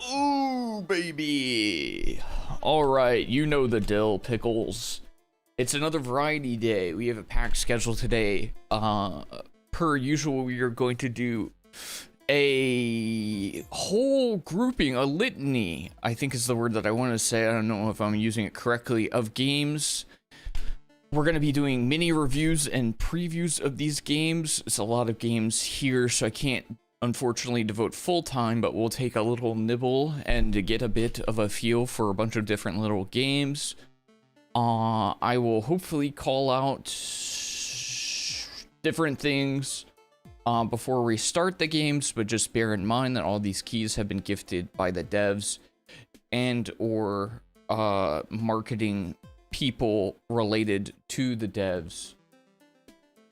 Ooh, baby. All right, you know the deal, pickles. It's another variety day. We have a packed schedule today. Per usual, we are going to do a whole grouping, a litany, I think is the word that I want to say. I don't know if I'm using it correctly, of games. We're going to be doing mini reviews and previews of these games. It's a lot of games here, so I can't unfortunately devote full time, but we'll take a little nibble and to get a bit of a feel for a bunch of different little games. I will hopefully call out different things before we start the games, but just bear in mind that all these keys have been gifted by the devs and or marketing people related to the devs.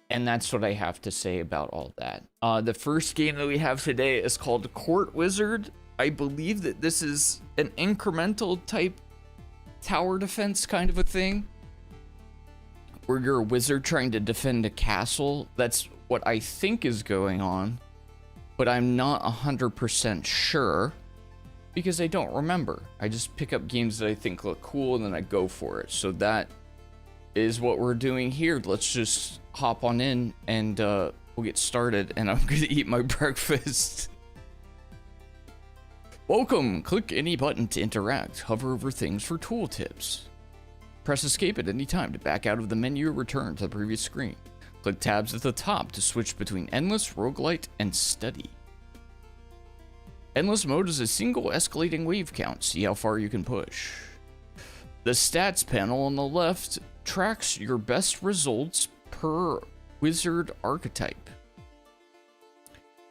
And that's what I have to say about all that. The first game that we have today is called Court Wizard. I believe that this is an incremental type tower defense kind of a thing, where you're a wizard trying to defend a castle. That's what I think is going on, but I'm not 100% sure because I don't remember. I just pick up games that I think look cool and then I go for it. So that is what we're doing here. Let's just hop on in and we'll get started, and I'm gonna eat my breakfast. Welcome. Click any button to interact. Hover over things for tooltips. Press escape at any time to back out of the menu or return to the previous screen. Click tabs at the top to switch between endless, roguelite, and study. Endless mode is a single escalating wave count. See how far you can push. The stats panel on the left tracks your best results per wizard archetype.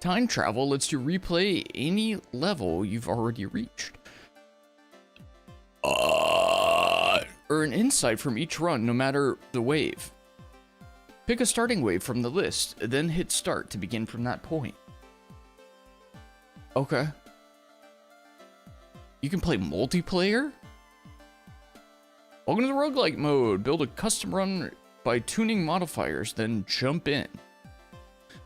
Time travel lets you replay any level you've already reached. Earn insight from each run, no matter the wave. Pick a starting wave from the list, then hit start to begin from that point. Okay. You can play multiplayer? Welcome to the roguelike mode. Build a custom run by tuning modifiers, then jump in.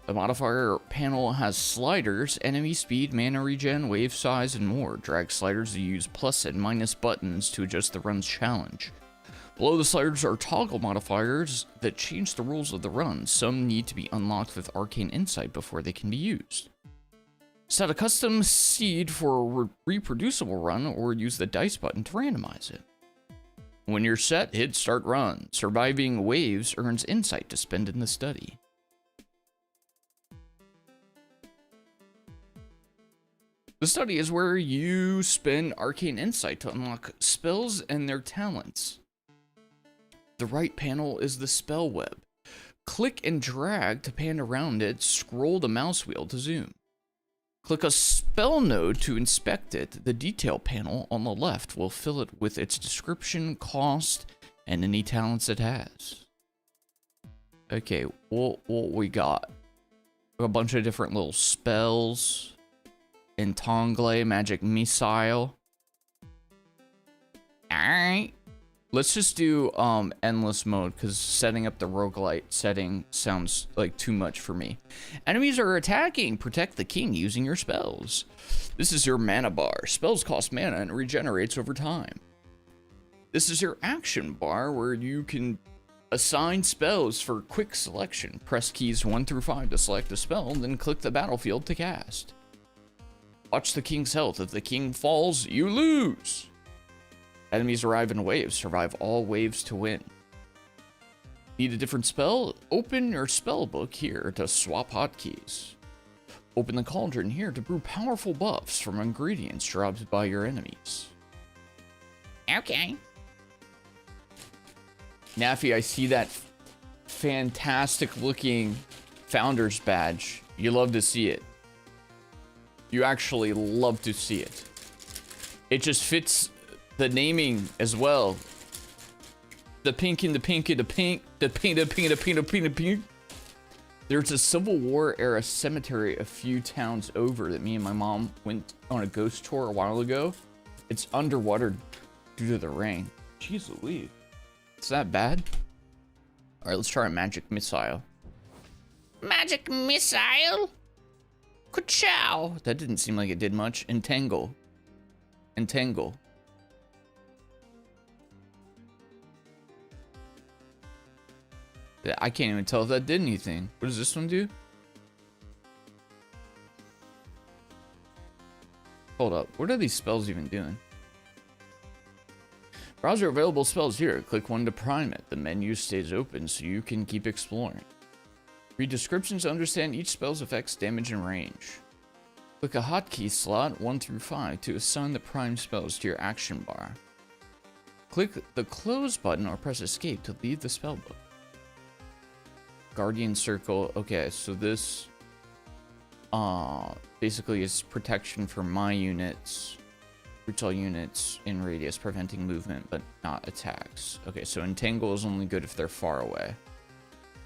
The modifier panel has sliders, enemy speed, mana regen, wave size, and more. Drag sliders to use plus and minus buttons to adjust the run's challenge. Below the sliders are toggle modifiers that change the rules of the run. Some need to be unlocked with arcane insight before they can be used. Set a custom seed for a reproducible run or use the dice button to randomize it. When you're set, hit start run. Surviving waves earns insight to spend in the study. The study is where you spend arcane insight to unlock spells and their talents. The right panel is the spell web. Click and drag to pan around it, scroll the mouse wheel to zoom. Click a spell node to inspect it. The detail panel on the left will fill it with its description, cost, and any talents it has. Okay, what we got? A bunch of different little spells. Entangle, magic missile. Alright. Let's just do endless mode, because setting up the roguelite setting sounds like too much for me. Enemies are attacking. Protect the king using your spells. This is your mana bar. Spells cost mana and regenerates over time. This is your action bar, where you can assign spells for quick selection. Press keys 1 through 5 to select a spell, then click the battlefield to cast. Watch the king's health. If the king falls, you lose. Enemies arrive in waves. Survive all waves to win. Need a different spell? Open your spell book here to swap hotkeys. Open the cauldron here to brew powerful buffs from ingredients dropped by your enemies. Okay. Naffy, I see that fantastic looking founder's badge. You love to see it. You actually love to see it. It just fits the naming as well. The pink and the pink and the pink. The pink, the pink, the pink, the pink, the pink. There's a Civil War era cemetery a few towns over that me and my mom went on a ghost tour a while ago. It's underwater due to the rain. Jeez Louise. It's that bad? Alright, let's try a magic missile. Magic missile. Ka-chow. That didn't seem like it did much. Entangle. Entangle. I can't even tell if that did anything. What does this one do? Hold up. What are these spells even doing? Browse your available spells here. Click one to prime it. The menu stays open so you can keep exploring. Read descriptions to understand each spell's effects, damage, and range. Click a hotkey slot 1 through 5 to assign the prime spells to your action bar. Click the close button or press escape to leave the spellbook. Guardian Circle. Okay, so this basically is protection for my units. Roots all units in radius, preventing movement but not attacks. Okay, so Entangle is only good if they're far away.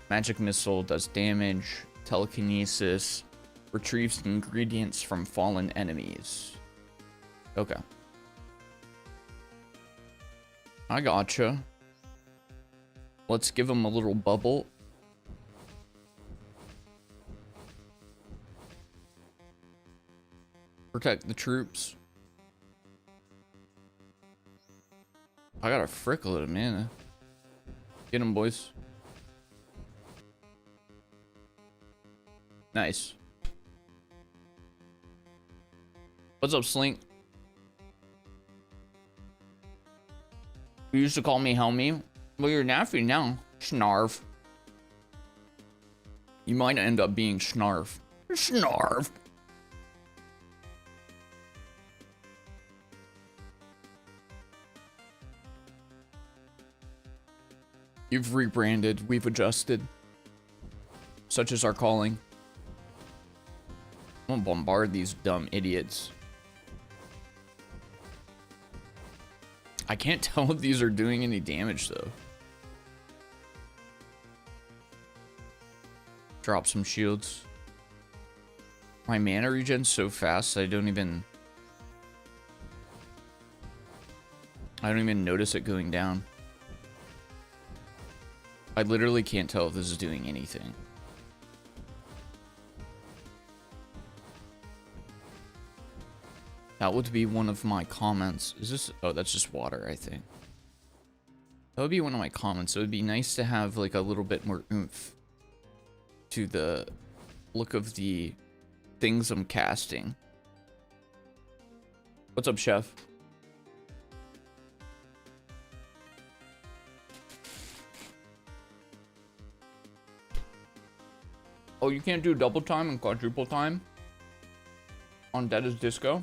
Magic Missile does damage. Telekinesis retrieves ingredients from fallen enemies. Okay. I gotcha. Let's give him a little bubble. Protect the troops. I got a frickle of mana. Get him, boys. Nice. What's up, Slink? You used to call me Helmy. Well, you're Naffy now. Snarf. You might end up being Snarf. Snarf. You've rebranded, we've adjusted. Such is our calling. I'm gonna bombard these dumb idiots. I can't tell if these are doing any damage though. Drop some shields. My mana regen's so fast I don't even notice it going down. I literally can't tell if this is doing anything. That would be one of my comments. Is this... Oh, that's just water, I think. That would be one of my comments. It would be nice to have, like, a little bit more oomph to the look of the things I'm casting. What's up, Chef? Oh, you can't do double time and quadruple time on Dead as Disco?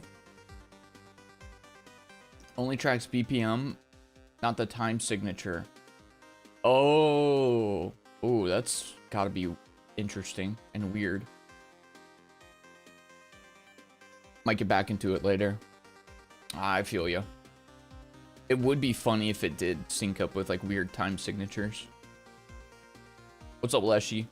Only tracks BPM, not the time signature. Oh. Oh, that's gotta be interesting and weird. Might get back into it later. I feel ya. It would be funny if it did sync up with like weird time signatures. What's up, Leshy?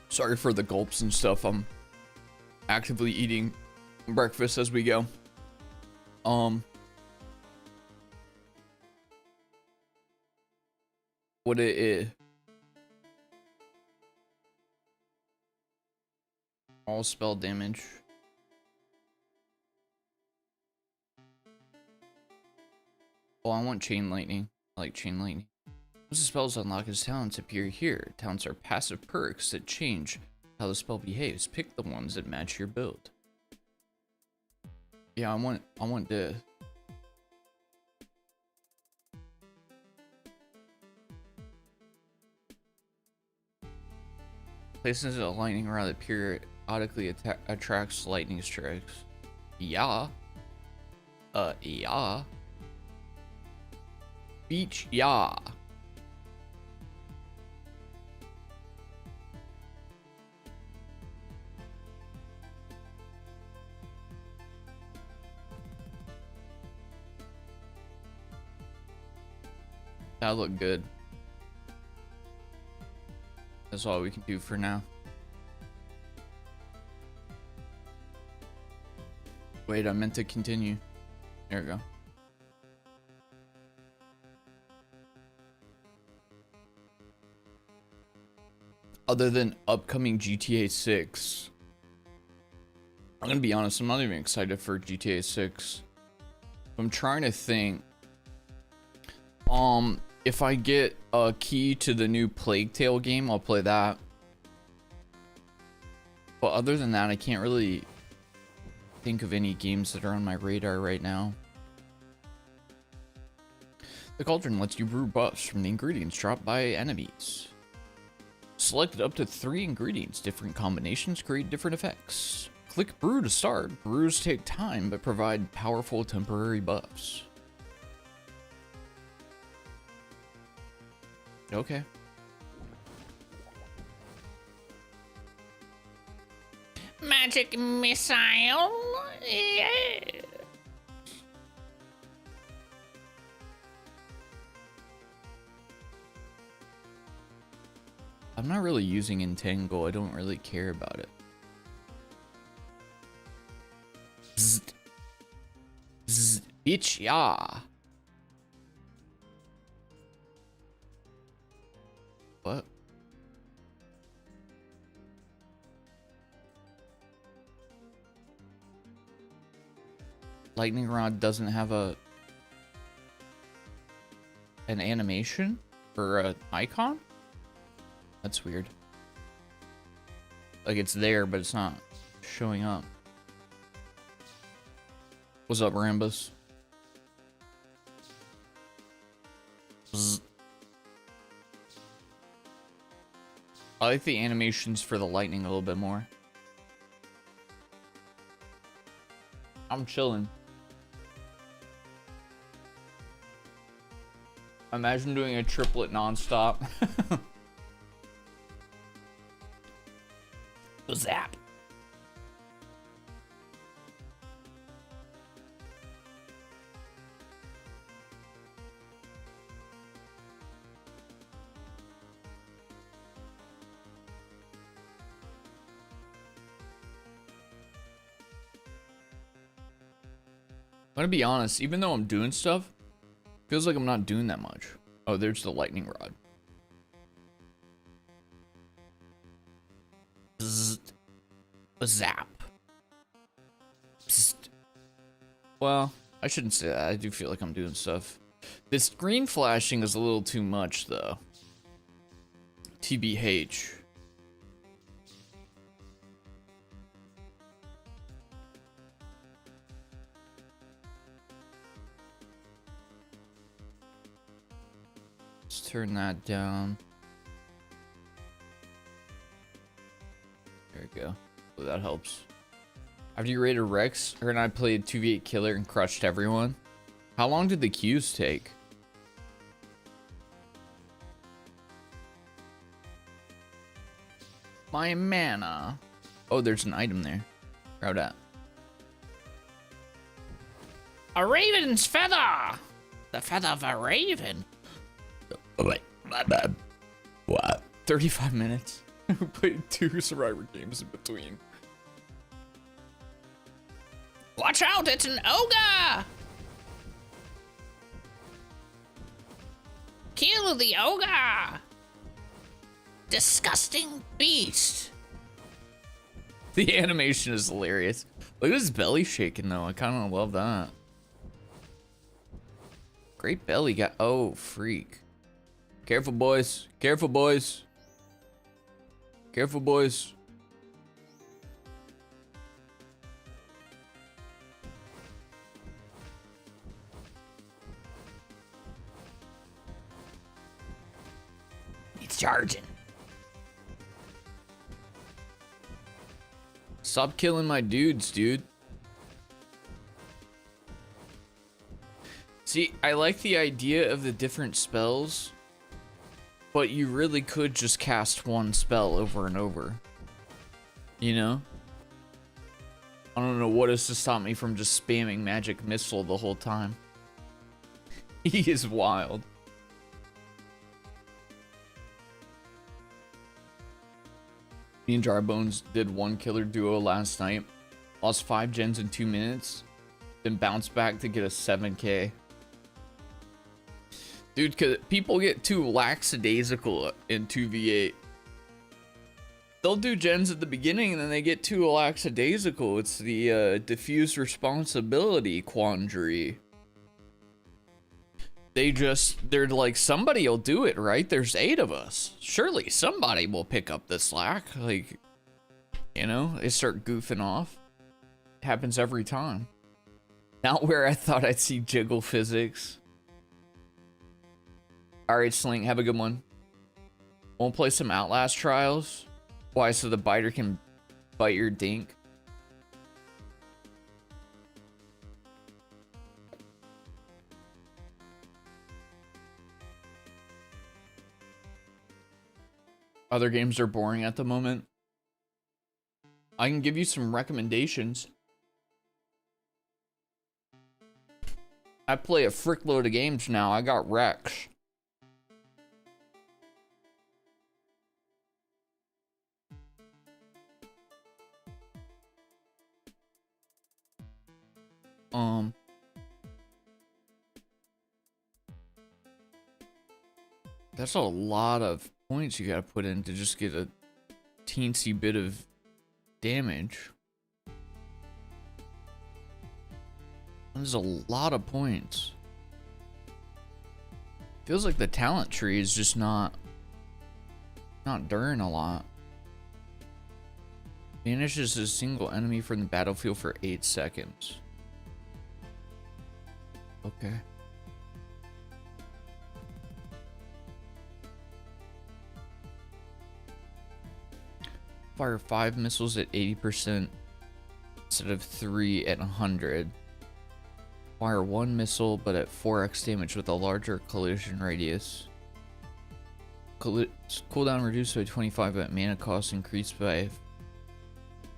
Sorry for the gulps and stuff. I'm actively eating breakfast as we go. What it is. All spell damage. Oh, I want Chain Lightning. I like Chain Lightning. Once the spells unlock as talents appear here. Talents are passive perks that change how the spell behaves. Pick the ones that match your build. Yeah, I want the... Places a lightning rod that periodically attracts lightning strikes. Yeah. Yeah. Beach, yeah. That looked good. That's all we can do for now. Wait, I meant to continue. There we go. other than upcoming GTA 6. I'm gonna be honest, I'm not even excited for GTA 6. I'm trying to think. If I get a key to the new Plague Tale game, I'll play that. But other than that, I can't really think of any games that are on my radar right now. The cauldron lets you brew buffs from the ingredients dropped by enemies. Select up to 3 ingredients. Different combinations create different effects. Click brew to start. Brews take time but provide powerful temporary buffs. Okay. Magic missile? Yeah. I'm not really using Entangle. I don't really care about it. Zzz. Zzz. Bitch, yeah. What? Lightning Rod doesn't have an animation or an icon? That's weird. Like it's there, but it's not showing up. What's up, Rambus? Bzz. I like the animations for the lightning a little bit more. I'm chilling. Imagine doing a triplet nonstop. Zap. I'm gonna be honest, even though I'm doing stuff, feels like I'm not doing that much. Oh, there's the lightning rod. Zzz. Zap. Psst. Well, I shouldn't say that. I do feel like I'm doing stuff. This screen flashing is a little too much, though. TBH. Let's turn that down. There we go. Oh, that helps. After you raided Rex, her and I played 2v8 Killer and crushed everyone. How long did the queues take? My mana. Oh, there's an item there. Where at? A raven's feather! The feather of a raven. Oh, wait, my bad. What? 35 minutes? We played 2 Survivor games in between. Watch out, it's an ogre! Kill the ogre! Disgusting beast! The animation is hilarious. Look at his belly shaking, though. I kind of love that. Great belly guy. Oh, freak. Careful, boys. Careful, boys. Careful, boys. It's charging. Stop killing my dudes, dude. See, I like the idea of the different spells, but you really could just cast one spell over and over. You know? I don't know what is to stop me from just spamming Magic Missile the whole time. He is wild. Me and Drybones did 1 killer duo last night. Lost 5 gens in 2 minutes. Then bounced back to get a 7k. Dude, cause people get too lackadaisical in 2v8. they'll do gens at the beginning and then they get too lackadaisical. It's the diffuse responsibility quandary. They're like, somebody will do it, right? There's 8 of us. Surely somebody will pick up the slack. Like, you know, they start goofing off. It happens every time. Not where I thought I'd see jiggle physics. Alright, Slink, have a good one. We'll play some Outlast Trials. Why? So the biter can bite your dink. Other games are boring at the moment. I can give you some recommendations. I play a frick load of games now. I got Rex. That's a lot of points you gotta put in to just get a teensy bit of damage. There's a lot of points. Feels like the talent tree is just not doing a lot. Banishes a single enemy from the battlefield for 8 seconds. Okay. Fire 5 missiles at 80% instead of 3 at 100. Fire 1 missile but at 4x damage with a larger collision radius. Cooldown reduced by 25 but mana cost increased by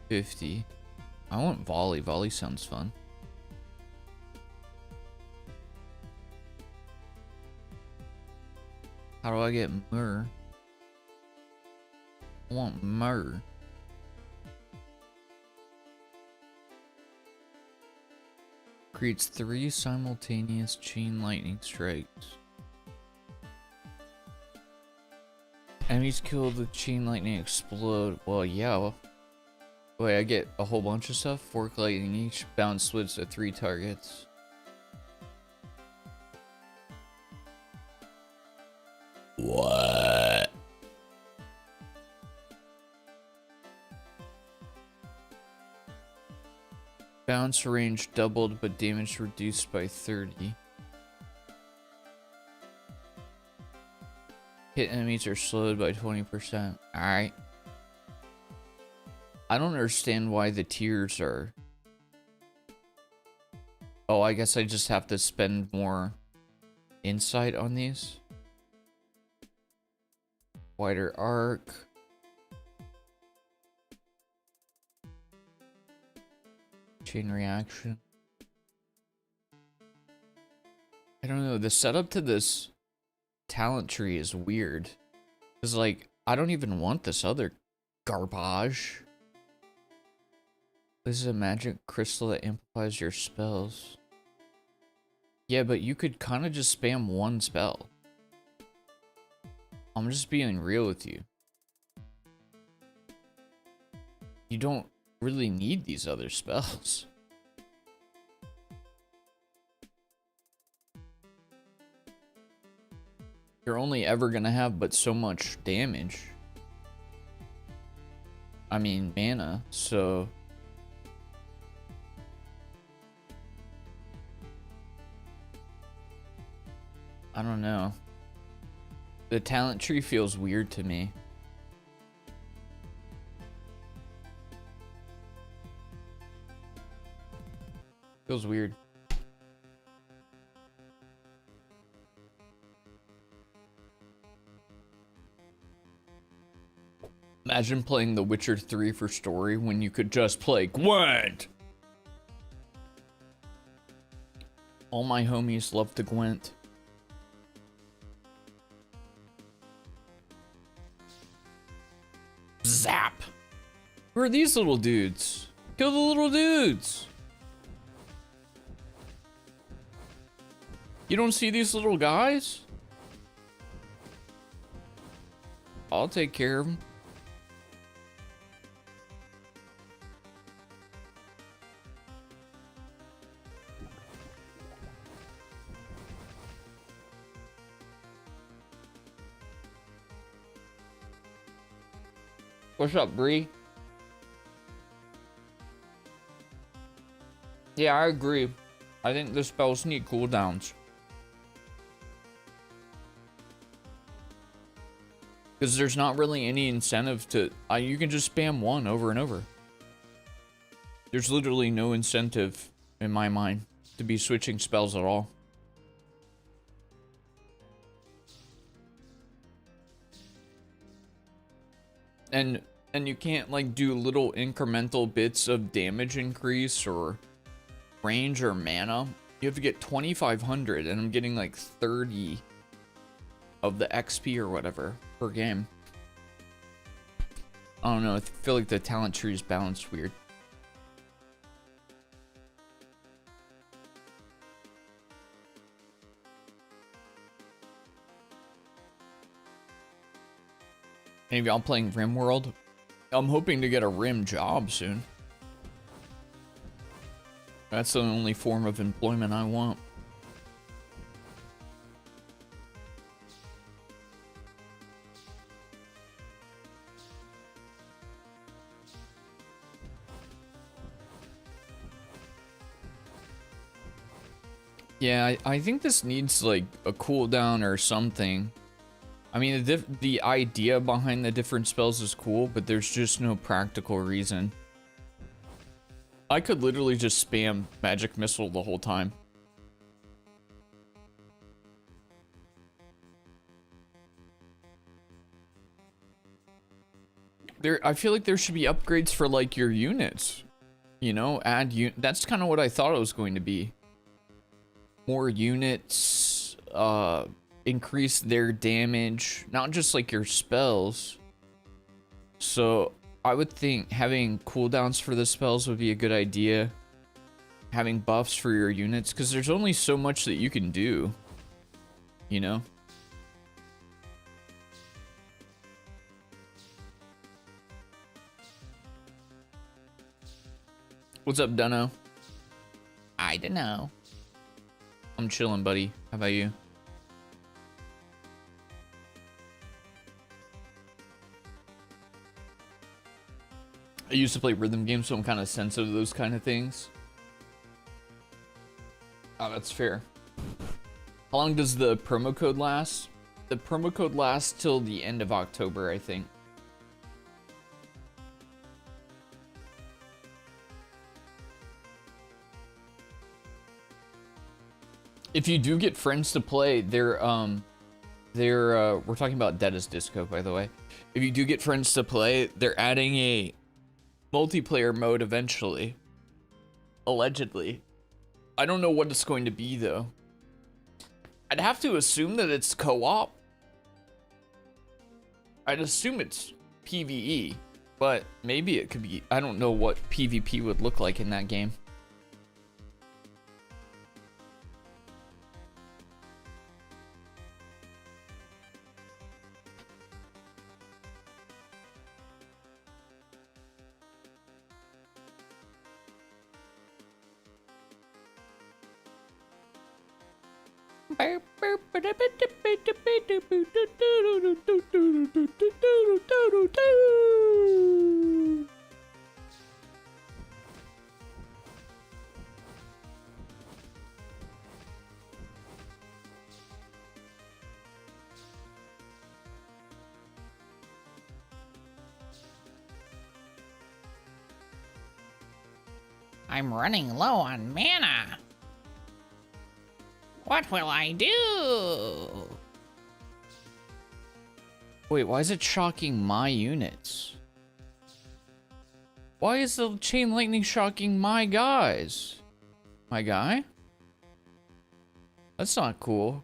50. I want volley. Volley sounds fun. How do I get more? I want more. Creates 3 simultaneous chain lightning strikes. Enemies killed with chain lightning explode. Well, yeah. Wait, I get a whole bunch of stuff. Fork lightning each. Bounce splits to 3 targets. What? Bounce range doubled, but damage reduced by 30. Hit enemies are slowed by 20%. Alright. I don't understand why the tiers are... Oh, I guess I just have to spend more insight on these. Wider arc. Chain reaction. I don't know. The setup to this talent tree is weird. Because, like, I don't even want this other garbage. This is a magic crystal that amplifies your spells. Yeah, but you could kind of just spam one spell. I'm just being real with you. You don't really need these other spells. You're only ever gonna have but so much damage. I mean, mana, so... I don't know. The talent tree feels weird to me. Feels weird. Imagine playing The Witcher 3 for story when you could just play Gwent! All my homies love the Gwent. Zap! Who are these little dudes? Kill the little dudes! You don't see these little guys? I'll take care of them. What's up, Bree? Yeah, I agree. I think the spells need cooldowns. Because there's not really any incentive to... you can just spam one over and over. There's literally no incentive, in my mind, to be switching spells at all. And you can't, like, do little incremental bits of damage increase or range or mana. You have to get 2,500, and I'm getting, like, 30 of the XP or whatever per game. I don't know, I feel like the talent tree is balanced weird. Any of y'all playing RimWorld? I'm hoping to get a Rim job soon. That's the only form of employment I want. Yeah, I think this needs like a cooldown or something. I mean, the idea behind the different spells is cool, but there's just no practical reason. I could literally just spam Magic Missile the whole time. I feel like there should be upgrades for like your units. You know, that's kind of what I thought it was going to be. More units, increase their damage, not just like your spells. So I would think having cooldowns for the spells would be a good idea. Having buffs for your units, because there's only so much that you can do, you know? What's up, Dunno? I don't know. I'm chilling, buddy. How about you? I used to play rhythm games, so I'm kind of sensitive to those kind of things. Oh, that's fair. How long does the promo code last? The promo code lasts till the end of October, I think. If you do get friends to play, we're talking about Dead as Disco, by the way. If you do get friends to play, they're adding a multiplayer mode eventually. Allegedly. I don't know what it's going to be, though. I'd have to assume that it's co-op. I'd assume it's PvE, but maybe it could be... I don't know what PvP would look like in that game. I'm running low on mana. What will I do? Wait, why is it shocking my units? Why is the chain lightning shocking my guys? My guy? That's not cool.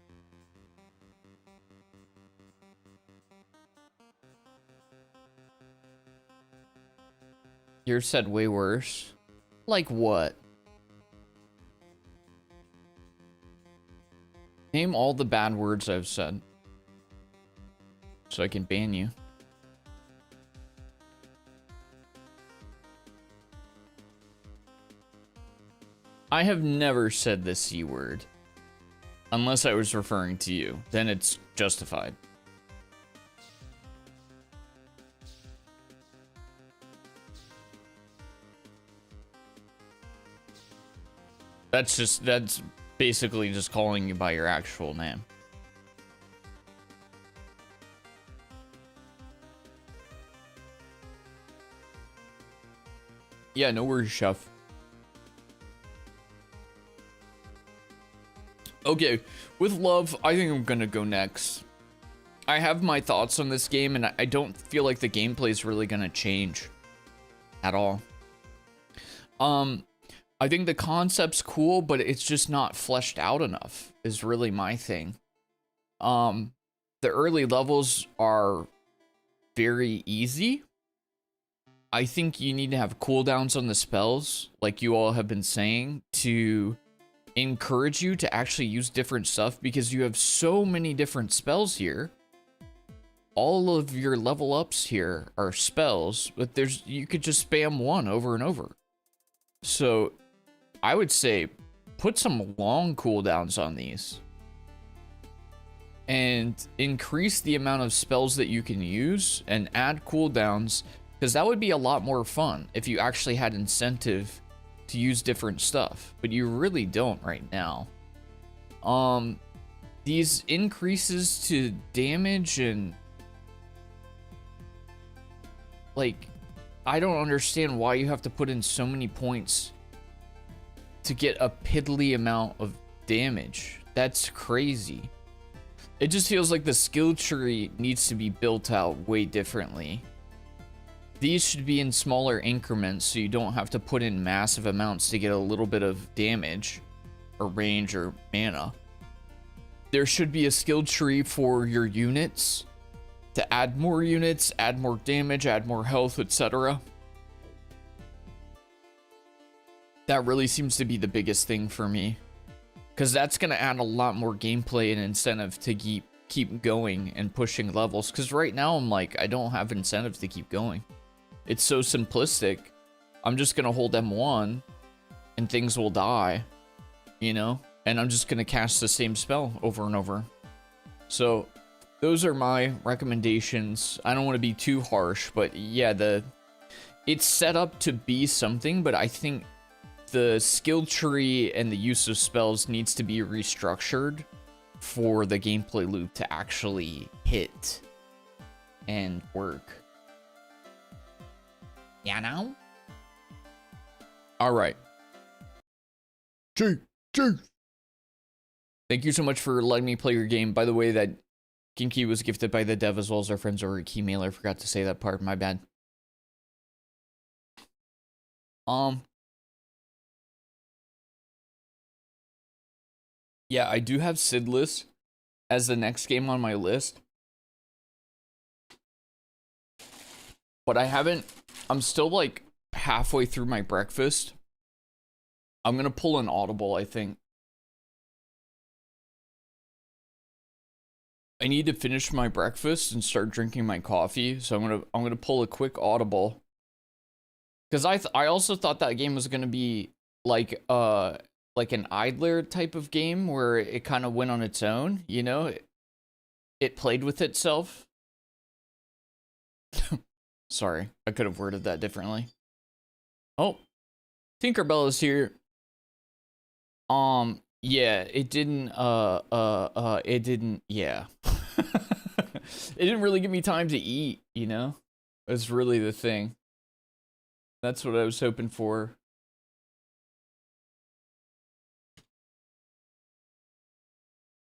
Yours said way worse. Like what? Name all the bad words I've said, so I can ban you. I have never said the C word. Unless I was referring to you. Then it's justified. That's basically just calling you by your actual name. Yeah, no worries, chef. Okay, with love, I think I'm gonna go next. I have my thoughts on this game, and I don't feel like the gameplay is really gonna change at all. I think the concept's cool, but it's just not fleshed out enough, is really my thing. The early levels are very easy. I think you need to have cooldowns on the spells, like you all have been saying, to encourage you to actually use different stuff, because you have so many different spells here. All of your level ups here are spells, but you could just spam one over and over. So I would say put some long cooldowns on these and increase the amount of spells that you can use and add cooldowns, because that would be a lot more fun if you actually had incentive to use different stuff, but you really don't right now. These increases to damage and like, I don't understand why you have to put in so many points to get a piddly amount of damage. That's crazy. It just feels like the skill tree needs to be built out way differently. These should be in smaller increments so you don't have to put in massive amounts to get a little bit of damage or range or mana. There should be a skill tree for your units to add more units, add more damage, add more health, etc. That really seems to be the biggest thing for me, because that's going to add a lot more gameplay and incentive to keep going and pushing levels, because right now I'm like, I don't have incentive to keep going. It's so simplistic. I'm just going to hold M1 and things will die, you know, and I'm just going to cast the same spell over and over. So those are my recommendations. I don't want to be too harsh, but yeah, it's set up to be something, but I think the skill tree and the use of spells needs to be restructured for the gameplay loop to actually hit and work. You know? All right. Thank you so much for letting me play your game. By the way, that Kinky was gifted by the dev as well as our friends over at Keymailer. I forgot to say that part. My bad. Yeah, I do have Sydless as the next game on my list. But I'm still like halfway through my breakfast. I'm gonna pull an audible, I think. I need to finish my breakfast and start drinking my coffee, so I'm gonna pull a quick audible. Because I also thought that game was gonna be like an idler type of game where it kind of went on its own, you know? It played with itself. Sorry, I could have worded that differently. Oh, Tinkerbell is here. Yeah, it didn't, yeah. It didn't really give me time to eat, you know? That's really the thing. That's what I was hoping for.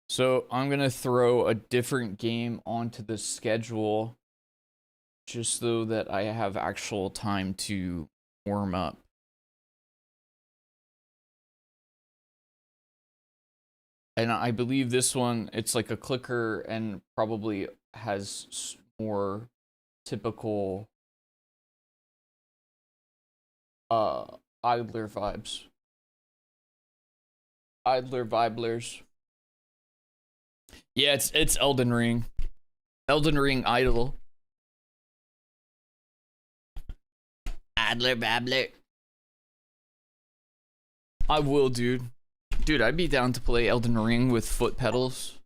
So I'm gonna throw a different game onto the schedule just so that I have actual time to warm up. And I believe this one, it's like a clicker and probably has more typical idler vibes. Idler viblers. Yeah, it's Elden Ring. Elden Ring Idol. Adler Babbler. I will, dude. Dude, I'd be down to play Elden Ring with foot pedals.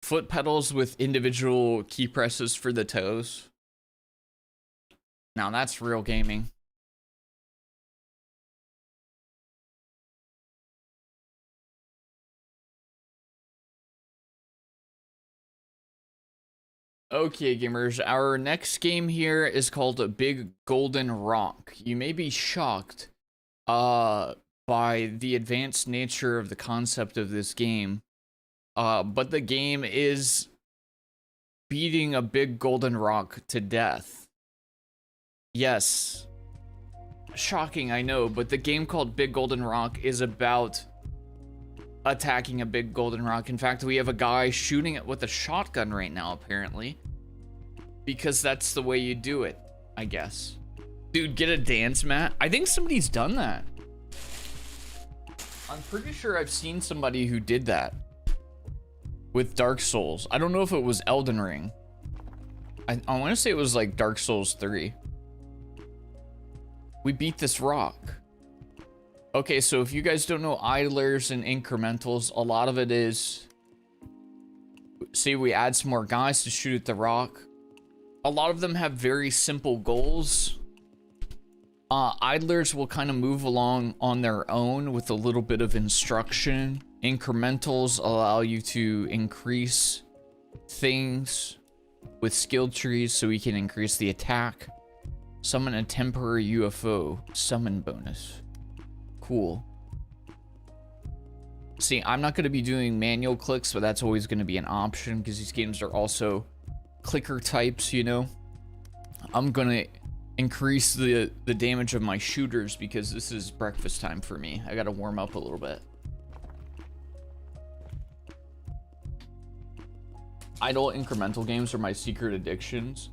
Foot pedals with individual key presses for the toes. Now that's real gaming. Okay, gamers, our next game here is called a Big Golden Rock. You may be shocked by the advanced nature of the concept of this game. But the game is beating a big golden rock to death. Yes. Shocking, I know, but the game called Big Golden Rock is about attacking a big golden rock. In fact, we have a guy shooting it with a shotgun right now, apparently. Because that's the way you do it, I guess. Dude, get a dance mat. I think somebody's done that. I'm pretty sure I've seen somebody who did that with Dark Souls. I don't know if it was Elden Ring. I want to say it was like Dark Souls 3. We beat this rock. Okay, so if you guys don't know idlers and incrementals, a lot of it is, say we add some more guys to shoot at the rock. A lot of them have very simple goals. Idlers will kind of move along on their own with a little bit of instruction. Incrementals allow you to increase things with skill trees so we can increase the attack. Summon a temporary UFO. Summon bonus. Cool. See, I'm not going to be doing manual clicks, but that's always going to be an option because these games are also clicker types, you know. I'm going to increase the damage of my shooters because this is breakfast time for me. I got to warm up a little bit. Idle incremental games are my secret addictions.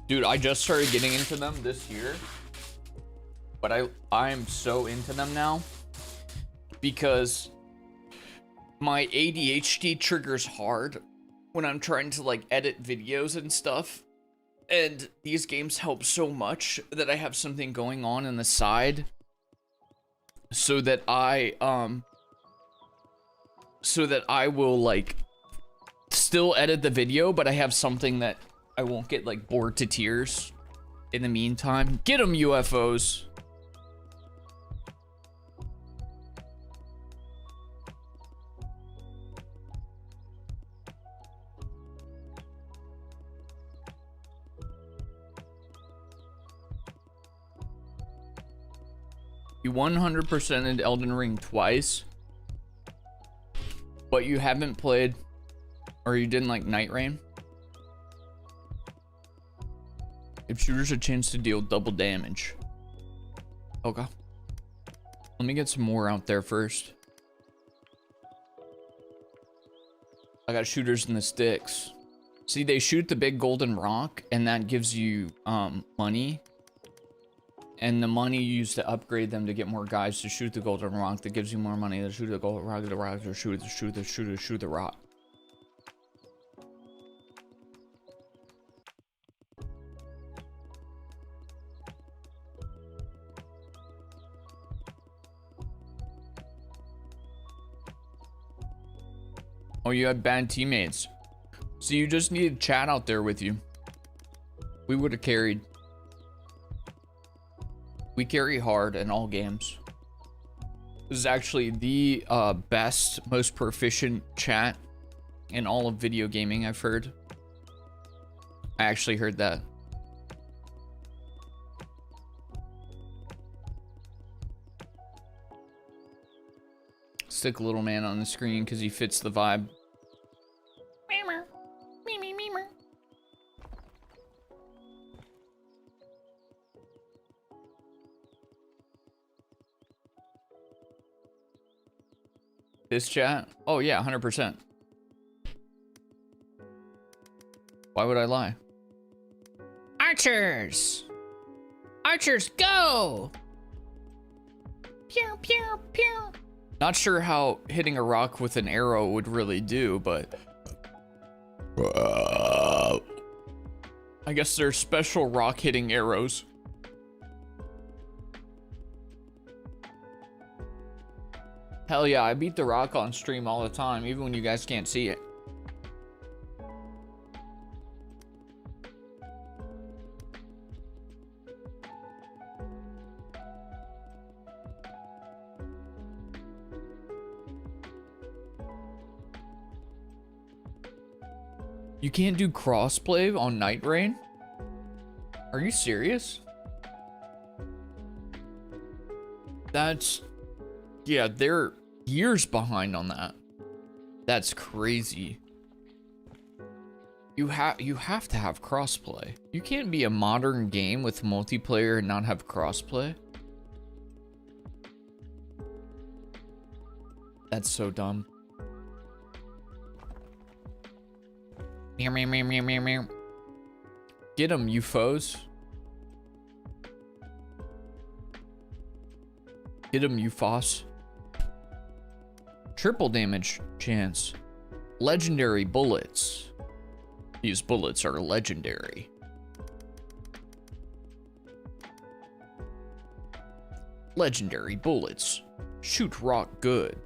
Dude, I just started getting into them this year. But I'm so into them now because my ADHD triggers hard when I'm trying to like edit videos and stuff. And these games help so much that I have something going on the side so that I will like still edit the video, but I have something that I won't get like bored to tears in the meantime. Get them, UFOs. You 100%ed Elden Ring twice, but you haven't played, or you didn't like Night Rain? Give shooters a chance to deal double damage. Okay. Let me get some more out there first. I got shooters in the sticks. See, they shoot the big golden rock, and that gives you money. And the money you use to upgrade them to get more guys to shoot the golden rock. That gives you more money to shoot the golden rock, the rock, or shoot the rock. Oh, you had bad teammates. So you just needed chat out there with you. We would have carried. We carry hard in all games. This is actually the best, most proficient chat in all of video gaming, I've heard. I actually heard that. Stick little man on the screen because he fits the vibe. This chat? Oh yeah, 100%. Why would I lie? Archers! Archers, go! Pew, pew, pew. Not sure how hitting a rock with an arrow would really do, but I guess there's special rock hitting arrows. Hell yeah, I beat the rock on stream all the time, even when you guys can't see it. You can't do crossplay on Night Rain? Are you serious? That's... Yeah, they're years behind on that. That's crazy. You have to have crossplay. You can't be a modern game with multiplayer and not have crossplay. That's so dumb. Meow, meow, meow, meow, meow, meow. Get him, you foes. Get him, you foss. Triple damage chance. Legendary bullets. These bullets are legendary. Legendary bullets. Shoot rock good.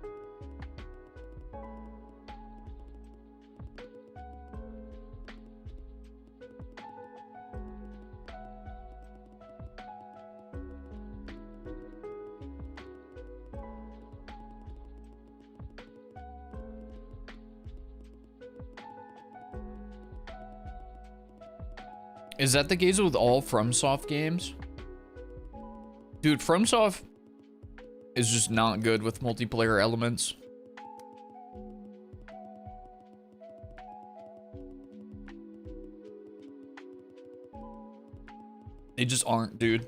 Is that the case with all FromSoft games? Dude, FromSoft is just not good with multiplayer elements. They just aren't, dude.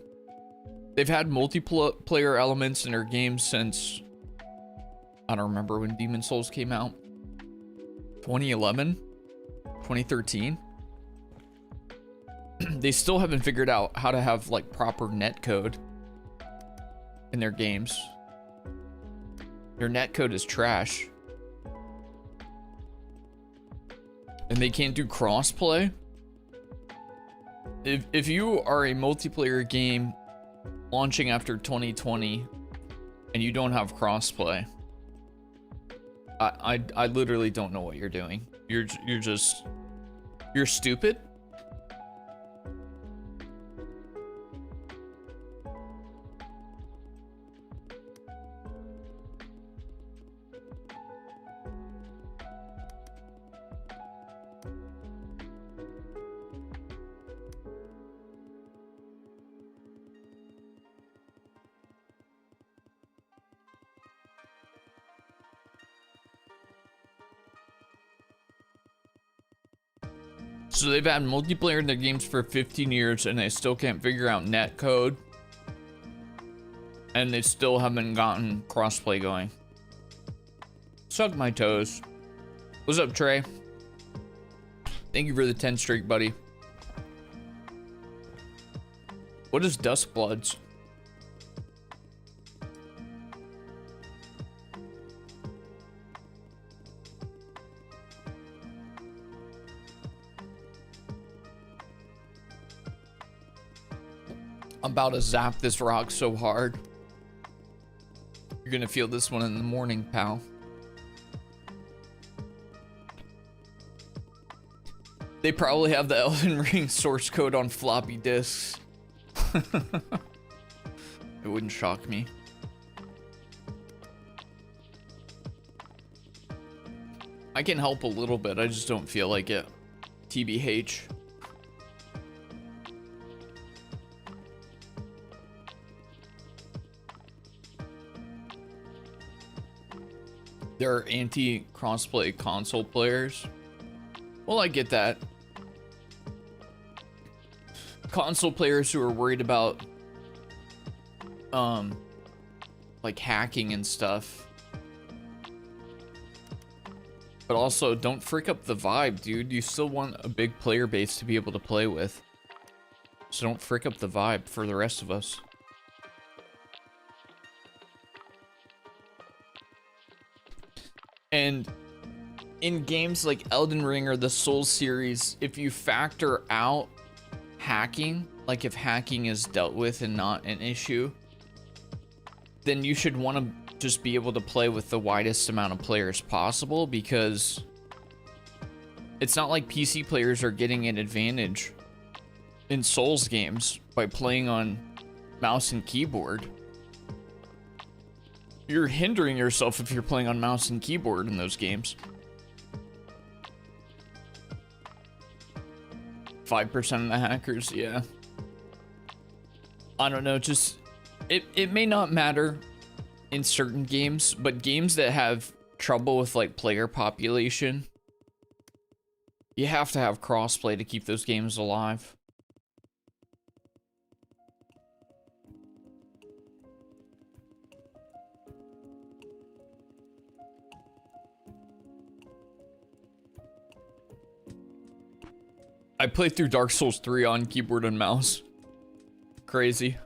They've had multiplayer elements in their games since... I don't remember when Demon's Souls came out. 2011? 2013? They still haven't figured out how to have like proper netcode in their games. Their netcode is trash. And they can't do crossplay. If you are a multiplayer game launching after 2020 and you don't have crossplay, I literally don't know what you're doing. You're stupid. So they've had multiplayer in their games for 15 years and they still can't figure out netcode. And they still haven't gotten crossplay going. Suck my toes. What's up, Trey? Thank you for the 10 streak, buddy. What is Dusk Bloods? I'm about to zap this rock so hard. You're gonna feel this one in the morning, pal. They probably have the Elden Ring source code on floppy disks. It wouldn't shock me. I can help a little bit, I just don't feel like it. TBH. There are anti-crossplay console players. Well, I get that. Console players who are worried about like hacking and stuff. But also, don't frick up the vibe, dude. You still want a big player base to be able to play with. So don't frick up the vibe for the rest of us. And in games like Elden Ring or the Souls series, if you factor out hacking, like if hacking is dealt with and not an issue, then you should want to just be able to play with the widest amount of players possible, because it's not like PC players are getting an advantage in Souls games by playing on mouse and keyboard. You're hindering yourself if you're playing on mouse and keyboard in those games. 5% of the hackers, yeah. I don't know, just it may not matter in certain games, but games that have trouble with like player population, you have to have crossplay to keep those games alive. I played through Dark Souls 3 on keyboard and mouse. Crazy.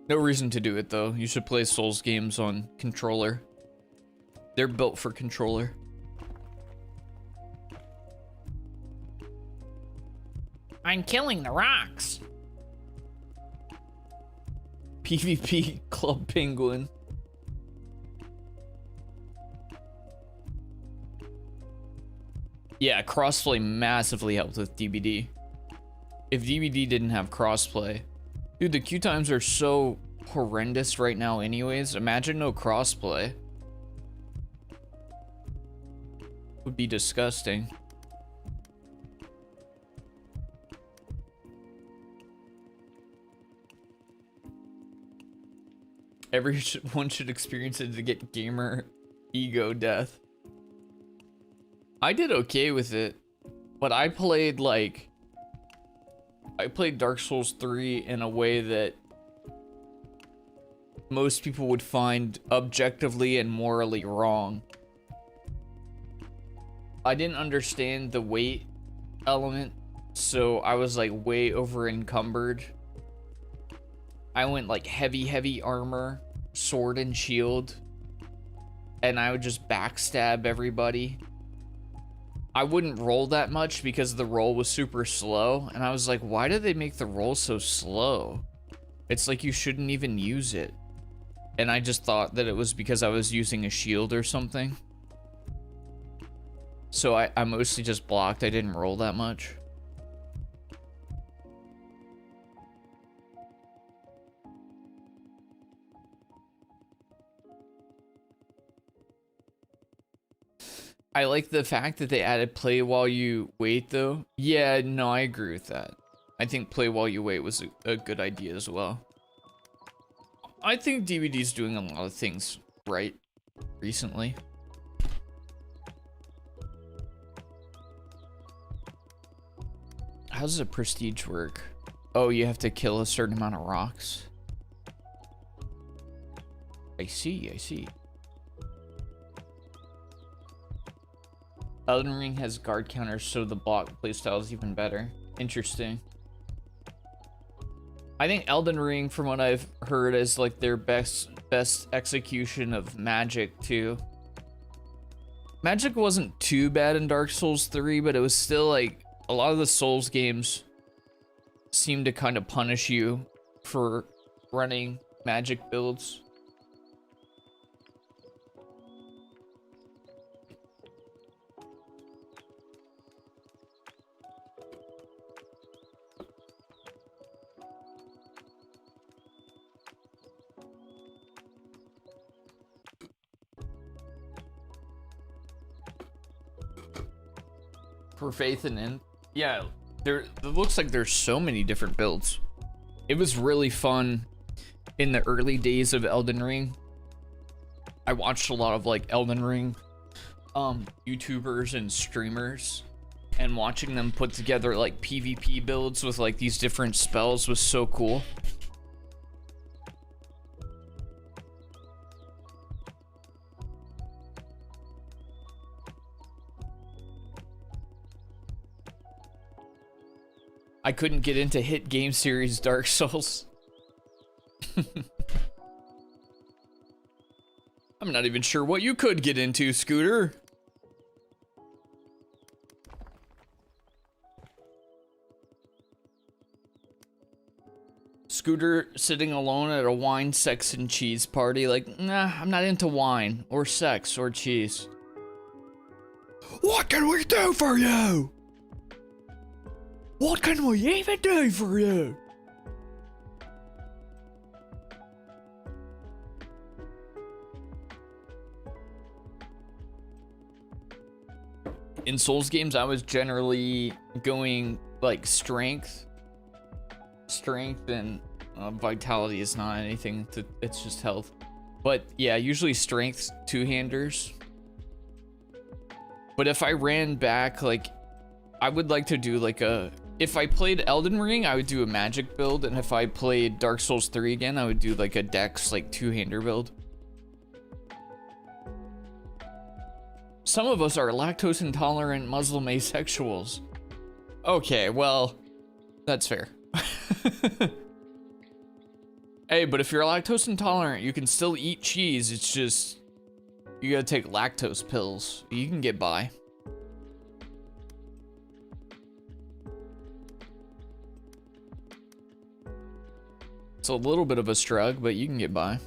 No reason to do it though. You should play Souls games on controller. They're built for controller. I'm killing the rocks. PvP Club Penguin. Yeah, crossplay massively helped with DBD. If DBD didn't have crossplay, dude, the queue times are so horrendous right now anyways. Imagine no crossplay. Would be disgusting. Everyone should experience it to get gamer ego death. I did okay with it, but I played Dark Souls 3 in a way that most people would find objectively and morally wrong. I didn't understand the weight element, so I was like way over encumbered. I went like heavy armor, sword and shield, and I would just backstab everybody. I wouldn't roll that much because the roll was super slow, and I was like, why did they make the roll so slow? It's like you shouldn't even use it. And I just thought that it was because I was using a shield or something. So I mostly just blocked. I didn't roll that much. I like the fact that they added play while you wait though. Yeah, no, I agree with that. I think play while you wait was a good idea as well. I think DVD's doing a lot of things right recently. How does a prestige work? Oh, you have to kill a certain amount of rocks. I see. Elden Ring has guard counters, so the block playstyle is even better. Interesting. I think Elden Ring, from what I've heard, is like their best execution of magic too. Magic wasn't too bad in Dark Souls 3, but it was still like a lot of the Souls games seem to kind of punish you for running magic builds. For faith and yeah, it looks like there's so many different builds. It was really fun in the early days of Elden Ring. I watched a lot of like Elden Ring YouTubers and streamers, and watching them put together like PvP builds with like these different spells was so cool. I couldn't get into hit game series Dark Souls. I'm not even sure what you could get into, Scooter. Scooter sitting alone at a wine, sex, and cheese party like, nah, I'm not into wine, or sex, or cheese. What can we do for you? What can we even do for you? In Souls games, I was generally going like strength and vitality is not anything. It's just health. But yeah, usually strength two-handers. But if I ran back, like, I would like to do like a... If I played Elden Ring, I would do a magic build. And if I played Dark Souls 3 again, I would do like a Dex, like two-hander build. Some of us are lactose intolerant Muslim asexuals. Okay, well, that's fair. Hey, but if you're lactose intolerant, you can still eat cheese. It's just, you gotta take lactose pills. You can get by. It's a little bit of a struggle, but you can get by.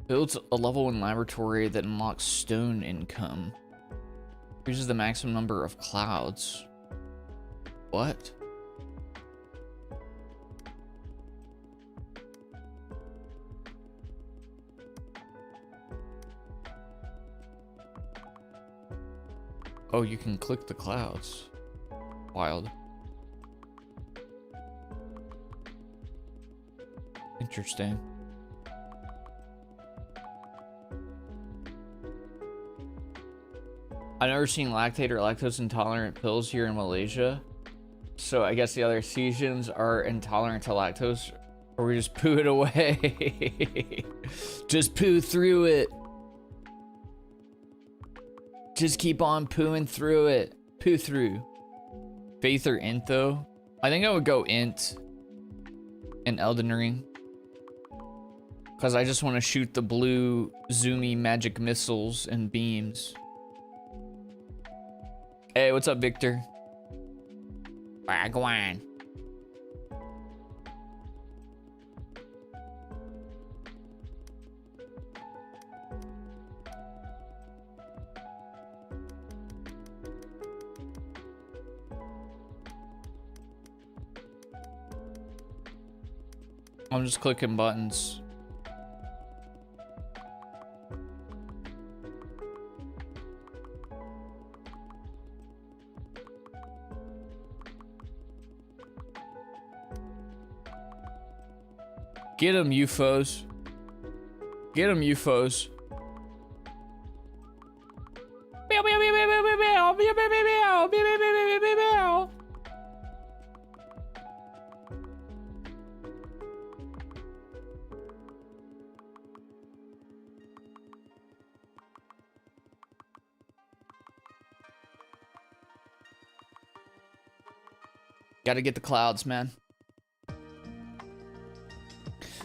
Builds a level 1 laboratory that unlocks stone income. Increases the maximum number of clouds. What? Oh, you can click the clouds. Wild. Interesting. I've never seen lactate or lactose intolerant pills here in Malaysia. So I guess the other Cesians are intolerant to lactose, or we just poo it away. Just poo through it. Just keep on pooing through it. Poo through. Faith or int though? I think I would go int in Elden Ring. Because I just want to shoot the blue zoomy magic missiles and beams. Hey, what's up, Victor? Wagwan. I'm just clicking buttons. Get him, UFOs. Get him, UFOs. Gotta get the clouds, man.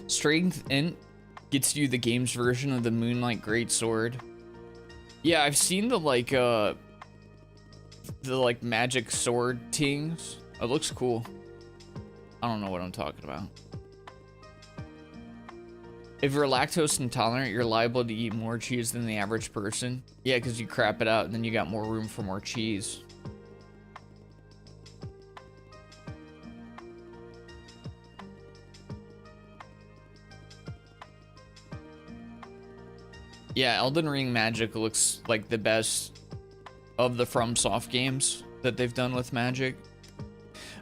Strength int gets you the game's version of the Moonlight Greatsword. Yeah, I've seen the magic sword things. It looks cool. I don't know what I'm talking about. If you're lactose intolerant, you're liable to eat more cheese than the average person. Yeah, because you crap it out and then you got more room for more cheese. Yeah, Elden Ring magic looks like the best of the FromSoft games that they've done with magic.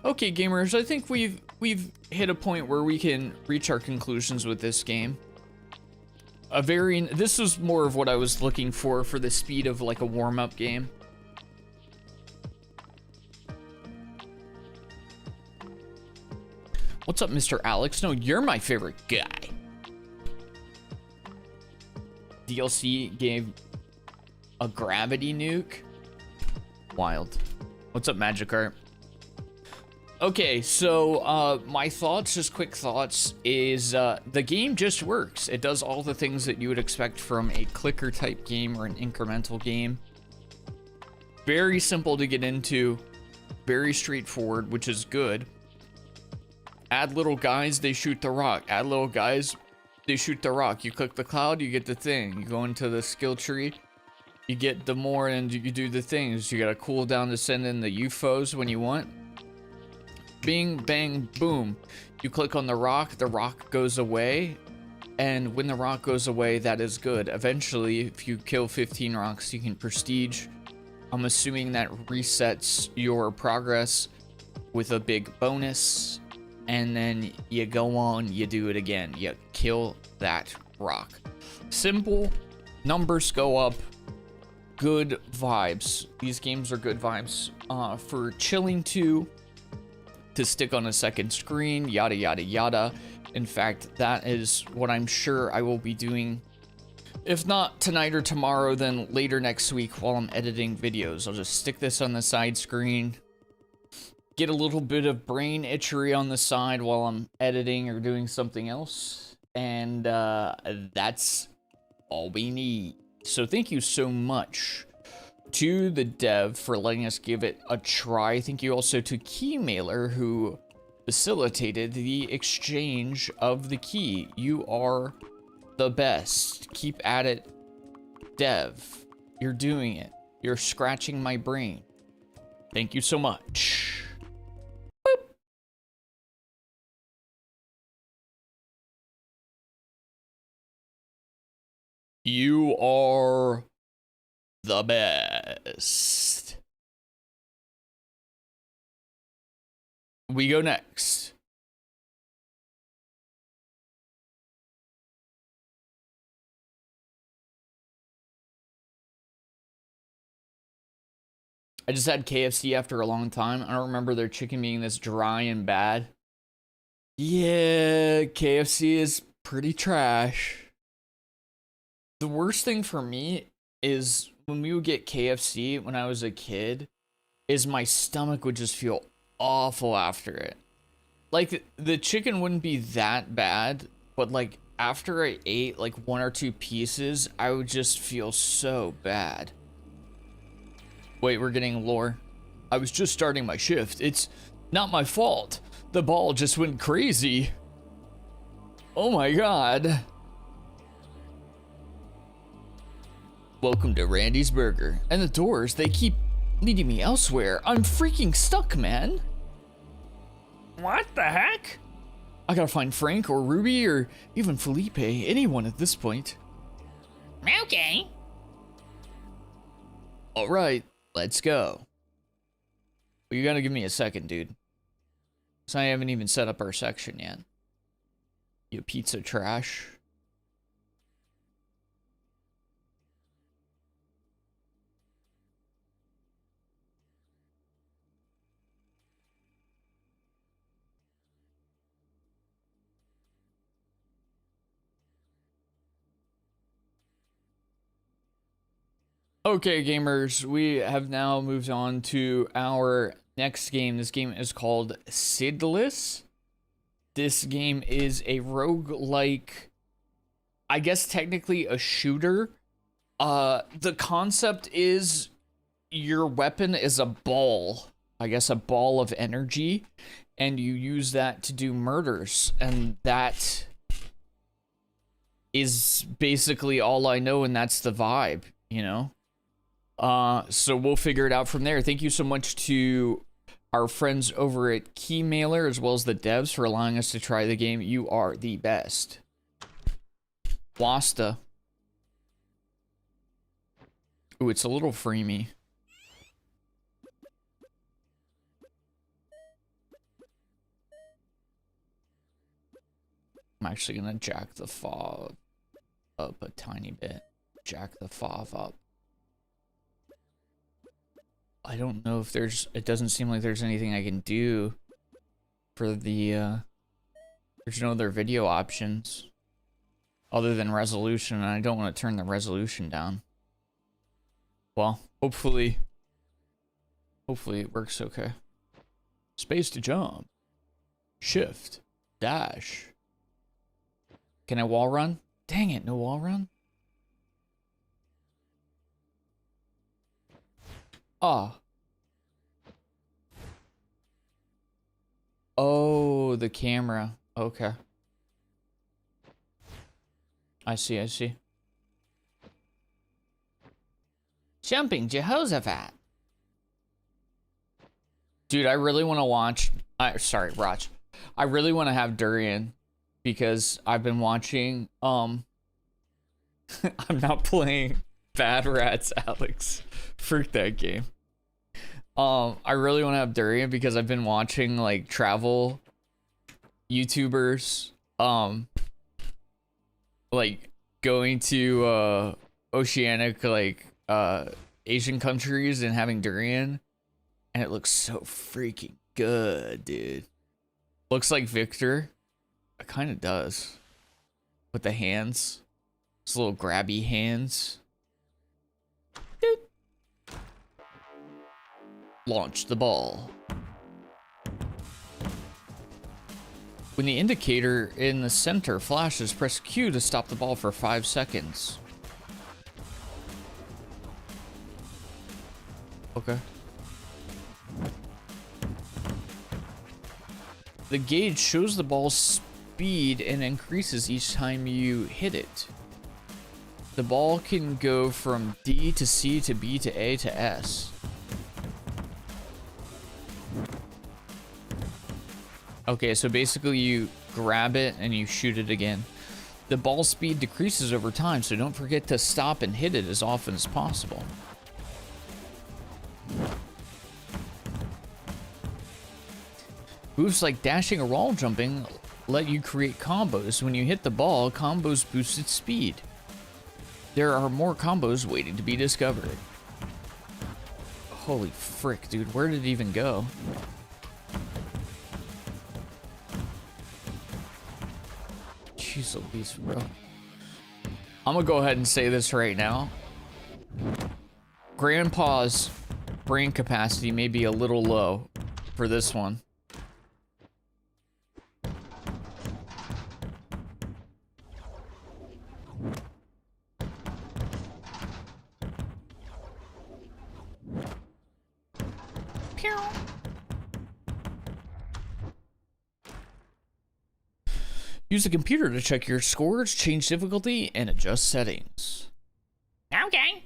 Okay, gamers, I think we've hit a point where we can reach our conclusions with this game. This was more of what I was looking for the speed of like a warm-up game. What's up, Mr. Alex? No, you're my favorite guy. DLC gave a gravity nuke. Wild. What's up, Magikarp? Okay, so my thoughts, just quick thoughts, is the game just works. It does all the things that you would expect from a clicker type game or an incremental game. Very simple to get into, very straightforward, which is good. Add little guys, they shoot the rock. Add little guys, they shoot the rock. You click the cloud, you get the thing. You go into the skill tree, you get the more, and you do the things. You got a cooldown to send in the UFOs when you want. Bing, bang, boom. You click on the rock goes away. And when the rock goes away, that is good. Eventually, if you kill 15 rocks, you can prestige I'm assuming that resets your progress with a big bonus, and then you go on, you do it again. You kill that rock. Simple, numbers go up, good vibes. These games are good vibes for chilling to stick on a second screen, yada, yada, yada. In fact, that is what I'm sure I will be doing. If not tonight or tomorrow, then later next week while I'm editing videos. I'll just stick this on the side screen, get a little bit of brain itchery on the side while I'm editing or doing something else. And that's all we need. So thank you so much to the dev for letting us give it a try. Thank you also to Keymailer, who facilitated the exchange of the key. You are the best. Keep at it, dev. You're doing it. You're scratching my brain. Thank you so much. Boop. You are the best. We go next. I just had KFC after a long time. I don't remember their chicken being this dry and bad. Yeah, KFC is pretty trash. The worst thing for me is when we would get KFC when I was a kid, is my stomach would just feel awful after it. Like, the chicken wouldn't be that bad, but like after I ate like 1 or 2 pieces, I would just feel so bad. Wait, we're getting lore. I was just starting my shift. It's not my fault. The ball just went crazy. Oh my god. Welcome to Randy's Burger. And the doors, they keep leading me elsewhere. I'm freaking stuck, man. What the heck? I gotta find Frank or Ruby or even Felipe, anyone at this point. Okay. All right, let's go. Well, you gotta give me a second, dude. So I haven't even set up our section yet. You pizza trash. Okay, gamers, we have now moved on to our next game. This game is called Sydless. This game is a roguelike, I guess technically a shooter. The concept is your weapon is a ball, I guess a ball of energy, and you use that to do murders, and that is basically all I know, and that's the vibe, you know? So we'll figure it out from there. Thank you so much to our friends over at Keymailer, as well as the devs, for allowing us to try the game. You are the best. Wasta. Ooh, it's a little freemy. I'm actually gonna jack the FOV up a tiny bit. Jack the FOV up. I don't know if there's, it doesn't seem like there's anything I can do for the, there's no other video options other than resolution, and I don't want to turn the resolution down. Well, hopefully it works okay. Space to jump. Shift. Dash. Can I wall run? Dang it, no wall run? Ah. Oh, the camera. Okay. I see, I see. Jumping Jehoshaphat. Dude, I really want to watch... sorry, Roch. I really want to have Durian, because I've been watching... I'm not playing Bad Rats, Alex. Freak that game. I really want to have durian because I've been watching like travel YouTubers, like going to oceanic like Asian countries and having durian, and it looks so freaking good, dude. Looks like Victor. It kind of does. With the hands, those little grabby hands. Doot. Launch the ball. When the indicator in the center flashes, press Q to stop the ball for 5 seconds. Okay. The gauge shows the ball's speed and increases each time you hit it. The ball can go from D to C to B to A to S. Okay, so basically you grab it and you shoot it again. The ball speed decreases over time, so don't forget to stop and hit it as often as possible. Moves like dashing or wall jumping let you create combos. When you hit the ball, combos boost its speed. There are more combos waiting to be discovered. Holy frick, dude, where did it even go? Jeez Louise, bro. I'm gonna go ahead and say this right now. Grandpa's brain capacity may be a little low for this one. Pew. Use the computer to check your scores, change difficulty, and adjust settings. Okay.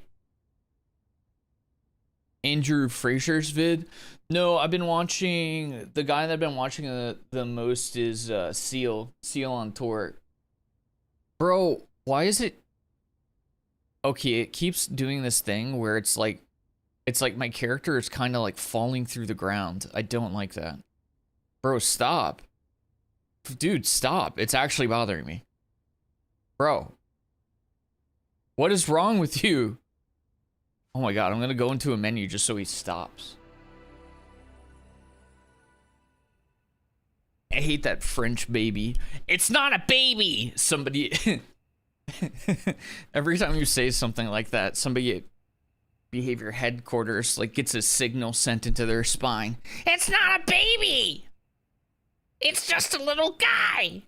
Andrew Fraser's vid. No, I've been watching, the guy that I've been watching the most is Seal on Tour. Bro, why is it? Okay, it keeps doing this thing where it's like my character is kind of like falling through the ground. I don't like that. Bro, stop. Dude, stop. It's actually bothering me. Bro. What is wrong with you? Oh my god, I'm gonna go into a menu just so he stops. I hate that French baby. It's not a baby! Somebody... Every time you say something like that, somebody at behavior headquarters like gets a signal sent into their spine. It's not a baby! It's just a little guy!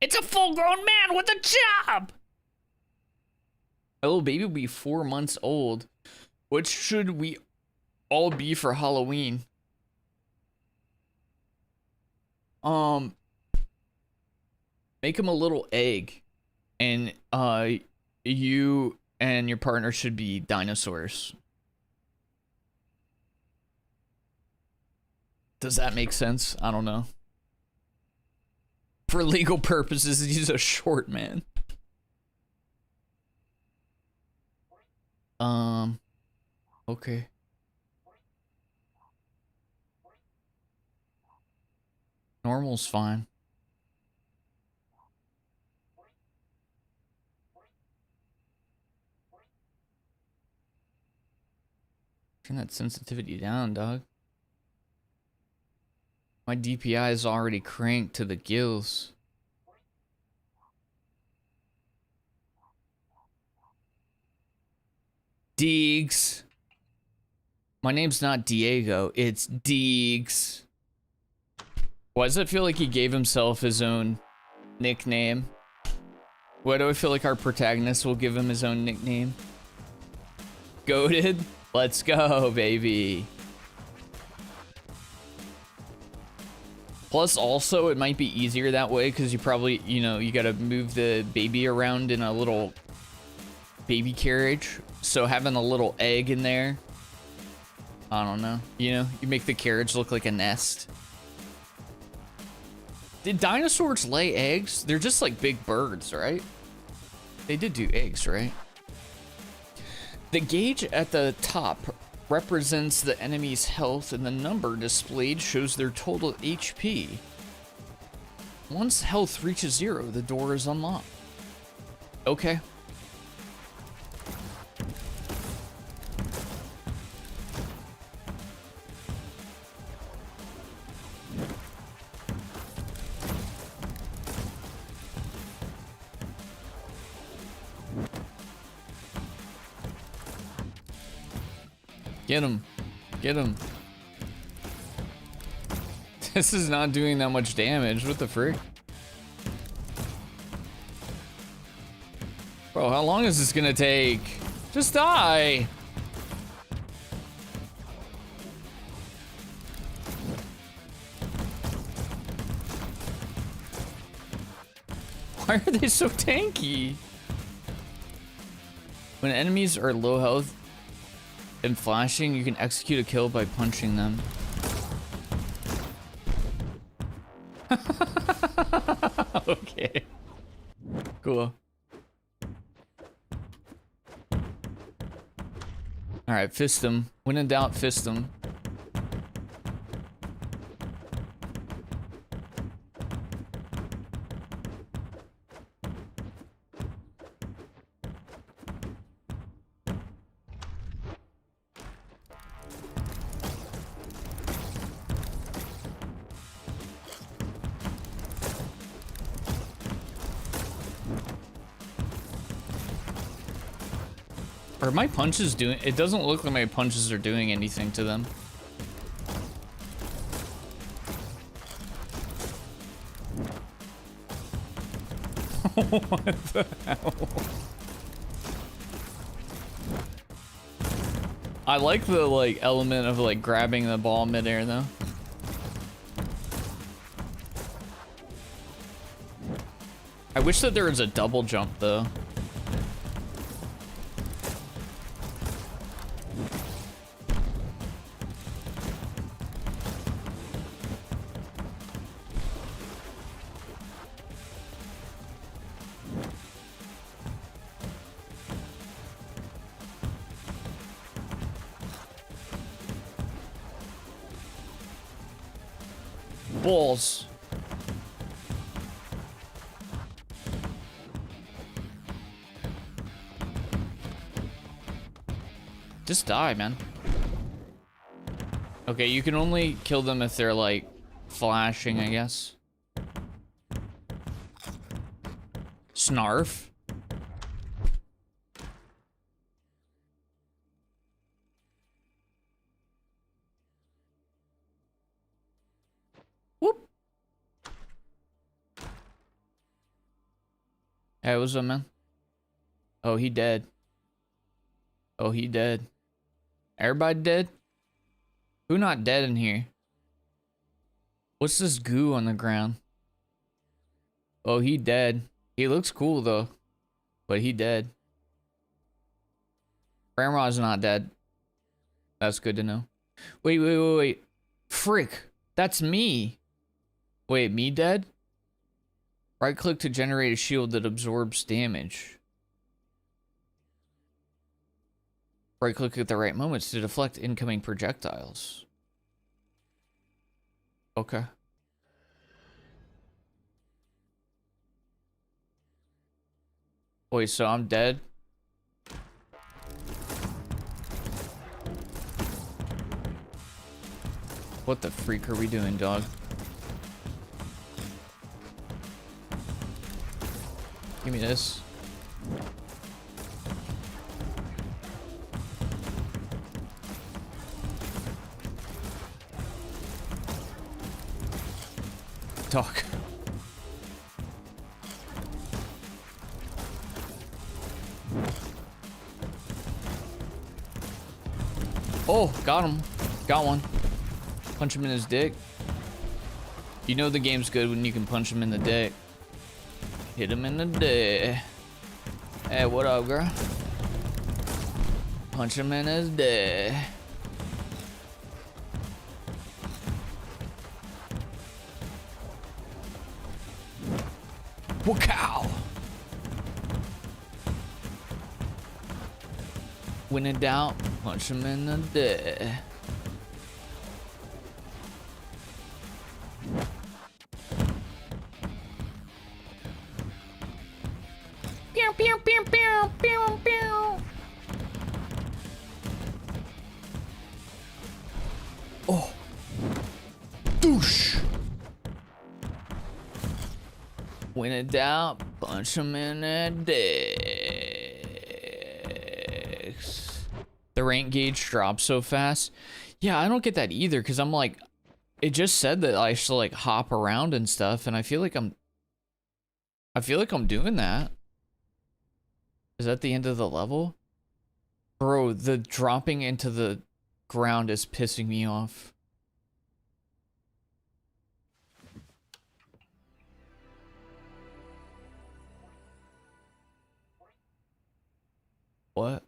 It's a full-grown man with a job! My little baby will be 4 months old. What should we all be for Halloween? Make him a little egg. And you and your partner should be dinosaurs. Does that make sense? I don't know. For legal purposes, he's a short man. Okay. Normal's fine. Turn that sensitivity down, dog. My DPI is already cranked to the gills. Deegs. My name's not Diego, it's Deegs. Why does it feel like he gave himself his own nickname? Why do I feel like our protagonist will give him his own nickname? Goated? Let's go, baby. Plus, also, it might be easier that way because you probably, you know, you gotta move the baby around in a little baby carriage. So having a little egg in there, I don't know, you know, you make the carriage look like a nest. Did dinosaurs lay eggs? They're just like big birds, right? They did do eggs, right? The gauge at the top represents the enemy's health, and the number displayed shows their total HP. Once health reaches 0, the door is unlocked. Okay. Get him. Get him. This is not doing that much damage. What the frick? Bro, how long is this gonna take? Just die. Why are they so tanky? When enemies are low health and flashing, you can execute a kill by punching them. Okay. Cool. Alright, fist him. When in doubt, fist him. Are my punches doing... It doesn't look like my punches are doing anything to them. What the hell? I like the, like, element of, like, grabbing the ball midair, though. I wish that there was a double jump, though. Balls. Just die, man. Okay, you can only kill them if they're, like, flashing, I guess. Snarf. Whoop. Hey, what's up, man? Oh, he dead. Oh, he dead. Everybody dead? Who not dead in here? What's this goo on the ground? Oh, he dead. He looks cool, though. But he dead. Grandma's not dead. That's good to know. Wait. Frick. That's me. Wait, me dead? Right click to generate a shield that absorbs damage. Right click at the right moments to deflect incoming projectiles. Okay. Wait, so I'm dead? What the freak are we doing, dog? Give me this. Dog. Oh, got him. Got one. Punch him in his dick. You know the game's good when you can punch him in the dick. Hit him in the dick. Hey, what up, girl? Punch him in his dick. Wakow! When in doubt, punch him in the dick. Pew, pew, pew, pew, pew, pew. Oh. Douche. When in doubt, punch him in the dicks. The rank gauge drops so fast. Yeah, I don't get that either, because I'm like, it just said that I should like hop around and stuff, and I feel like I'm doing that. Is that the end of the level? Bro, the dropping into the ground is pissing me off. What?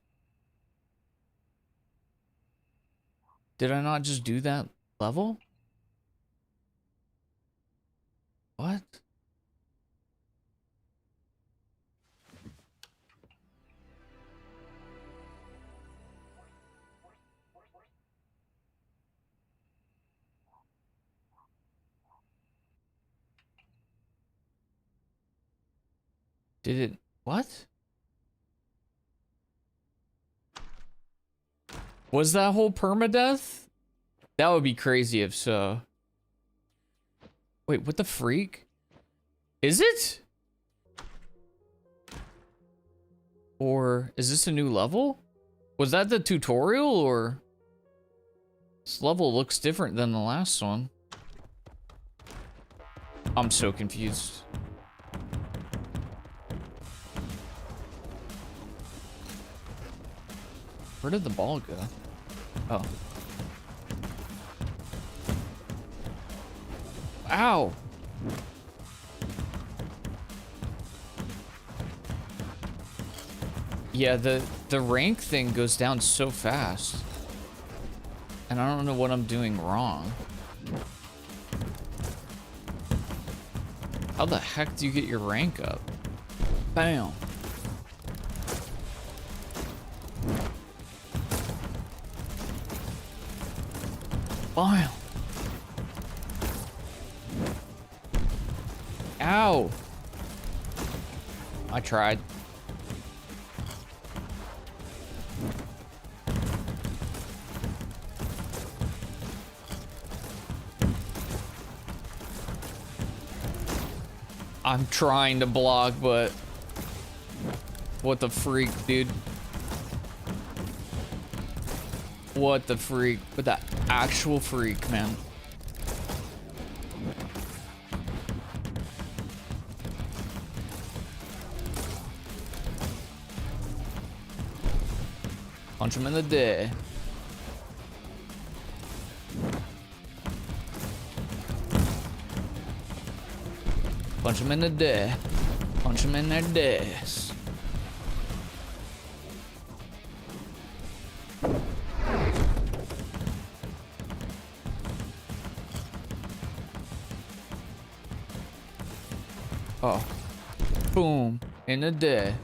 Did I not just do that level? What? Did it? What? Was that whole permadeath? That would be crazy if so. Wait, what the freak? Is it? Or is this a new level? Was that the tutorial, or? This level looks different than the last one. I'm so confused. Where did the ball go? Oh. Ow! Yeah, the rank thing goes down so fast. And I don't know what I'm doing wrong. How the heck do you get your rank up? Bam! Bam! Ow! I tried. I'm trying to block, but what the freak, dude? What the freak? But that actual freak, man. Punch him in the day. Punch him in the day. Punch him in their days. Oh. Boom. In the day.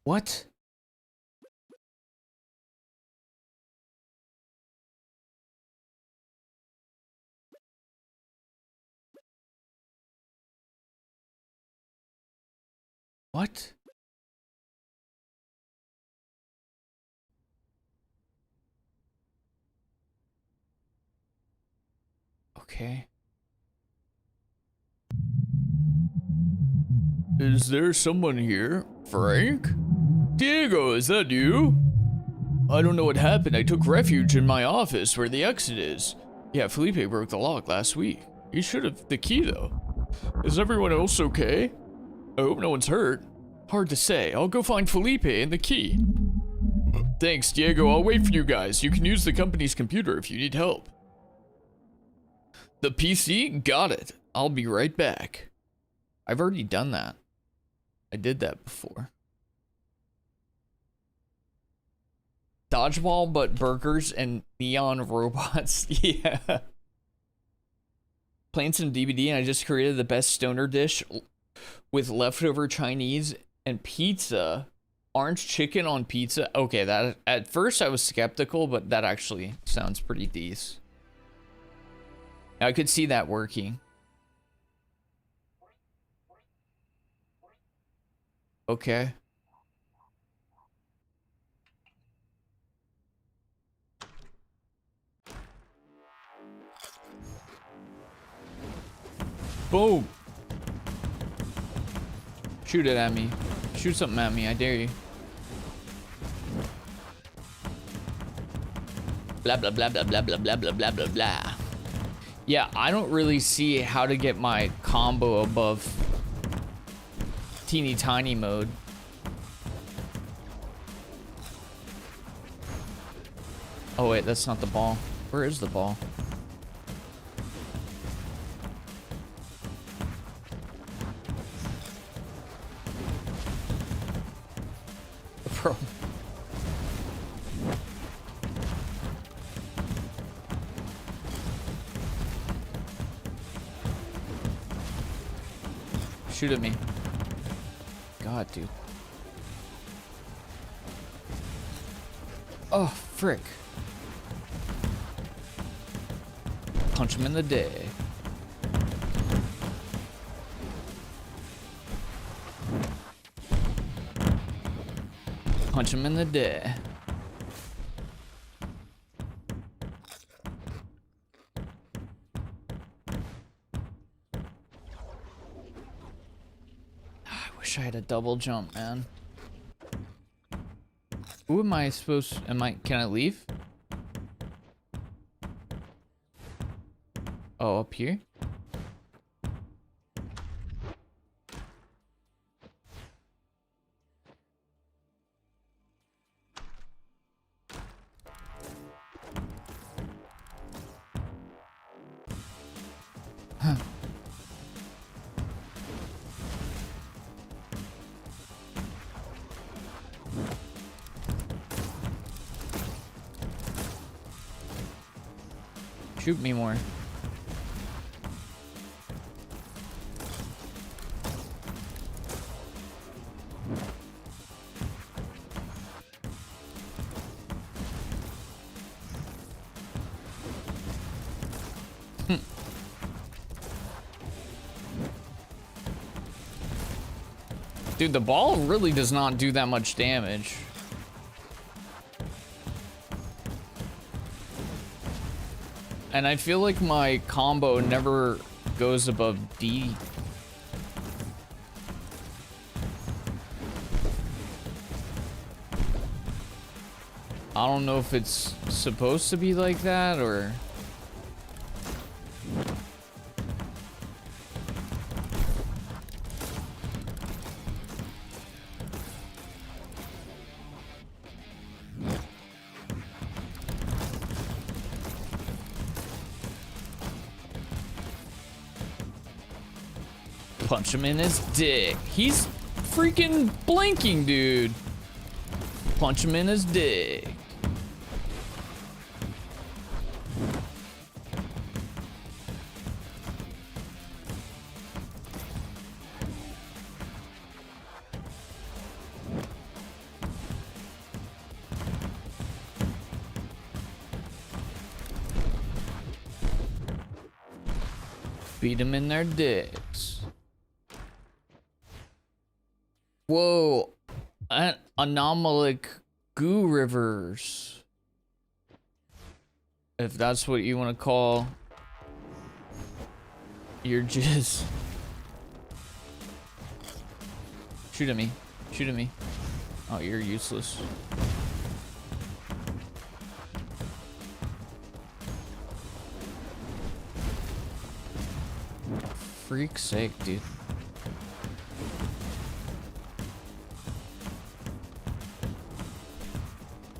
What? What? Okay. Is there someone here? Frank? Diego, is that you? I don't know what happened. I took refuge in my office where the exit is. Yeah, Felipe broke the lock last week. He should have the key, though. Is everyone else okay? I hope no one's hurt. Hard to say. I'll go find Felipe and the key. Thanks, Diego. I'll wait for you guys. You can use the company's computer if you need help. The PC? Got it. I'll be right back. I've already done that. I did that before. Dodgeball, but burgers and neon robots. Yeah. Playing some DBD and I just created the best stoner dish. with leftover Chinese and pizza. Orange chicken on pizza. Okay, that at first I was skeptical, but that actually sounds pretty decent. I could see that working. Okay. Boom. Shoot it at me. Shoot something at me, I dare you. Blah, blah, blah, blah, blah, blah, blah, blah, blah, blah, blah. Yeah, I don't really see how to get my combo above teeny tiny mode. Oh wait, that's not the ball. Where is the ball? Bro. Shoot at me. God, dude. Oh, frick. Punch him in the day. Punch him in the day. I wish I had a double jump, man. Who am I supposed to, can I leave? Oh, up here? Huh. Shoot me more. Dude, the ball really does not do that much damage. And I feel like my combo never goes above D. I don't know if it's supposed to be like that or... Punch him in his dick. He's freaking blinking, dude. Punch him in his dick. Beat him in their dicks. Whoa, anomalic goo rivers. If that's what you want to call your jizz. Shoot at me. Shoot at me. Oh, you're useless. Freak's sake, dude.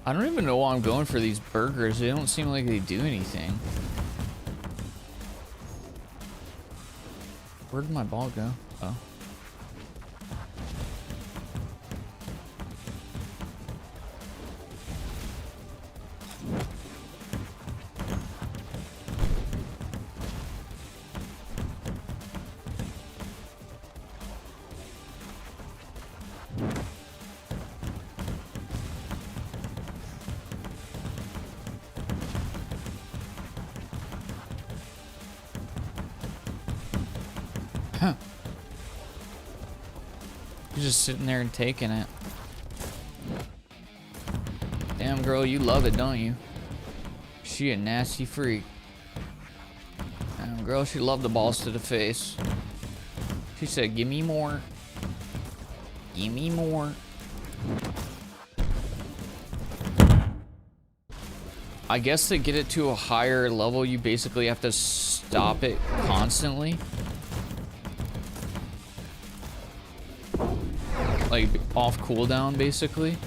I don't even know why I'm going for these burgers. They don't seem like they do anything. Where did my ball go? Oh. Huh. You're just sitting there and taking it. Damn, girl, you love it, don't you? She a nasty freak. Damn, girl, she loved the balls to the face. She said, give me more. Give me more. I guess to get it to a higher level, you basically have to stop it constantly. Like, off cooldown, basically.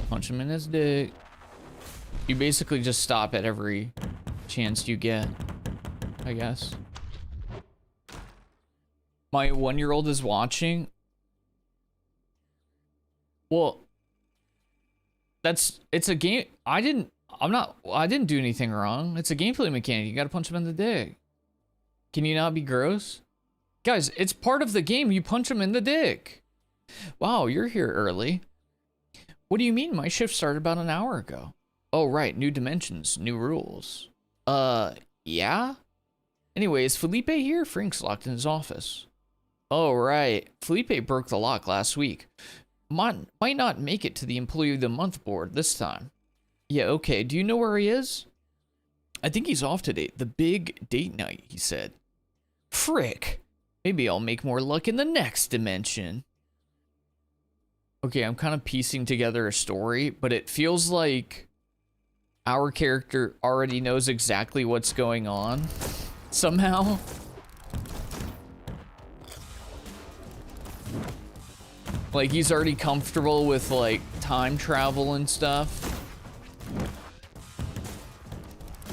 Punch him in his dick. You basically just stop at every chance you get, I guess. My 1-year-old is watching. Well, it's a game. I didn't do anything wrong. It's a gameplay mechanic. You gotta punch him in the dick. Can you not be gross? Guys, it's part of the game. You punch him in the dick. Wow, you're here early. What do you mean? My shift started about an hour ago. Oh, right. New dimensions, new rules. Yeah? Anyways, Felipe here? Frank's locked in his office. Oh, right. Felipe broke the lock last week. Might not make it to the Employee of the Month board this time. Yeah, okay. Do you know where he is? I think he's off today. The big date night, he said. Frick. Maybe I'll make more luck in the next dimension. Okay, I'm kind of piecing together a story, but it feels like our character already knows exactly what's going on somehow. Like, he's already comfortable with, like, time travel and stuff.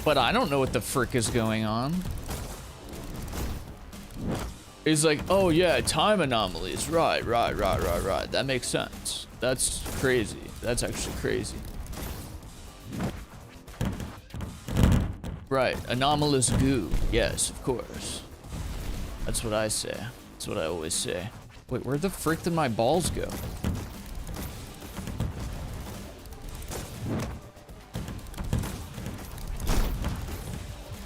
But I don't know what the frick is going on. He's like, oh yeah, time anomalies. Right. That makes sense. That's crazy. That's actually crazy. Right, anomalous goo. Yes, of course. That's what I say. That's what I always say. Wait, where the frick did my balls go?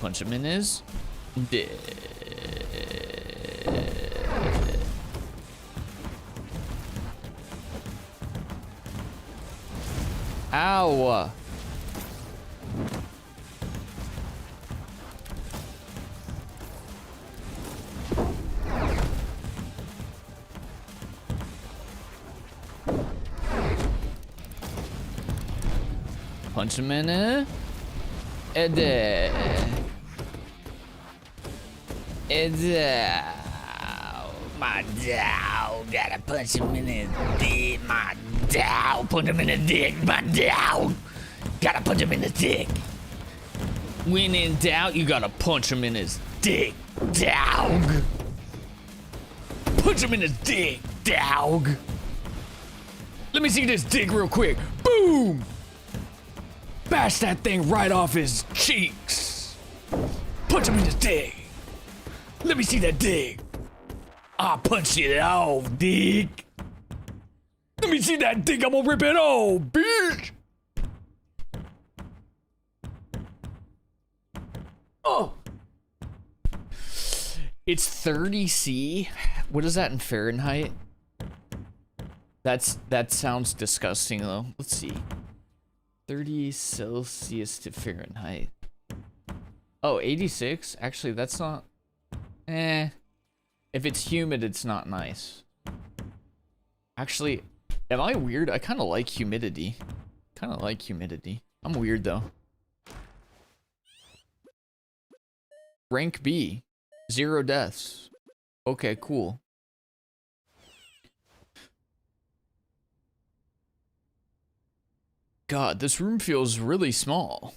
Punch him in his dick. Ow! Punch him in it. My dog, gotta punch him in his dick. My dog, punch him in the dick. My dog, gotta punch him in the dick. When in doubt, you gotta punch him in his dick, dog. Punch him in his dick, dog. Let me see this dick real quick. Boom! Bash that thing right off his cheeks. Punch him in his dick. Let me see that dick. I'll punch it off, dick. Let me see that dick. I'm gonna rip it off, bitch. Oh. It's 30°C. What is that in Fahrenheit? That sounds disgusting though. Let's see. 30 Celsius to Fahrenheit. Oh, 86? Actually, that's not... If it's humid, it's not nice. Actually, am I weird? I kind of like humidity. I'm weird, though. Rank B. 0 deaths. Okay, cool. God, this room feels really small.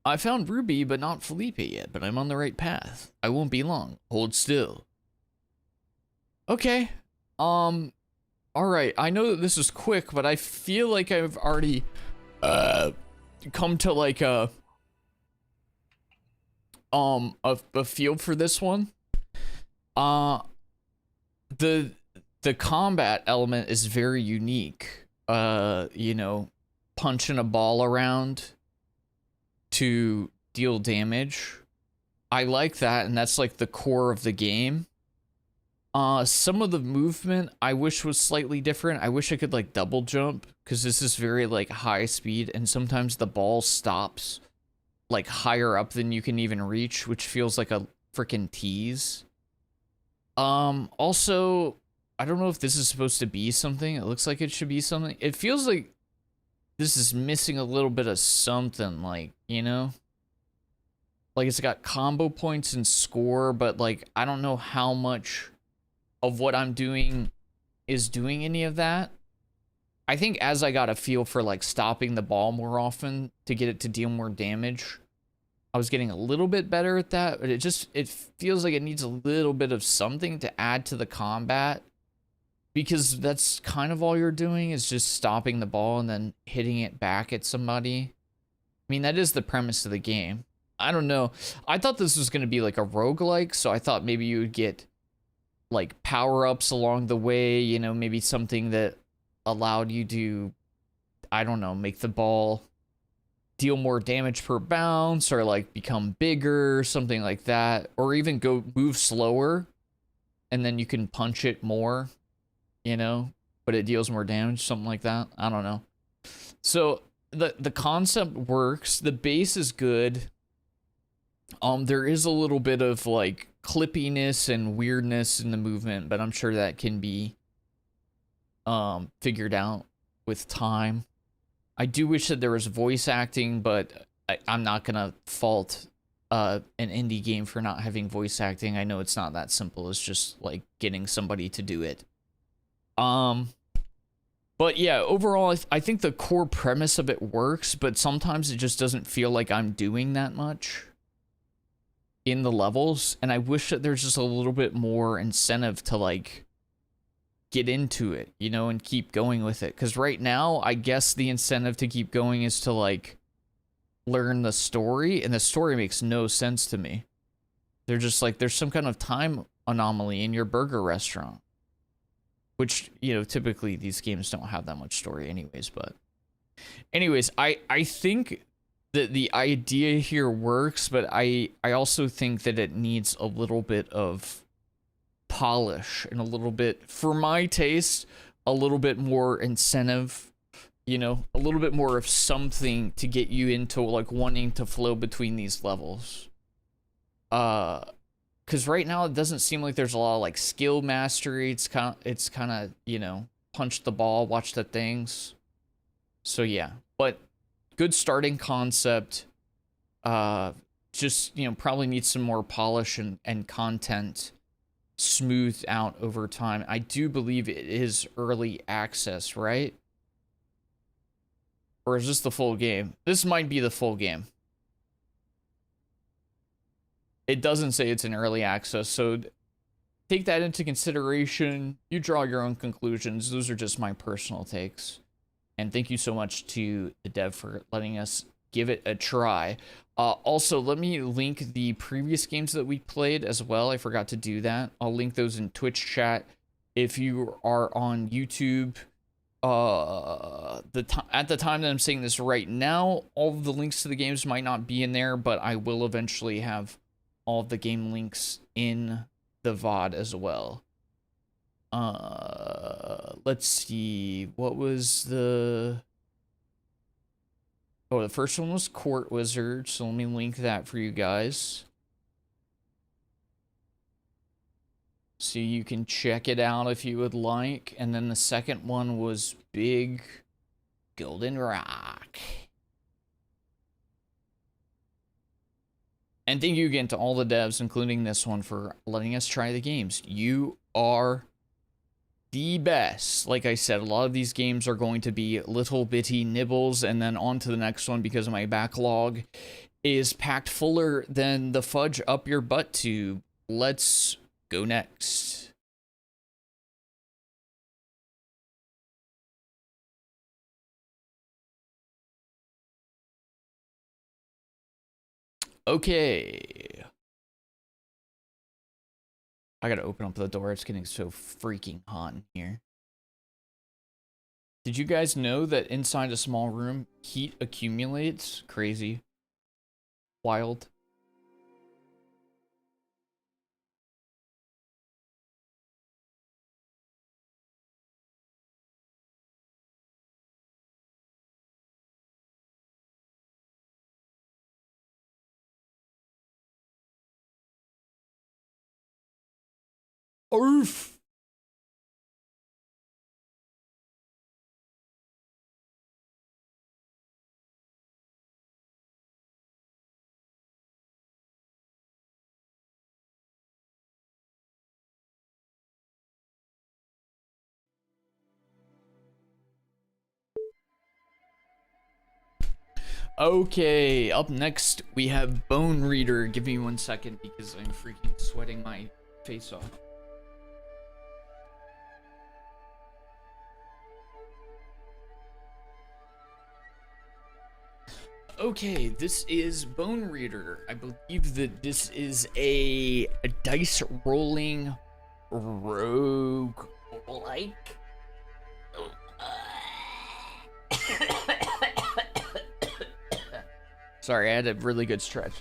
I found Ruby, but not Felipe yet, but I'm on the right path. I won't be long. Hold still. Okay. Alright, I know that this is quick, but I feel like I've already, come to, like, a feel for this one. The combat element is very unique. you know, punching a ball around to deal damage. I like that, and that's like the core of the game. Some of the movement I wish was slightly different. I wish I could like double jump, because this is very like high speed, and sometimes the ball stops like higher up than you can even reach, which feels like a freaking tease. Also, I don't know if this is supposed to be something. It looks like it should be something. It feels like this is missing a little bit of something, like, you know? Like it's got combo points and score, but like I don't know how much of what I'm doing is doing any of that. I think as I got a feel for like stopping the ball more often to get it to deal more damage, I was getting a little bit better at that, but it feels like it needs a little bit of something to add to the combat, because that's kind of all you're doing is just stopping the ball and then hitting it back at somebody. I mean, that is the premise of the game. I don't know. I thought this was going to be like a roguelike, so I thought maybe you would get like power-ups along the way, you know, maybe something that allowed you to, I don't know, make the ball deal more damage per bounce, or like become bigger, something like that, or even go move slower and then you can punch it more, you know, but it deals more damage, something like that. I don't know. So the concept works, the base is good. There is a little bit of like clippiness and weirdness in the movement, but I'm sure that can be figured out with time. I do wish that there was voice acting, but I'm not gonna fault an indie game for not having voice acting. I know it's not that simple. It's just like getting somebody to do it. But yeah, overall, I think the core premise of it works, but sometimes it just doesn't feel like I'm doing that much in the levels, and I wish that there's just a little bit more incentive to like get into it, you know, and keep going with it. Because right now, I guess the incentive to keep going is to like learn the story, and the story makes no sense to me. They're just like, there's some kind of time anomaly in your burger restaurant, which, you know, typically these games don't have that much story anyways. But anyways, I think that the idea here works, but I also think that it needs a little bit of polish and a little bit, for my taste, a little bit more incentive, you know, a little bit more of something to get you into like wanting to flow between these levels. Because right now it doesn't seem like there's a lot of like skill mastery. It's kind of, you know, punch the ball, watch the things. So yeah, but good starting concept. Just, you know, probably needs some more polish and content smoothed out over time. I do believe it is early access, right? Or is this the full game? This might be the full game. It doesn't say it's in early access, so take that into consideration. You draw your own conclusions. Those are just my personal takes. And thank you so much to the dev for letting us give it a try. Also, let me link the previous games that we played as well. I forgot to do that. I'll link those in Twitch chat. If you are on YouTube, at the time that I'm saying this right now, all of the links to the games might not be in there, but I will eventually have all of the game links in the VOD as well. Let's see. What was the... Oh, the first one was Court Wizard, so let me link that for you guys, so you can check it out if you would like. And then the second one was Big Golden Rock. And thank you again to all the devs, including this one, for letting us try the games. You are the best. Like I said, a lot of these games are going to be little bitty nibbles, and then on to the next one, because my backlog is packed fuller than the fudge up your butt tube. Let's go next. Okay. I gotta open up the door. It's getting so freaking hot in here. Did you guys know that inside a small room, heat accumulates? Crazy. Wild. Oof. Okay, up next we have Bone Reader. Give me 1 second because I'm freaking sweating my face off. Okay, this is Bone Reader. I believe that this is a dice rolling rogue like. Sorry, I had a really good stretch.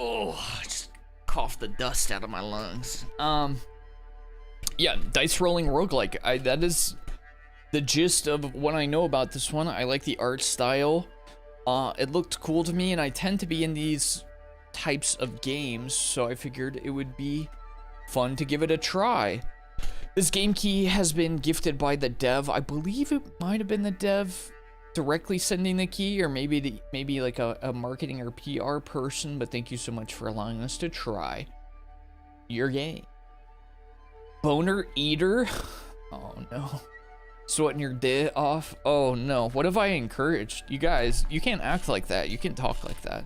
Oh, I just coughed the dust out of my lungs. Yeah, dice rolling roguelike. That is the gist of what I know about this one. I like the art style. It looked cool to me, and I tend to be in these types of games, so I figured it would be fun to give it a try. This game key has been gifted by the dev. I believe it might have been the dev directly sending the key, or maybe like a marketing or PR person, but thank you so much for allowing us to try your game. Boner Eater? Oh no. Sweating your day off? Oh no. What have I encouraged? You guys, you can't act like that. You can't talk like that.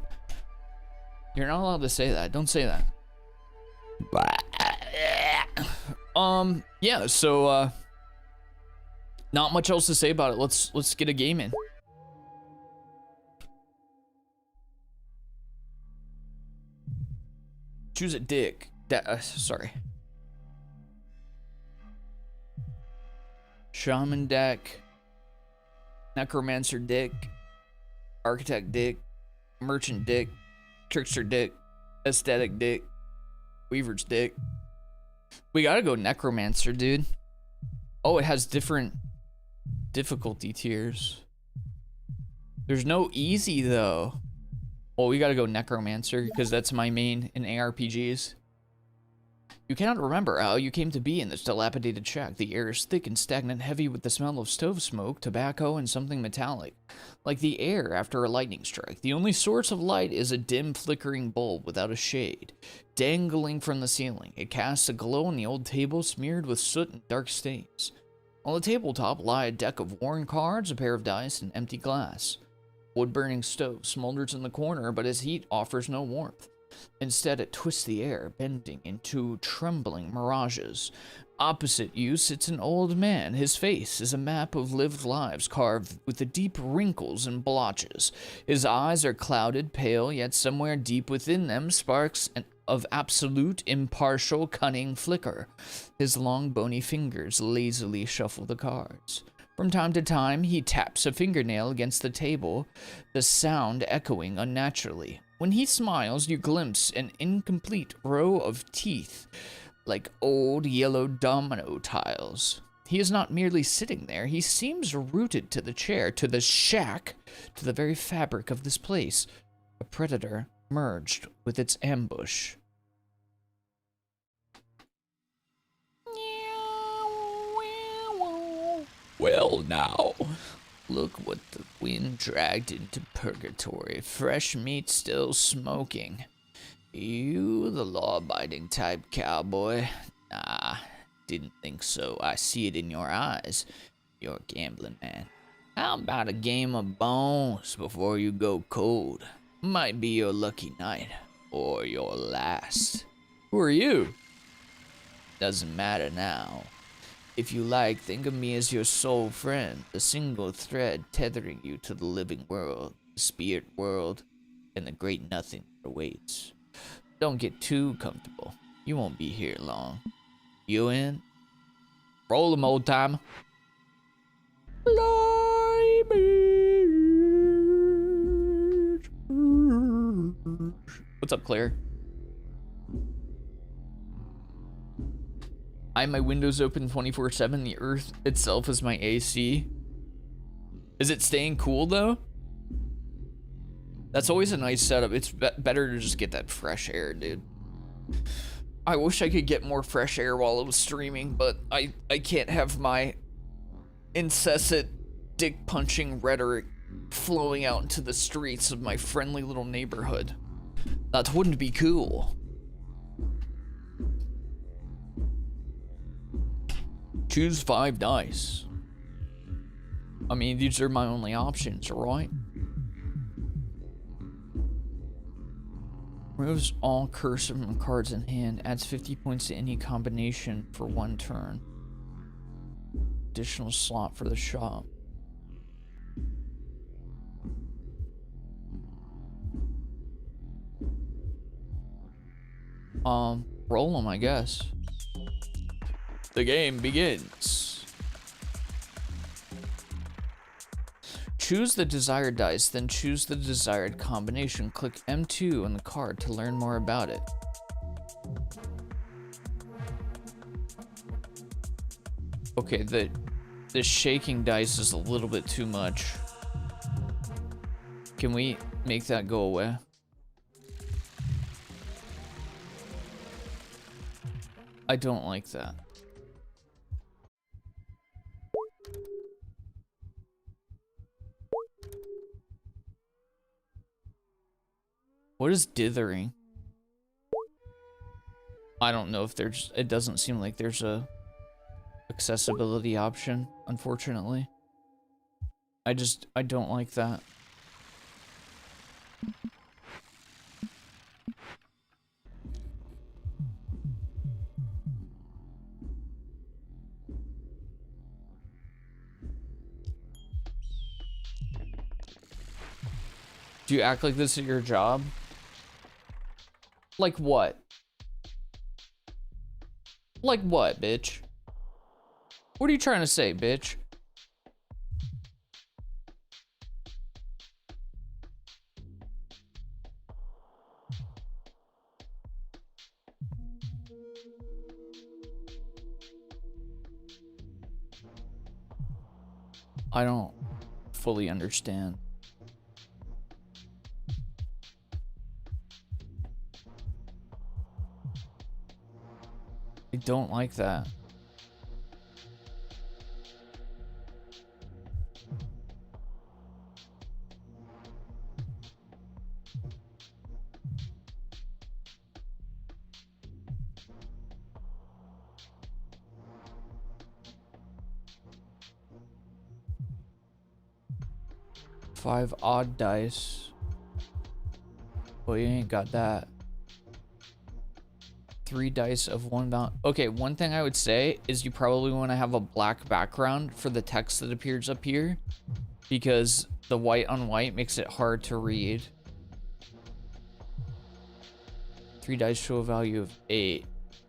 You're not allowed to say that. Don't say that. Yeah, so not much else to say about it. Let's get a game in. Choose a dick. Sorry. Shaman deck. Necromancer dick. Architect dick. Merchant dick. Trickster dick. Aesthetic dick. Weaver's dick. We gotta go Necromancer, dude. Oh, it has different difficulty tiers. There's no easy, though. Oh, we gotta go Necromancer, because that's my main in ARPGs. You cannot remember how you came to be in this dilapidated shack. The air is thick and stagnant, heavy with the smell of stove smoke, tobacco, and something metallic. Like the air after a lightning strike. The only source of light is a dim, flickering bulb without a shade, dangling from the ceiling. It casts a glow on the old table, smeared with soot and dark stains. On the tabletop lie a deck of worn cards, a pair of dice, and empty glass. Wood-burning stove smolders in the corner, but its heat offers no warmth. Instead, it twists the air, bending into trembling mirages. Opposite you sits an old man. His face is a map of lived lives carved with the deep wrinkles and blotches. His eyes are clouded, pale, yet somewhere deep within them sparks of absolute, impartial, cunning flicker. His long, bony fingers lazily shuffle the cards. From time to time, he taps a fingernail against the table, the sound echoing unnaturally. When he smiles, you glimpse an incomplete row of teeth, like old yellow domino tiles. He is not merely sitting there, he seems rooted to the chair, to the shack, to the very fabric of this place. A predator merged with its ambush. Well now, look what the wind dragged into purgatory. Fresh meat still smoking. You the law-abiding type, cowboy? Nah, didn't think so. I see it in your eyes. You're a gambling man. How about a game of bones before you go cold? Might be your lucky night, or your last. Who are you? Doesn't matter now. If you like, think of me as your sole friend, the single thread tethering you to the living world, the spirit world, and the great nothing that awaits. Don't get too comfortable. You won't be here long. You in? Roll 'em, old timer. What's up, Claire? I have my windows open 24/7. The earth itself is my AC. Is it staying cool though? That's always a nice setup. It's better to just get that fresh air, dude. I wish I could get more fresh air while I was streaming, but I can't have my incessant dick punching rhetoric flowing out into the streets of my friendly little neighborhood. That wouldn't be cool. Choose 5 dice. I mean, these are my only options, right? Removes all cursive from cards in hand. Adds 50 points to any combination for 1 turn. Additional slot for the shop. Roll them, I guess. The game begins. Choose the desired dice, then choose the desired combination. Click M2 on the card to learn more about it. Okay, the shaking dice is a little bit too much. Can we make that go away? I don't like that. What is dithering? I don't know if there's, it doesn't seem like there's a accessibility option, unfortunately. I don't like that. Do you act like this at your job? Like what? Like what, bitch? What are you trying to say, bitch? I don't fully understand. I don't like that. Five odd dice. Well, you ain't got that. 3 dice of 1 bound. Okay, one thing I would say is you probably want to have a black background for the text that appears up here, because the white on white makes it hard to read. 3 dice show a value of 8.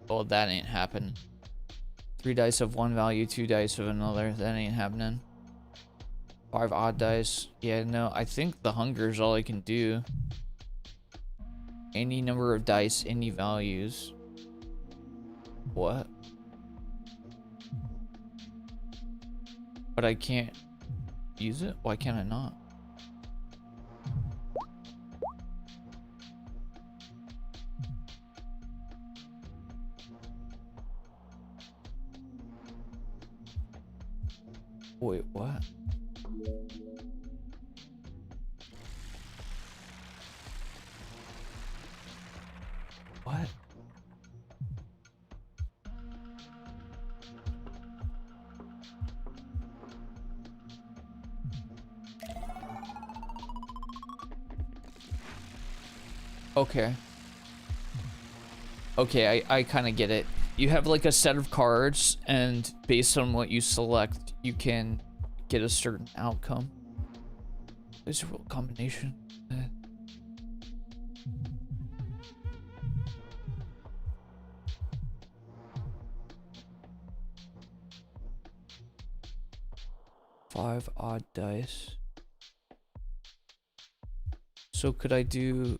Well, that ain't happening. 3 dice of 1 value, 2 dice of another. That ain't happening. 5 odd dice. Yeah, no, I think the hunger is all I can do. Any number of dice, any values. What? But I can't use it? Why can't I not? Wait, what? What? Okay. Okay, I kind of get it. You have like a set of cards, and based on what you select, you can get a certain outcome. Is a real combination. Five odd dice. So could I do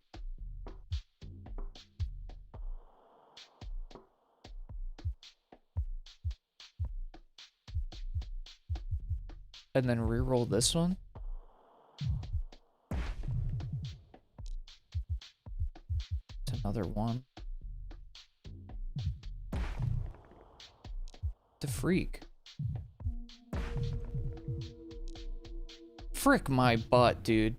And then re-roll this one. It's another one. The freak. Frick my butt, dude.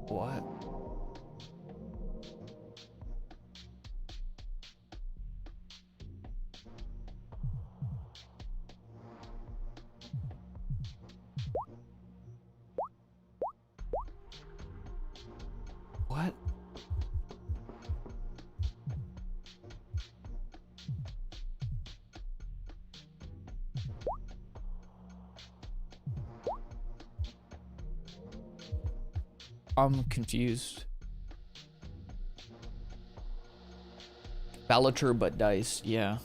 What? What? I'm confused. Bellator but dice, yeah.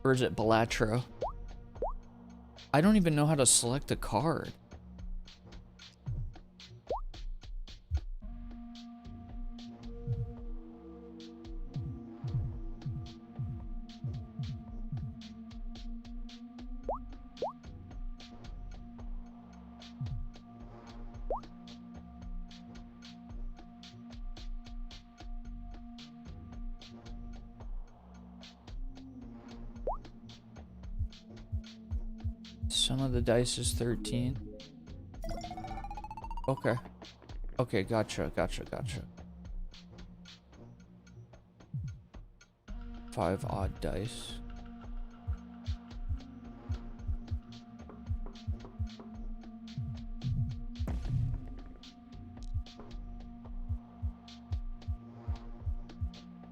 Or is it Bellatra? I don't even know how to select a card. Some of the dice is 13. Okay. Okay, gotcha. 5 odd dice.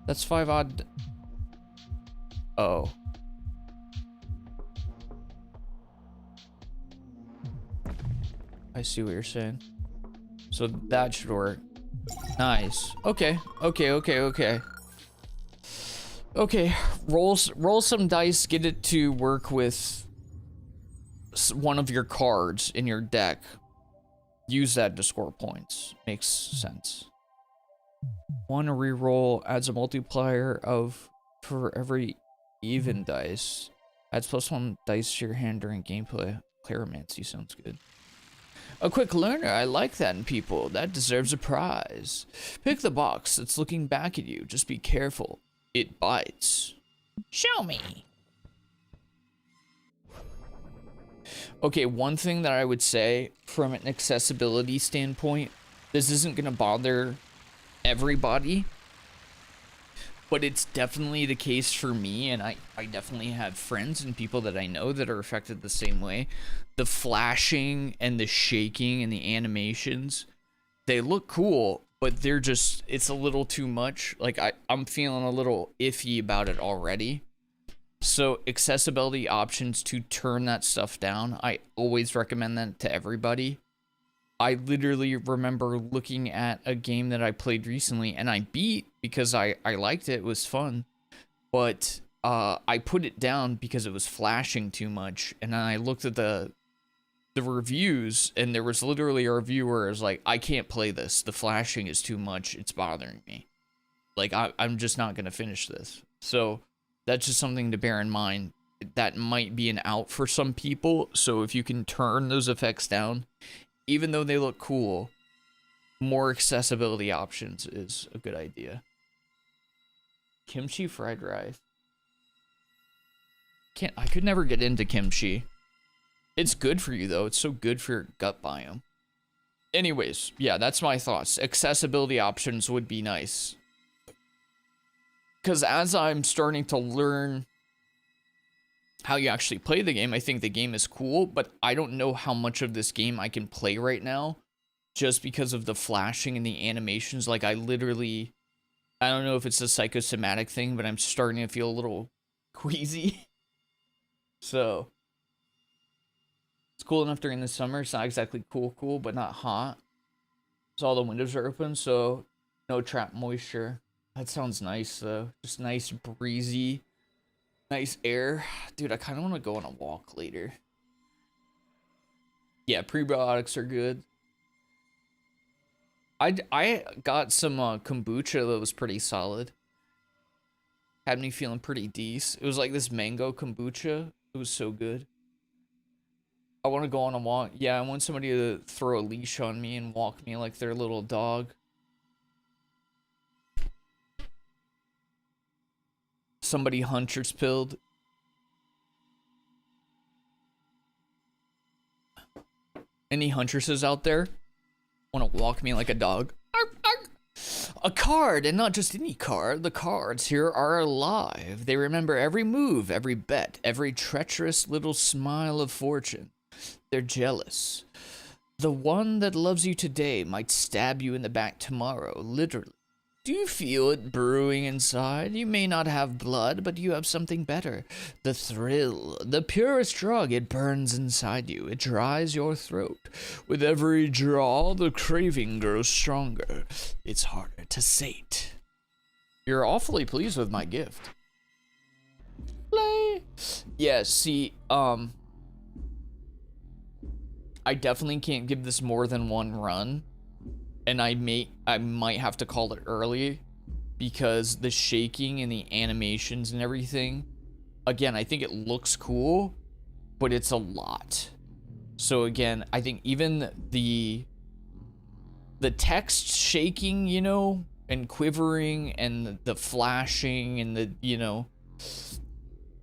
That's 5 odd. Oh. I see what you're saying. So that should work. Nice. Okay. Okay, roll some dice, get it to work with one of your cards in your deck. Use that to score points. Makes sense. One reroll adds a multiplier of for every even dice. Adds +1 dice to your hand during gameplay. Claromancy sounds good. A quick learner, I like that in people. That deserves a prize. Pick the box that's looking back at you. Just be careful. It bites. Show me. Okay, one thing that I would say from an accessibility standpoint, this isn't going to bother everybody, but it's definitely the case for me, and I definitely have friends and people that I know that are affected the same way. The flashing and the shaking and the animations, they look cool, but they're just, it's a little too much. Like, I'm feeling a little iffy about it already. So accessibility options to turn that stuff down, I always recommend that to everybody. I literally remember looking at a game that I played recently and I beat because I liked it. It was fun. But I put it down because it was flashing too much. And then I looked at the reviews, and there was literally a reviewer who was like, I can't play this. The flashing is too much. It's bothering me. Like, I'm just not going to finish this. So that's just something to bear in mind. That might be an out for some people. So if you can turn those effects down, even though they look cool, more accessibility options is a good idea. Kimchi fried rice. I could never get into kimchi. It's good for you though. It's so good for your gut biome. Anyways, yeah, that's my thoughts. Accessibility options would be nice. Because as I'm starting to learn how you actually play the game, I think the game is cool, but I don't know how much of this game I can play right now just because of the flashing and the animations. Like, I don't know if it's a psychosomatic thing, but I'm starting to feel a little queasy. So it's cool enough during the summer. It's not exactly cool, but not hot. So all the windows are open, so no trap moisture. That sounds nice though. Just nice breezy, nice air. Dude, I kind of want to go on a walk later. Yeah, prebiotics are good. I got some kombucha that was pretty solid. Had me feeling pretty decent. It was like this mango kombucha. It was so good. I want to go on a walk. Yeah, I want somebody to throw a leash on me and walk me like their little dog. Somebody hunter's pilled. Any huntresses out there want to walk me like a dog? Arr, arr. A card, and not just any card. The cards here are alive. They remember every move, every bet, every treacherous little smile of fortune. They're jealous. The one that loves you today might stab you in the back tomorrow, literally. Do you feel it brewing inside? You may not have blood, but you have something better. The thrill, the purest drug, it burns inside you. It dries your throat. With every draw, the craving grows stronger. It's harder to sate. You're awfully pleased with my gift. Play. Yeah, see, I definitely can't give this more than one run. And I might have to call it early because the shaking and the animations and everything, again, I think it looks cool, but it's a lot. So again, I think even the text shaking, you know, and quivering and the flashing and the, you know,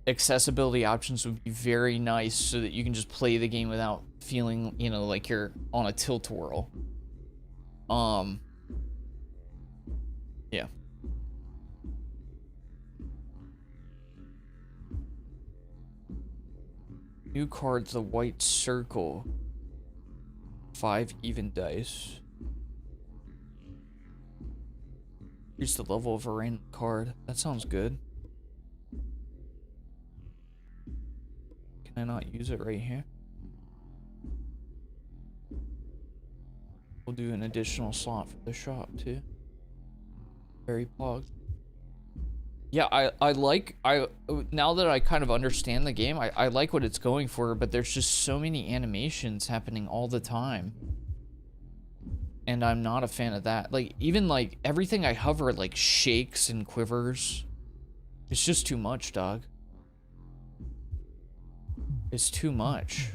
accessibility options would be very nice so that you can just play the game without feeling, you know, like you're on a tilt-a-whirl. Yeah. New card, the white circle. 5 even dice. Here's the level of a random card. That sounds good. Can I not use it right here? We'll do an additional slot for the shop too. Very pog. Yeah, I like, now that I kind of understand the game, I like what it's going for, but there's just so many animations happening all the time. And I'm not a fan of that. Like, even like everything I hover like shakes and quivers. It's just too much, dog. It's too much.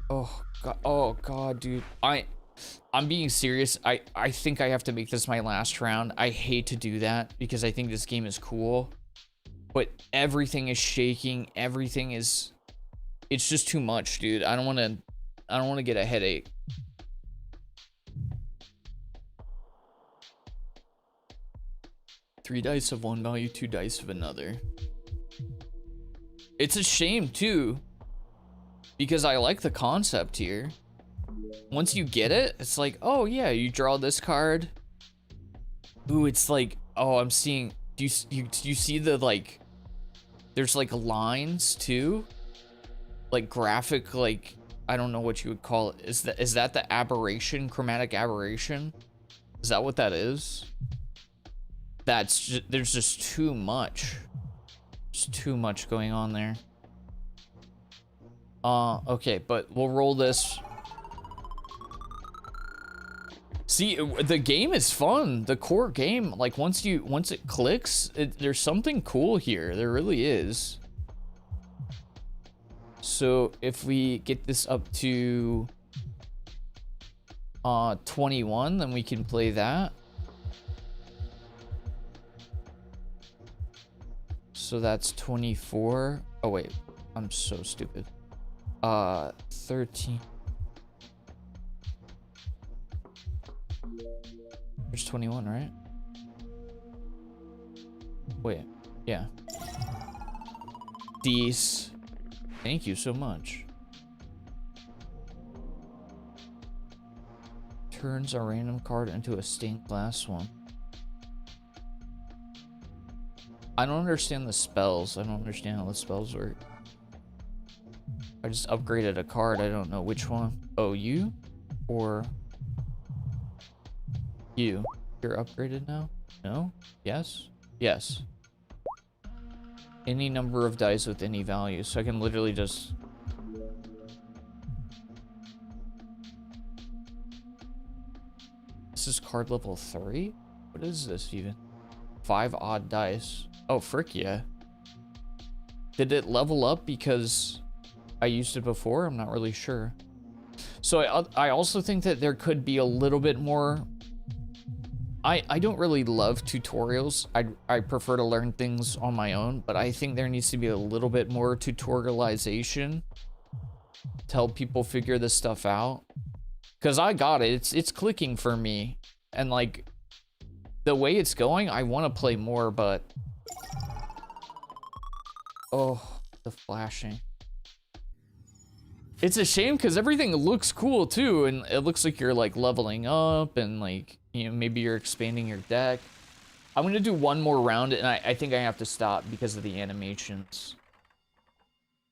Oh god, dude. I'm being serious. I think I have to make this my last round. I hate to do that because I think this game is cool, but everything is shaking. Everything is, it's just too much, dude. I don't want to get a headache. Three dice of one value, 2 dice of another. It's a shame too, because I like the concept here. Once you get it, it's like, oh yeah, you draw this card. Ooh, it's like, oh, I'm seeing, do you see the, like, there's like lines too? Like graphic, like, I don't know what you would call it. Is that the aberration, chromatic aberration? Is that what that is? That's just, there's just too much. There's too much going on there. Okay, but we'll roll this. See, the game is fun. The core game, like once it clicks, there's something cool here. There really is. So if we get this up to 21, then we can play that. So that's 24. Oh wait, I'm so stupid. 13. There's 21, right? Wait, yeah. These. Thank you so much. Turns a random card into a stained glass one. I don't understand the spells. I don't understand how the spells work. I just upgraded a card. I don't know which one. Oh, you? Or you? You're upgraded now? No? Yes? Yes. Any number of dice with any value. So I can literally just... This is card level 3? What is this even? 5 odd dice. Oh, frick yeah. Did it level up because I used it before? I'm not really sure. So I also think that there could be a little bit more... I don't really love tutorials. I prefer to learn things on my own, but I think there needs to be a little bit more tutorialization to help people figure this stuff out. Because I got it. It's clicking for me. And like, the way it's going, I want to play more, but... Oh, the flashing. It's a shame because everything looks cool too, and it looks like you're like leveling up and like, you know, maybe you're expanding your deck. I'm gonna do one more round and I think I have to stop because of the animations.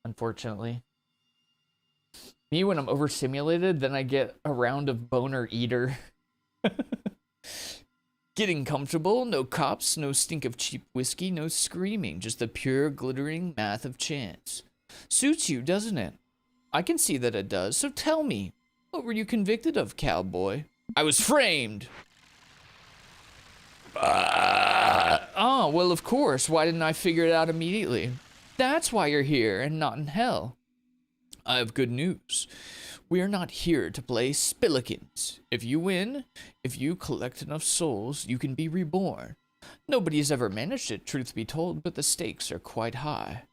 Unfortunately. Me, when I'm overstimulated, then I get a round of Boner Eater. Getting comfortable, no cops, no stink of cheap whiskey, no screaming, just the pure glittering math of chance. Suits you, doesn't it? I can see that it does, so tell me, what were you convicted of, cowboy? I was framed! Oh, well, of course, why didn't I figure it out immediately? That's why you're here and not in hell. I have good news. We are not here to play spillikins. If you win, if you collect enough souls, you can be reborn. Nobody has ever managed it, truth be told, but the stakes are quite high.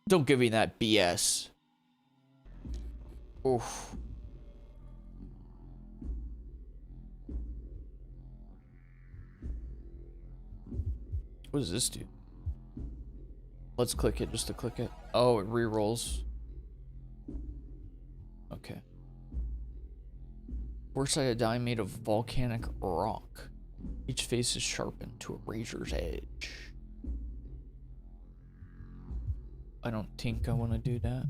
Don't give me that BS. Oof. What does this do? Let's click it just to click it. Oh, it re-rolls. Okay. Four-sided die made of volcanic rock. Each face is sharpened to a razor's edge. I don't think I want to do that.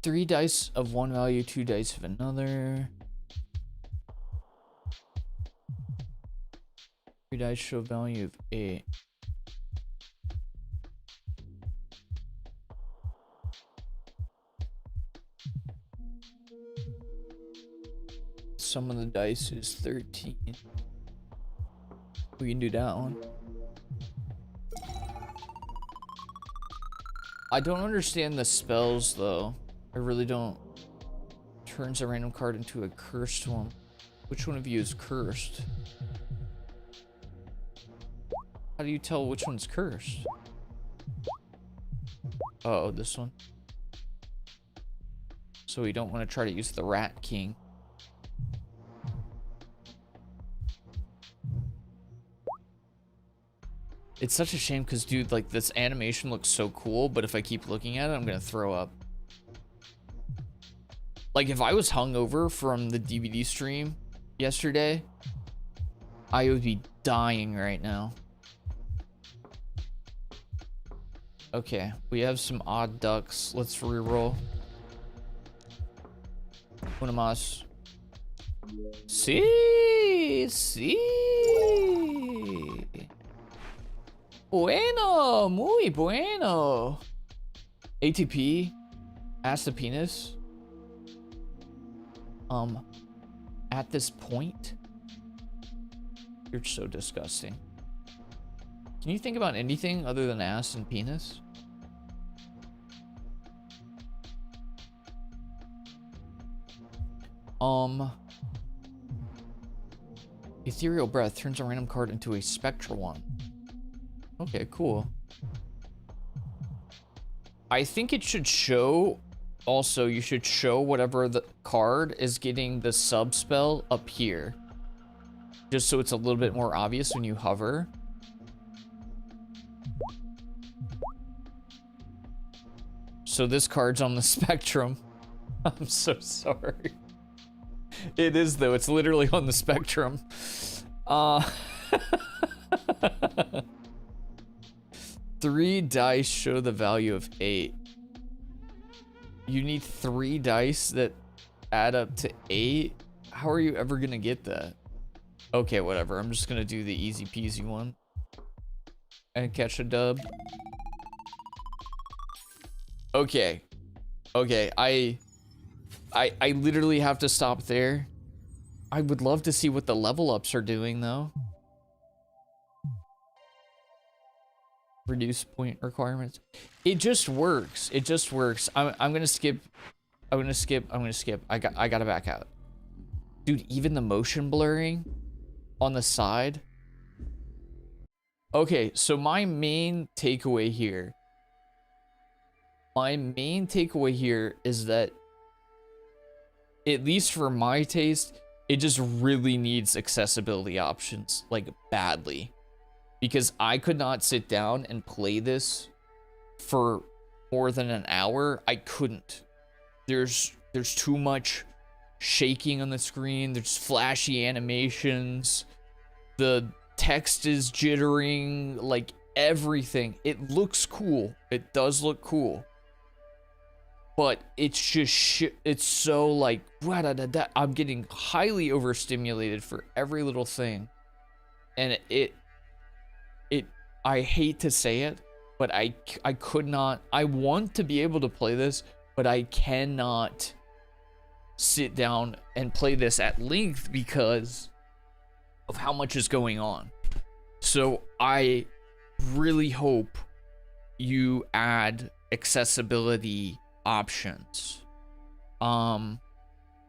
Three dice of one value, 2 dice of another. 3 dice show value of 8. Sum of the dice is 13. We can do that one. I don't understand the spells though. I really don't. Turns a random card into a cursed one. Which one of you is cursed? How do you tell which one's cursed? Uh oh, this one. So we don't want to try to use the Rat King. It's such a shame because, dude, like, this animation looks so cool, but if I keep looking at it, I'm gonna throw up. Like, if I was hungover from the DVD stream yesterday, I would be dying right now. Okay, we have some odd ducks. Let's reroll. Una más. Sí, sí. Bueno, muy bueno. ATP, ask the penis. At this point, you're so disgusting. Can you think about anything other than ass and penis? Ethereal Breath turns a random card into a spectral one. Okay, cool. I think it should show, also, you should show whatever the card is getting the sub spell up here. Just so it's a little bit more obvious when you hover. So this card's on the spectrum. I'm so sorry. It is though, it's literally on the spectrum. 3 dice show the value of 8. You need 3 dice that add up to 8? How are you ever gonna get that? Okay, whatever. I'm just gonna do the easy peasy one. And catch a dub. Okay. Okay, I literally have to stop there. I would love to see what the level ups are doing though. Reduce point requirements. It just works. It just works. I'm gonna skip. I'm gonna skip. I gotta back out. Dude, even the motion blurring on the side. Okay, so my main takeaway here. My main takeaway here is that, at least for my taste, it just really needs accessibility options, like badly. Because I could not sit down and play this for more than an hour. I couldn't. There's too much shaking on the screen. There's flashy animations. The text is jittering, like everything. It looks cool. It does look cool. But it's just it's so like I'm getting highly overstimulated for every little thing. And I hate to say it, but I could not. I want to be able to play this, but I cannot sit down and play this at length because of how much is going on. So I really hope you add accessibility options.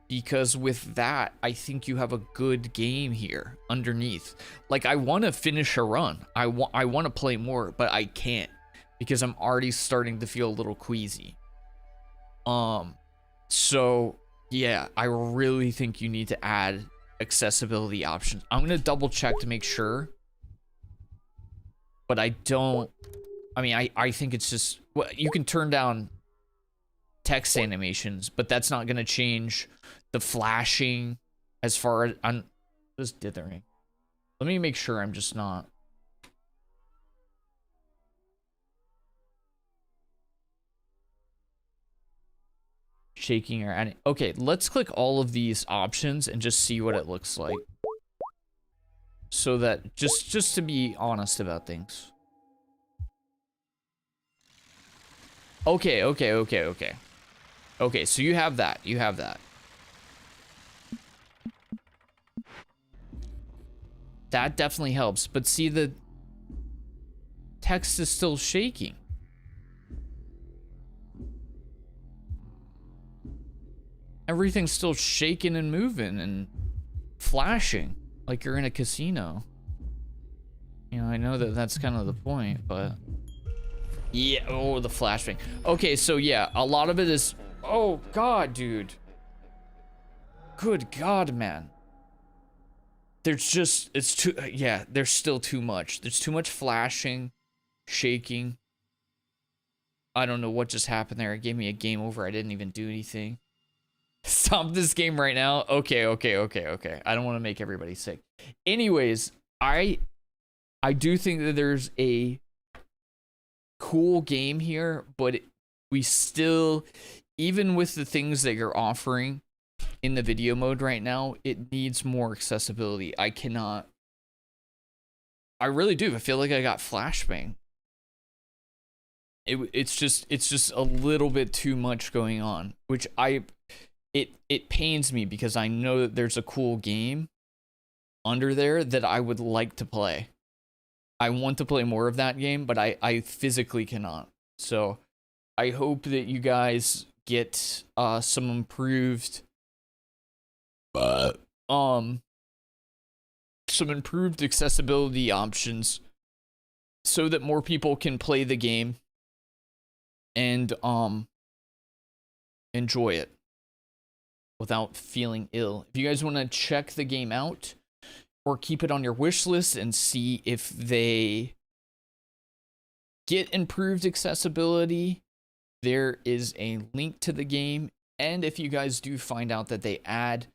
Because with that, I think you have a good game here underneath. Like, I want to finish a run. I want to play more, but I can't because I'm already starting to feel a little queasy. So yeah, I really think you need to add accessibility options. I'm gonna double check to make sure, but I don't. I mean, I think it's just, well, you can turn down text animations, but that's not gonna change the flashing as far as I'm just dithering. Let me make sure I'm just not. Shaking or adding. Okay, let's click all of these options and just see what it looks like. So that just to be honest about things. Okay. Okay, so you have that. You have that. That definitely helps. But see, the text is still shaking. Everything's still shaking and moving and flashing like you're in a casino. You know, I know that that's kind of the point, but yeah, oh, the flashbang. Okay, so yeah, a lot of it is, oh god, dude. Good god, man. There's just, it's too, yeah, there's still too much. There's too much flashing, shaking. I don't know what just happened there. It gave me a game over. I didn't even do anything. Stop this game right now. Okay. I don't want to make everybody sick. Anyways, I do think that there's a cool game here, but we still, even with the things that you're offering in the video mode right now, it needs more accessibility. I cannot. I really do. I feel like I got flashbang. It's just a little bit too much going on, which it pains me because I know that there's a cool game under there that I would like to play. I want to play more of that game, but I physically cannot. So I hope that you guys get some improved accessibility options so that more people can play the game and enjoy it without feeling ill. If you guys want to check the game out or keep it on your wish list and see if they get improved accessibility, there is a link to the game. And if you guys do find out that they add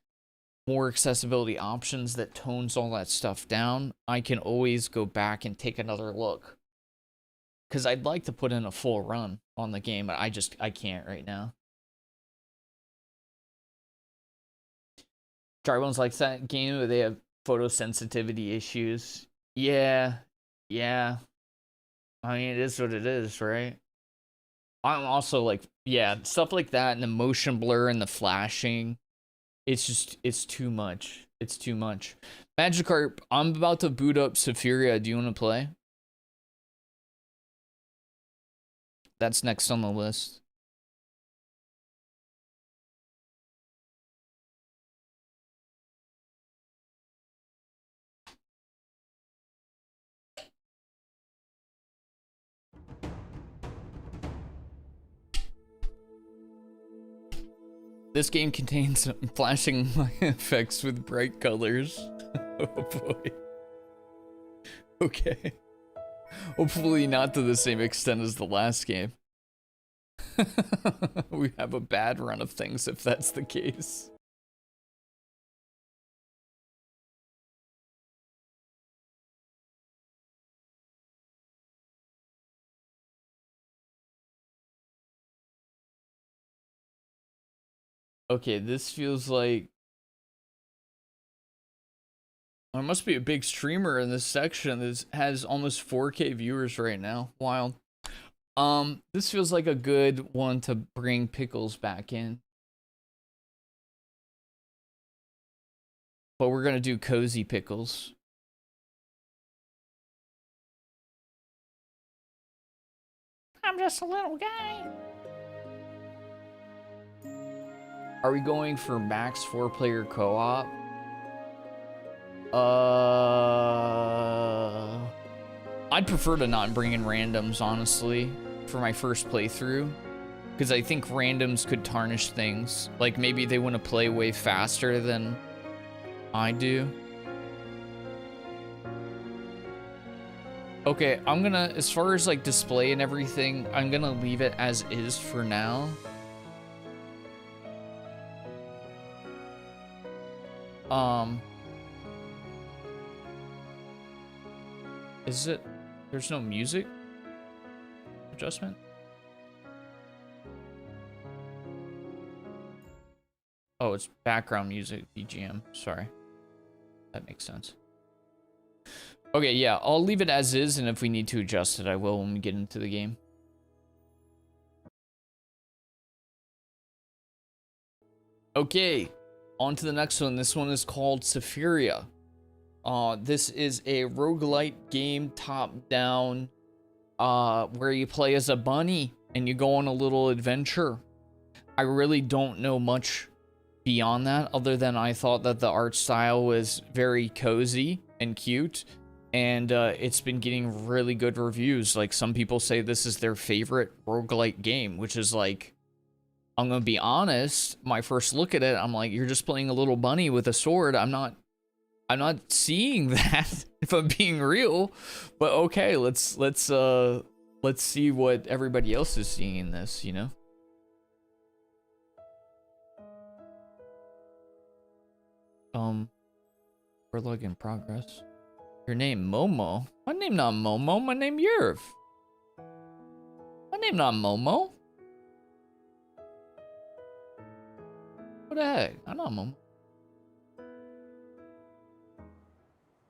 more accessibility options that tones all that stuff down, I can always go back and take another look. Because I'd like to put in a full run on the game, but I can't right now. Drybones likes that game, but they have photosensitivity issues. Yeah, yeah. I mean, it is what it is, right? I'm also like, yeah, stuff like that and the motion blur and the flashing. It's just, it's too much. It's too much. Magikarp, I'm about to boot up Safiria. Do you want to play? That's next on the list. This game contains flashing effects with bright colors. Oh boy. Okay. Hopefully not to the same extent as the last game. We have a bad run of things if that's the case. Okay, this feels like there must be a big streamer in this section that has almost 4K viewers right now. Wild. This feels like a good one to bring Pickles back in. But we're gonna do Cozy Pickles. I'm just a little guy. Are we going for max 4-player co-op? I'd prefer to not bring in randoms, honestly, for my first playthrough. Because I think randoms could tarnish things. Like, maybe they want to play way faster than I do. Okay, I'm gonna, as far as, like, display and everything, I'm gonna leave it as is for now. Is it, there's no music adjustment? Oh, it's background music, BGM, sorry. That makes sense. Okay, yeah, I'll leave it as is, and if we need to adjust it, I will when we get into the game. Okay, on to the next one. This one is called Safiria. This is a roguelite game, top-down, where you play as a bunny and you go on a little adventure. I really don't know much beyond that, other than I thought that the art style was very cozy and cute, and it's been getting really good reviews. Like, some people say this is their favorite roguelite game, which is like, I'm gonna be honest, my first look at it, I'm like, you're just playing a little bunny with a sword. I'm not seeing that, if I'm being real. But okay, let's see what everybody else is seeing in this, you know? Prologue in progress. Your name Momo? My name not Momo, my name Yerv. My name not Momo. What the heck? I'm not Momo.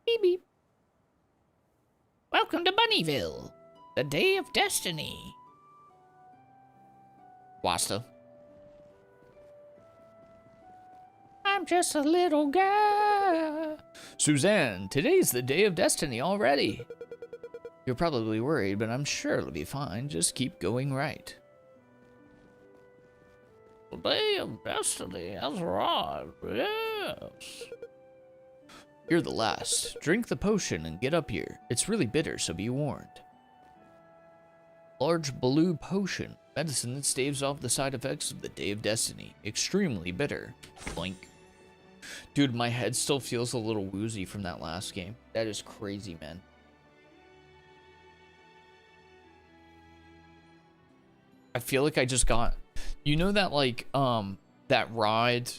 Beep beep. Welcome to Bunnyville, the day of destiny. Wasta. I'm just a little guy. Suzanne, today's the day of destiny already. You're probably worried, but I'm sure it'll be fine. Just keep going right. The day of destiny has arrived, yes. You're the last. Drink the potion and get up here. It's really bitter, so be warned. Large blue potion. Medicine that staves off the side effects of the Day of Destiny. Extremely bitter. Boink. Dude, my head still feels a little woozy from that last game. That is crazy, man. I feel like I just got... You know that, like, that ride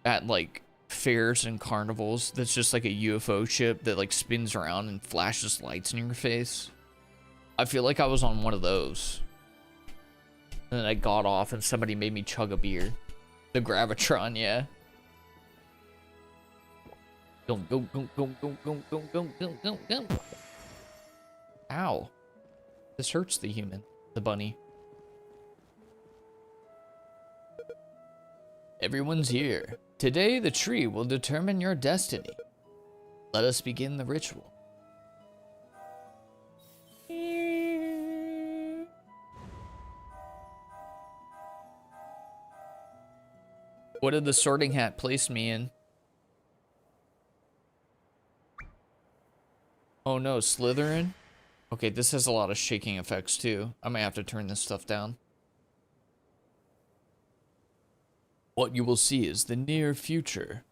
at, like, fairs and carnivals that's just like a UFO ship that, like, spins around and flashes lights in your face? I feel like I was on one of those. And then I got off and somebody made me chug a beer. The Gravitron, yeah. Go, go, go, go, go, go, go, go, go, go, go. Ow. This hurts the human, the bunny. Everyone's here. Today, the tree will determine your destiny. Let us begin the ritual. What did the sorting hat place me in? Oh no, Slytherin? Okay, this has a lot of shaking effects too. I might have to turn this stuff down. What you will see is the near future.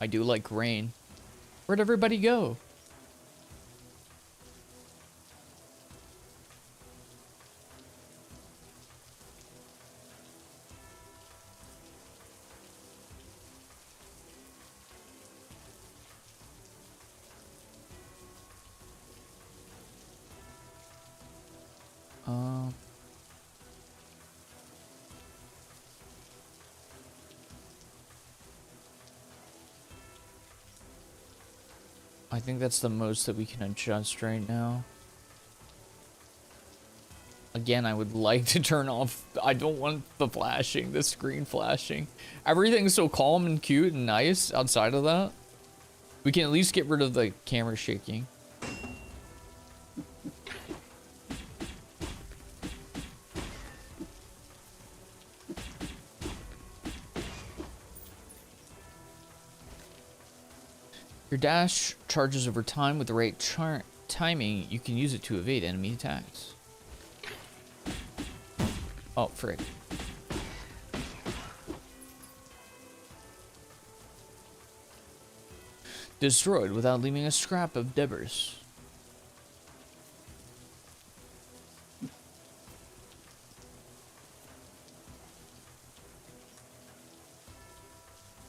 I do like rain. Where'd everybody go? I think that's the most that we can adjust right now. Again, I would like to turn off. I don't want the flashing, the screen flashing. Everything's so calm and cute and nice outside of that. We can at least get rid of the camera shaking. Your dash charges over time with the right timing. You can use it to evade enemy attacks. Oh, frick. Destroyed without leaving a scrap of debris.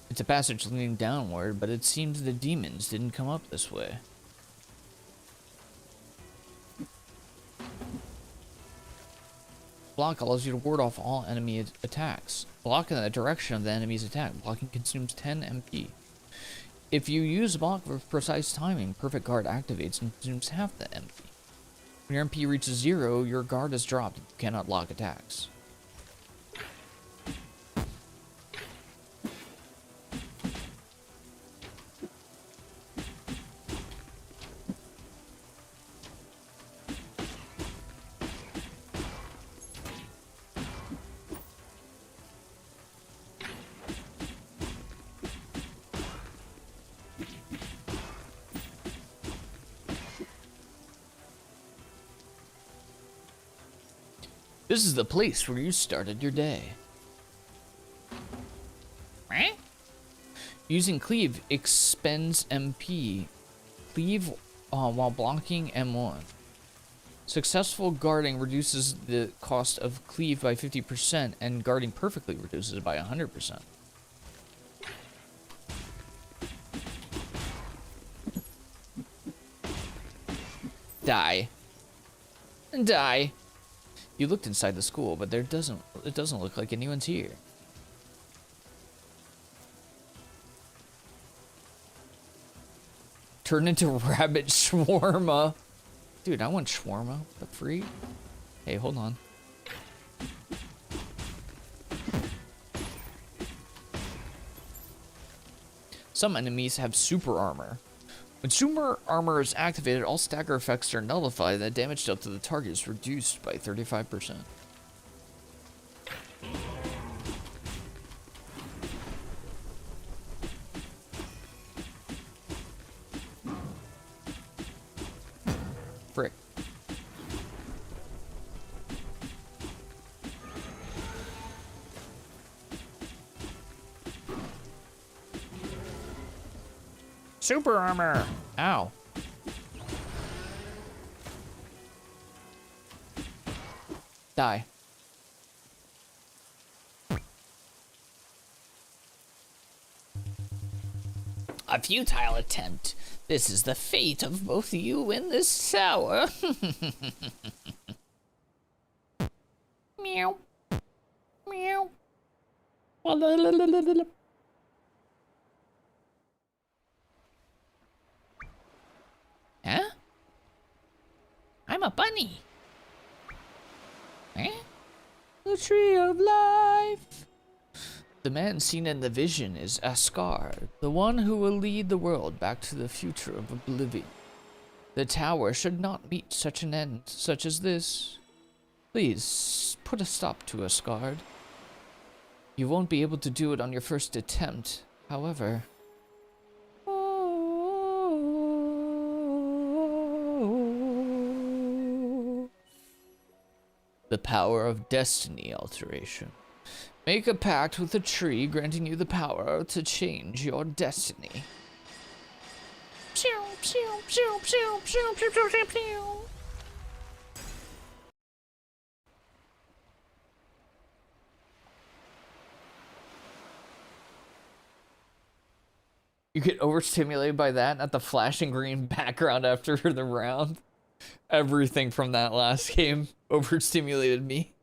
It's a passage leading downward, but it seems the demons didn't come up this way. Block allows you to ward off all enemy attacks. Block in the direction of the enemy's attack. Blocking consumes 10 MP. If you use a block with precise timing, Perfect Guard activates and consumes half the MP. When your MP reaches 0, your guard is dropped and you cannot block attacks. This is the place where you started your day. Using Cleave expends MP. Cleave while blocking M1. Successful guarding reduces the cost of Cleave by 50%, and guarding perfectly reduces it by 100%. Die. Die. You looked inside the school, but it doesn't look like anyone's here. Turn into rabbit shawarma. Dude, I want shawarma. The free? Hey, hold on. Some enemies have super armor. When super armor is activated, all stagger effects are nullified and the damage dealt to the target is reduced by 35%. Frick. Super armor! Ow. Die. A futile attempt. This is the fate of both you and this tower. Meow. Meow. Huh? I'm a bunny. Eh? The tree of life. The man seen in the vision is Asgard, the one who will lead the world back to the future of oblivion. The tower should not meet such an end, such as this. Please, put a stop to Asgard. You won't be able to do it on your first attempt, however. The power of destiny alteration. Make a pact with a tree granting you the power to change your destiny. Pew, pew, pew, pew, pew, pew, pew, pew, pew. You get overstimulated by that, not the flashing green background after the round. Everything from that last game overstimulated me.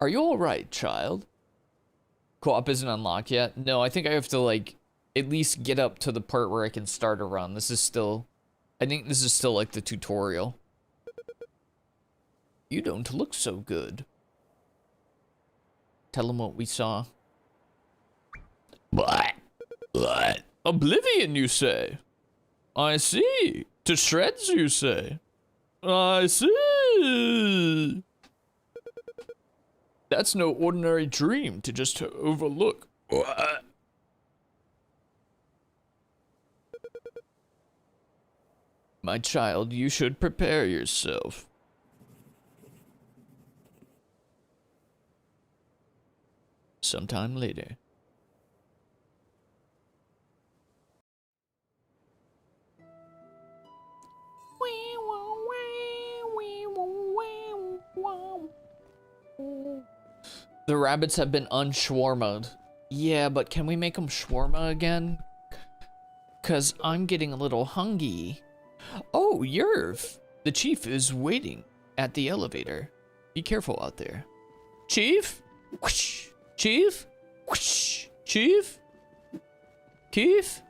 Are you alright, child? Co-op isn't unlocked yet? No, I think I have to, like, at least get up to the part where I can start a run. This is still... I think this is still, like, the tutorial. You don't look so good. Tell him what we saw. What? Oblivion, you say? I see. To shreds, you say? I see. That's no ordinary dream to just overlook. What? My child, you should prepare yourself. Sometime later. The rabbits have been unshawarma'd. Yeah, but can we make them shawarma again? Cause I'm getting a little hungry. Oh, Yerv! The chief is waiting at the elevator. Be careful out there. Chief? Whoosh! Chief? Whoosh! Chief? Chief?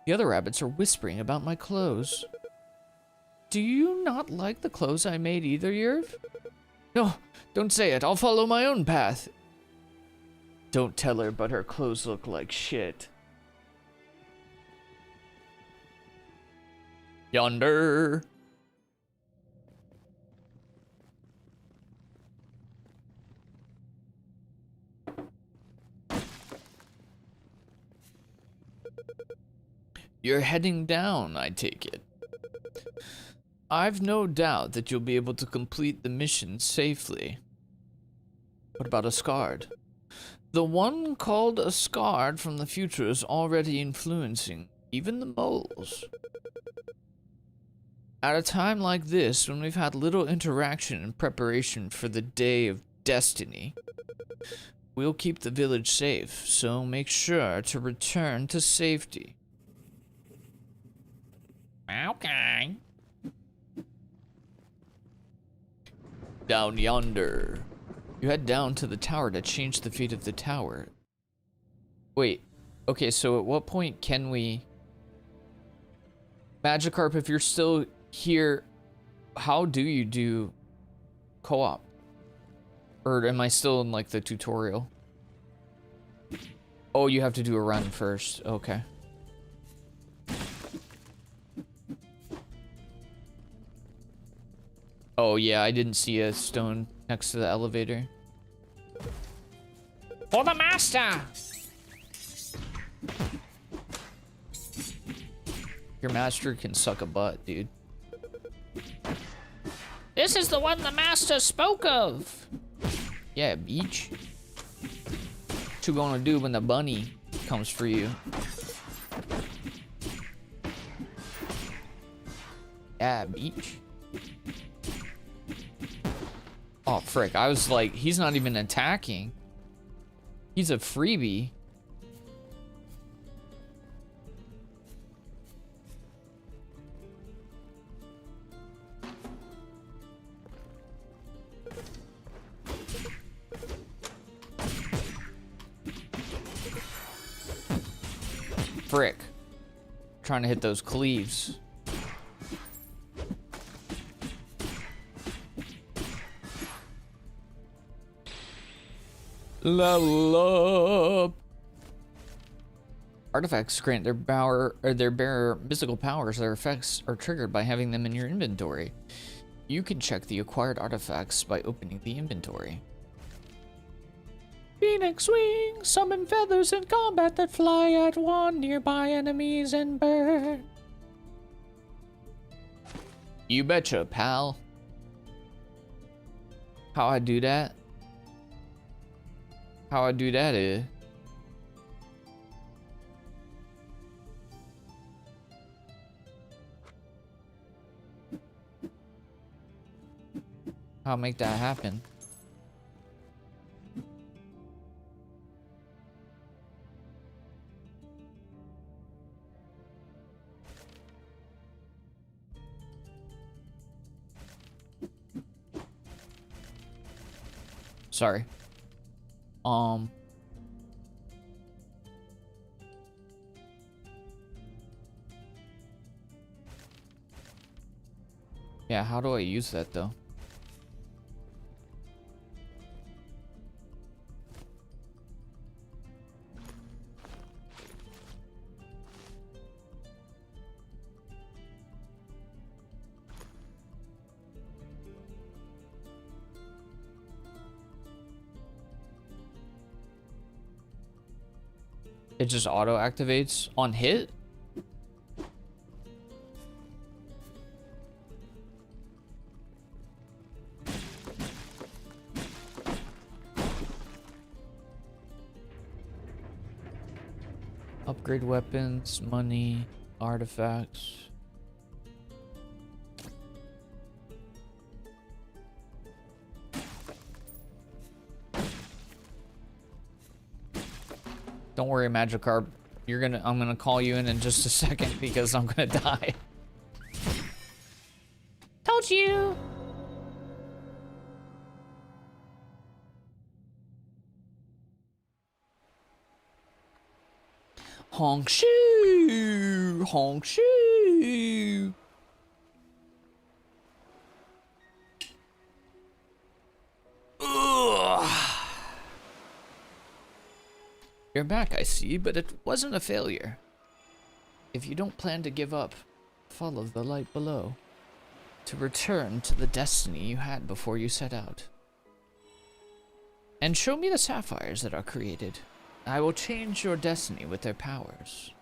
The other rabbits are whispering about my clothes. Do you not like the clothes I made either, Yerv? No, don't say it. I'll follow my own path. Don't tell her, but her clothes look like shit. Yonder. You're heading down, I take it. I've no doubt that you'll be able to complete the mission safely. What about Asgard? The one called Asgard from the future is already influencing even the moles. At a time like this, when we've had little interaction in preparation for the day of destiny, we'll keep the village safe, so make sure to return to safety. Okay. Down yonder. You head down to the tower to change the fate of the tower. Wait, okay, so at what point can we... Magikarp, if you're still here, how do you do co-op? Or am I still in, like, the tutorial? Oh, you have to do a run first. Okay. Oh, yeah, I didn't see a stone next to the elevator. For the master! Your master can suck a butt, dude. This is the one the master spoke of. Yeah, beach. What you gonna do when the bunny comes for you? Yeah, beach. Oh, frick. I was like, he's not even attacking. He's a freebie. frick. Trying to hit those cleaves. Level up. Artifacts grant their bearer mystical powers. Their effects are triggered by having them in your inventory. You can check the acquired artifacts by opening the inventory. Phoenix wings summon feathers in combat that fly at one nearby enemies and burn. You betcha, pal. How I do that? How I do that is... How I make that happen? Sorry. Yeah, how do I use that though? It just auto activates on hit? Upgrade weapons, money, artifacts. Don't worry, Magikarp. I'm gonna call you in just a second because I'm gonna die. Told you. Honk shoo, honk shoo. Ugh. You're back, I see, but it wasn't a failure. If you don't plan to give up, follow the light below to return to the destiny you had before you set out. And show me the sapphires that are created. I will change your destiny with their powers.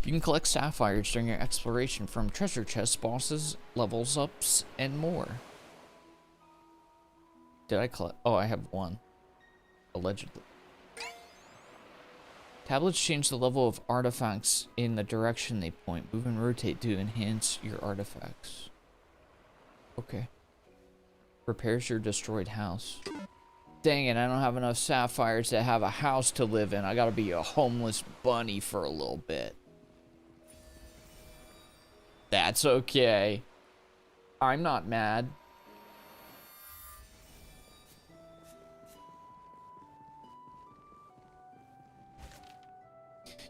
You can collect sapphires during your exploration from treasure chests, bosses, levels ups, and more. Did I collect? Oh, I have one. Allegedly. Tablets change the level of artifacts in the direction they point. Move and rotate to enhance your artifacts. Okay. Repairs your destroyed house. Dang it, I don't have enough sapphires to have a house to live in. I gotta be a homeless bunny for a little bit. That's okay. I'm not mad.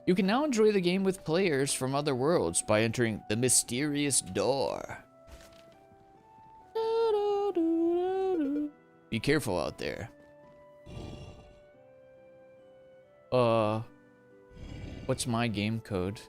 You can now enjoy the game with players from other worlds by entering the mysterious door. Be careful out there. What's my game code?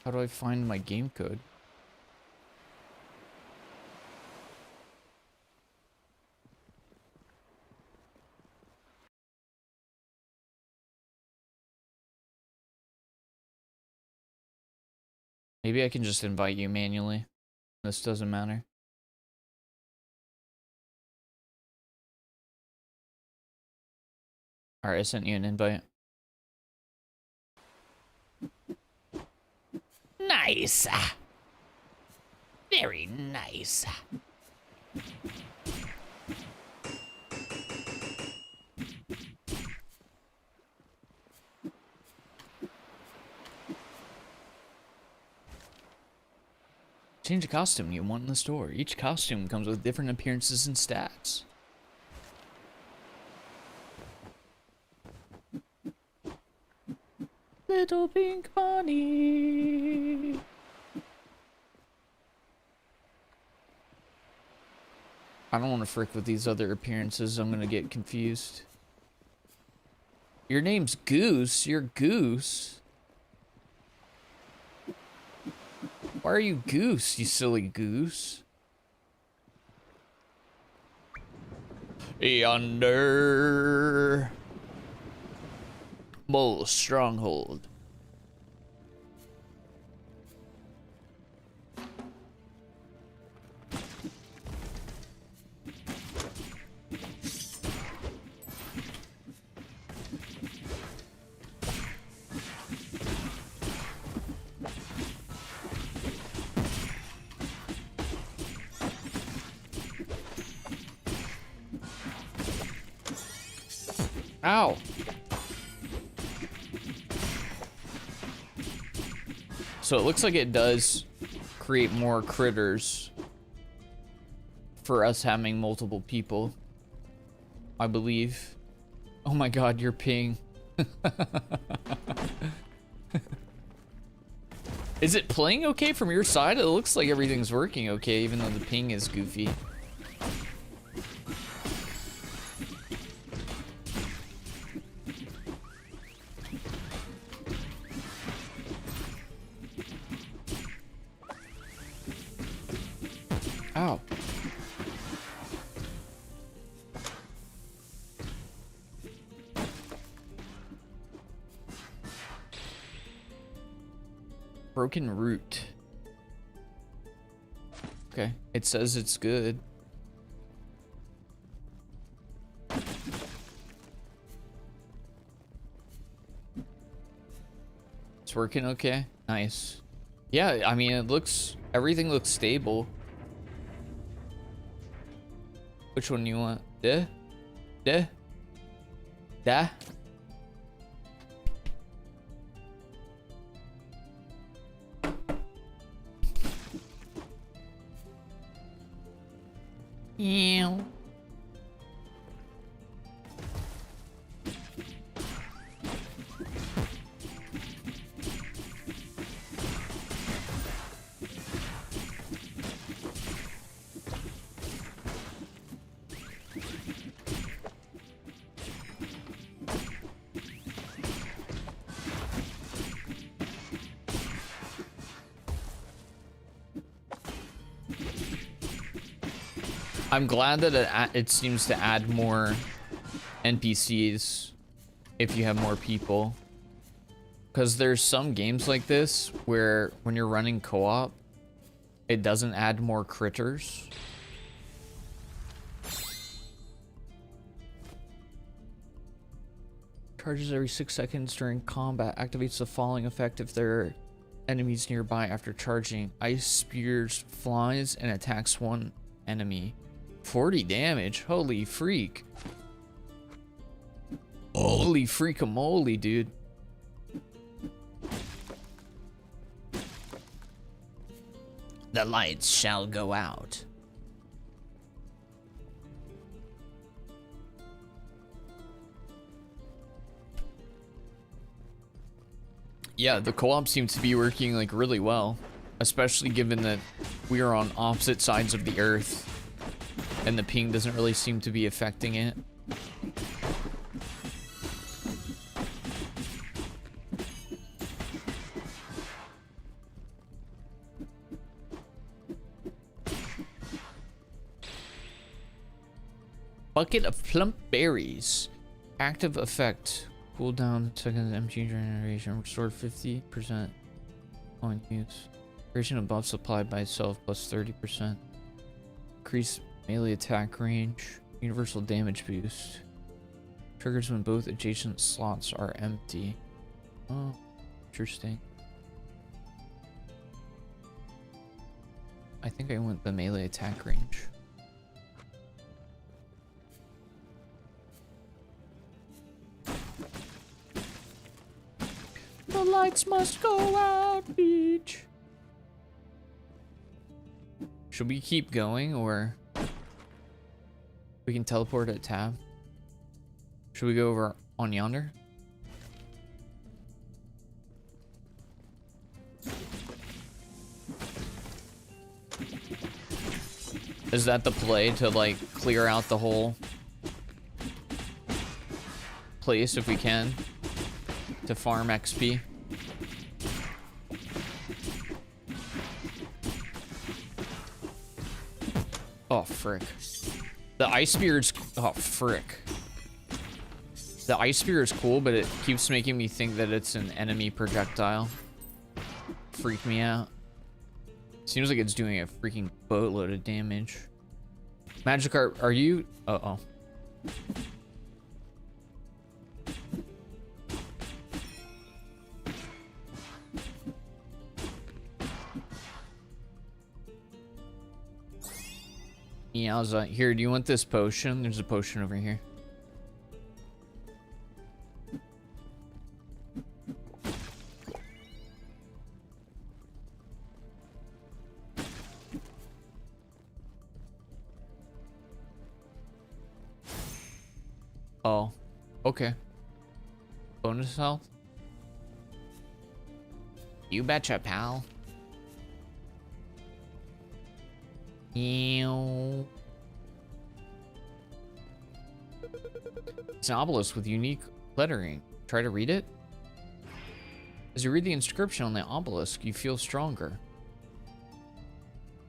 How do I find my game code? Maybe I can just invite you manually. This doesn't matter. Alright, I sent you an invite. Nice. Very nice. Change a costume you want in the store. Each costume comes with different appearances and stats. Little pink bunny. I don't want to frick with these other appearances. I'm gonna get confused. Your name's Goose. You're Goose. Why are you Goose, you silly goose? Yonder. Mole stronghold. Ow. So it looks like it does create more critters for us having multiple people, I believe. Oh my god, you're ping. Is it playing okay from your side? It looks like everything's working okay, even though the ping is goofy. Ow. Broken root. Okay, it says it's good. It's working okay. Nice. Yeah, I mean, everything looks stable. Which one do you want? Da? Ew. I'm glad that it seems to add more NPCs if you have more people. Because there's some games like this where when you're running co-op, it doesn't add more critters. Charges every 6 seconds during combat. Activates the following effect if there are enemies nearby after charging. Ice spears flies and attacks one enemy. 40 damage. Holy freak. Holy freak-a-moly, dude. The lights shall go out. Yeah, the co-op seems to be working like really well, especially given that we are on opposite sides of the earth and the ping doesn't really seem to be affecting it. Bucket of plump berries. Active effect. Cool down seconds MG generation. Restore 50% on use. Duration of buff supplied by itself plus 30%. Increase melee attack range. Universal damage boost. Triggers when both adjacent slots are empty. Oh, interesting. I think I went the melee attack range. The lights must go out, beach. Should we keep going, or we can teleport at tab? Should we go over on yonder? Is that the play, to like clear out the whole place if we can, to farm XP? Oh, frick. The ice spear is... Oh, frick. The ice spear is cool, but it keeps making me think that it's an enemy projectile. Freak me out. Seems like it's doing a freaking boatload of damage. Magikarp, are you... Uh-oh. Yowza. Here, do you want this potion? There's a potion over here. Oh, okay. Bonus health? You betcha, pal. Ew. It's an obelisk with unique lettering. Try to read it. As you read the inscription on the obelisk, you feel stronger.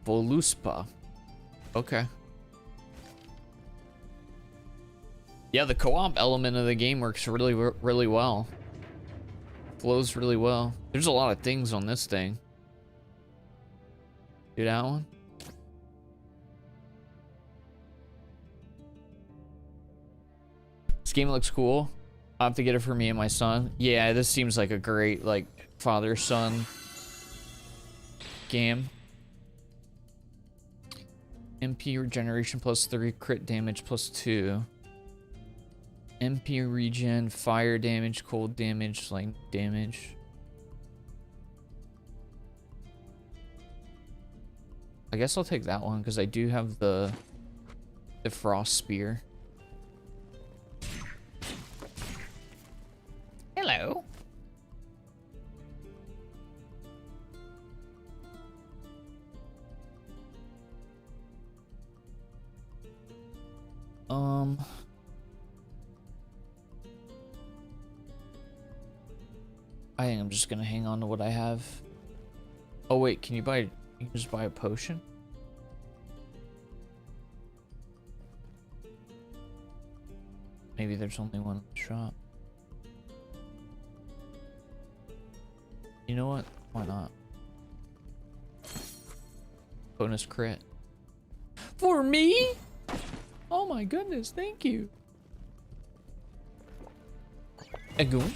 Voluspa. Okay. Yeah, the co-op element of the game works really well. Flows really well. There's a lot of things on this thing. Do that one. This game looks cool. I'll have to get it for me and my son. Yeah, this seems like a great, like, father-son game. MP regeneration +3, crit damage +2. MP regen, fire damage, cold damage, lightning damage. I guess I'll take that one because I do have the frost spear. Hello. I think I'm just gonna hang on to what I have. Oh wait, can you just buy a potion? Maybe there's only one in the shop. You know what? Why not? Bonus crit. For me? Oh my goodness, thank you. Agoon.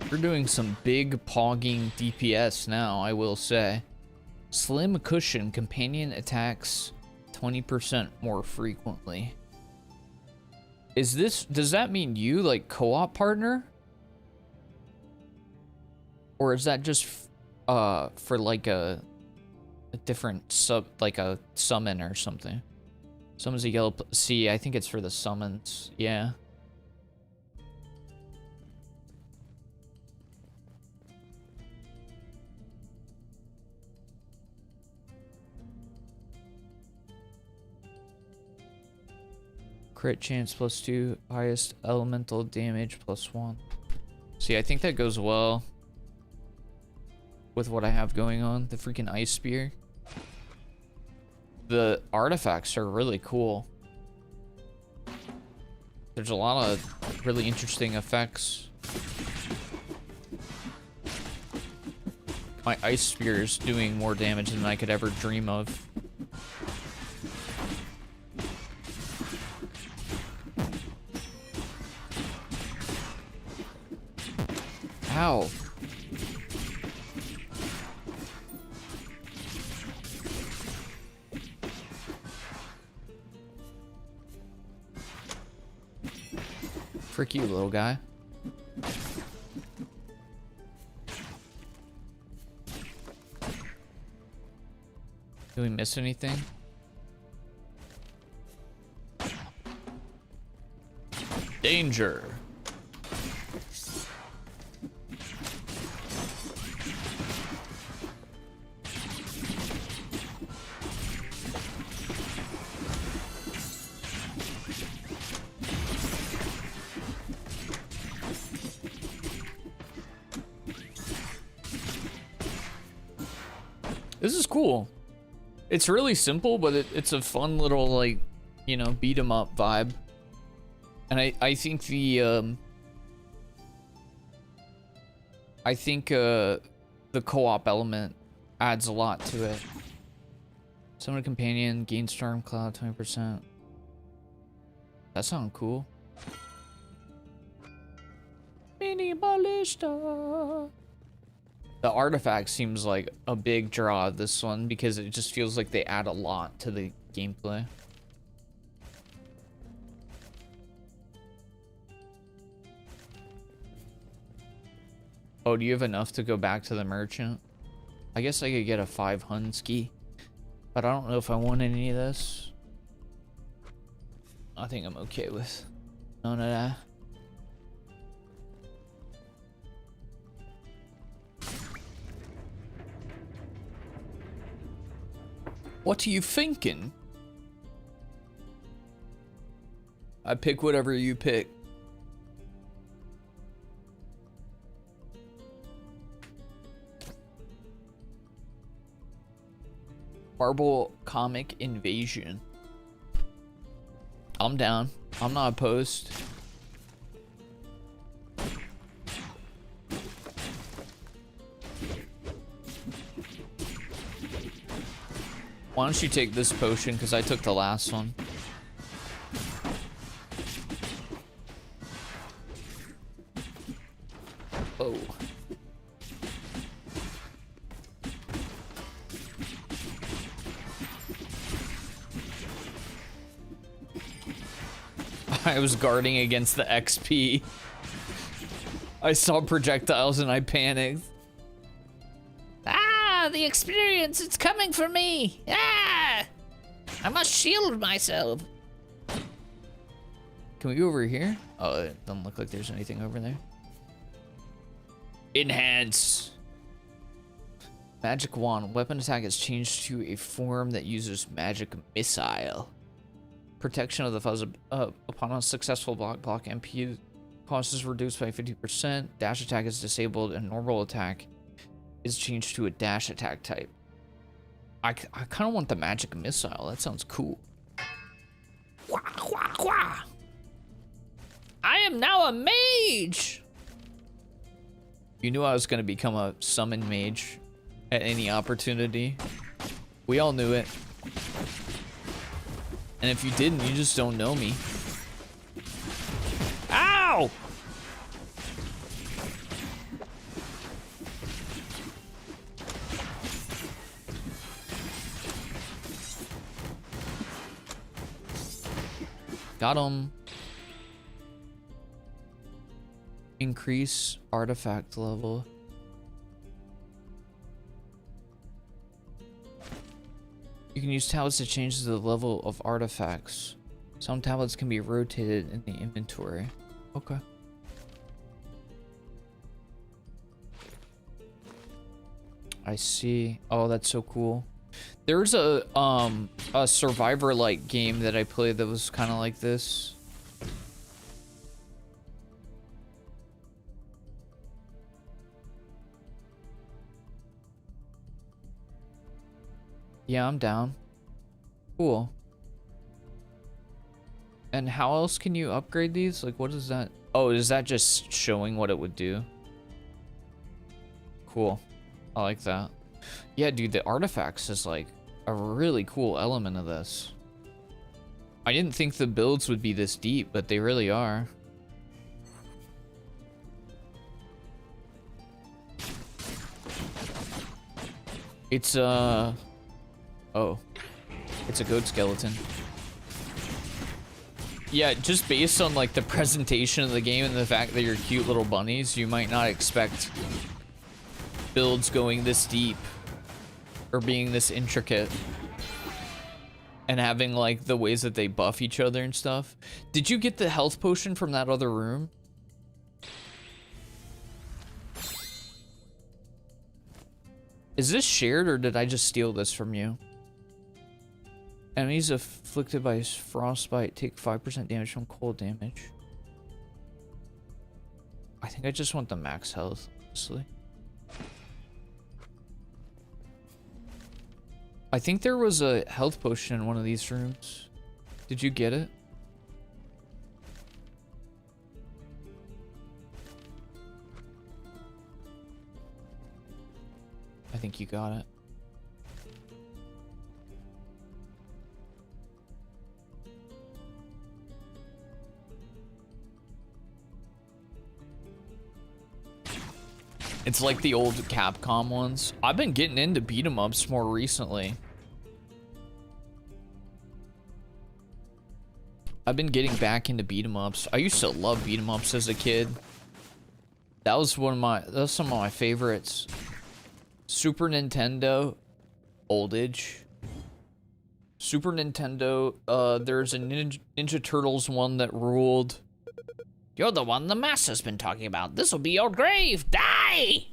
We're doing some big pogging DPS now, I will say. Slim cushion, companion attacks 20% more frequently. Does that mean you, like, co-op partner? Or is that just for like a different like a summon or something? Summons a yellow, see, I think it's for the summons, yeah. Crit chance +2, highest elemental damage +1. See, I think that goes well with what I have going on. The freaking ice spear. The artifacts are really cool. There's a lot of really interesting effects. My ice spear is doing more damage than I could ever dream of. Ow. Frick you, little guy. Did we miss anything? Danger. This is cool. It's really simple, but it's a fun little, like, you know, beat 'em up vibe. And I think the the co-op element adds a lot to it. Summon a companion, gain storm cloud 20%. That sounds cool. Mini ballista. The artifact seems like a big draw of this one because it just feels like they add a lot to the gameplay. Oh, do you have enough to go back to the merchant? I guess I could get a 5 Hunski, but I don't know if I want any of this. I think I'm okay with none of that. What are you thinking? I pick whatever you pick. Marble comic invasion. I'm down. I'm not opposed. Why don't you take this potion, because I took the last one. Oh. I was guarding against the XP. I saw projectiles and I panicked. Ah, the experience, it's coming for me. Ah! I must shield myself. Can we go over here? Oh, it doesn't look like there's anything over there. Enhance. Magic wand. Weapon attack is changed to a form that uses magic missile. Protection of the fuzz upon a successful block MP cost is reduced by 50%. Dash attack is disabled and normal attack is changed to a dash attack type. I kind of want the magic missile. That sounds cool. Wah, wah, wah. I am now a mage. You knew I was going to become a summon mage at any opportunity. We all knew it. And if you didn't, you just don't know me. Ow! Got him. Increase artifact level. You can use tablets to change the level of artifacts. Some tablets can be rotated in the inventory. Okay. I see. Oh, that's so cool. There's a Survivor-like game that I played that was kind of like this. Yeah, I'm down. Cool. And how else can you upgrade these? Like, what is that? Oh, is that just showing what it would do? Cool. I like that. Yeah, dude, the artifacts is like a really cool element of this. I didn't think the builds would be this deep, but they really are. It's oh, it's a goat skeleton. Yeah, just based on like the presentation of the game and the fact that you're cute little bunnies, you might not expect builds going this deep or being this intricate and having like the ways that they buff each other and stuff. Did you get the health potion from that other room? Is this shared or did I just steal this from you? Enemies afflicted by frostbite take 5% damage from cold damage. I think I just want the max health, honestly. I think there was a health potion in one of these rooms. Did you get it? I think you got it. It's like the old Capcom ones. I've been getting into beat 'em ups more recently. I've been getting back into beat 'em ups. I used to love beat 'em ups as a kid. That was some of my favorites. Super Nintendo, oldage. Super Nintendo, there's a Ninja Turtles one that ruled. You're the one the master's been talking about. This'll be your grave. Die!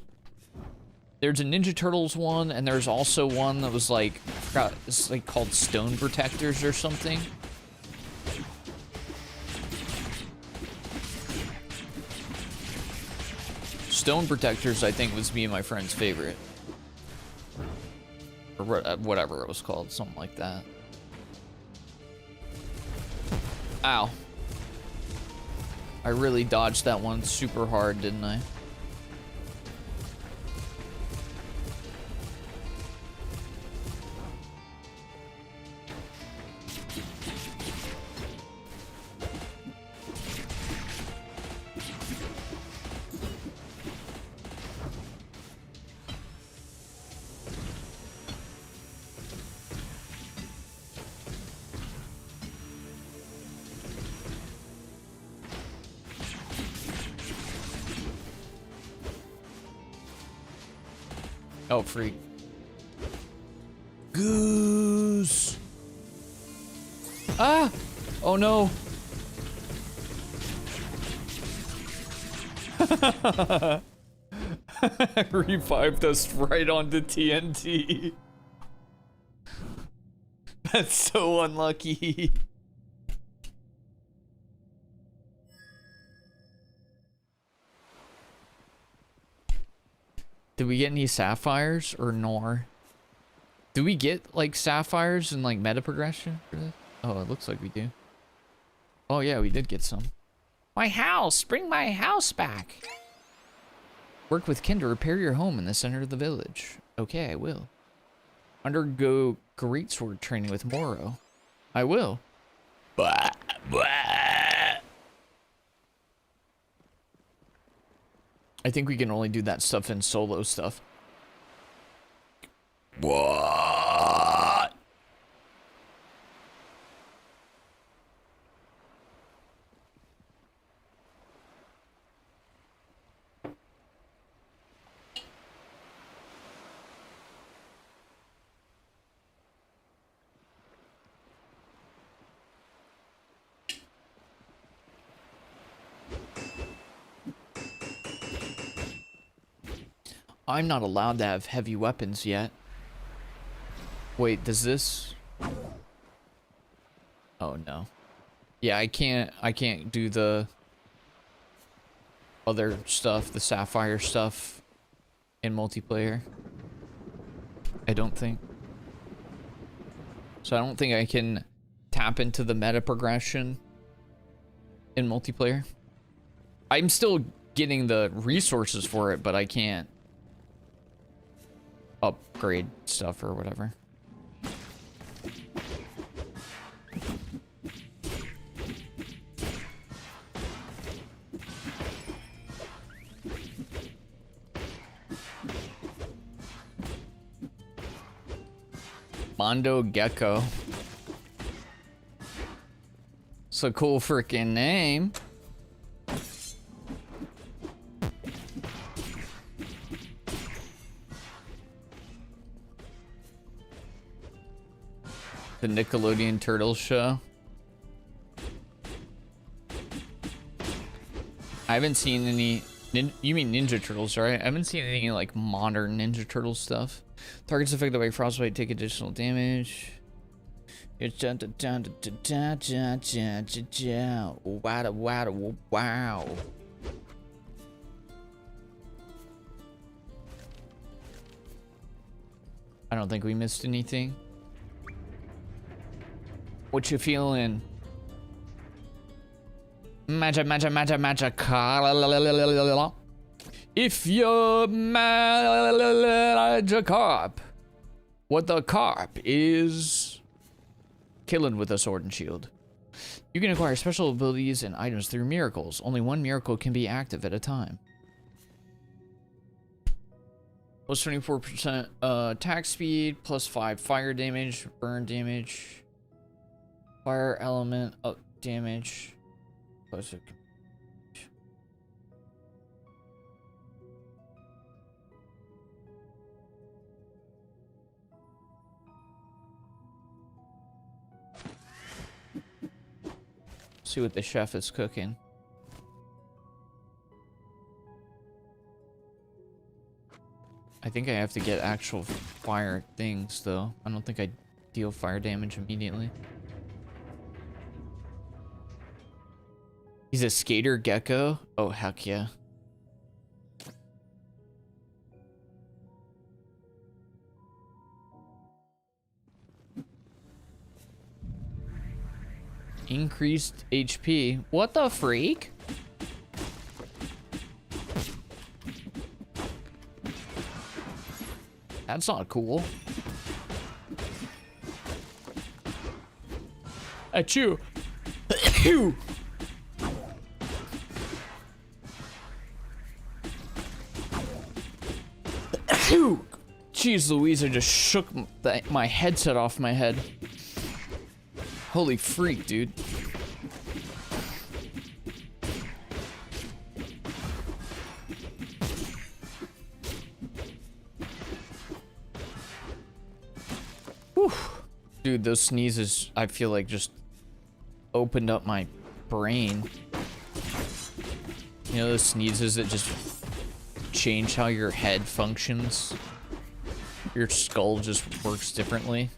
There's a Ninja Turtles one, and there's also one that was like, I forgot, it's like called Stone Protectors or something. Stone Protectors, I think, was me and my friend's favorite. Or whatever it was called, something like that. Ow. I really dodged that one super hard, didn't I? Oh, freak. Goose! Ah! Oh no! Revived us right onto TNT. That's so unlucky. Did we get any sapphires or nor? Do we get like sapphires and like meta progression for this? Oh, it looks like we do. Oh yeah, we did get some. My house! Bring my house back! Work with Ken to repair your home in the center of the village. Okay, I will. Undergo greatsword training with Moro. I will. Blah, blah. I think we can only do that stuff in solo stuff. What? I'm not allowed to have heavy weapons yet. Wait, does this? Oh no. Yeah, I can't do the other stuff, the sapphire stuff in multiplayer. I don't think. So I don't think I can tap into the meta progression in multiplayer. I'm still getting the resources for it, but I can't upgrade stuff or whatever. Mondo Gecko. That's a cool freaking name. The Nickelodeon Turtles show. I haven't seen any... You mean Ninja Turtles, right? I haven't seen any, like, modern Ninja Turtle stuff. Targets affected by frostbite take additional damage. Wow. I don't think we missed anything. What you feeling? Magic. If you're Magikarp, what the carp is killing with a sword and shield. You can acquire special abilities and items through miracles. Only one miracle can be active at a time. Plus 24% attack speed, plus 5 fire damage, burn damage. Fire element up damage. Plus see what the chef is cooking. I think I have to get actual fire things though. I don't think I deal fire damage immediately. He's a skater gecko? Oh, heck yeah. Increased HP. What the freak? That's not cool. Achoo. Achoo. Jeez Louise, I just shook my headset off my head. Holy freak, dude. Whew. Dude, those sneezes, I feel like just opened up my brain. You know those sneezes that just change how your head functions? Your skull just works differently.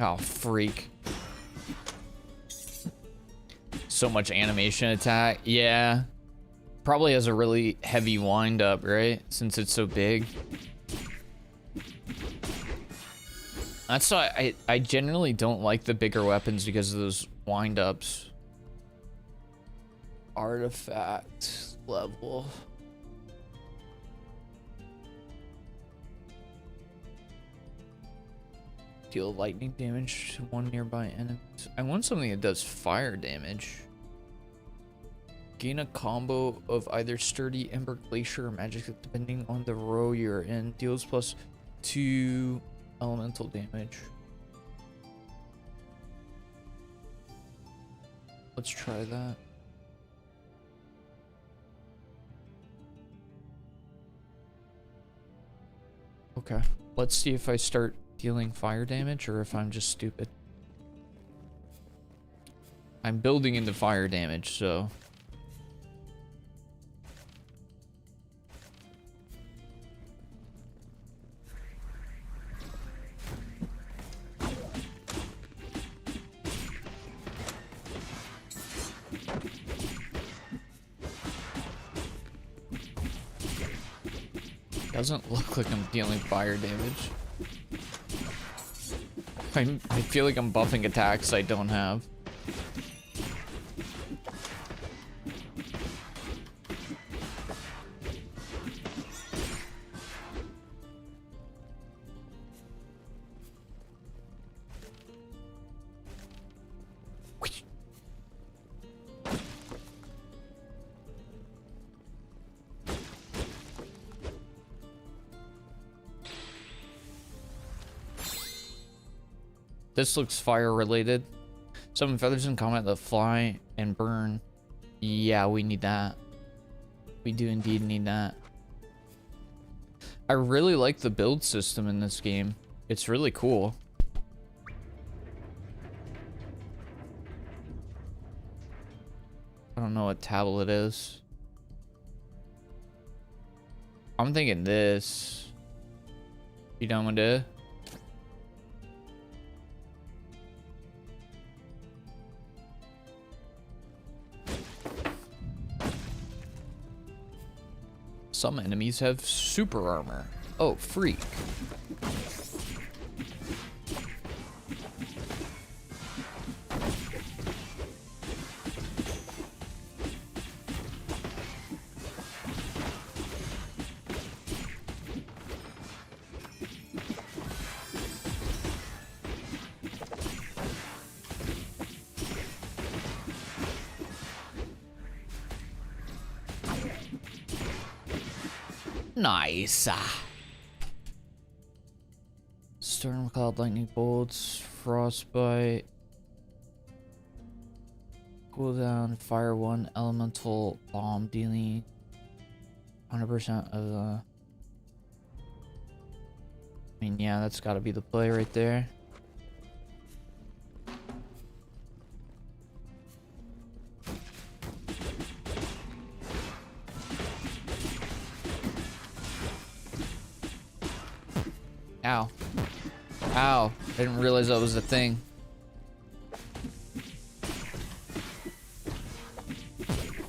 Oh, freak. So much animation attack. Yeah. Probably has a really heavy wind up, right? Since it's so big. That's why I generally don't like the bigger weapons because of those wind ups. Artifact level. Deal lightning damage to one nearby enemy. I want something that does fire damage. Gain a combo of either Sturdy, Ember, Glacier, or Magic depending on the row you're in. Deals plus 2 elemental damage. Let's try that. Okay. Let's see if I start dealing fire damage or if I'm just stupid. I'm building into fire damage, so... Doesn't look like I'm dealing fire damage. I feel like I'm buffing attacks I don't have. This looks fire related. Summon feathers in combat that fly and burn. Yeah, we need that. We do indeed need that. I really like the build system in this game. It's really cool. I don't know what tablet is. I'm thinking this. You done with it? Some enemies have super armor. Oh, freak. Nice. Storm cloud, lightning bolts, frostbite, cooldown, fire 1, elemental bomb dealing 100% of the. I mean, yeah, that's got to be the play right there. Ow. Ow. I didn't realize that was a thing.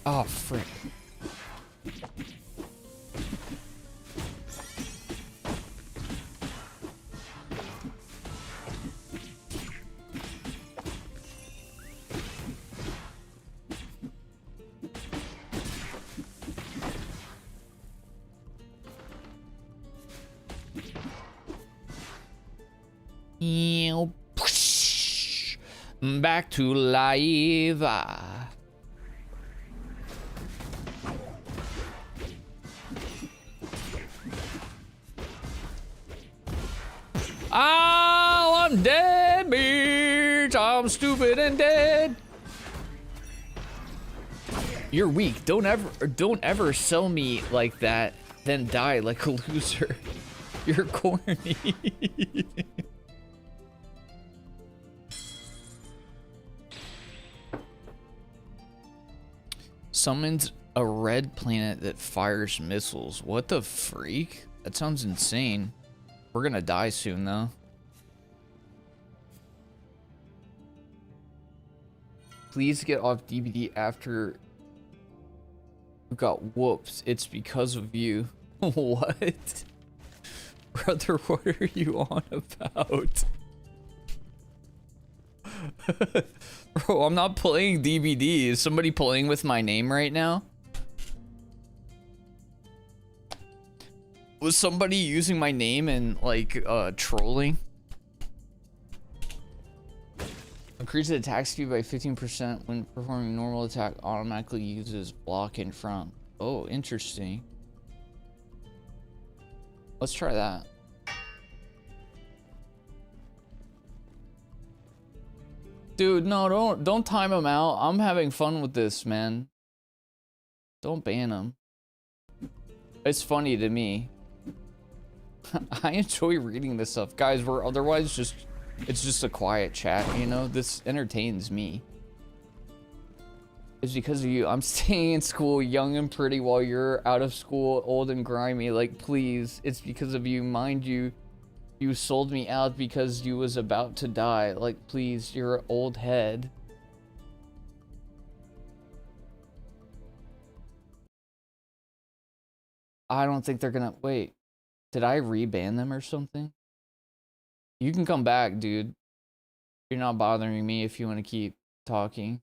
Oh, frick. Back to life. Oh, I'm dead, bitch. I'm stupid and dead. You're weak. Don't ever sell me like that, then die like a loser. You're corny. Summons a red planet that fires missiles. What the freak? That sounds insane. We're gonna die soon, though. Please get off DVD after you got whoops. It's because of you. What? Brother, what are you on about? Bro, I'm not playing DVD. Is somebody playing with my name right now? Was somebody using my name and like trolling? Increases attack speed by 15% when performing normal attack, automatically uses block in front. Oh, interesting. Let's try that. Dude, no, don't time him out. I'm having fun with this, man. Don't ban him. It's funny to me. I enjoy reading this stuff. Guys, we're otherwise just... It's just a quiet chat, you know? This entertains me. It's because of you. I'm staying in school young and pretty while you're out of school old and grimy. Like, please. It's because of you. Mind you, you sold me out because you was about to die. Like, please, you're an old head. I don't think they're gonna... Wait. Did I reban them or something? You can come back, dude. You're not bothering me if you want to keep talking.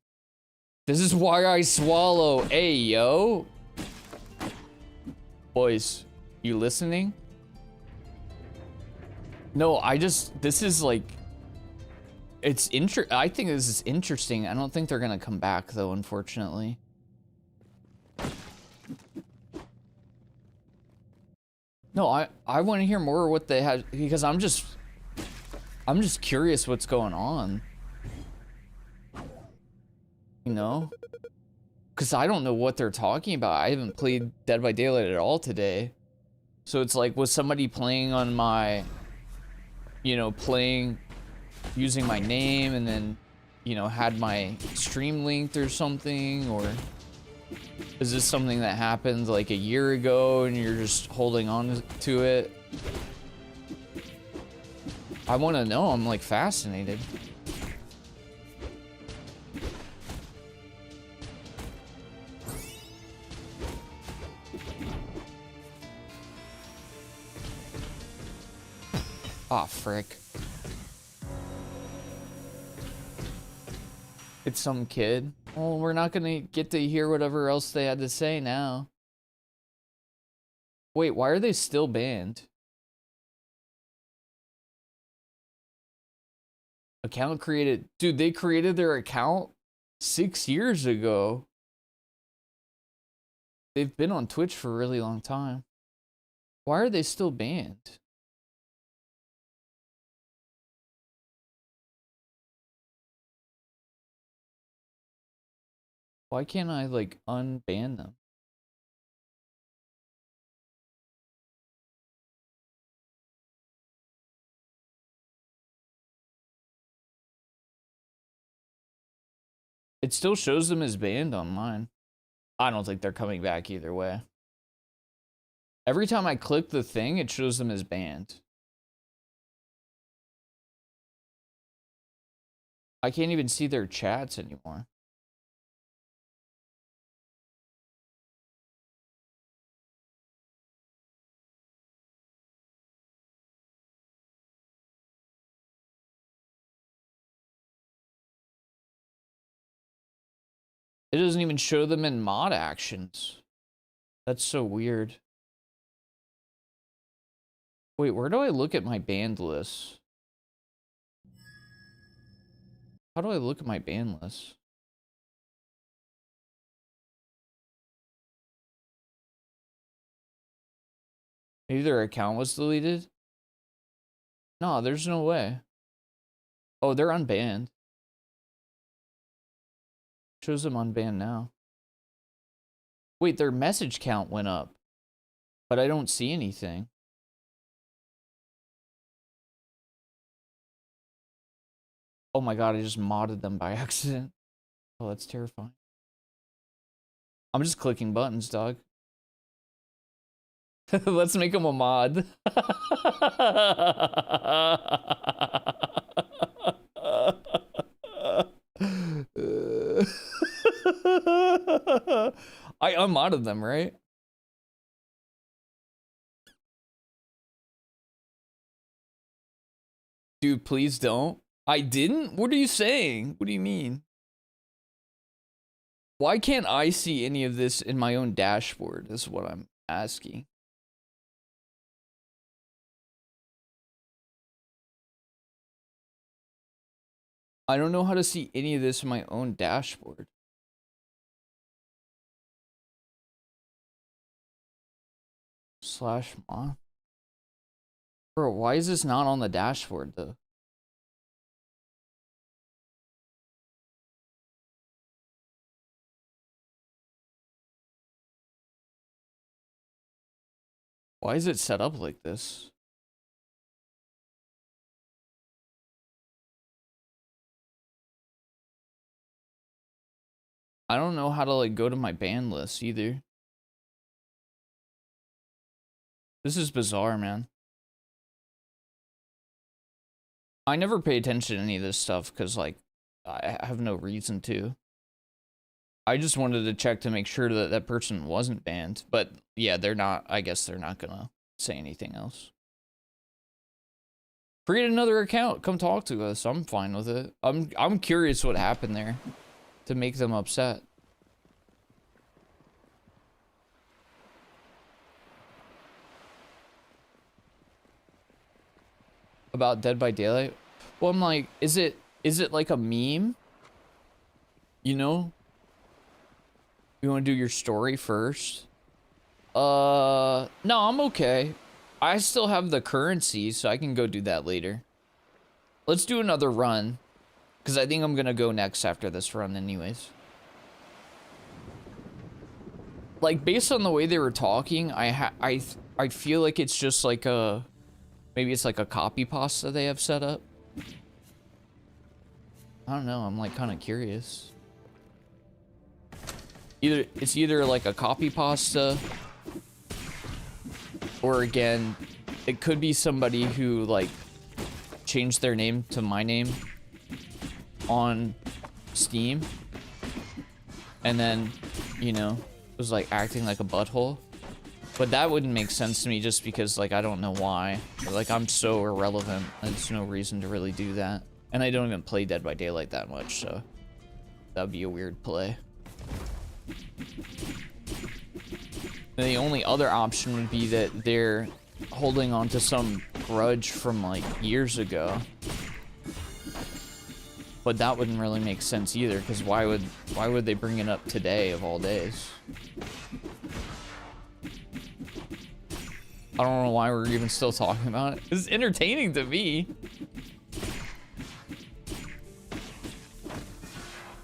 This is why I swallow. Hey, yo. Boys, you listening? No, this is like... I think this is interesting. I don't think they're gonna come back, though, unfortunately. No, I want to hear more what they had, because I'm just... I'm just curious what's going on. You know? Because I don't know what they're talking about. I haven't played Dead by Daylight at all today. So it's like, was somebody playing on my, you know, using my name and then, you know, had my stream linked or something? Or is this something that happened like a year ago and you're just holding on to it? I want to know. I'm like fascinated. Aw, frick. It's some kid. Well, we're not gonna get to hear whatever else they had to say now. Wait, why are they still banned? Account created. Dude, they created their account 6 years ago. They've been on Twitch for a really long time. Why are they still banned? Why can't I, like, unban them? It still shows them as banned on mine. I don't think they're coming back either way. Every time I click the thing, it shows them as banned. I can't even see their chats anymore. It doesn't even show them in mod actions. That's so weird. Wait, where do I look at my banned list? How do I look at my banned list? Maybe their account was deleted? No, there's no way. Oh, they're unbanned. Shows them unbanned now. Wait, their message count went up, but I don't see anything. Oh my god, I just modded them by accident. Oh, that's terrifying. I'm just clicking buttons, dog. Let's make him a mod. I unmodded them, right? Dude, please don't. I didn't? What are you saying? What do you mean? Why can't I see any of this in my own dashboard? Is what I'm asking. I don't know how to see any of this in my own dashboard. Slash mod. Bro, why is this not on the dashboard though? Why is it set up like this? I don't know how to like go to my ban list either. This is bizarre, man. I never pay attention to any of this stuff because like I have no reason to. I just wanted to check to make sure that that person wasn't banned, but yeah, they're not. I guess they're not gonna say anything else. Create another account. Come talk to us. I'm fine with it. I'm curious what happened there to make them upset. About Dead by Daylight? Well, I'm like, is it like a meme? You know? You want to do your story first? No, I'm okay. I still have the currency, so I can go do that later. Let's do another run, because I think I'm gonna go next after this run anyways. Like, based on the way they were talking, I feel like it's just like a, maybe it's like a copy pasta they have set up. I don't know, I'm like kind of curious. It's either like a copy pasta, or again, it could be somebody who like changed their name to my name on Steam, and then, you know, was like acting like a butthole. But that wouldn't make sense to me just because, like, I don't know why. Like, I'm so irrelevant. There's no reason to really do that. And I don't even play Dead by Daylight that much, so that'd be a weird play. The only other option would be that they're holding on to some grudge from, like, years ago. But that wouldn't really make sense either, because why would they bring it up today of all days? I don't know why we're even still talking about it. It's entertaining to me.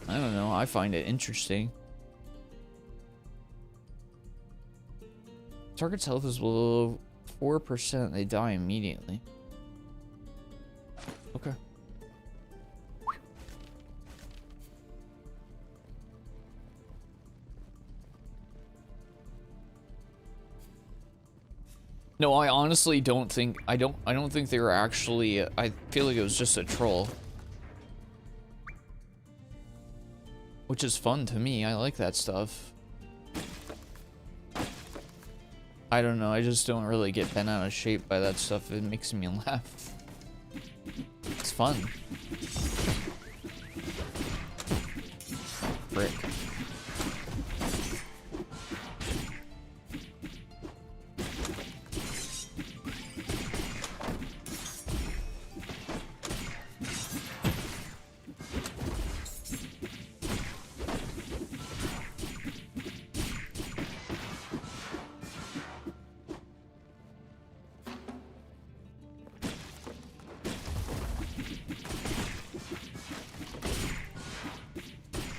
I don't know, I find it interesting. Target's health is below 4%, they die immediately. Okay. No, I honestly don't think I don't think they were actually I feel like it was just a troll. Which is fun to me. I like that stuff. I don't know, I just don't really get bent out of shape by that stuff. It makes me laugh. It's fun. Frick.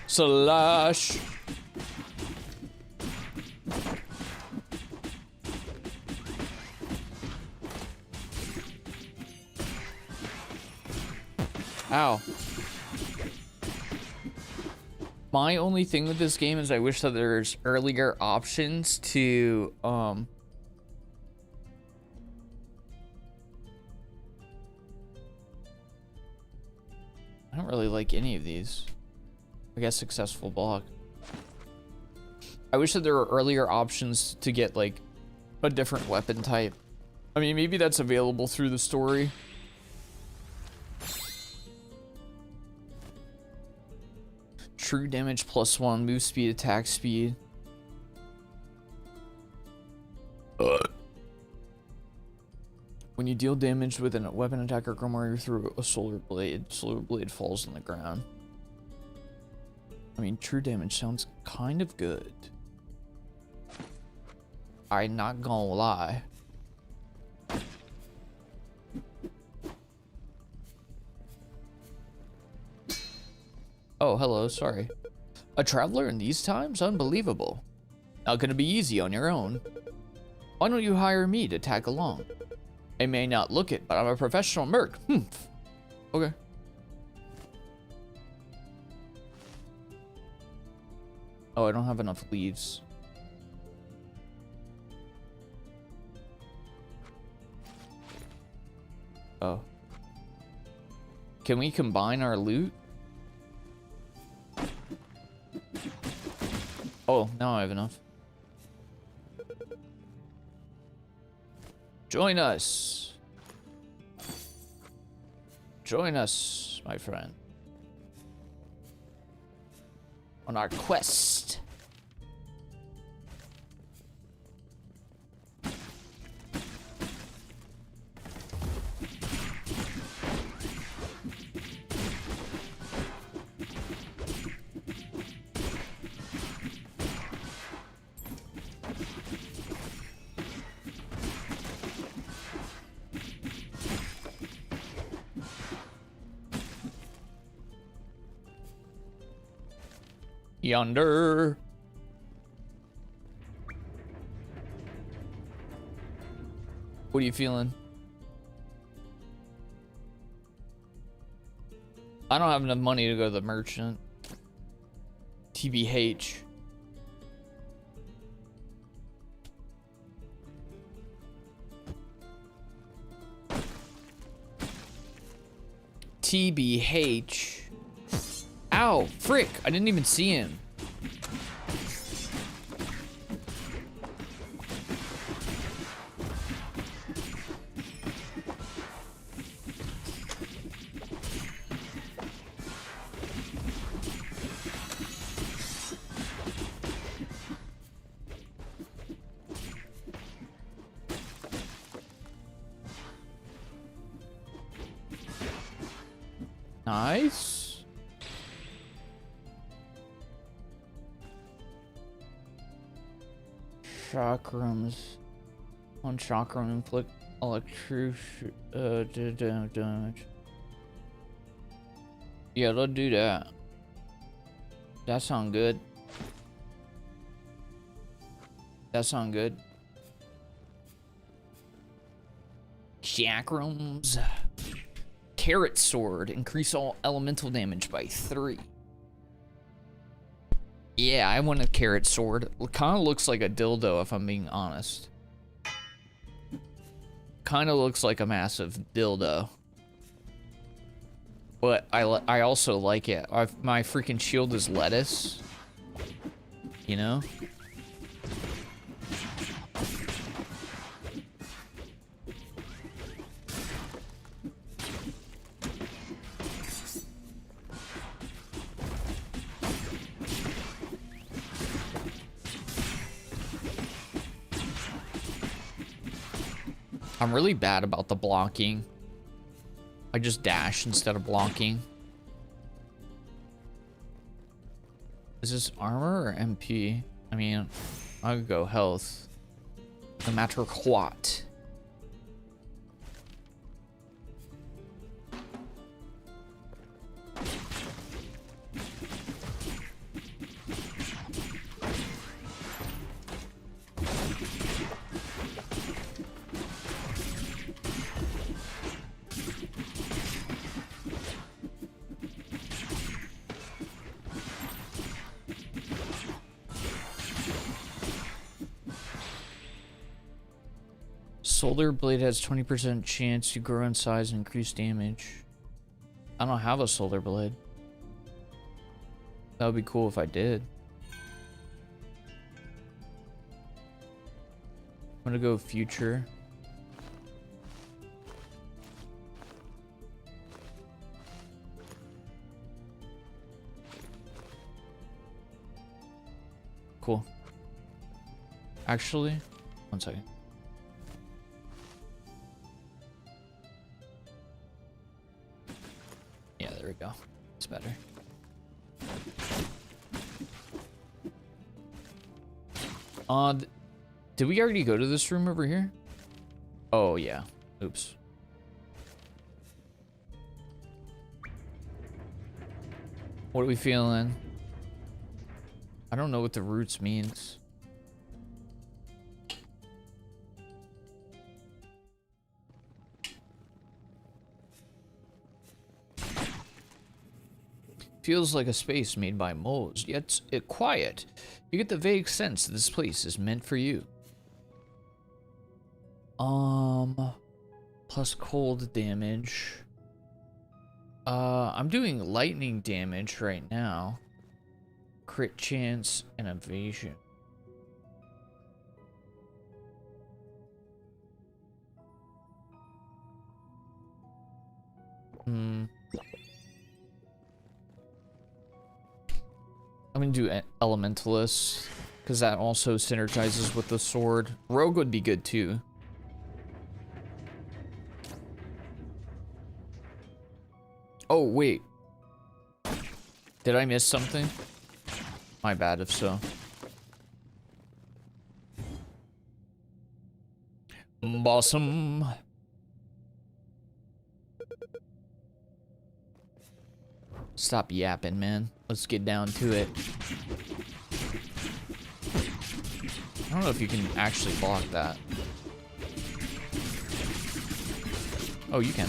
Slash. Ow. My only thing with this game is I wish that there's earlier options to, I don't really like any of these. I guess successful block. I wish that there were earlier options to get like a different weapon type. I mean, maybe that's available through the story. True damage +1, move speed, attack speed. When you deal damage with a weapon attack or grimoire through a solar blade falls on the ground. I mean, true damage sounds kind of good. I'm not gonna lie. Oh, hello, sorry. A traveler in these times? Unbelievable. Not gonna be easy on your own. Why don't you hire me to tag along? I may not look it, but I'm a professional merc. Okay. Oh, I don't have enough leaves. Oh. Can we combine our loot? Oh, now I have enough. Join us. Join us, my friend. On our quest. Yonder. What are you feeling? I don't have enough money to go to the merchant. TBH. TBH. Ow, frick, I didn't even see him. Nice. Chakrams. One chakram inflict damage. Yeah, let's do that. That sound good. That sound good. Chakrams. Carrot sword. Increase all elemental damage by 3. Yeah, I want a carrot sword. It kind of looks like a dildo, if I'm being honest. Kind of looks like a massive dildo. But I also like it. My freaking shield is lettuce. You know? I'm really bad about the blocking. I just dash instead of blocking. Is this armor or MP? I mean, I could go health. No matter what. Solar blade has 20% chance to grow in size and increase damage. I don't have a solar blade. That would be cool if I did. I'm gonna go future. Cool. Actually, one second. Yeah, there we go. It's better. Did we already go to this room over here? Oh, yeah. Oops. What are we feeling? I don't know what the roots means. Feels like a space made by moles, yet it's quiet. You get the vague sense that this place is meant for you. Plus cold damage. I'm doing lightning damage right now. Crit chance and evasion. I'm gonna do Elementalist, because that also synergizes with the sword. Rogue would be good too. Oh, wait. Did I miss something? My bad if so. Awesome. Stop yapping, man. Let's get down to it. I don't know if you can actually block that. Oh, you can.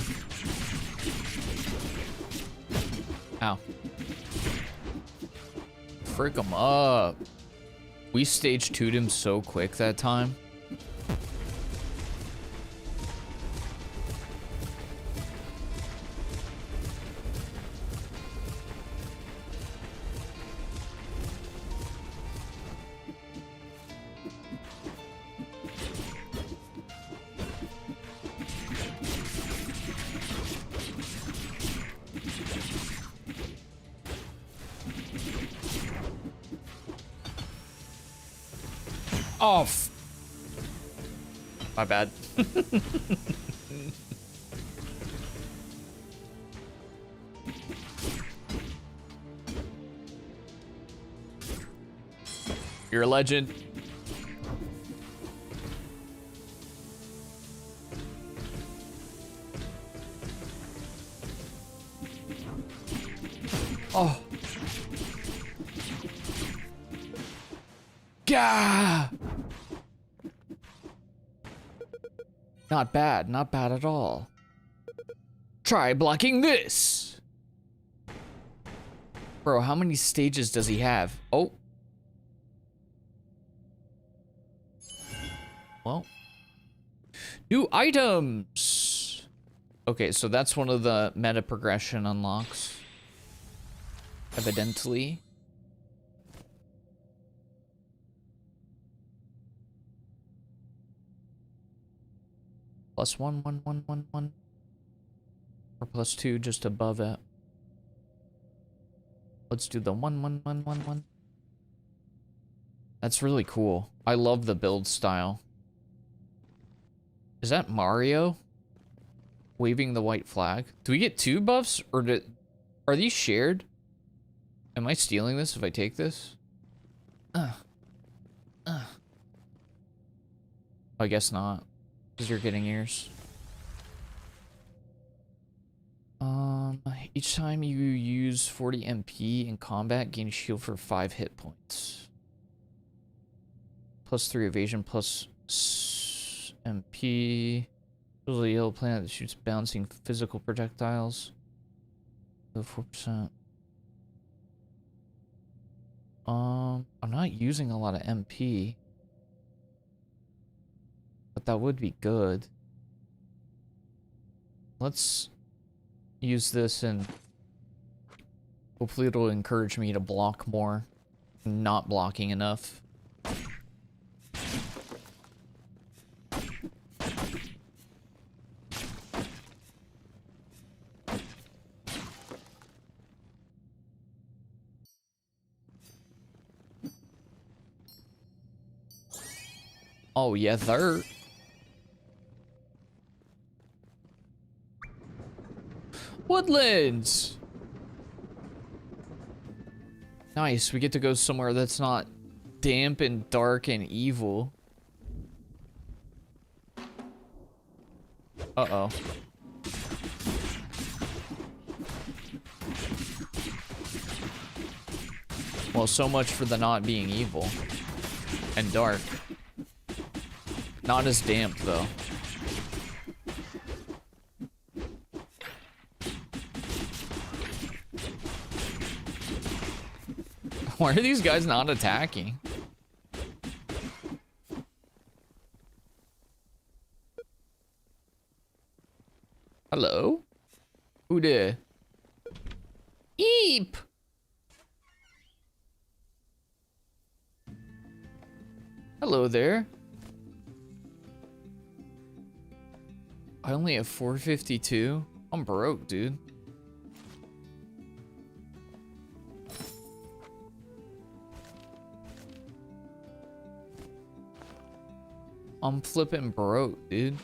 Ow. Frick him up. We stage 2'd him so quick that time. Oh, my bad. You're a legend. Oh. Gah! Not bad, not bad at all. Try blocking this. Bro, how many stages does he have? Oh. Well. New items. Okay, so that's one of the meta progression unlocks. Evidently. +1, 1, 1, 1, 1. Or +2 just above it. Let's do the 1, 1, 1, 1, 1. That's really cool. I love the build style. Is that Mario? Waving the white flag? Do we get 2 buffs? Or are these shared? Am I stealing this if I take this? I guess not. Because you're getting ears. Each time you use 40 MP in combat, gain a shield for 5 hit points. +3 evasion, plus MP. There's a yellow planet that shoots bouncing physical projectiles. 4%. I'm not using a lot of MP. But that would be good. Let's use this and hopefully it'll encourage me to block more. Not blocking enough. Oh yeah, there. Woodlands! Nice, we get to go somewhere that's not damp and dark and evil. Uh-oh. Well, so much for the not being evil. And dark. Not as damp, though. Why are these guys not attacking? Hello? Who there? Eep! Hello there. I only have 452. I'm broke, dude. I'm flipping broke, dude.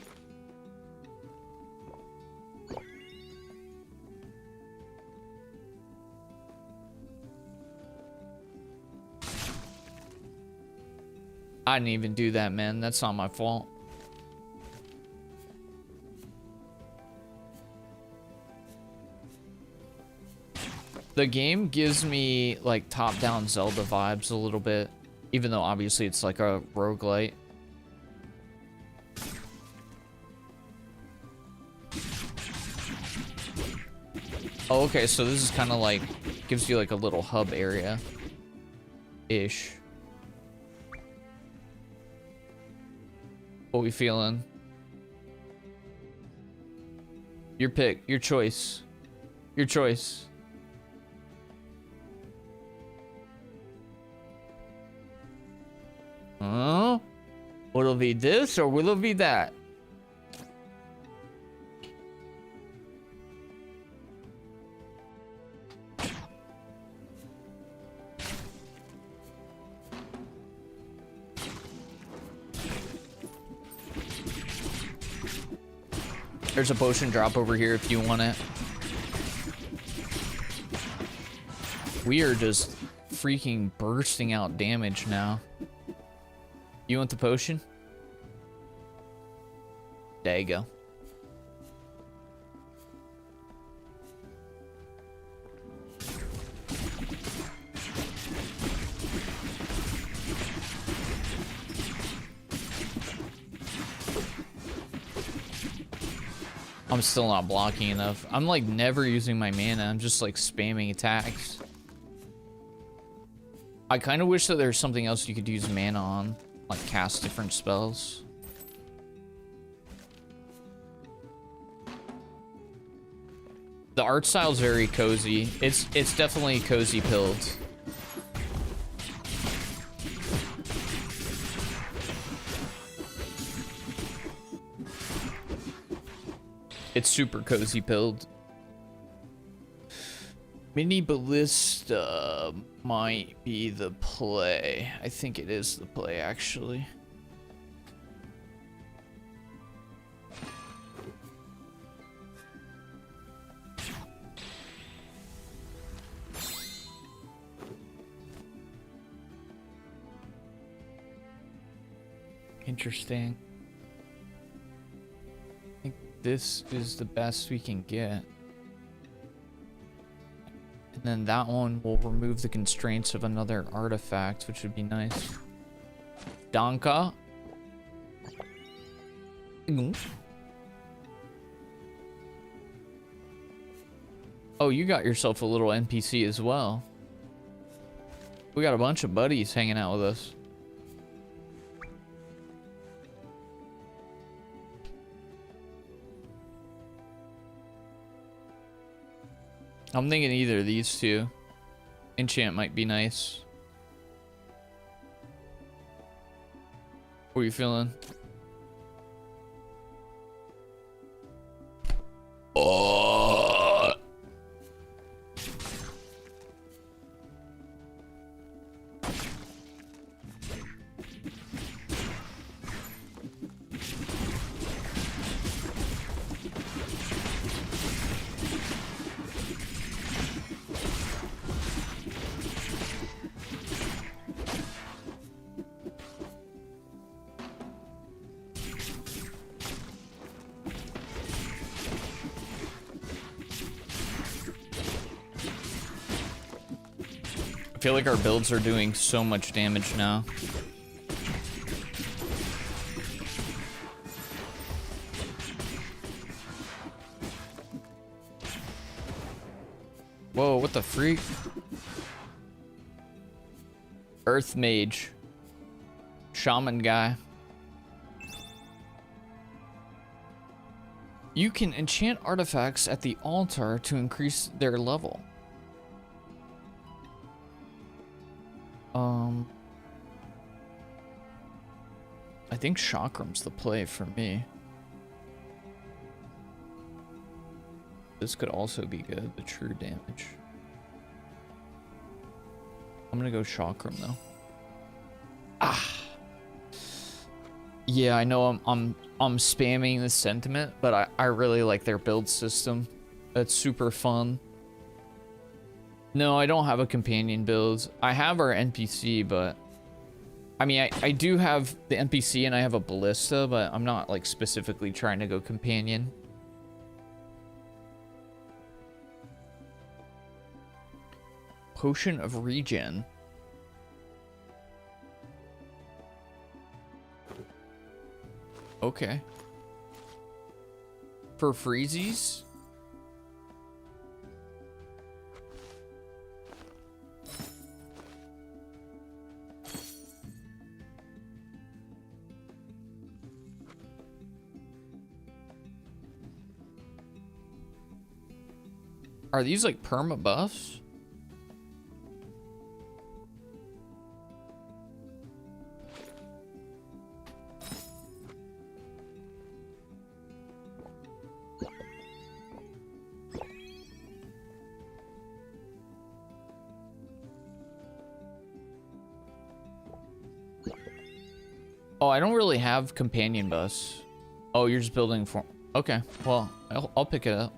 I didn't even do that, man. That's not my fault. The game gives me like top-down Zelda vibes a little bit, even though obviously it's like a roguelite. Oh, okay, so this is kind of like, gives you like a little hub area-ish. What we feeling? Your pick, your choice. Your choice. Huh? Will it be this or will it be that? There's a potion drop over here if you want it. We are just freaking bursting out damage now. You want the potion? There you go. I'm still not blocking enough. I'm like never using my mana. I'm just like spamming attacks. I kind of wish that there's something else you could use mana on, like cast different spells. The art style's very cozy. It's definitely cozy pilled. It's super cozy pilled. Mini Ballista might be the play. I think it is the play, actually. Interesting. I think this is the best we can get. And then that one will remove the constraints of another artifact, which would be nice. Donka. Oh, you got yourself a little NPC as well. We got a bunch of buddies hanging out with us. I'm thinking either of these two. Enchant might be nice. What are you feeling? Oh. I feel like our builds are doing so much damage now. Whoa, what the freak? Earth Mage. Shaman guy. You can enchant artifacts at the altar to increase their level. I think Chakram's the play for me. This could also be good, the true damage. I'm gonna go Chakram though. Ah. Yeah, I know I'm spamming this sentiment, but I really like their build system. It's super fun. No, I don't have a companion build. I have our NPC, but I mean, I do have the NPC and I have a ballista, but I'm not like specifically trying to go companion. Potion of regen. Okay. For freezies? Are these like perma buffs? Oh, I don't really have companion bus. Oh, you're just building for... Okay, well, I'll pick it up.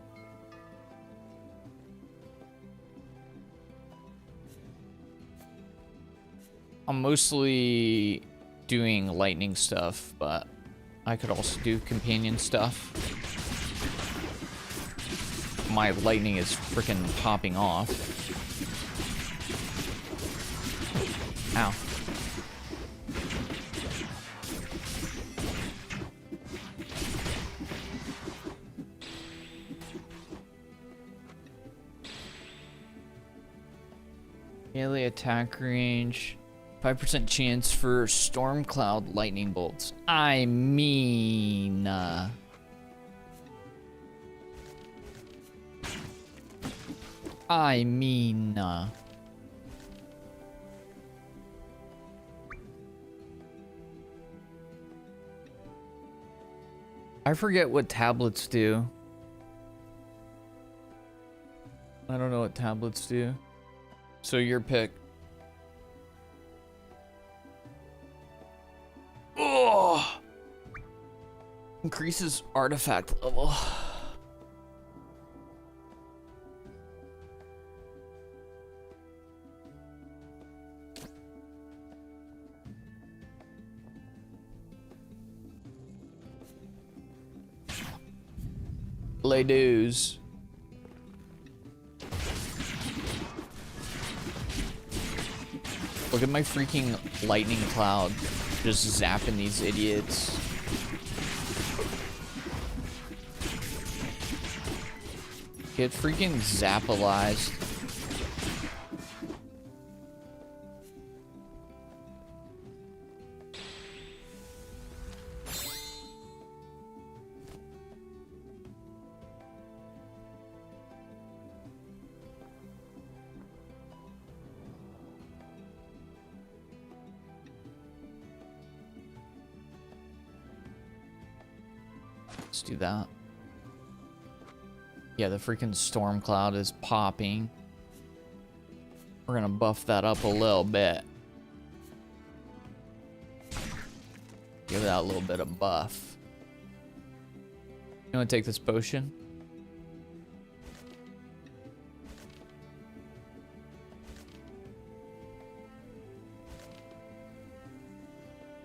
I'm mostly doing lightning stuff, but I could also do companion stuff. My lightning is freaking popping off. Ow. Melee attack range. 5% chance for storm cloud lightning bolts. I mean... I forget what tablets do. I don't know what tablets do. So your pick. Oh! Increases artifact level. Lay dues. Look at my freaking lightning cloud. Just zapping these idiots. Get freaking zappalized. Let's do that. Yeah, the freaking storm cloud is popping. We're gonna buff that up a little bit. Give that a little bit of buff. You wanna take this potion?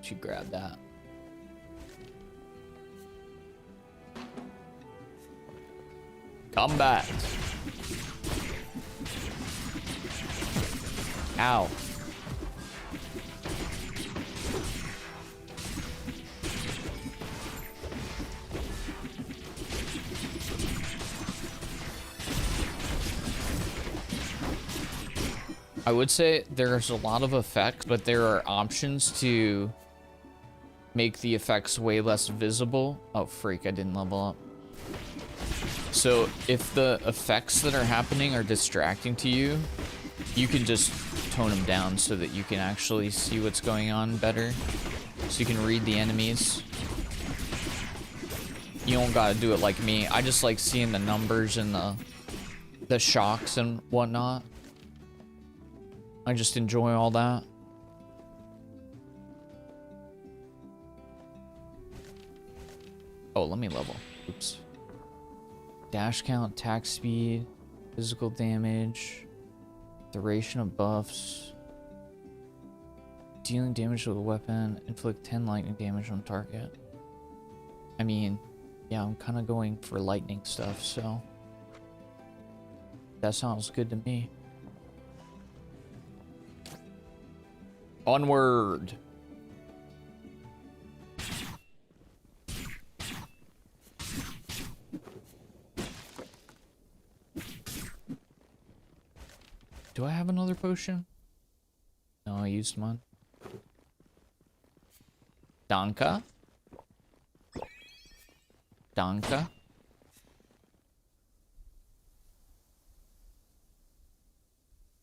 You grab that. Combat. Ow. I would say there's a lot of effects, but there are options to make the effects way less visible. Oh, freak, I didn't level up. So if the effects that are happening are distracting to you, you can just tone them down so that you can actually see what's going on better. So you can read the enemies. You don't gotta do it like me. I just like seeing the numbers and the shocks and whatnot. I just enjoy all that. Oh, let me level. Oops. Dash count, attack speed, physical damage, duration of buffs, dealing damage with a weapon, inflict 10 lightning damage on target. I mean, yeah, I'm kind of going for lightning stuff, so that sounds good to me. Onward. Do I have another potion? No, I used mine. Danka. Danka.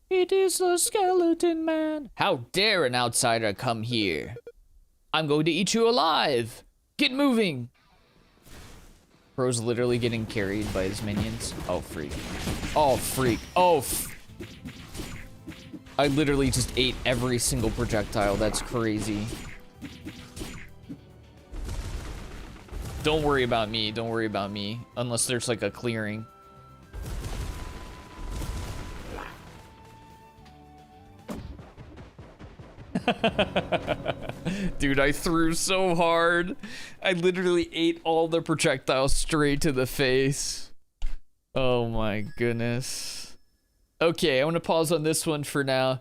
It is the skeleton man. How dare an outsider come here? I'm going to eat you alive. Get moving. Bro's literally getting carried by his minions. Oh, freak. Oh, freak. Oh, I literally just ate every single projectile. That's crazy. Don't worry about me. Don't worry about me. Unless there's like a clearing. Dude, I threw so hard. I literally ate all the projectiles straight to the face. Oh my goodness. Okay, I want to pause on this one for now.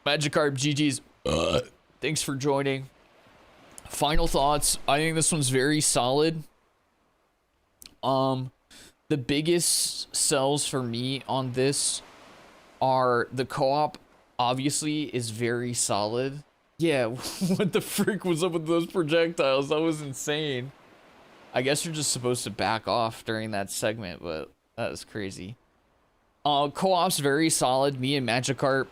Magikarp GG's. Thanks for joining. Final thoughts. I think this one's very solid. The biggest sells for me on this are the co-op. Obviously is very solid. Yeah, what the frick was up with those projectiles? That was insane. I guess you're just supposed to back off during that segment, but that was crazy. Co-op's very solid. Me and Magikarp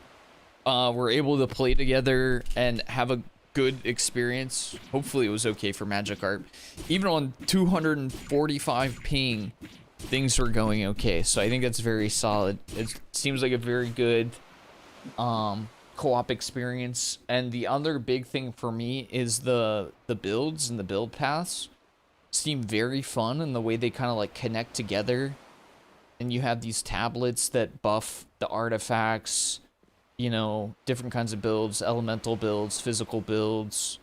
were able to play together and have a good experience. Hopefully it was okay for Magikarp. Even on 245 ping, things were going okay. So I think that's very solid. It seems like a very good co-op experience. And the other big thing for me is the builds and the build paths seem very fun, and the way they kind of like connect together. And you have these tablets that buff the artifacts, you know, different kinds of builds, elemental builds, physical builds,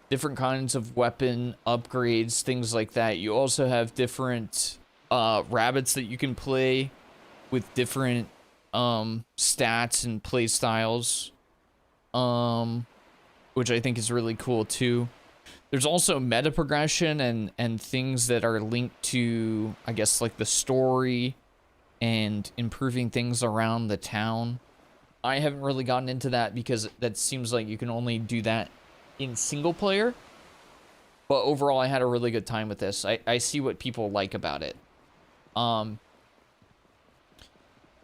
different kinds of weapon upgrades, things like that. You also have different rabbits that you can play with different stats and play styles, which I think is really cool too. There's also meta progression and things that are linked to, I guess, like the story and improving things around the town. I haven't really gotten into that because that seems like you can only do that in single player. But overall, I had a really good time with this. I see what people like about it.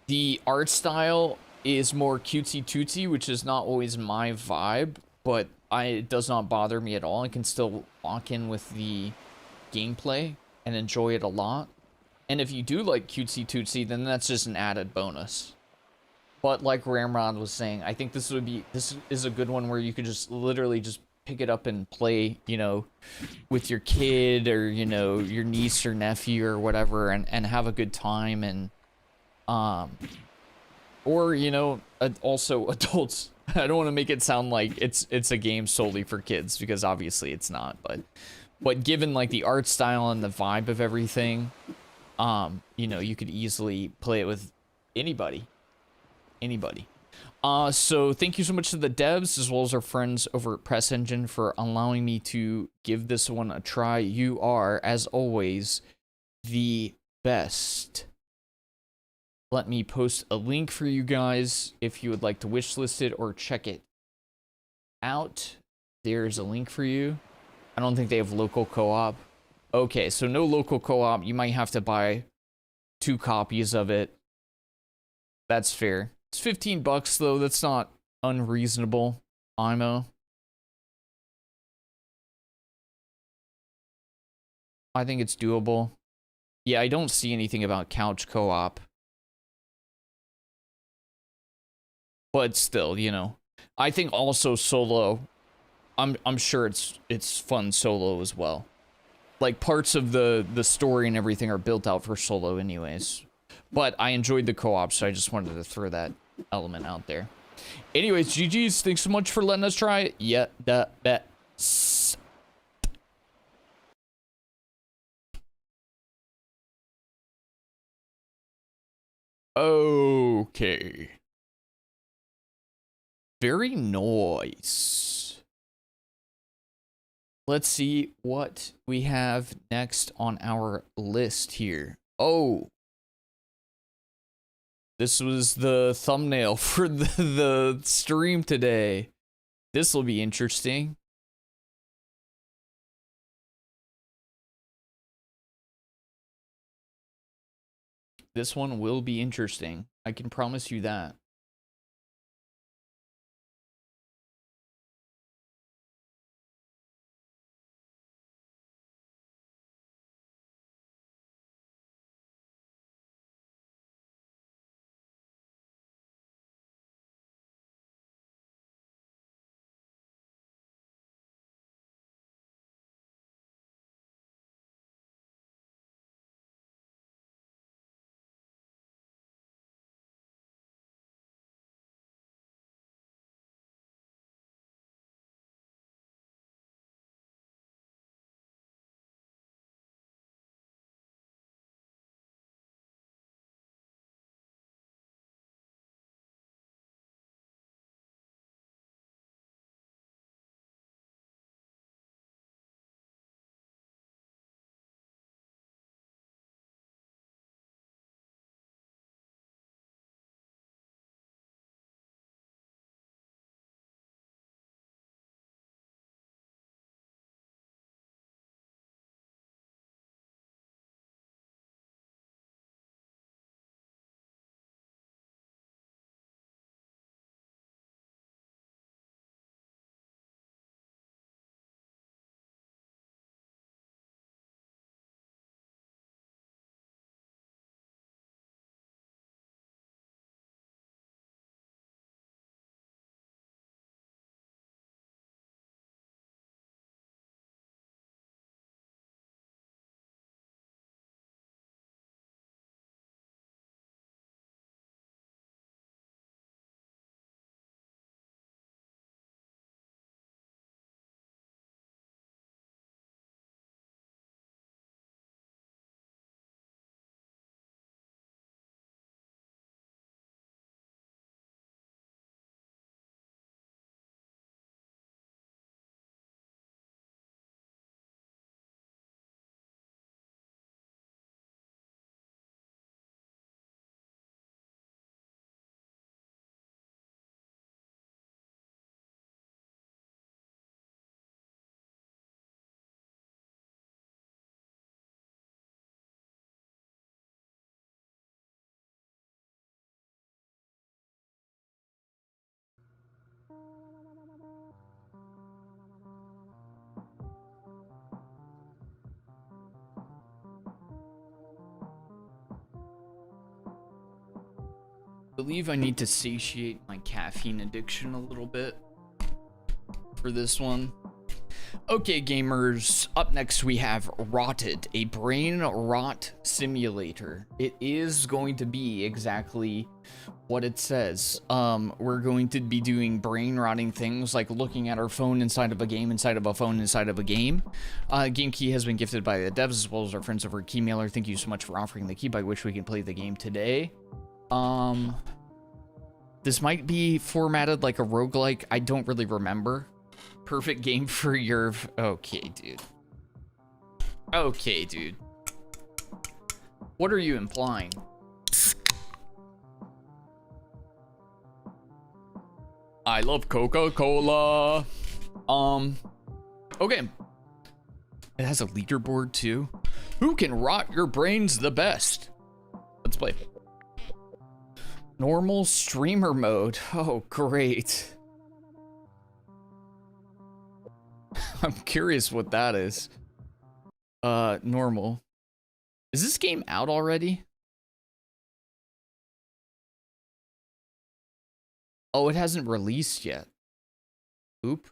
The art style is more cutesy-tootsy, which is not always my vibe, but it does not bother me at all. I can still walk in with the gameplay and enjoy it a lot. And if you do like cutesy-tootsy, then that's just an added bonus. But like Ramrod was saying, I think this is a good one where you could just literally just pick it up and play, you know, with your kid or, you know, your niece or nephew or whatever, and have a good time. And or, you know, also adults. I don't want to make it sound like it's a game solely for kids, because obviously it's not, but given like the art style and the vibe of everything, you know, you could easily play it with anybody. So thank you so much to the devs as well as our friends over at Press Engine for allowing me to give this one a try. You are, as always, the best. Let me post a link for you guys if you would like to wishlist it or check it out. There's a link for you. I don't think they have local co-op. Okay, so no local co-op. You might have to buy 2 copies of it. That's fair. It's $15 though. That's not unreasonable. IMO. I think it's doable. Yeah, I don't see anything about couch co-op. But still, you know, I think also solo. I'm sure it's fun solo as well. Like parts of the story and everything are built out for solo anyways. But I enjoyed the co-op, so I just wanted to throw that element out there. Anyways, GG's, thanks so much for letting us try it. Yeah, that. Okay. Very nice. Let's see what we have next on our list here. Oh, this was the thumbnail for the stream today. This will be interesting. This one will be interesting. I can promise you that. I believe I need to satiate my caffeine addiction a little bit for this one. Okay, gamers, up next we have Rotted, a brain rot simulator. It is going to be exactly what it says. We're going to be doing brain rotting things like looking at our phone inside of a game, inside of a phone, inside of a game. Game key has been gifted by the devs as well as our friends over at Keymailer. Thank you so much for offering the key by which we can play the game today. This might be formatted like a roguelike. I don't really remember. Perfect game for your... Okay, dude. Okay, dude. What are you implying? I love Coca-Cola. Okay. It has a leaderboard too. Who can rot your brains the best? Let's play. Normal streamer mode. Oh, great. I'm curious what that is. Normal. Is this game out already? Oh, it hasn't released yet. Oop.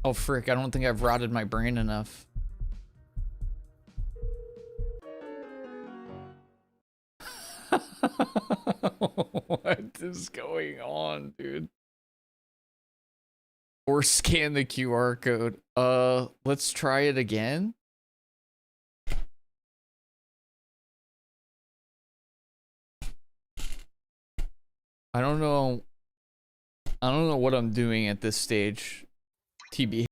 Oh, frick. I don't think I've rotted my brain enough. What is going on, dude? Or scan the QR code. Let's try it again. I don't know. I don't know what I'm doing at this stage. TB.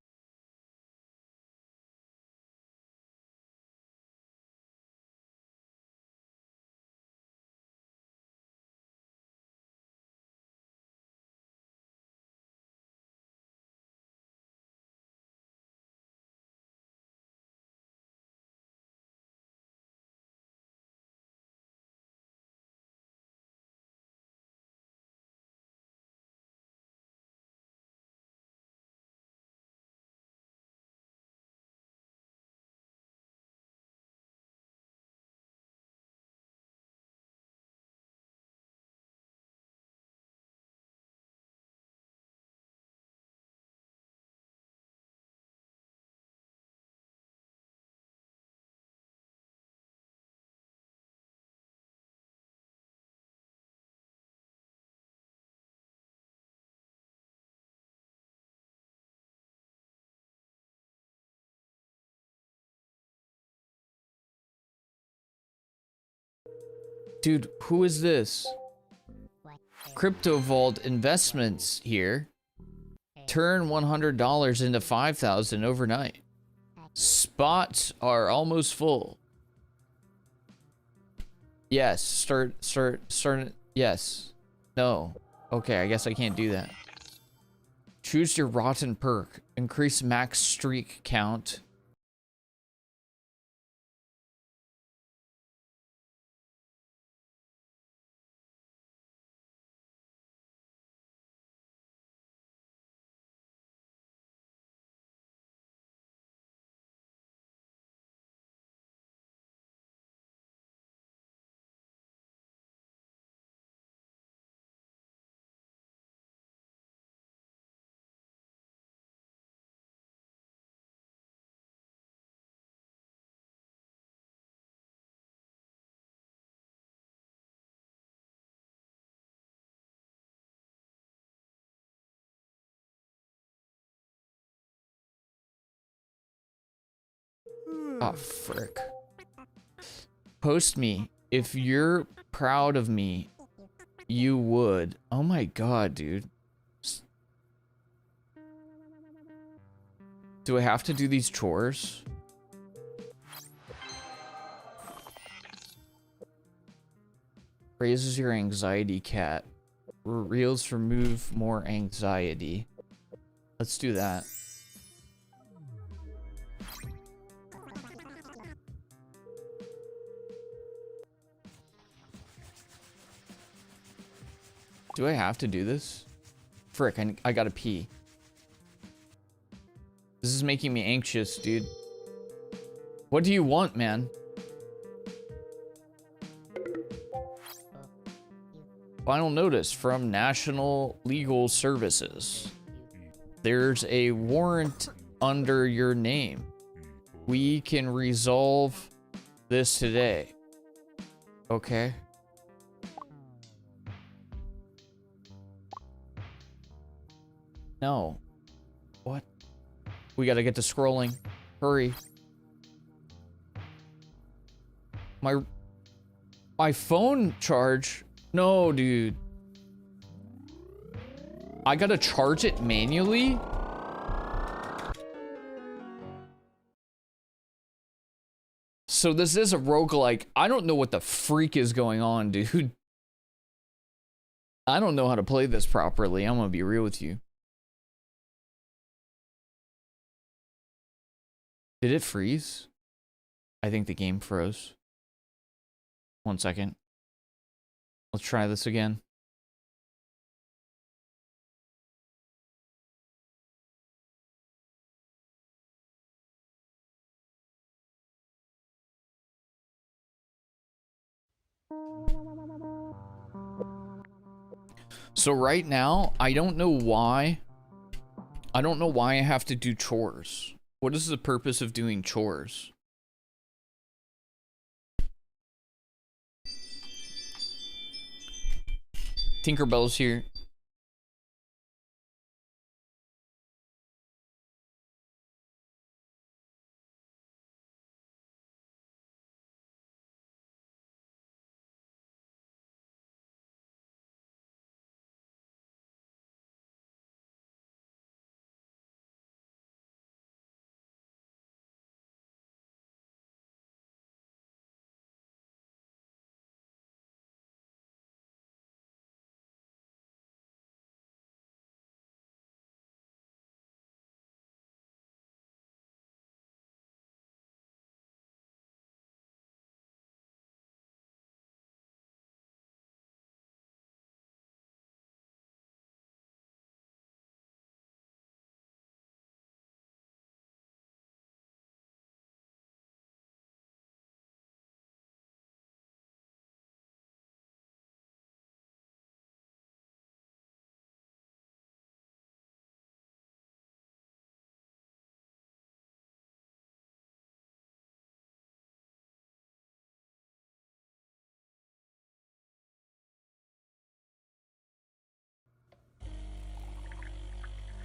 Dude, who is this? Crypto Vault Investments here. Turn $100 into 5,000 overnight. Spots are almost full. Yes, start, yes. No. Okay, I guess I can't do that. Choose your rotten perk. Increase max streak count. Oh, frick. Post me. If you're proud of me, you would. Oh my god, dude. Do I have to do these chores? Raises your anxiety cat. Reels remove more anxiety. Let's do that. Do I have to do this? Frick, I gotta pee. This is making me anxious, dude. What do you want, man? Final notice from National Legal Services. There's a warrant under your name. We can resolve this today. Okay. No. What? We gotta get to scrolling. Hurry. My phone charge? No, dude. I gotta charge it manually? So this is a roguelike. I don't know what the freak is going on, dude. I don't know how to play this properly. I'm gonna be real with you. Did it freeze? I think the game froze. 1 second. Let's try this again. So right now, I don't know why I don't know why I have to do chores. What is the purpose of doing chores? Tinkerbell's here.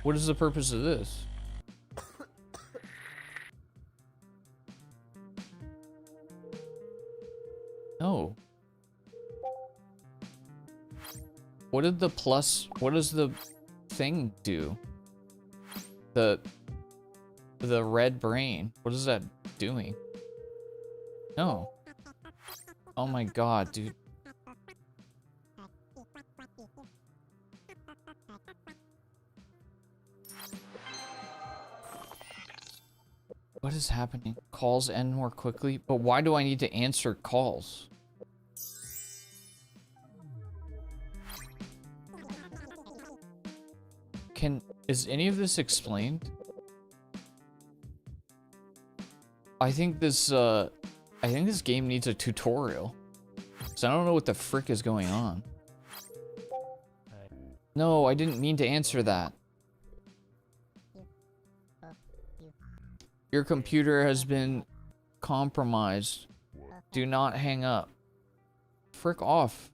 What is the purpose of this? No. What did the plus... What does the thing do? The red brain. What is that doing? No. Oh my god, dude. What is happening? Calls end more quickly? But why do I need to answer calls? Is any of this explained? I think this game needs a tutorial. So I don't know what the frick is going on. No, I didn't mean to answer that. Your computer has been compromised. Do not hang up. Frick off.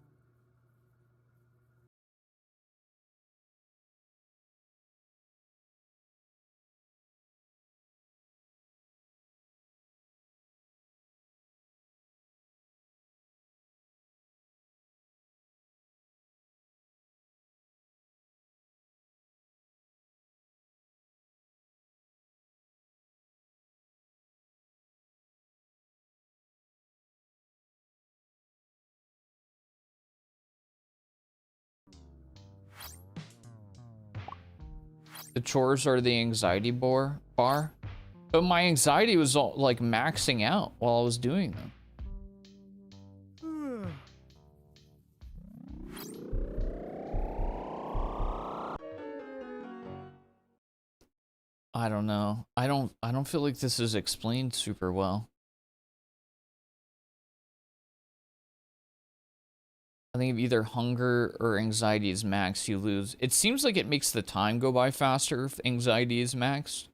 The chores are the anxiety bar? But my anxiety was all, like, maxing out while I was doing them. I don't know. I don't feel like this is explained super well. I think if either hunger or anxiety is maxed, you lose. It seems like it makes the time go by faster if anxiety is maxed.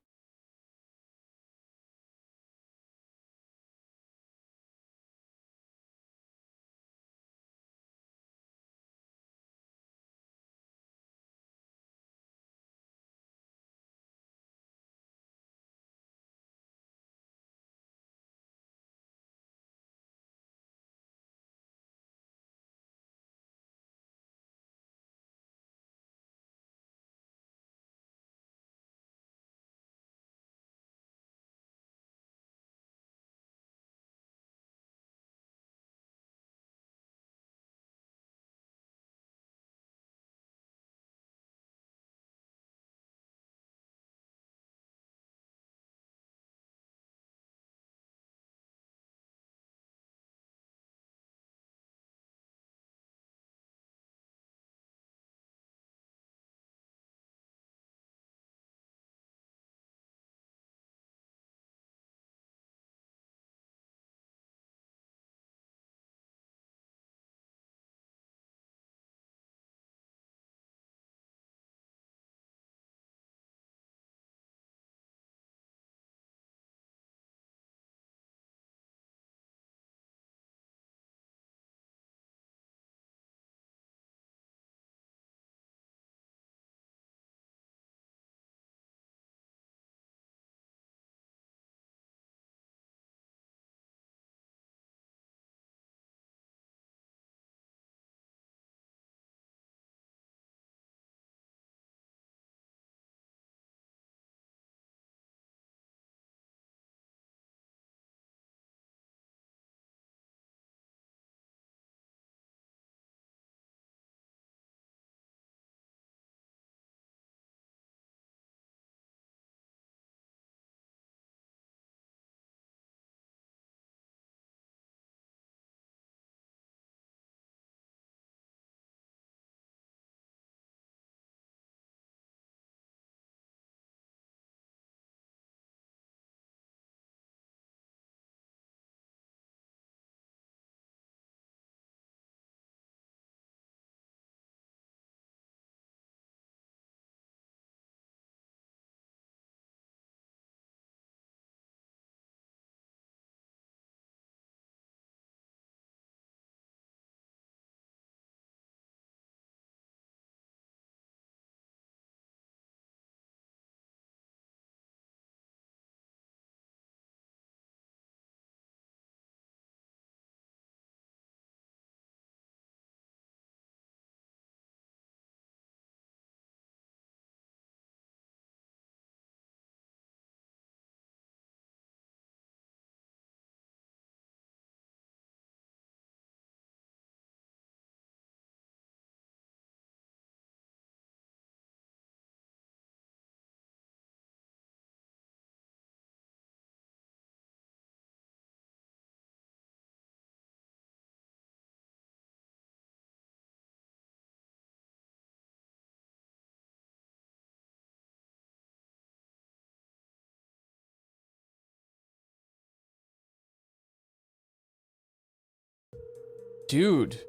Dude.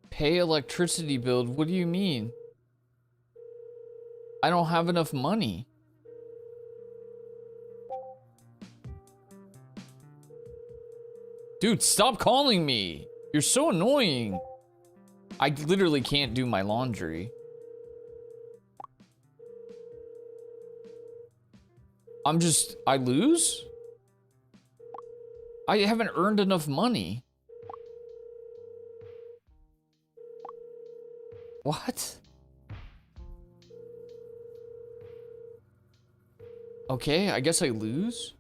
Pay electricity bill. What do you mean? I don't have enough money. Dude, stop calling me. You're so annoying. I literally can't do my laundry. I lose? I haven't earned enough money. What? Okay, I guess I lose.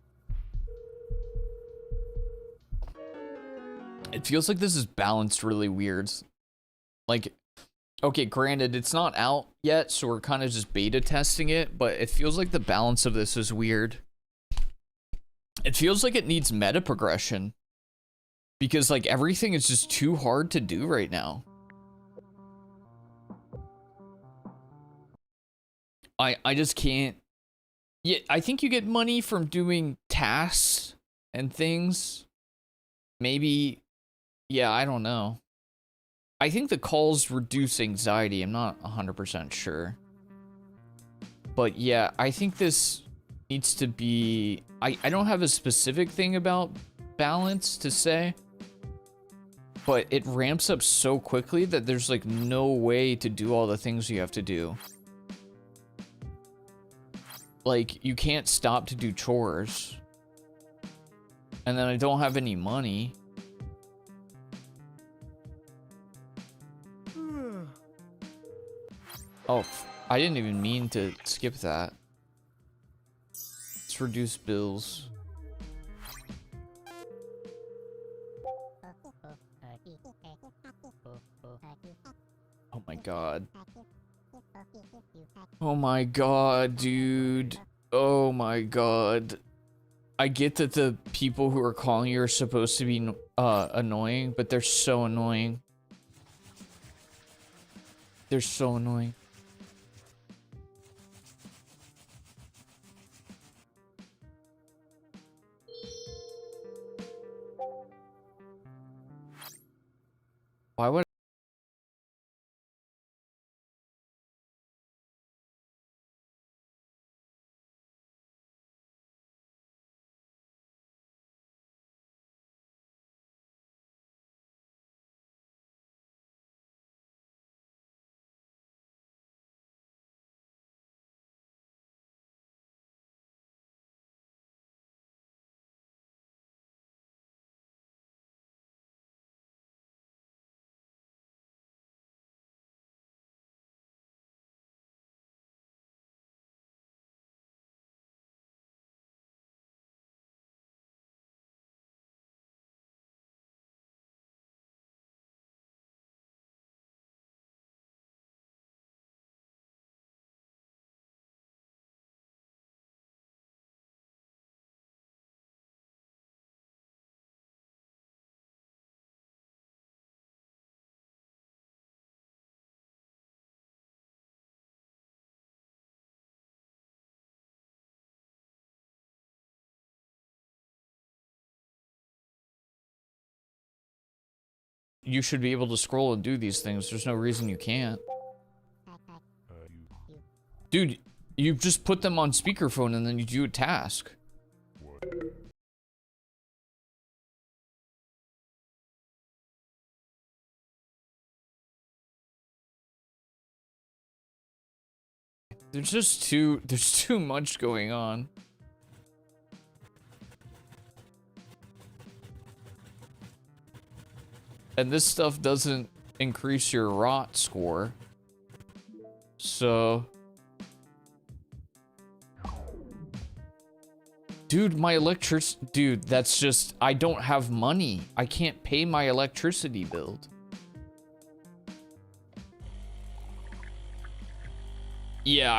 It feels like this is balanced really weird. Like, okay, granted, it's not out yet, so we're kind of just beta testing it, but it feels like the balance of this is weird. It feels like it needs meta progression. Because, like, everything is just too hard to do right now. I just can't. Yeah, I think you get money from doing tasks and things. Maybe, yeah, I don't know. I think the calls reduce anxiety. I'm not 100% sure. But yeah, I think this needs to be... I don't have a specific thing about balance to say. But it ramps up so quickly that there's like no way to do all the things you have to do. Like, you can't stop to do chores. And then I don't have any money. Oh, I didn't even mean to skip that. Let's reduce bills. Oh my god. Oh my god, dude. Oh my god. I get that the people who are calling you are supposed to be annoying, but they're so annoying. They're so annoying. Why would you should be able to scroll and do these things. There's no reason you can't. Dude, you just put them on speakerphone and then you do a task. There's too much going on. And this stuff doesn't increase your rot score. So... Dude, my dude, that's just... I don't have money. I can't pay my electricity bill. Yeah,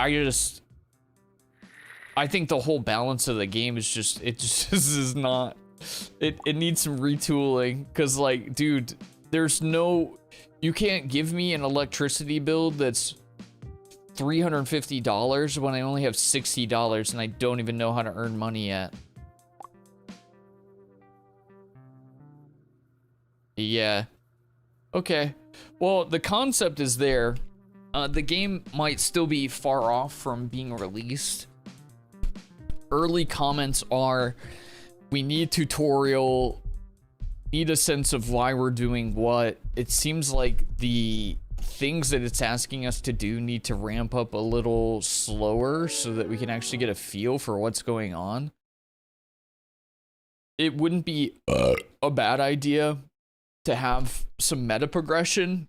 I think the whole balance of the game is just... It just is not... It needs some retooling, because, like, dude, there's no... You can't give me an electricity bill that's $350 when I only have $60 and I don't even know how to earn money yet. Yeah. Okay. Well, the concept is there. The game might still be far off from being released. Early comments are, we need tutorial, need a sense of why we're doing what. It seems like the things that it's asking us to do need to ramp up a little slower so that we can actually get a feel for what's going on. It wouldn't be a bad idea to have some meta progression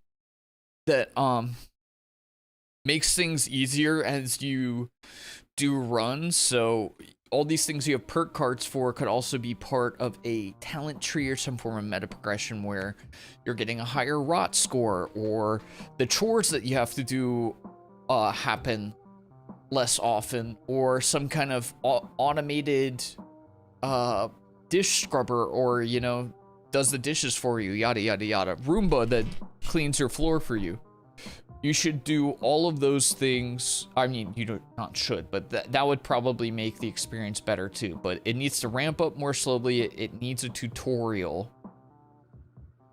that makes things easier as you do runs. So all these things you have perk cards for could also be part of a talent tree or some form of meta progression where you're getting a higher rot score, or the chores that you have to do happen less often, or some kind of automated dish scrubber, or, you know, does the dishes for you, yada yada yada. Roomba that cleans your floor for you. You should do all of those things. I mean, you don't, not should, but that would probably make the experience better too. But it needs to ramp up more slowly. It needs a tutorial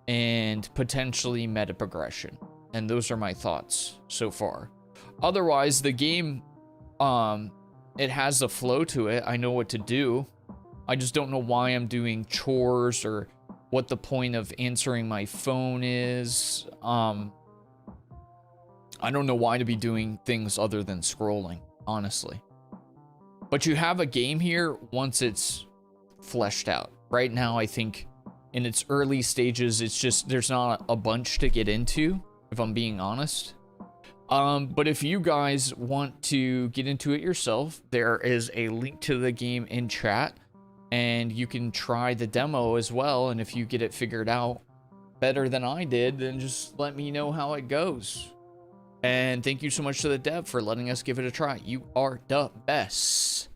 and potentially meta progression. And those are my thoughts so far. Otherwise, the game, it has a flow to it. I know what to do. I just don't know why I'm doing chores or what the point of answering my phone is. I don't know why to be doing things other than scrolling, honestly. But you have a game here once it's fleshed out. Right now, I think in its early stages, it's just, there's not a bunch to get into, if I'm being honest. But if you guys want to get into it yourself, there is a link to the game in chat, and you can try the demo as well. And if you get it figured out better than I did, then just let me know how it goes. And thank you so much to the dev for letting us give it a try. You are the best.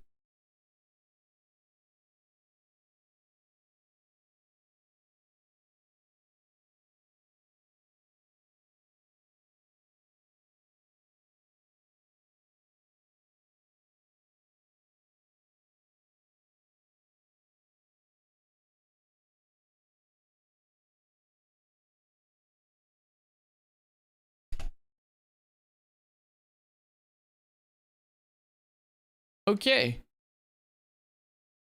Okay.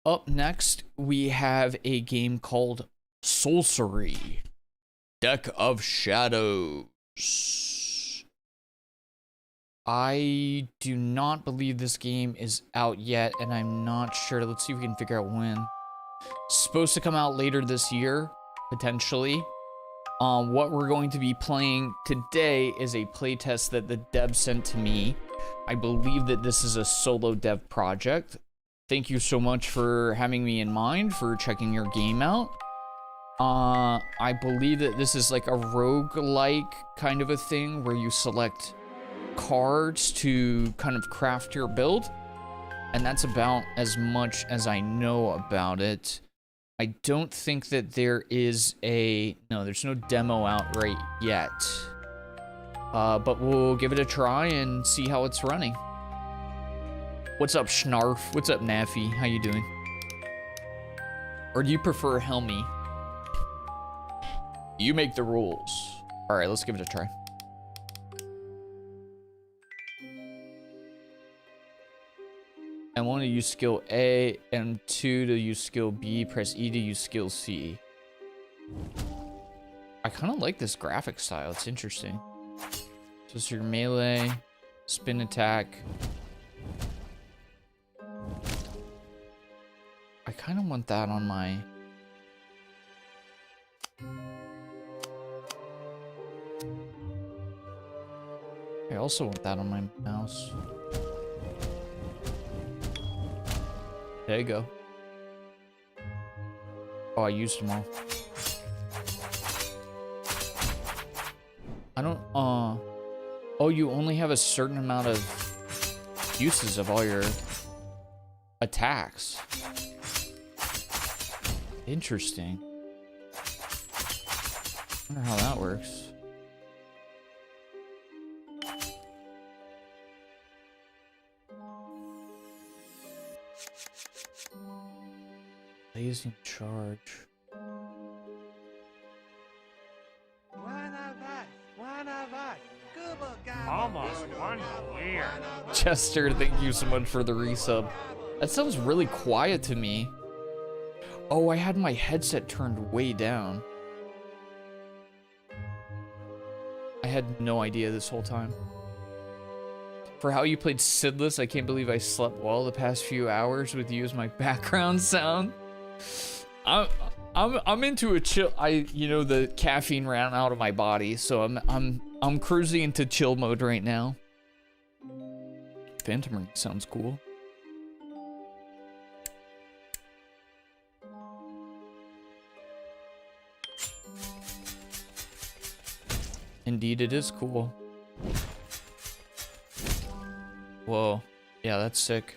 Up next, we have a game called Sorcery, Deck of Shadows. I do not believe this game is out yet, and I'm not sure. Let's see if we can figure out when. It's supposed to come out later this year, potentially. What we're going to be playing today is a playtest that the dev sent to me. I believe that this is a solo dev project. Thank you so much for having me in mind, for checking your game out. I believe that this is like a roguelike kind of a thing where you select cards to kind of craft your build. And that's about as much as I know about it. I don't think that there is no, there's no demo out right yet. But we'll give it a try and see how it's running. What's up, Schnarf? What's up, Naffy? How you doing? Or do you prefer Helmy? You make the rules. All right, let's give it a try. And 1 to use skill A, and 2 to use skill B. Press E to use skill C. I kind of like this graphic style. It's interesting. So it's your melee, spin attack. I kind of want that on my... I also want that on my mouse. There you go. Oh, I used them all. I don't, oh, you only have a certain amount of uses of all your attacks. Interesting. I wonder how that works. Blazing charge. Chester, thank you so much for the resub. That sounds really quiet to me. Oh, I had my headset turned way down. I had no idea this whole time. For how you played Sydless, I can't believe I slept well the past few hours with you as my background sound. I'm into a chill. You know, the caffeine ran out of my body, so I'm cruising into chill mode right now. Phantom Ring sounds cool. Indeed, it is cool. Whoa. Yeah, that's sick.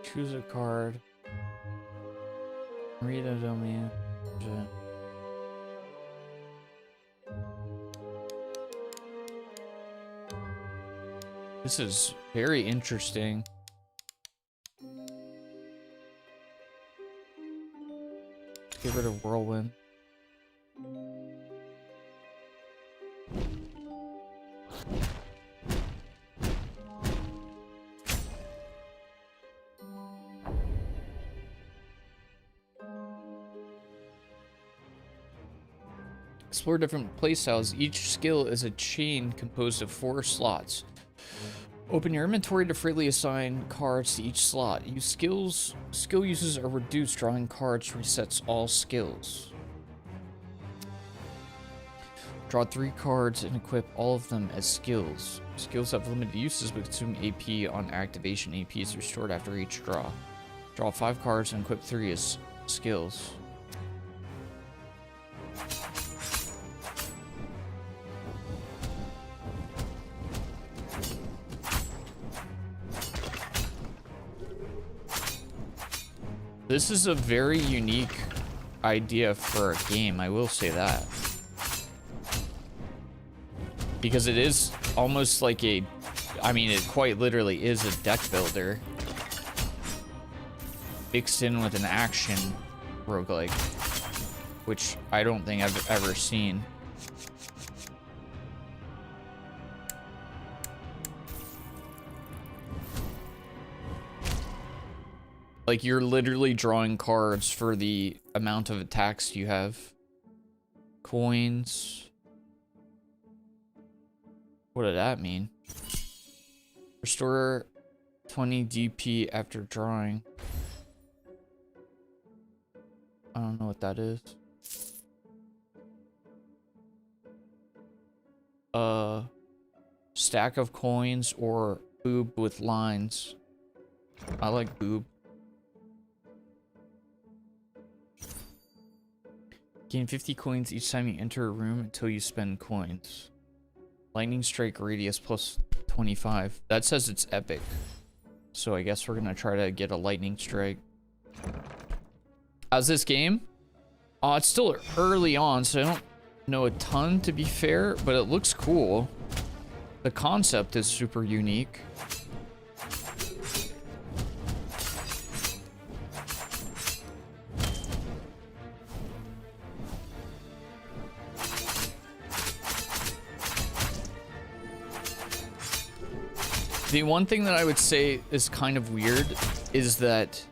Choose a card. Read a domain. This is very interesting. Get rid of Whirlwind. Explore different playstyles. Each skill is a chain composed of 4 slots. Open your inventory to freely assign cards to each slot. Skill uses are reduced. Drawing cards resets all skills. Draw 3 cards and equip all of them as skills. Skills have limited uses but consume AP on activation. AP is restored after each draw. Draw 5 cards and equip 3 as skills. This is a very unique idea for a game, I will say that. Because it is almost like a... I mean, it quite literally is a deck builder. Mixed in with an action roguelike. Which I don't think I've ever seen. Like, you're literally drawing cards for the amount of attacks you have. Coins. What did that mean? Restore 20 DP after drawing. I don't know what that is. Stack of coins or boob with lines. I like boob. Gain 50 coins each time you enter a room until you spend coins. Lightning strike radius plus 25. That says it's epic. So I guess we're gonna try to get a lightning strike. How's this game? It's still early on, so I don't know a ton, to be fair, but it looks cool. The concept is super unique. The one thing that I would say is kind of weird is that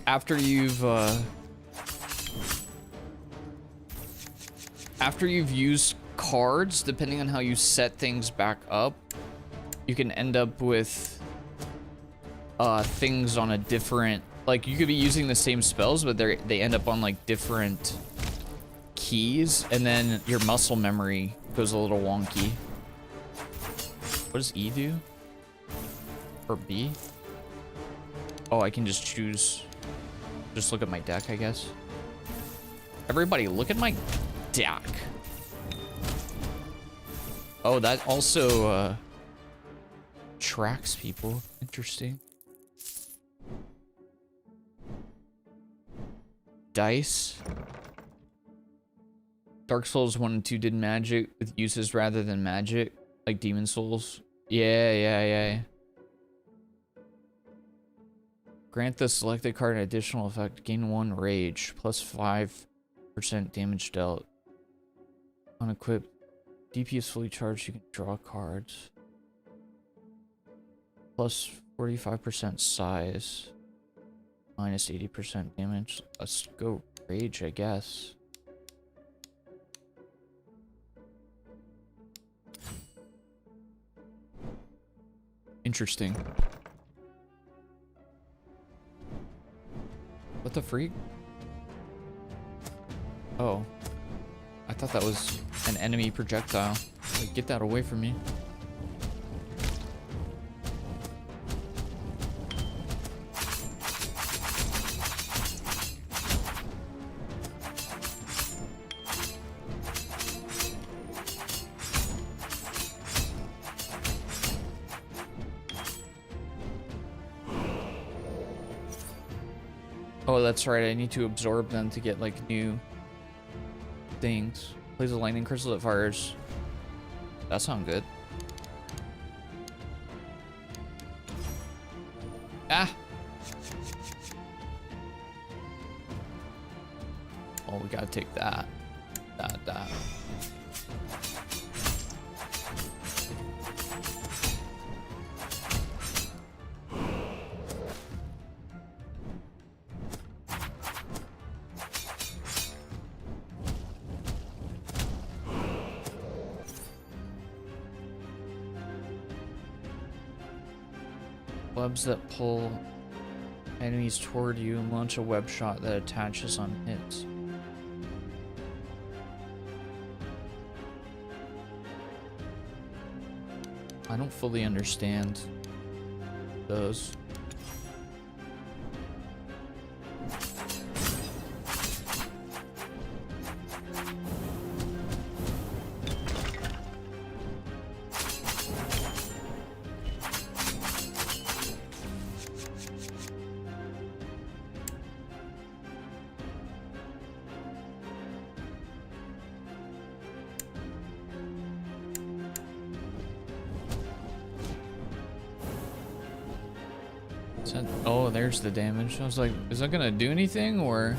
after you've used cards, depending on how you set things back up, you can end up with things on a different, like, you could be using the same spells, but they end up on like different keys, and then your muscle memory goes a little wonky. What does E do? Or B? Oh, I can just choose. Just look at my deck, I guess. Everybody, look at my deck. Oh, that also tracks people. Interesting. Dice. Dark Souls 1 and 2 did magic with uses rather than magic. Like Demon Souls. Yeah. Grant the selected card an additional effect. Gain 1 rage. Plus 5% damage dealt. Unequipped. DP is fully charged. You can draw cards. Plus 45% size. Minus 80% damage. Let's go rage, I guess. Interesting. What the freak? Oh. I thought that was an enemy projectile. Like, get that away from me. Oh, that's right. I need to absorb them to get, like, new things. Plays a lightning crystal that fires. That sounds good. Ah! Oh, we gotta take that. That. Webs that pull enemies toward you and launch a web shot that attaches on hits. I don't fully understand those. Oh, there's the damage. I was like, is that gonna do anything or?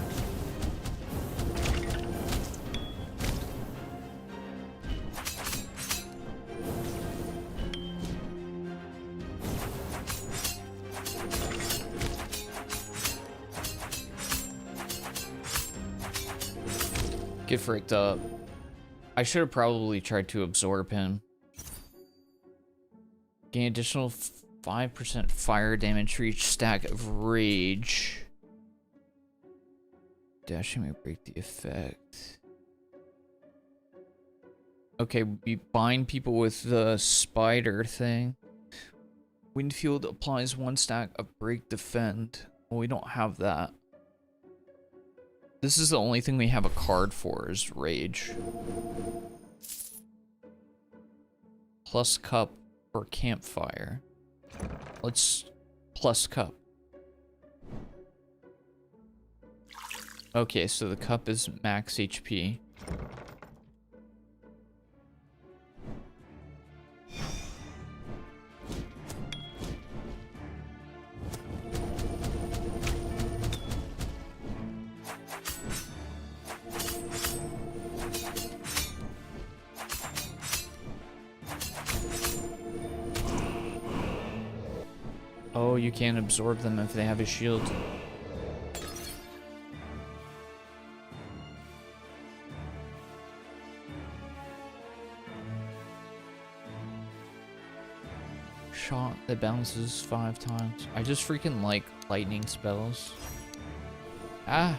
Get fricked up. I should have probably tried to absorb him. Gain additional 5% fire damage for each stack of rage. Dashing may break the effect. Okay, we bind people with the spider thing. Windfield applies 1 stack of break defend. Well, we don't have that. This is the only thing we have a card for is rage. Plus cup or campfire. Let's plus cup. Okay, so the cup is max HP. Oh, you can't absorb them if they have a shield. Shot that bounces 5 times. I just freaking like lightning spells. Ah!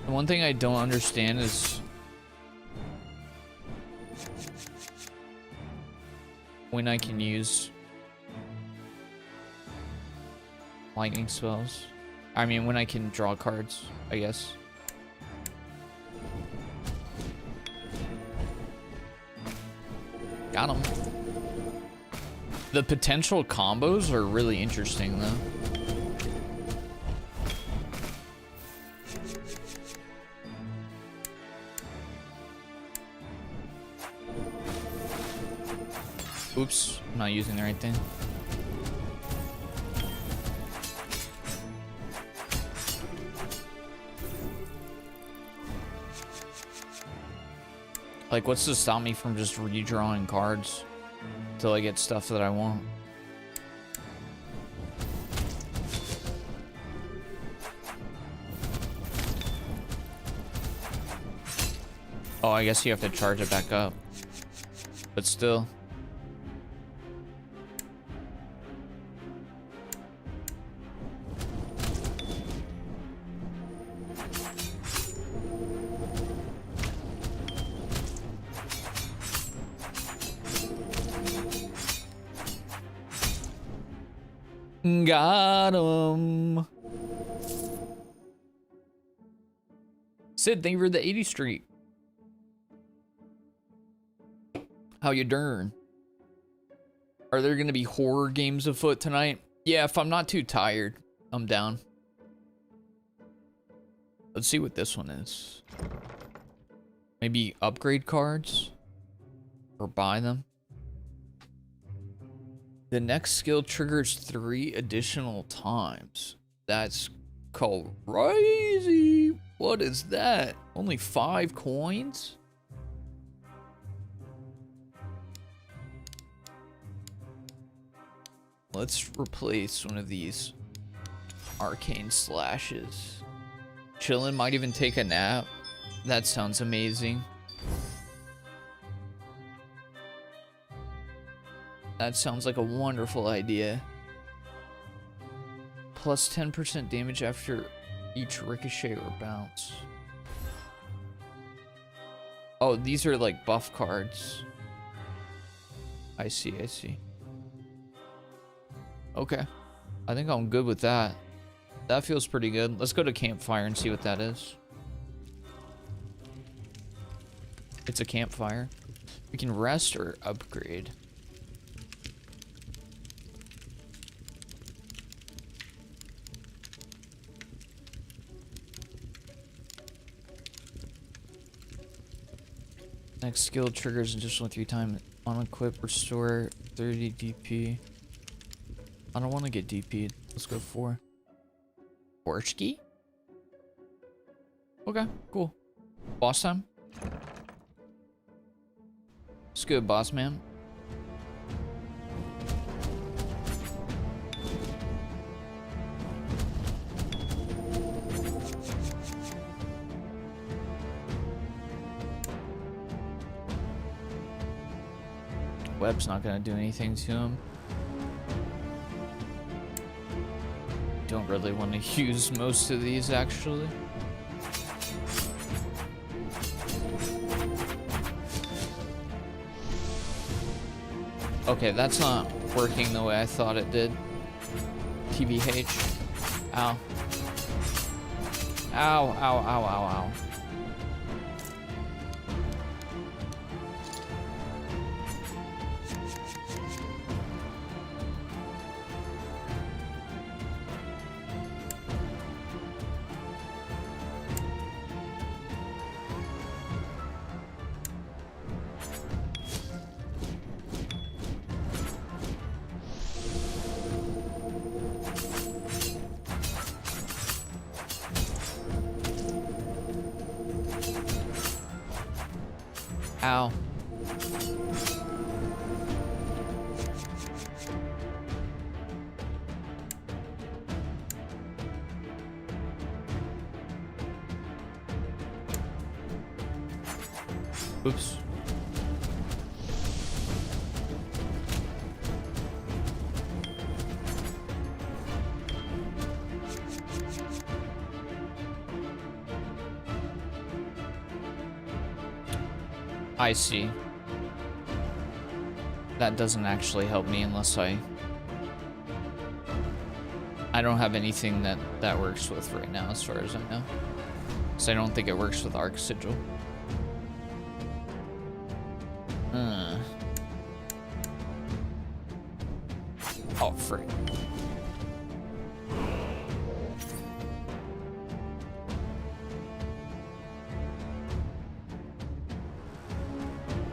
The one thing I don't understand is when I can use lightning spells. I mean, when I can draw cards, I guess. Got him. The potential combos are really interesting, though. Oops, I'm not using the right thing. Like, what's to stop me from just redrawing cards till I get stuff that I want? Oh, I guess you have to charge it back up. But still. Got him. Sid, thank you for the 80 streak. How you doing? Are there gonna be horror games afoot tonight? Yeah, if I'm not too tired, I'm down. Let's see what this one is. Maybe upgrade cards? Or buy them? The next skill triggers 3 additional times. That's crazy. What is that? Only 5 coins? Let's replace one of these arcane slashes. Chillin' might even take a nap. That sounds amazing. That sounds like a wonderful idea. Plus 10% damage after each ricochet or bounce. Oh, these are like buff cards. I see, I see. Okay. I think I'm good with that. That feels pretty good. Let's go to campfire and see what that is. It's a campfire. We can rest or upgrade. Next skill triggers additional 3 times on equip, restore 30 DP. I don't want to get DP'd. Let's go 4. Borchki? Okay, cool. Boss time? It's good, boss man. Web's not gonna do anything to him. Don't really want to use most of these actually. Okay, that's not working the way I thought it did. TBH. Ow. Ow, ow, ow, ow, ow. Ow. Oops. I see. That doesn't actually help me unless I don't have anything that works with right now as far as I know. So I don't think it works with Arc Sigil. Oh, frick.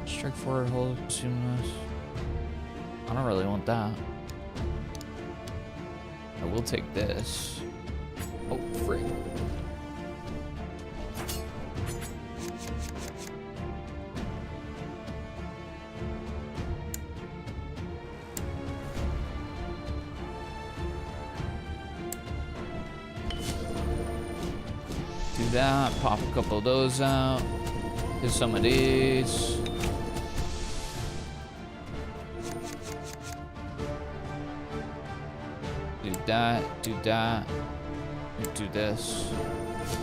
Strike forward, hold, consume this. I don't really want that. I will take this. Oh, frick. Do that, pop a couple of those out. Get some of these. Do that, do that. Do this.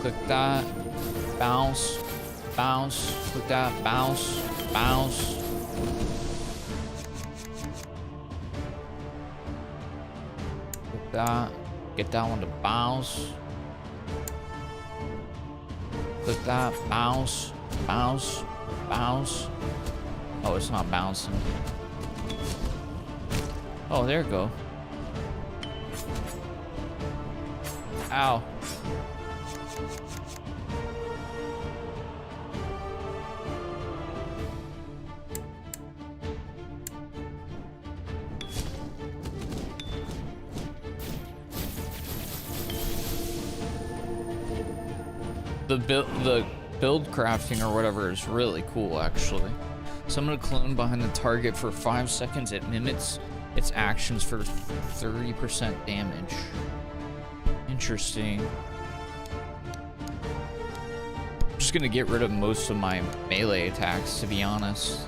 Click that. Bounce. Bounce. Click that. Bounce. Bounce. Click that. Get that one to bounce. Click that. Bounce. Bounce. Bounce. Oh, it's not bouncing. Oh, there you go. Ow. The build crafting or whatever is really cool, actually. Summon a clone behind the target for 5 seconds. It mimics its actions for 30% damage. Interesting. I'm just gonna get rid of most of my melee attacks, to be honest.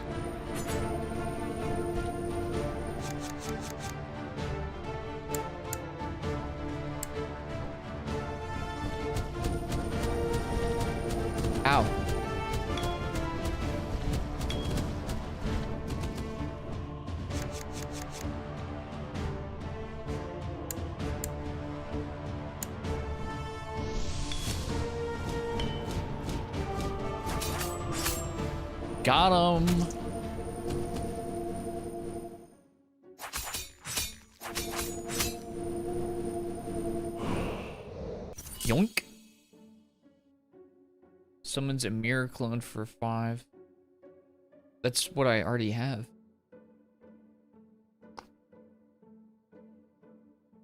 Ow. Got him. Yoink. Summons a mirror clone for 5. That's what I already have.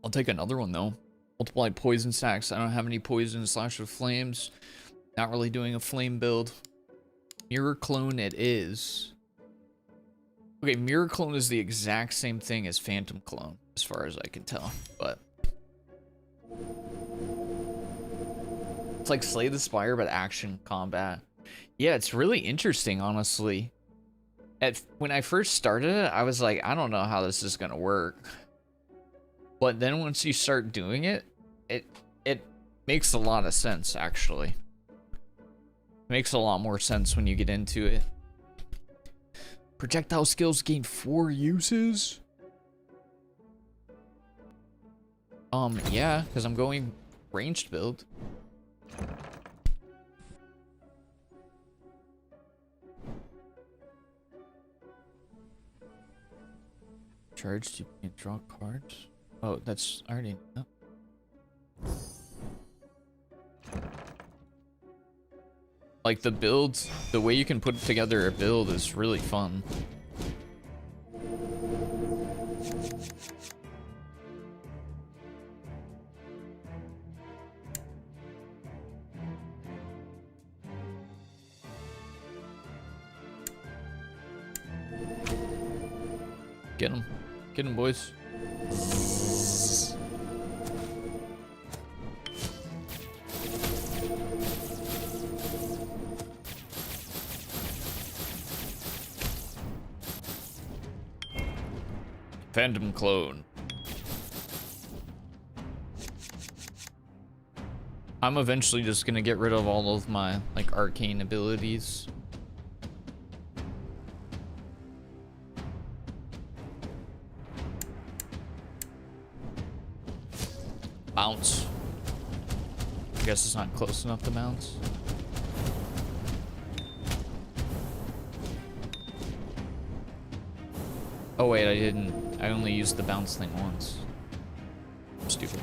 I'll take another one though. Multiply poison stacks. I don't have any poison slash with flames. Not really doing a flame build. Mirror clone it is. Okay, mirror clone is the exact same thing as phantom clone, as far as I can tell, but it's like Slay the Spire, but action combat. Yeah, it's really interesting, honestly. When I first started it, I was like, I don't know how this is gonna work. But then once you start doing it, it makes a lot of sense, actually. Makes a lot more sense when you get into it. Projectile skills gain 4 uses? Yeah, because I'm going ranged build. Charge to draw cards. Oh, that's already. Oh. Like the build, the way you can put together a build is really fun. Get him, boys. Phantom clone. I'm eventually just gonna get rid of all of my like arcane abilities. Bounce. I guess it's not close enough to bounce. Oh wait, I didn't. I only used the bounce thing once. I'm stupid.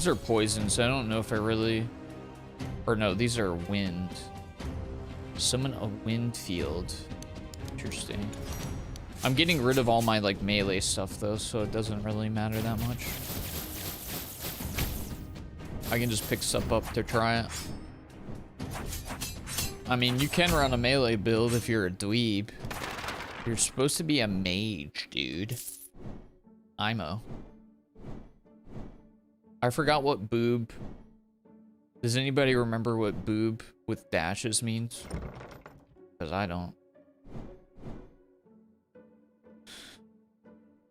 These are poison, so I don't know if I really... Or no, these are wind. Summon a wind field. Interesting. I'm getting rid of all my, like, melee stuff, though, so it doesn't really matter that much. I can just pick stuff up to try it. I mean, you can run a melee build if you're a dweeb. You're supposed to be a mage, dude. IMO. I forgot what boob... Does anybody remember what boob with dashes means? Because I don't.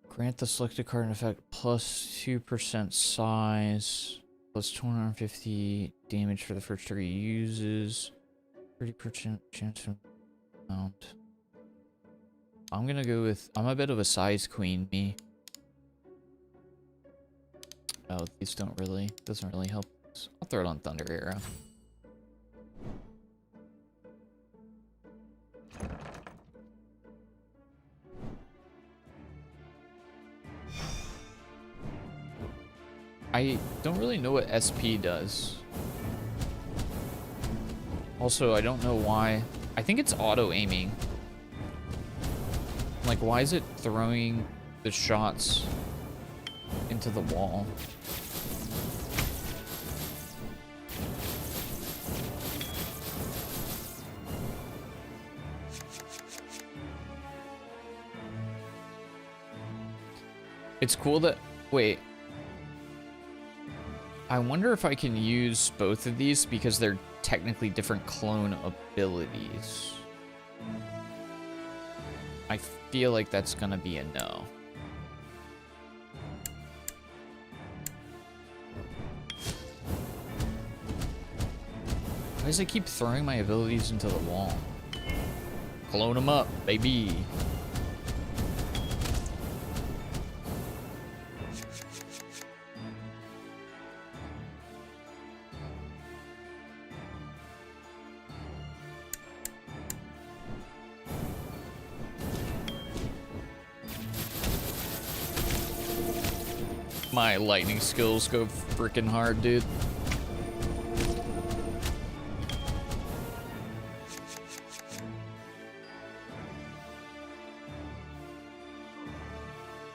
Grant the selected card in effect plus 2% size, plus 250 damage for the first target uses, 30% chance from mount. I'm gonna go with, I'm a bit of a size queen, me. Oh, these don't really, doesn't really help. I'll throw it on Thunder Arrow. I don't really know what SP does. Also, I don't know why. I think it's auto-aiming. Like, why is it throwing the shots into the wall? It's cool that... Wait. I wonder if I can use both of these because they're technically different clone abilities. I feel like that's gonna be a no. Why does it keep throwing my abilities into the wall? Clone them up, baby. My lightning skills go freaking hard, dude.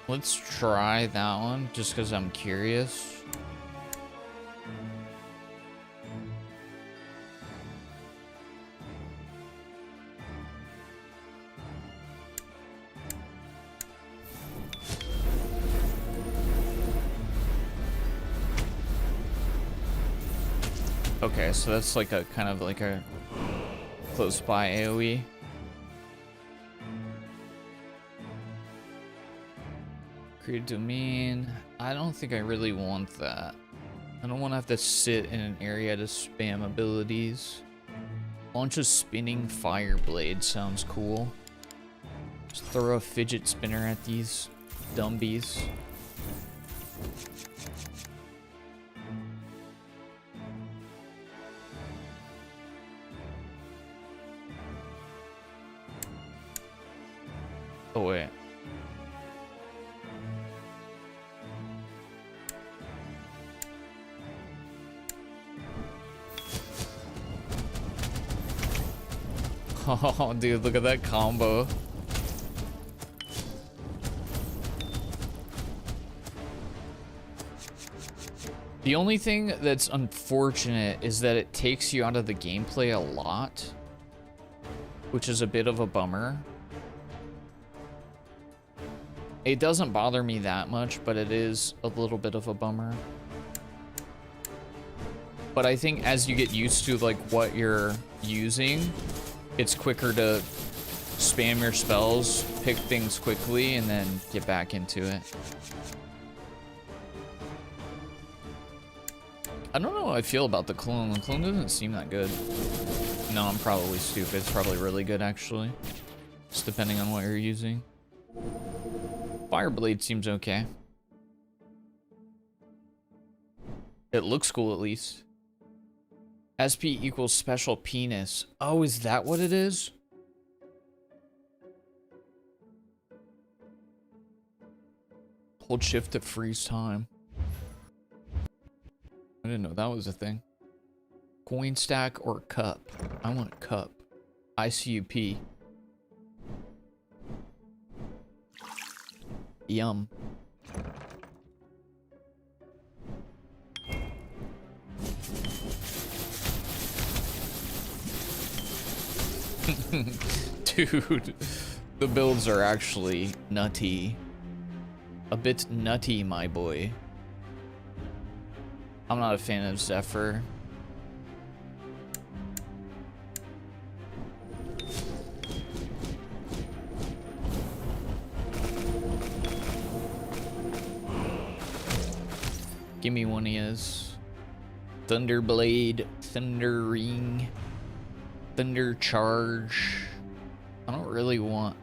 Let's try that one, just because I'm curious. Okay, so that's like a kind of like a close by AoE. Create domain. I don't think I really want that. I don't want to have to sit in an area to spam abilities. Launch a spinning fire blade sounds cool. Just throw a fidget spinner at these dumbies. Oh, wait. Oh, dude, look at that combo. The only thing that's unfortunate is that it takes you out of the gameplay a lot, which is a bit of a bummer. It doesn't bother me that much, but it is a little bit of a bummer. But I think as you get used to like what you're using, it's quicker to spam your spells, pick things quickly, and then get back into it. I don't know how I feel about the clone. The clone doesn't seem that good. No, I'm probably stupid. It's probably really good, actually. Just depending on what you're using. Fireblade seems okay. It looks cool, at least. SP equals special penis. Oh, is that what it is? Hold shift to freeze time. I didn't know that was a thing. Coin stack or cup? I want cup. ICUP. Yum. Dude, the builds are actually nutty. A bit nutty, my boy. I'm not a fan of Zephyr. Give me one of his. Thunderblade, Thunder Ring, Thunder Charge. I don't really want.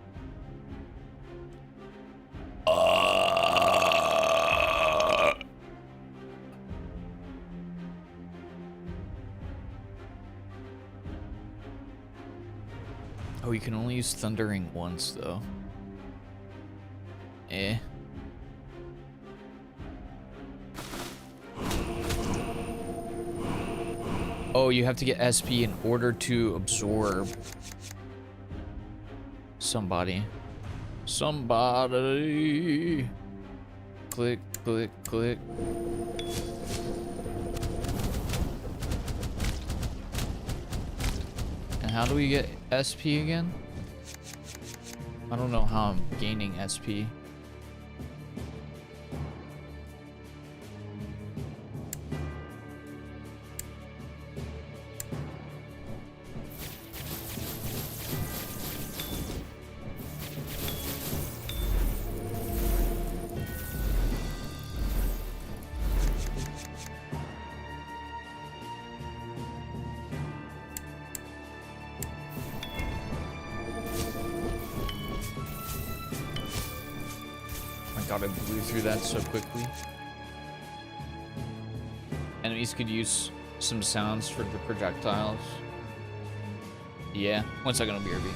Oh, you can only use Thundering once, though. Eh. Oh, you have to get SP in order to absorb somebody. Somebody. Click, click, click. And how do we get SP again? I don't know how I'm gaining SP. God, I blew through that so quickly. Enemies could use some sounds for the projectiles. Yeah, 1 second, I'll be RB.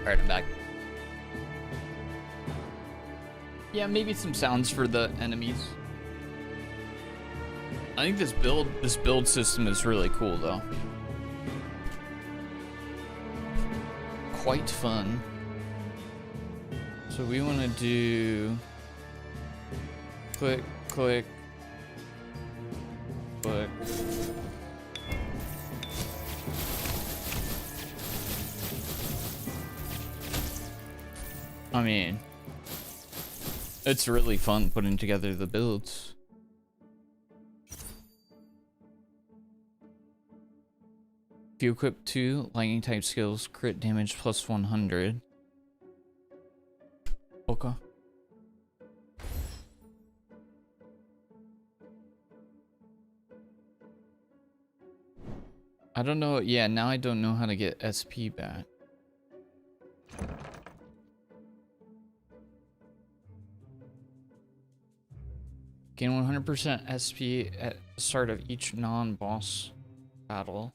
Alright, I'm back. Yeah, maybe some sounds for the enemies. I think this build system is really cool though. Quite fun. So we want to do click, click, click. I mean, It's really fun putting together the builds. If you equip 2 lightning type skills, crit damage plus 100. Okay. I don't know. Yeah, now I don't know how to get SP back. Gain 100% SP at the start of each non-boss battle.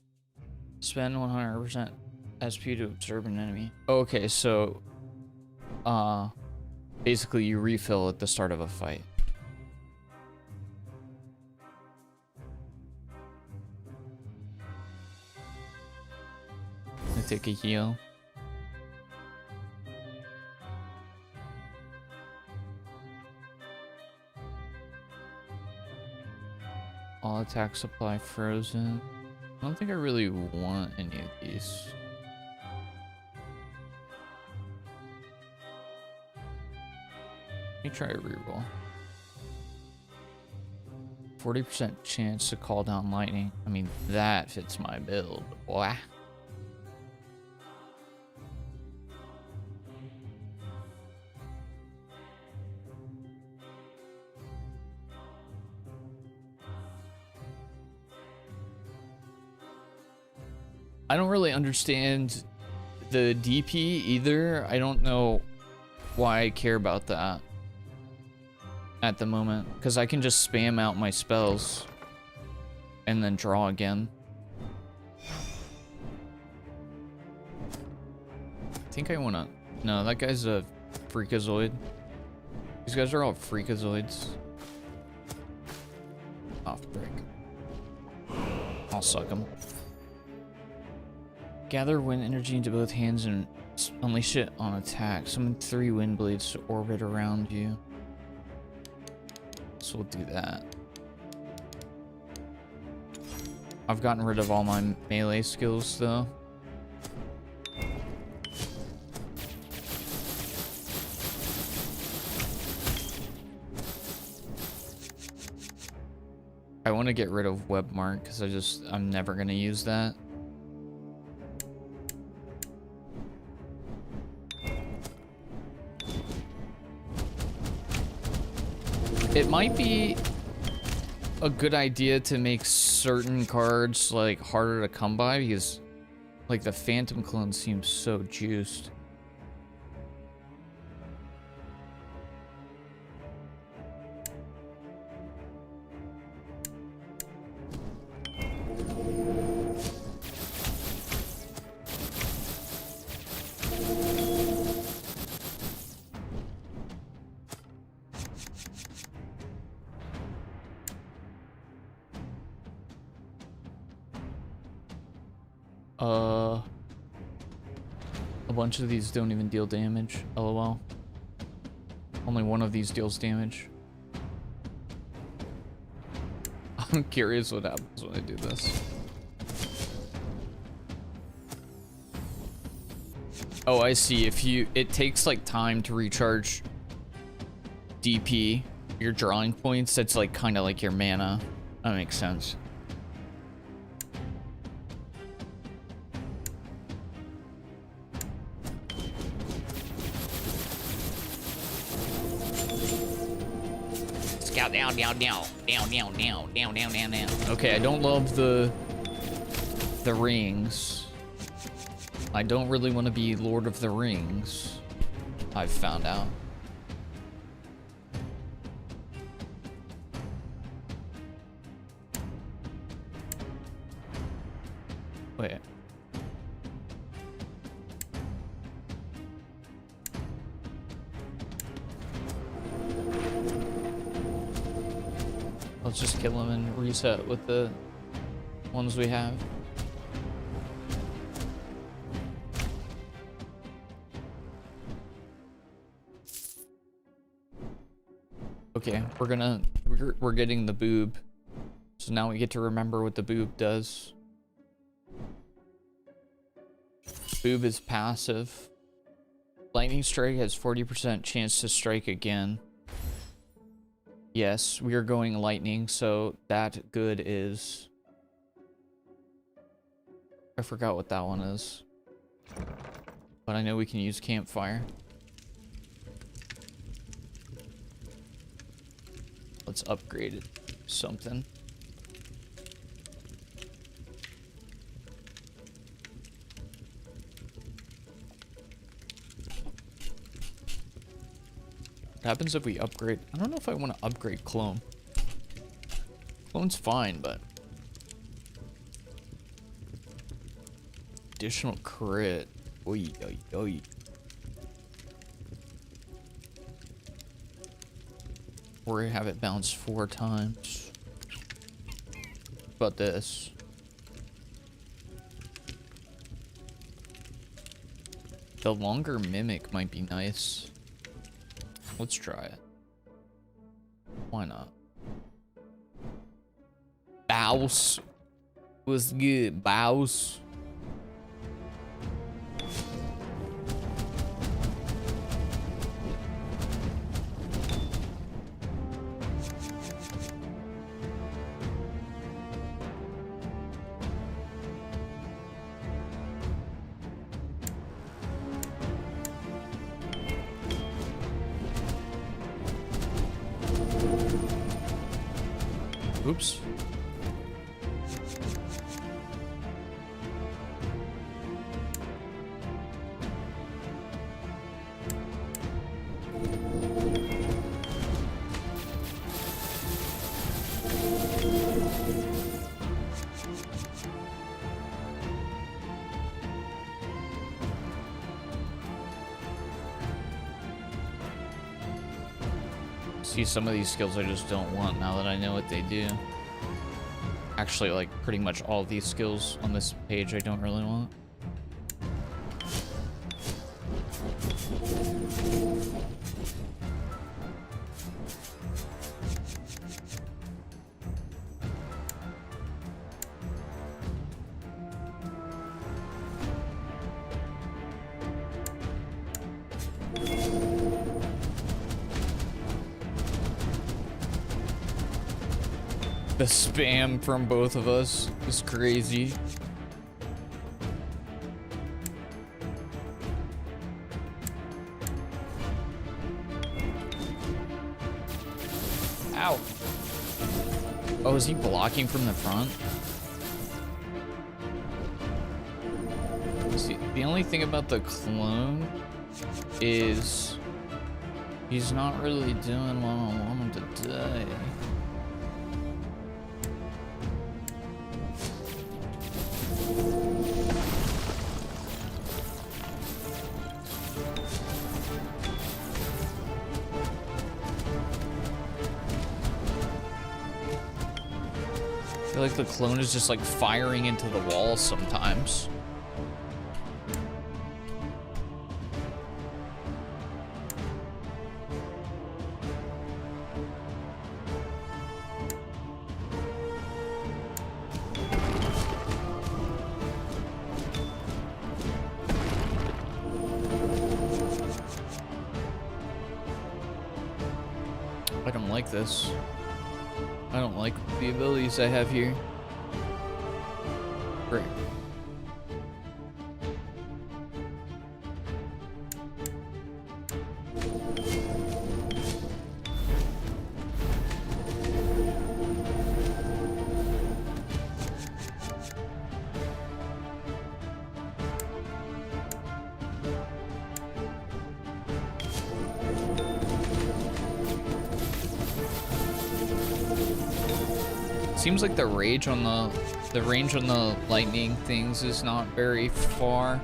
Spend 100% SP to observe an enemy. Okay, so basically you refill at the start of a fight. I take a heal. All attack supply frozen. I don't think I really want any of these. Let me try a reroll. 40% chance to call down lightning. I mean, that fits my build, boy. I don't really understand the DP either. I don't know why I care about that at the moment, because I can just spam out my spells and then draw again. I think I want to... No, that guy's a freakazoid. These guys are all freakazoids. Oh, frick. I'll suck them. Gather wind energy into both hands and unleash it on attack. Summon 3 wind blades to orbit around you. So we'll do that. I've gotten rid of all my melee skills though. I want to get rid of Webmark because I'm never going to use that. It might be a good idea to make certain cards like harder to come by because like the Phantom Clone seems so juiced. A bunch of these don't even deal damage. LOL. Only one of these deals damage. I'm curious what happens when I do this. Oh, I see. It takes like time to recharge DP, your drawing points. That's like kind of like your mana. That makes sense. Down. Okay, I don't love the rings. I don't really want to be Lord of the Rings, I've found out. Wait. Let's just kill him and reset with the ones we have. Okay, we're getting the boob. So now we get to remember what the boob does. Boob is passive. Lightning strike has 40% chance to strike again. Yes, we are going lightning, so that good is... I forgot what that one is. But I know we can use campfire. Let's upgrade it. Something. What happens if we upgrade? I don't know if I want to upgrade clone. Clone's fine, but... Additional crit. Oy, oy, oy. Or have it bounce 4 times. But this. The longer mimic might be nice. Let's try it. Why not? Bouse. What's good, Bouse? Oops. See, some of these skills I just don't want now that I know what they do. Actually, like, pretty much all these skills on this page I don't really want. The spam from both of us is crazy. Ow. Oh, is he blocking from the front? See, the only thing about the clone is he's not really doing what I want him to do. I feel like the clone is just like firing into the wall sometimes. I don't like this. I don't like the abilities I have here. Great. Seems like the range on the lightning things is not very far.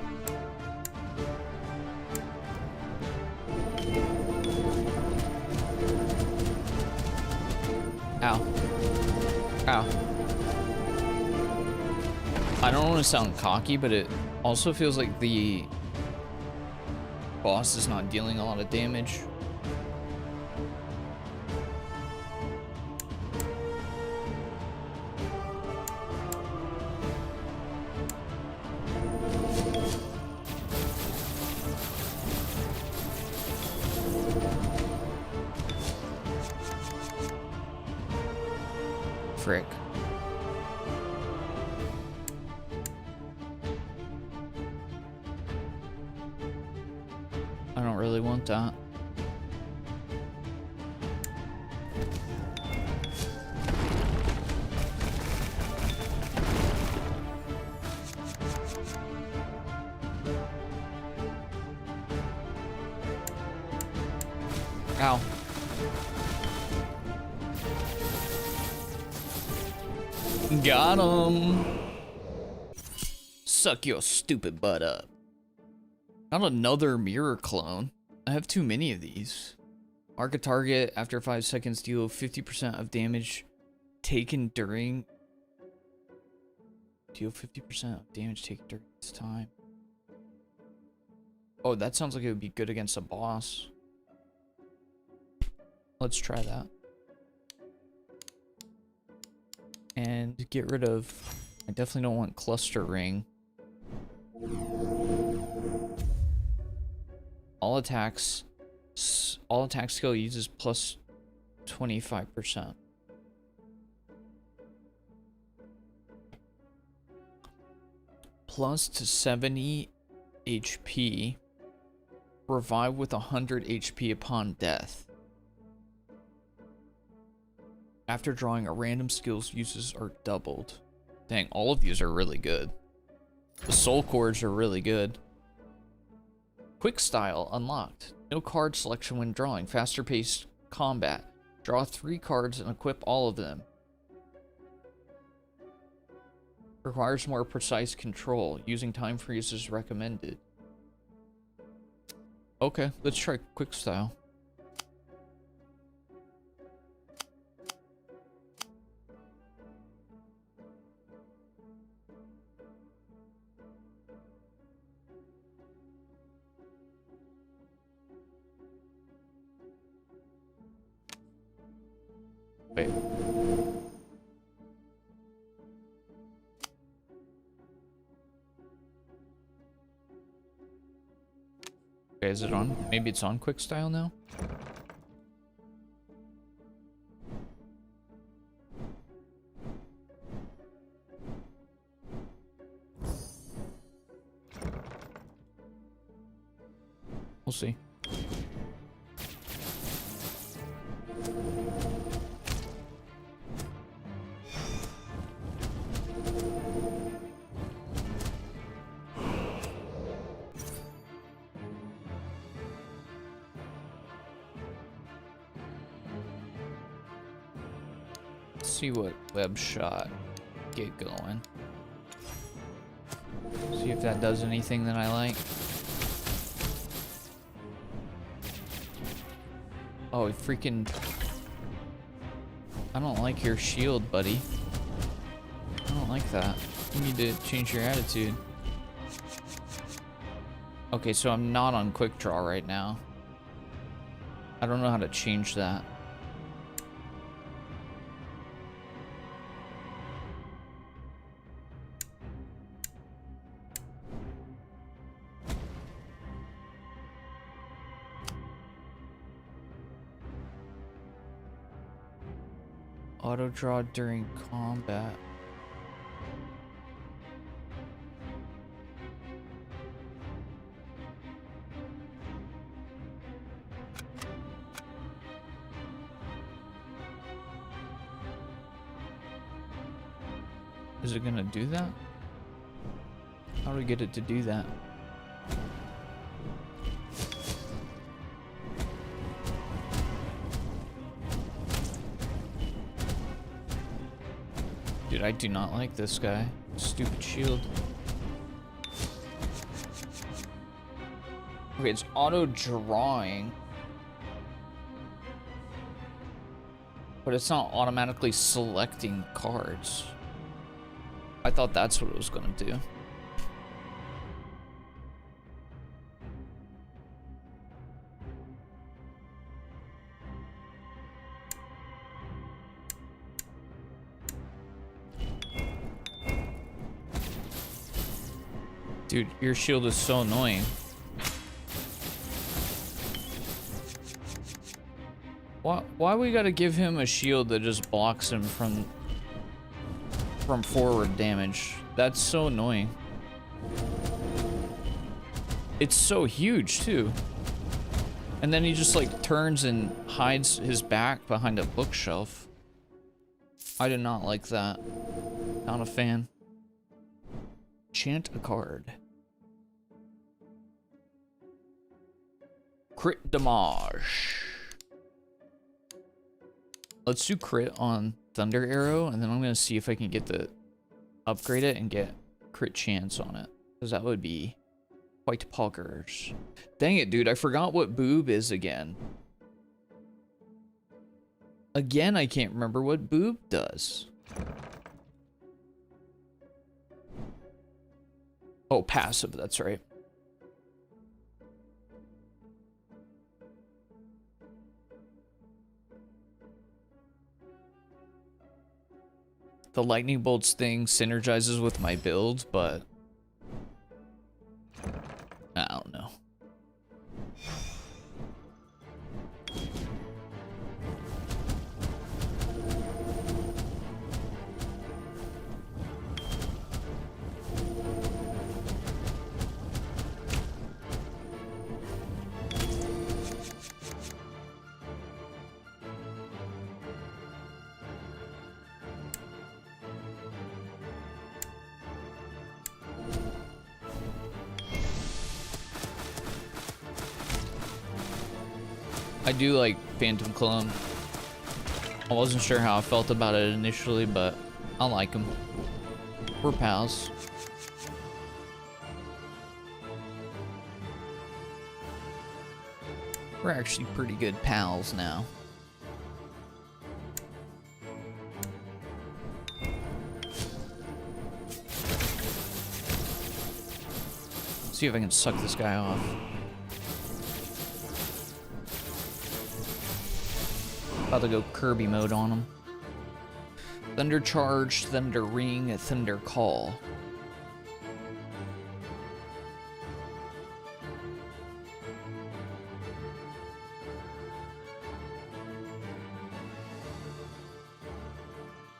Ow. Ow. I don't want to sound cocky, but it also feels like the boss is not dealing a lot of damage. Frick. I don't really want that. Ow. Got him. Suck your stupid butt up. Not another mirror clone. I have too many of these. Mark a target after 5 seconds, deal 50% of damage taken during. Deal 50% of damage taken during this time. Oh, that sounds like it would be good against a boss. Let's try that. And get rid of... I definitely don't want cluster ring. All attack skill uses plus 25%. Plus to 70 HP. Revive with 100 HP upon death. After drawing, a random skill's uses are doubled. Dang, all of these are really good. The soul cores are really good. Quick style unlocked. No card selection when drawing. Faster paced combat. Draw 3 cards and equip all of them. Requires more precise control. Using time freeze is recommended. Okay, let's try quick style. Wait. Okay, is it on? Maybe it's on quick style now? We'll see. See what web shot get going. See if that does anything that I like. Oh, freaking... I don't like your shield, buddy. I don't like that. You need to change your attitude. Okay, so I'm not on quick draw right now. I don't know how to change that. Auto draw during combat. Is it gonna do that? How do we get it to do that? Dude, I do not like this guy. Stupid shield. Okay, it's auto drawing. But it's not automatically selecting cards. I thought that's what it was gonna do. Dude, your shield is so annoying. Why we gotta give him a shield that just blocks him from from forward damage. That's so annoying. It's so huge too. And then he just like turns and hides his back behind a bookshelf. I did not like that. Not a fan. Chant a card. Crit damage. Let's do crit on Thunder Arrow, and then I'm gonna see if I can get the upgrade it and get crit chance on it, because that would be quite poggers. Dang it, dude! I forgot what boob is again. Again, I can't remember what boob does. Oh, passive. That's right. The lightning bolts thing synergizes with my build, but I don't know. I do like Phantom Clone. I wasn't sure how I felt about it initially, but I like him. We're pals. We're actually pretty good pals now. See if I can suck this guy off. About to go Kirby mode on him. Thunder Charge, Thunder Ring, Thunder Call.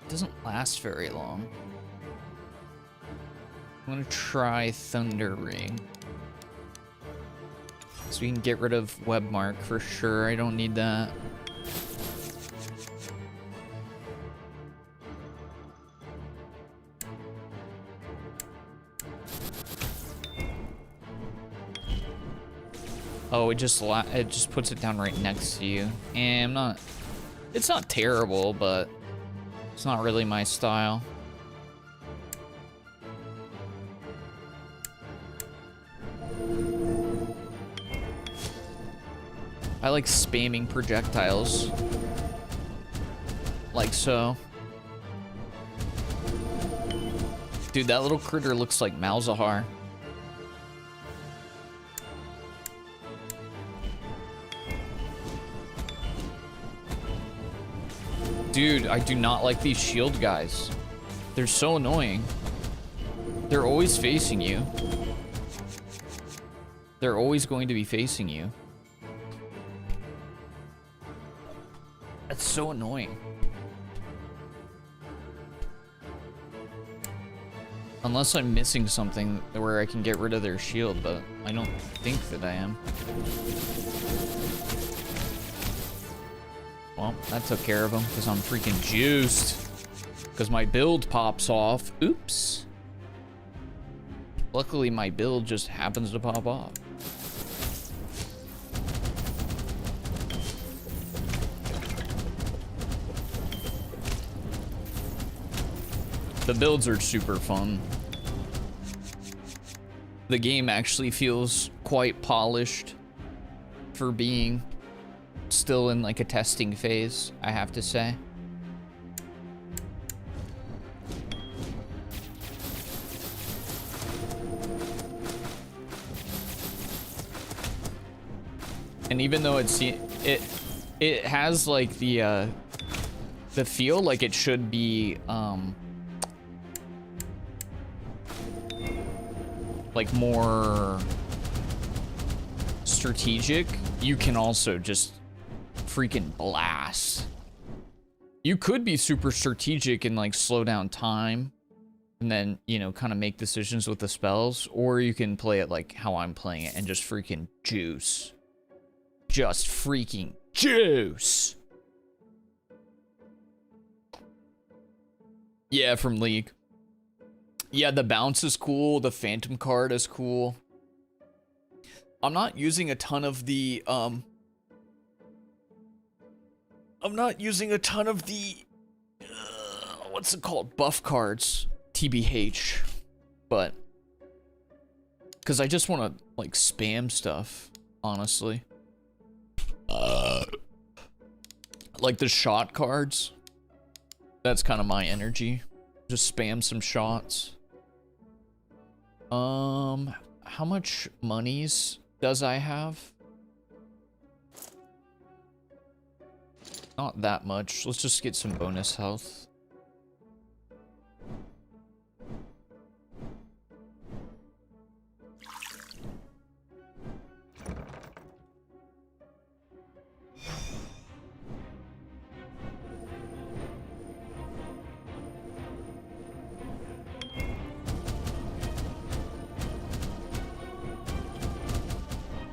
Doesn't last very long. I'm gonna try Thunder Ring. So we can get rid of Webmark for sure. I don't need that. Oh, it just puts it down right next to you. And it's not terrible, but it's not really my style. I like spamming projectiles. Like so. Dude, that little critter looks like Malzahar. Dude, I do not like these shield guys. They're so annoying. They're always facing you. They're always going to be facing you. That's so annoying. Unless I'm missing something where I can get rid of their shield, but I don't think that I am. Well, that took care of him because I'm freaking juiced. Because my build pops off. Oops. Luckily, my build just happens to pop off. The builds are super fun. The game actually feels quite polished for being still in like a testing phase, I have to say. And even though it has like the feel like it should be like more strategic, you can also just freaking blast. You could be super strategic and like slow down time and then, you know, kind of make decisions with the spells, or you can play it like how I'm playing it and just freaking juice. Just freaking juice. Yeah, from League. Yeah, the bounce is cool. The phantom card is cool. I'm not using a ton of the, what's it called? Buff cards. TBH. But, because I just want to, like, spam stuff, honestly. Like the shot cards. That's kind of my energy. Just spam some shots. How much monies does I have? Not that much. Let's just get some bonus health.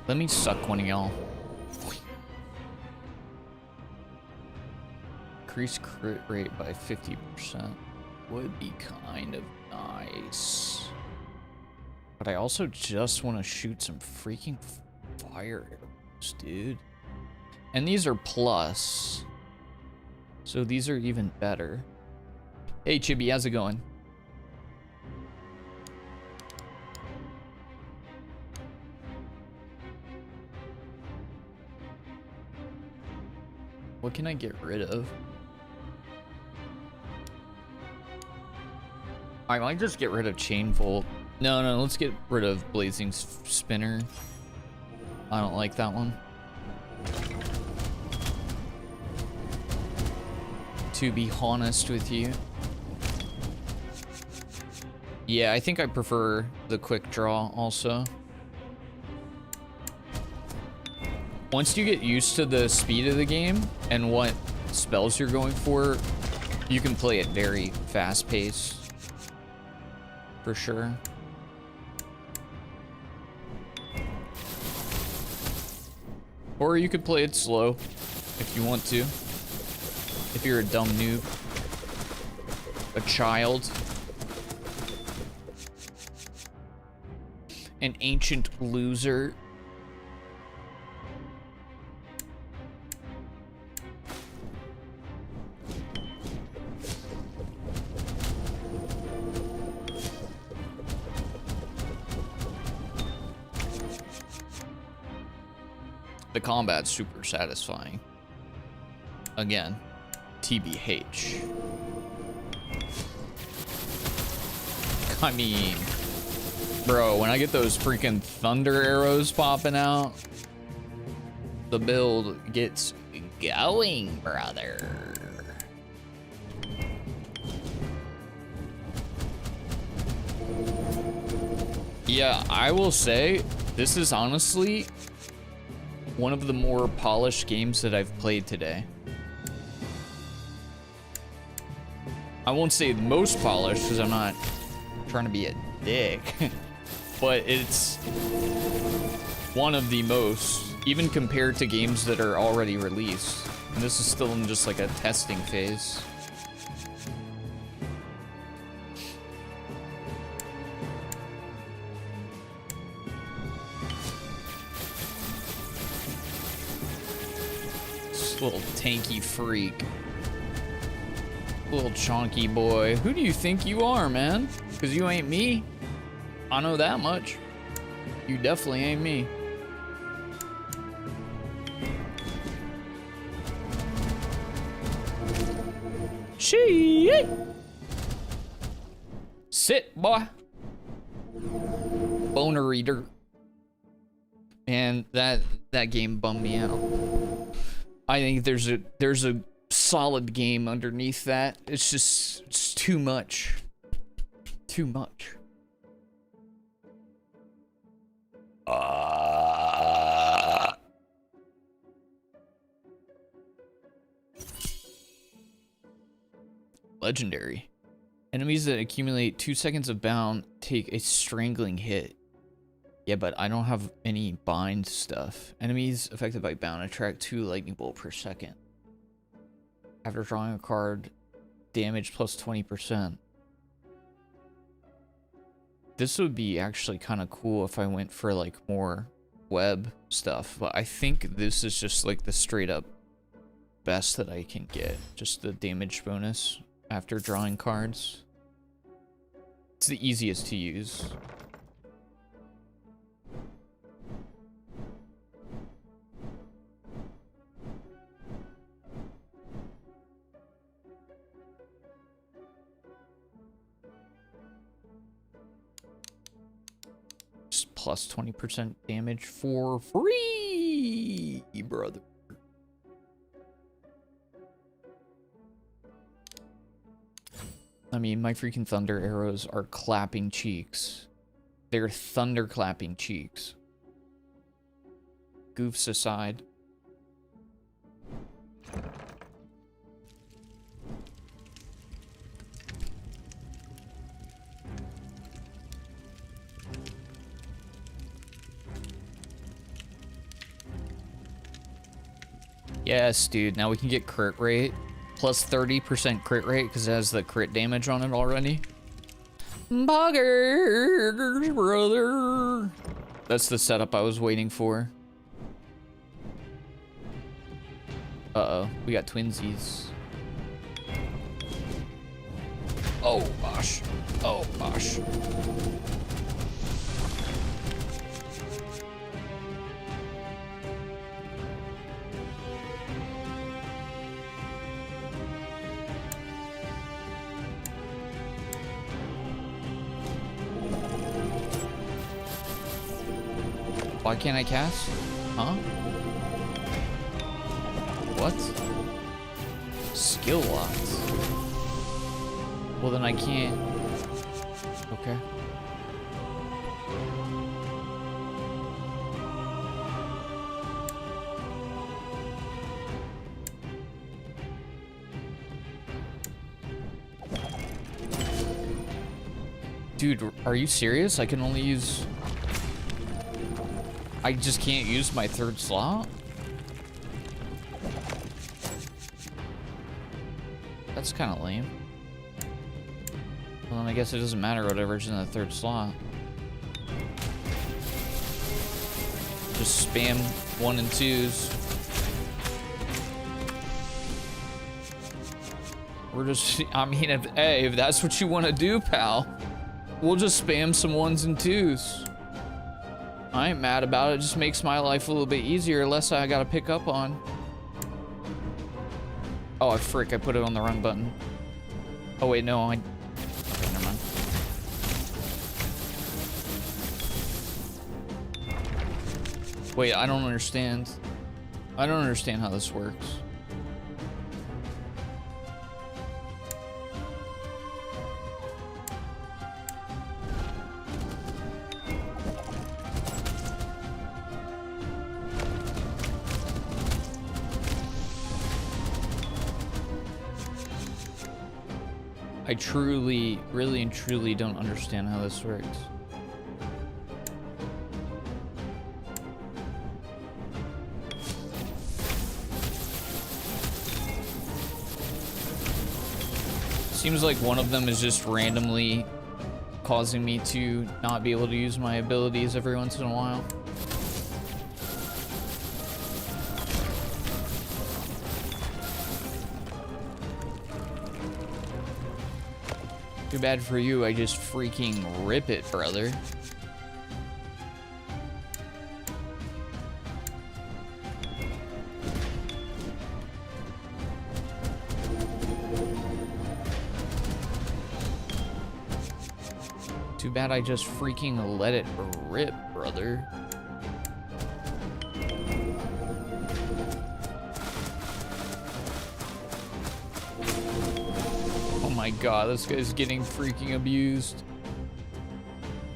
Let me suck one of y'all. Increase crit rate by 50% would be kind of nice. But I also just want to shoot some freaking fire arrows, dude. And these are plus. So these are even better. Hey Chibi, how's it going? What can I get rid of? I might just get rid of Chain Volt. No, let's get rid of Blazing Spinner. I don't like that one. To be honest with you. Yeah, I think I prefer the quick draw also. Once you get used to the speed of the game and what spells you're going for, you can play it very fast-paced. For sure. Or you could play it slow if you want to. If you're a dumb noob. A child. An ancient loser. The combat's super satisfying. Again, TBH. I mean, bro, when I get those freaking thunder arrows popping out, the build gets going, brother. Yeah, I will say, this is honestly one of the more polished games that I've played today. I won't say the most polished because I'm not trying to be a dick, but it's one of the most, even compared to games that are already released. And this is still in just like a testing phase. Little tanky freak. Little chonky boy. Who do you think you are, man? Because you ain't me. I know that much. You definitely ain't me. Shit. Sit, boy. Boner eater. And that game bummed me out. I think there's a solid game underneath that. It's too much. Too much. Legendary. Enemies that accumulate 2 seconds of bound take a strangling hit. Yeah, but I don't have any bind stuff. Enemies affected by bound attract 2 lightning bolt per second. After drawing a card, damage plus 20%. This would be actually kind of cool if I went for like more web stuff, but I think this is just like the straight up best that I can get. Just the damage bonus after drawing cards. It's the easiest to use. Just plus 20% damage for free, brother. I mean, my freaking thunder arrows are clapping cheeks. They're thunder clapping cheeks. Goofs aside. Yes, dude. Now we can get crit rate. Plus 30% crit rate because it has the crit damage on it already. Buggers, brother. That's the setup I was waiting for. Uh-oh. We got twinsies. Oh, gosh. Oh, gosh. Why can't I cast? Huh? What? Skill locked. Well, then I can't. Okay. Dude, are you serious? I can only use... I just can't use my third slot? That's kind of lame. Well, then I guess it doesn't matter whatever's in the third slot. Just spam 1 and 2s. We're just, I mean, if that's what you want to do, pal, we'll just spam some 1s and 2s. I ain't mad about it. It just makes my life a little bit easier, less I gotta pick up on. Oh, frick, I put it on the wrong button. Oh, wait, no, okay, never mind. Wait, I don't understand. I don't understand how this works. I truly, really and truly don't understand how this works. Seems like one of them is just randomly causing me to not be able to use my abilities every once in a while. Too bad for you, I just freaking rip it, brother. Too bad I just freaking let it rip, brother. Oh my god, this guy's getting freaking abused.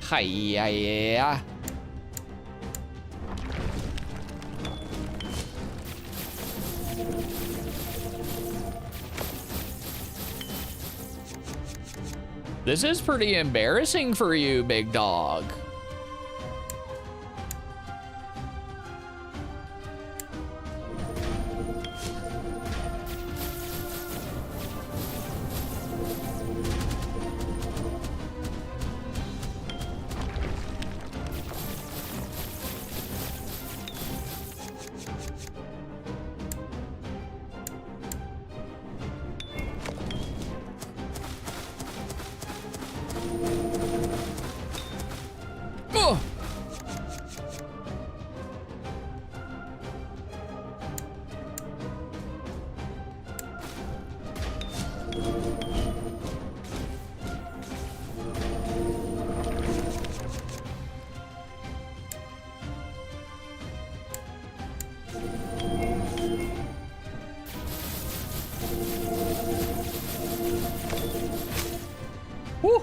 Hi-ya-ya. This is pretty embarrassing for you, big dog. Oh! Woo!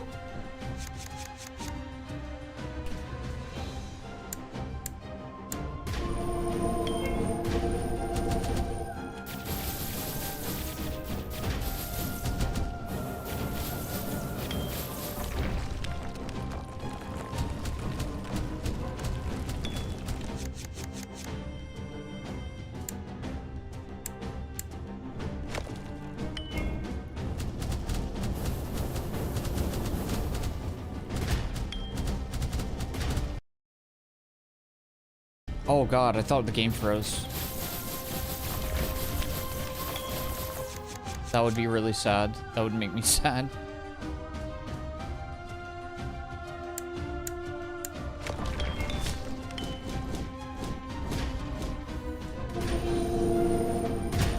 Oh god, I thought the game froze. That would be really sad. That would make me sad.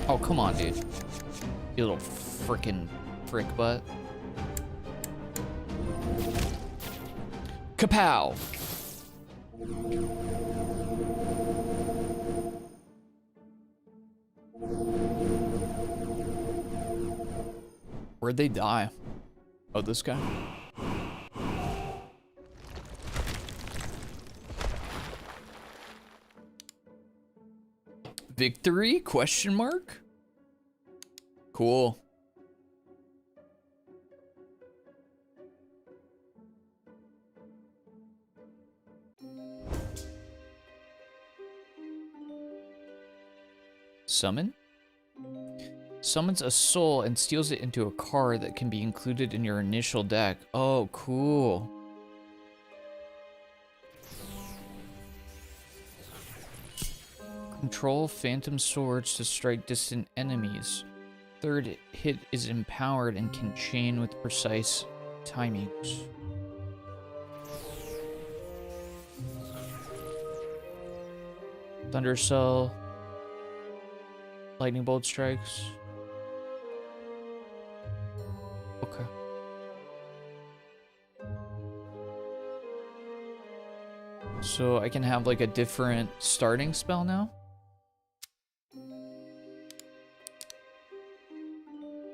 Oh, come on, dude. You little frickin' frick butt. Kapow! Where'd they die? Oh, this guy? Victory? Question mark? Cool. Summon? Summons a soul and steals it into a card that can be included in your initial deck. Oh, cool. Control phantom swords to strike distant enemies. Third hit is empowered and can chain with precise timings. Thunder Cell. Lightning bolt strikes. Okay. So I can have like a different starting spell now?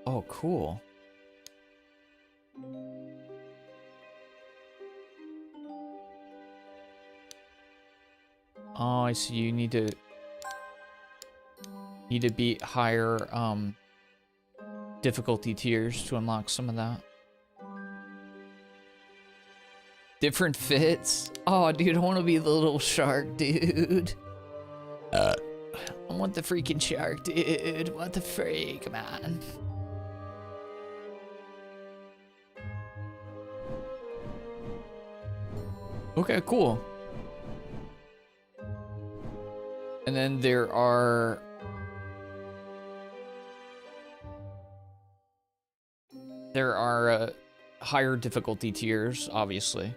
Oh, cool. Oh, I see. You need to beat higher difficulty tiers to unlock some of that. Different fits. Oh, dude, I want to be the little shark, dude. I want the freaking shark, dude. What the freak, man? Okay, cool. And then there are higher difficulty tiers, obviously.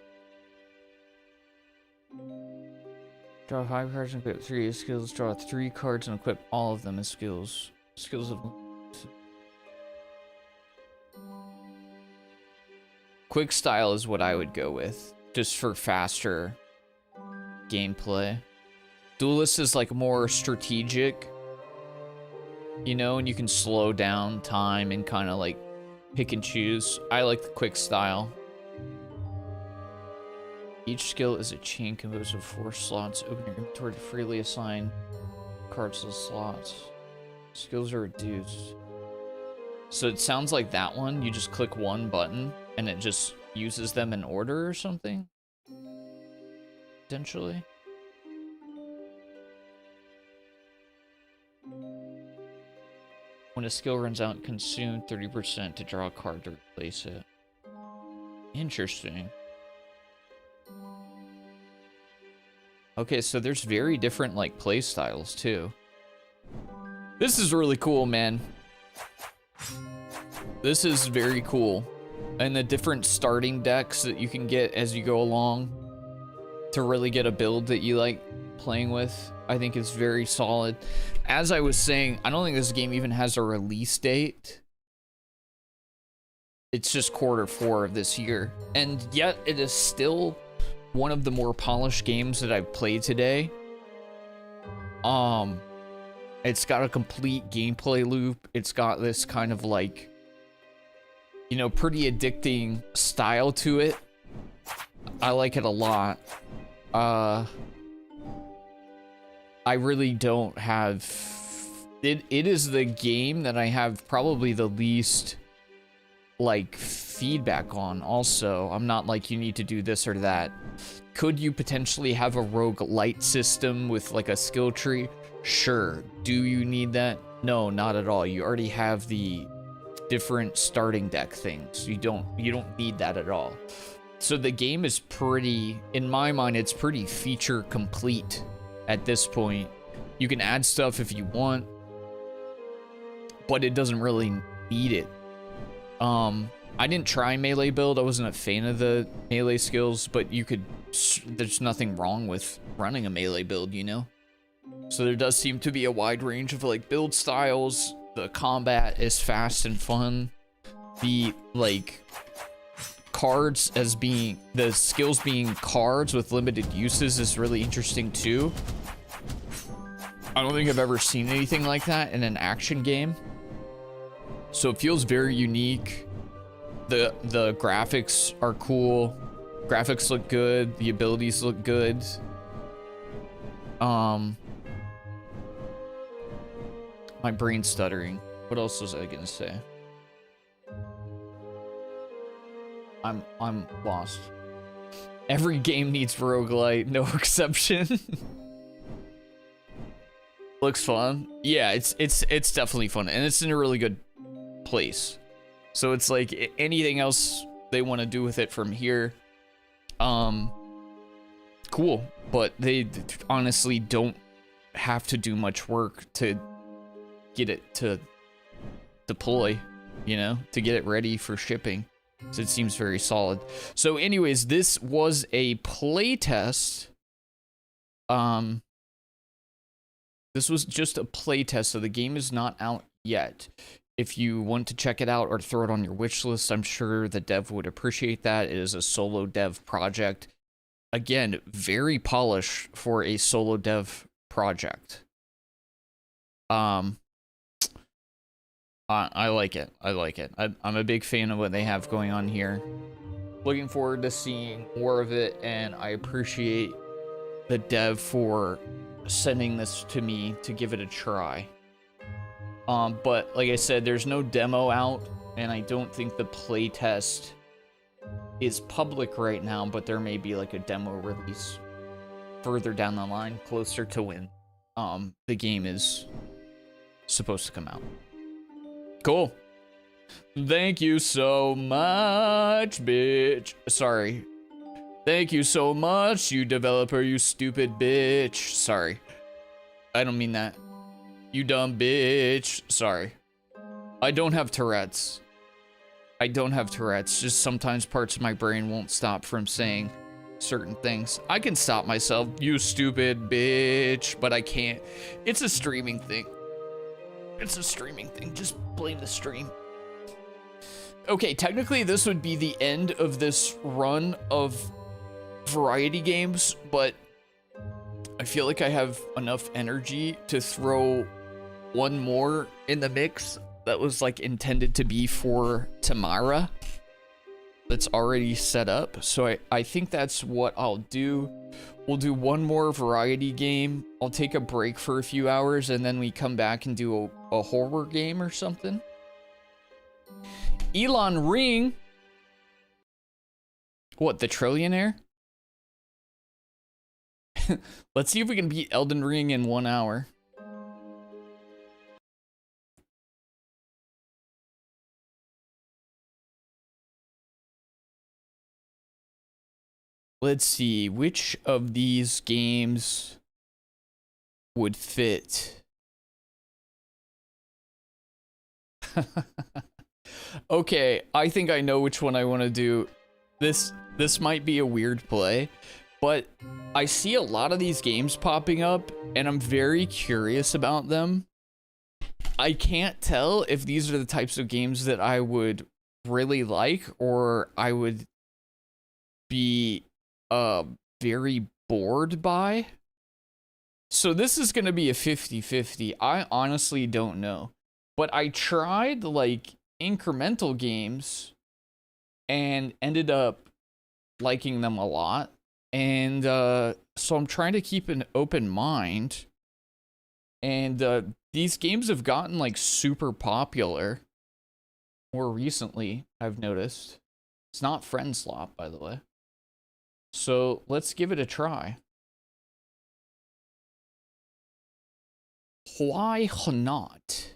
Draw 5 cards and equip 3 as skills. Draw 3 cards and equip all of them as skills. Skills of... Quick style is what I would go with, just for faster gameplay. Duelist is like more strategic, you know, and you can slow down time and kind of like pick and choose. I like the quick style. Each skill is a chain composed of 4 slots. Open your inventory to freely assign cards to the slots. Skills are reduced. So it sounds like that one, you just click one button and it just uses them in order or something? Potentially. When a skill runs out, consume 30% to draw a card to replace it. Interesting. Okay, so there's very different, like, play styles, too. This is really cool, man. This is very cool. And the different starting decks that you can get as you go along to really get a build that you like playing with, I think is very solid. As I was saying, I don't think this game even has a release date. It's just Q4 of this year. And yet it is still one of the more polished games that I've played today. It's got a complete gameplay loop. It's got this kind of like, you know, pretty addicting style to it. I like it a lot. I really don't have... It is the game that I have probably the least, like, feedback on also. I'm not like, you need to do this or that. Could you potentially have a roguelite system with, like, a skill tree? Sure. Do you need that? No, not at all. You already have the different starting deck things. You don't need that at all. So the game is pretty, in my mind, it's pretty feature complete at this point. You can add stuff if you want, but it doesn't really need it. I didn't try melee build. I wasn't a fan of the melee skills, but you could, there's nothing wrong with running a melee build, you know? So there does seem to be a wide range of like build styles. The combat is fast and fun. The like cards as being, the skills being cards with limited uses is really interesting too. I don't think I've ever seen anything like that in an action game. So it feels very unique. The graphics are cool. Graphics look good. The abilities look good. My brain's stuttering. What else was I gonna say? I'm lost. Every game needs roguelite, no exception. Looks fun. Yeah, it's definitely fun, and it's in a really good place. So it's like anything else they want to do with it from here, cool. But they honestly don't have to do much work to get it to deploy, you know, to get it ready for shipping. So it seems very solid. So anyways, this was a play test. This was just a play test, so the game is not out yet. If you want to check it out or throw it on your wish list, I'm sure the dev would appreciate that. It is a solo dev project. Again, very polished for a solo dev project. I like it. I like it. I'm a big fan of what they have going on here. Looking forward to seeing more of it, and I appreciate the dev for sending this to me to give it a try. But like I said, there's no demo out, and I don't think the playtest is public right now, but there may be like a demo release further down the line, closer to when the game is supposed to come out. Cool. Thank you so much, bitch. Sorry. Thank you so much, you developer, you stupid bitch. Sorry. I don't mean that. You dumb bitch. Sorry. I don't have Tourette's. I don't have Tourette's. Just sometimes parts of my brain won't stop from saying certain things. I can stop myself, you stupid bitch, but I can't. It's a streaming thing. It's a streaming thing. Just blame the stream. Okay, technically this would be the end of this run of variety games, but I feel like I have enough energy to throw one more in the mix that was like intended to be for Tamara. That's already set up. So I think that's what I'll do. We'll do one more variety game. I'll take a break for a few hours, and then we come back and do a horror game or something. Elon Ring, What, the trillionaire? Let's see if we can beat Elden Ring in 1 hour. Let's see, which of these games would fit? Okay, I think I know which one I want to do. This might be a weird play, but I see a lot of these games popping up, and I'm very curious about them. I can't tell if these are the types of games that I would really like, or I would be very bored by. So this is going to be a 50-50. I honestly don't know. But I tried like incremental games and ended up liking them a lot. And so I'm trying to keep an open mind. And these games have gotten like super popular more recently, I've noticed. It's not Friend Slop, by the way. So let's give it a try. Why not?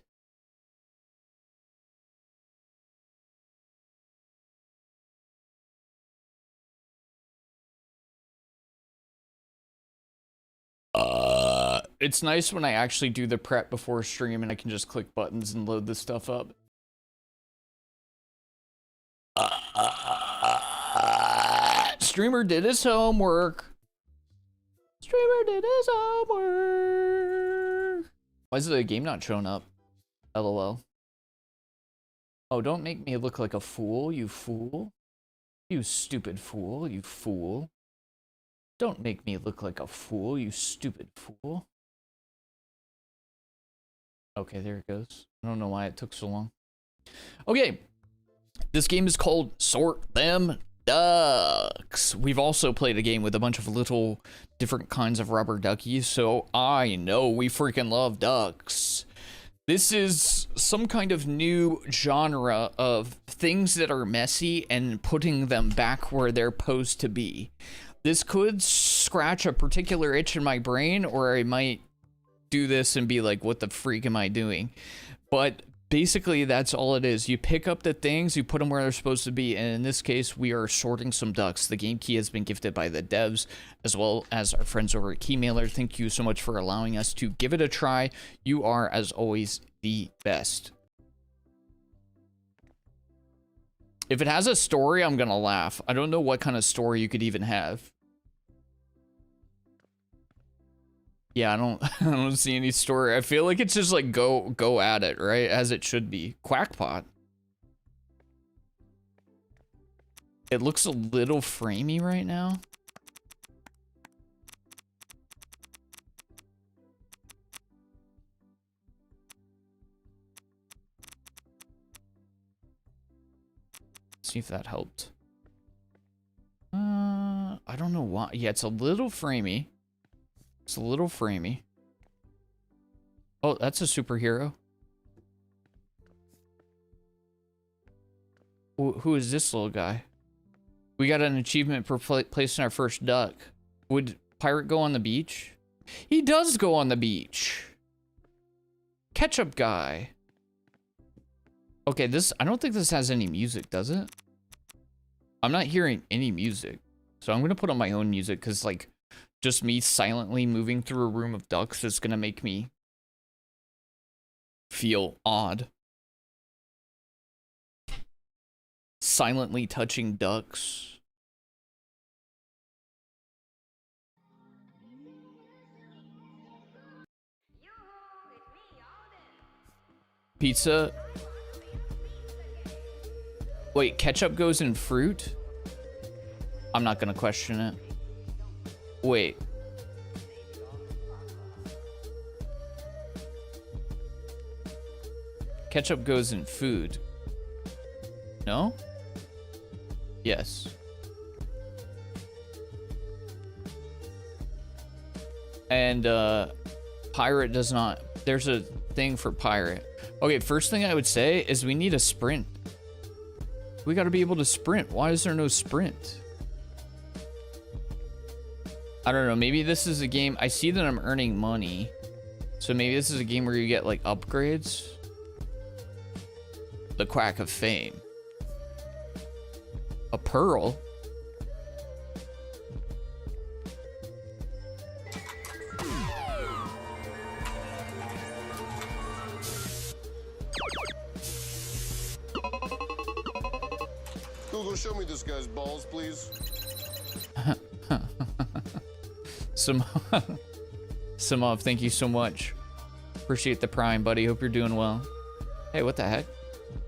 It's nice when I actually do the prep before stream and I can just click buttons and load this stuff up. Streamer did his homework. Streamer did his homework. Why is the game not showing up? LOL. Oh, don't make me look like a fool, you fool. You stupid fool, you fool. Don't make me look like a fool, you stupid fool. Okay, there it goes. I don't know why it took so long. Okay. This game is called Sort Them Ducks. We've also played a game with a bunch of little different kinds of rubber duckies, so I know we freaking love ducks. This is some kind of new genre of things that are messy and putting them back where they're supposed to be. This could scratch a particular itch in my brain, or I might do this and be like, what the freak am I doing? But basically, that's all it is. You pick up the things, you put them where they're supposed to be, and in this case, we are sorting some ducks. The game key has been gifted by the devs, as well as our friends over at Keymailer. Thank you so much for allowing us to give it a try. You are, as always, the best. If it has a story, I'm gonna laugh. I don't know what kind of story you could even have. Yeah, I don't see any story. I feel like it's just like go at it, right? As it should be. Quackpot. It looks a little framey right now. See if that helped. I don't know why. Yeah, it's a little framey. It's a little framey. Oh, that's a superhero. Who is this little guy? We got an achievement for placing our first duck. Would Pirate go on the beach? He does go on the beach. Ketchup guy. Okay, I don't think this has any music, does it? I'm not hearing any music. So I'm going to put on my own music because, like, just me silently moving through a room of ducks is gonna make me feel odd. Silently touching ducks. Pizza. Wait, ketchup goes in fruit? I'm not gonna question it. Wait. Ketchup goes in food. No? Yes. And pirate does not. There's a thing for pirate. Okay, first thing I would say is we need a sprint. We gotta be able to sprint. Why is there no sprint? I don't know. Maybe this is a game. I see that I'm earning money. So maybe this is a game where you get like upgrades. The Quack of Fame. A pearl. Google, show me this guy's balls, please. Samov, thank you so much. Appreciate the prime, buddy. Hope you're doing well. Hey, what the heck?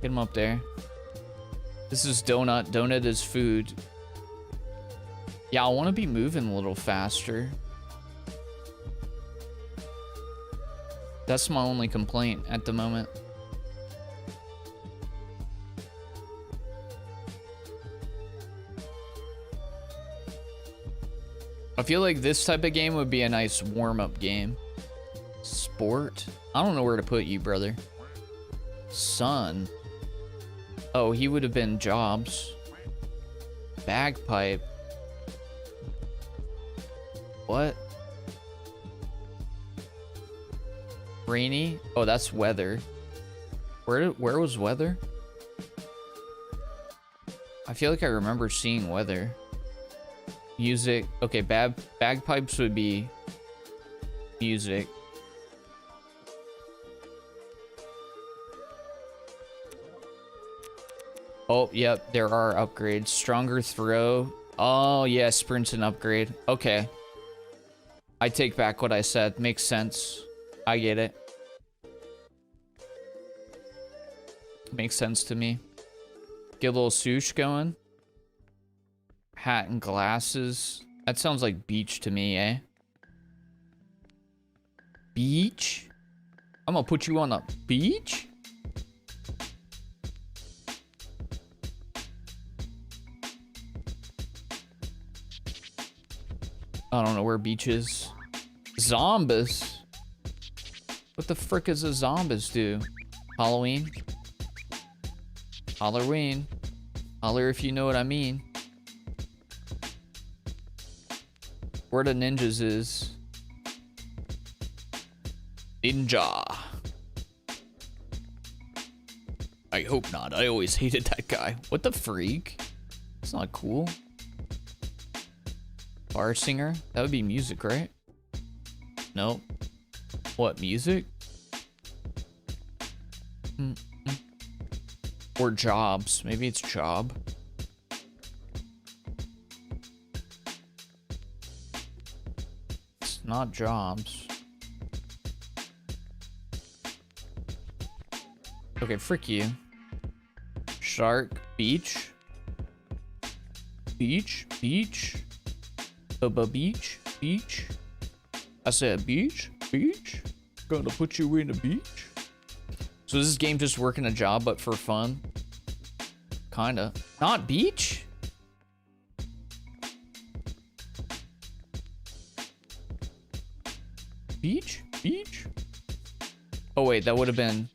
Get him up there. This is Donut. Donut is food. Yeah, I want to be moving a little faster. That's my only complaint at the moment. I feel like this type of game would be a nice warm-up game. Sport? I don't know where to put you, brother. Son. Oh, he would have been Jobs. Bagpipe. What? Rainy? Oh, that's weather. Where was weather? I feel like I remember seeing weather. Music. Okay, bagpipes would be music. Oh, yep, there are upgrades. Stronger throw. Oh, yeah, sprint's an upgrade. Okay. I take back what I said. Makes sense. I get it. Makes sense to me. Get a little swoosh going. Hat and glasses. That sounds like beach to me, eh? Beach? I'm gonna put you on the beach? I don't know where beach is. Zombies? What the frick is a zombies do? Halloween? Halloween. Holler if you know what I mean. Where the ninjas is. Ninja. I hope not. I always hated that guy. What the freak? It's not cool. Bar singer? That would be music, right? Nope. What, music? Or jobs. Maybe it's job. It's not jobs. Okay, frick you. Shark. Beach. Beach. Beach. Beach. Beach. I said beach. Beach. Gonna put you in a beach. So is this game just working a job but for fun? Kinda. Not beach? Beach? Beach? Oh wait, that would have been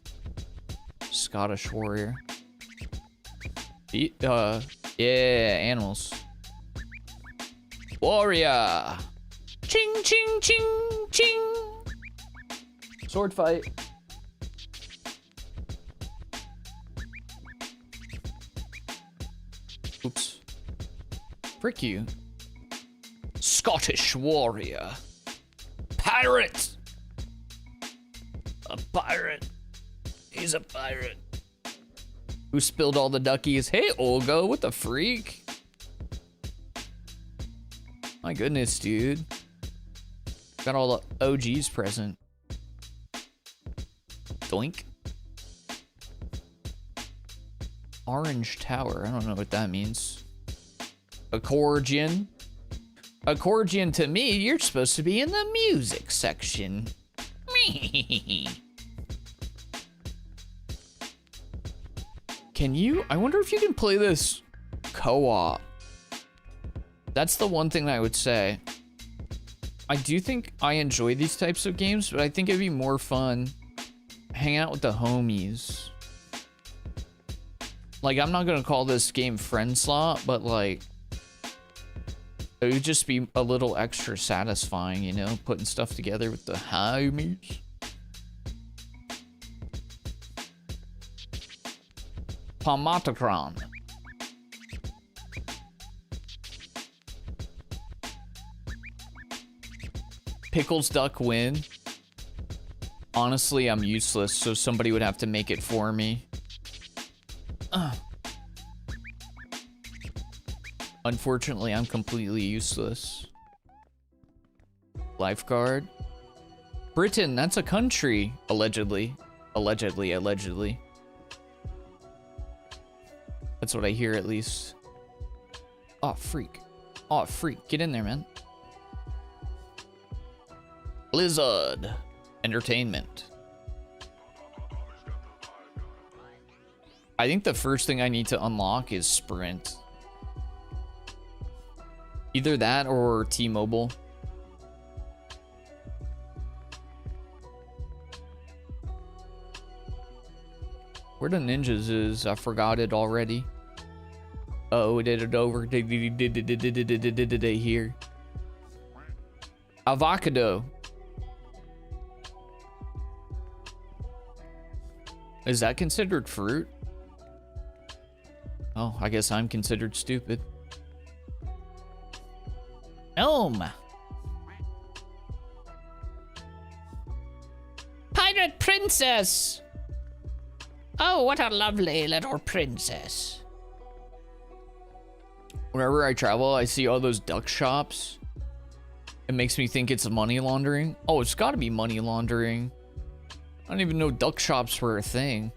Scottish Warrior. Yeah, animals. Warrior! Ching, ching, ching, ching! Sword fight. Oops. Frick you. Scottish Warrior. Pirate! A pirate. He's a pirate. Who spilled all the duckies? Hey, Olga, what the freak? My goodness, dude. Got all the OGs present. Doink. Orange Tower. I don't know what that means. Accordion. Accordion to me, you're supposed to be in the music section. Can you? I wonder if you can play this co-op. That's the one thing that I would say. I do think I enjoy these types of games, but I think it'd be more fun hang out with the homies. Like, I'm not gonna call this game friend slot, but like, It would just be a little extra satisfying, you know, putting stuff together with the homies. Palmatocron. Pickles duck win. Honestly, I'm useless, so somebody would have to make it for me. Unfortunately, I'm completely useless. Lifeguard. Britain, that's a country. Allegedly. Allegedly. That's what I hear, at least. Oh, freak. Oh, freak. Get in there, man. Blizzard. Entertainment. I think the first thing I need to unlock is Sprint. Either that or T-Mobile. Where the ninjas is? I forgot it already. Oh, did it over? Did it here? Avocado. Is that considered fruit? Oh, I guess I'm considered stupid. Gnome. Pirate princess. Oh, what a lovely little princess. Whenever I travel, I see all those duck shops. It makes me think it's money laundering. Oh, it's gotta be money laundering. I don't even know duck shops were a thing.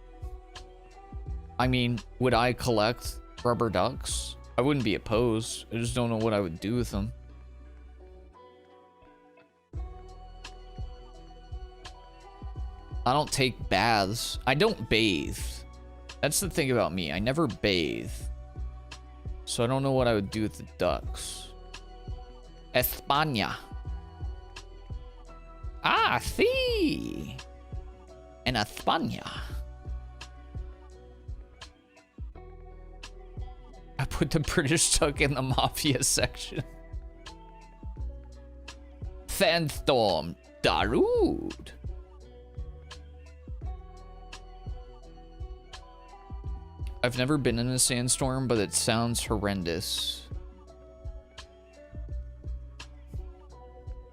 I mean, would I collect rubber ducks? I wouldn't be opposed. I just don't know what I would do with them. I don't take baths. I don't bathe. That's the thing about me. I never bathe. So I don't know what I would do with the ducks. España. Ah, sí. En España. I put the British duck in the mafia section. Sandstorm. Darude. I've never been in a sandstorm, but it sounds horrendous.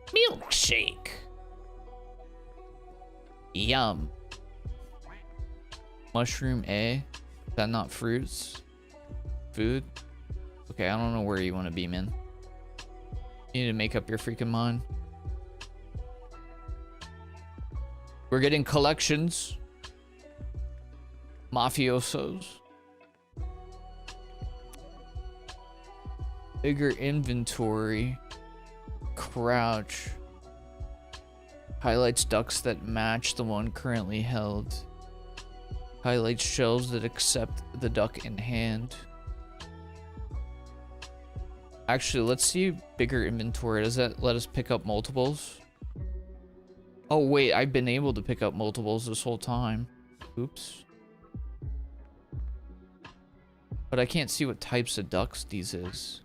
Milkshake. Yum. Mushroom A? Is that not fruits? Food? Okay, I don't know where you want to be, man. You need to make up your freaking mind. We're getting collections. Mafiosos. Bigger inventory. Crouch. Highlights ducks that match the one currently held. Highlights shells that accept the duck in hand. Actually, let's see bigger inventory. Does that let us pick up multiples? Oh wait, I've been able to pick up multiples this whole time. Oops. But I can't see what types of ducks these is.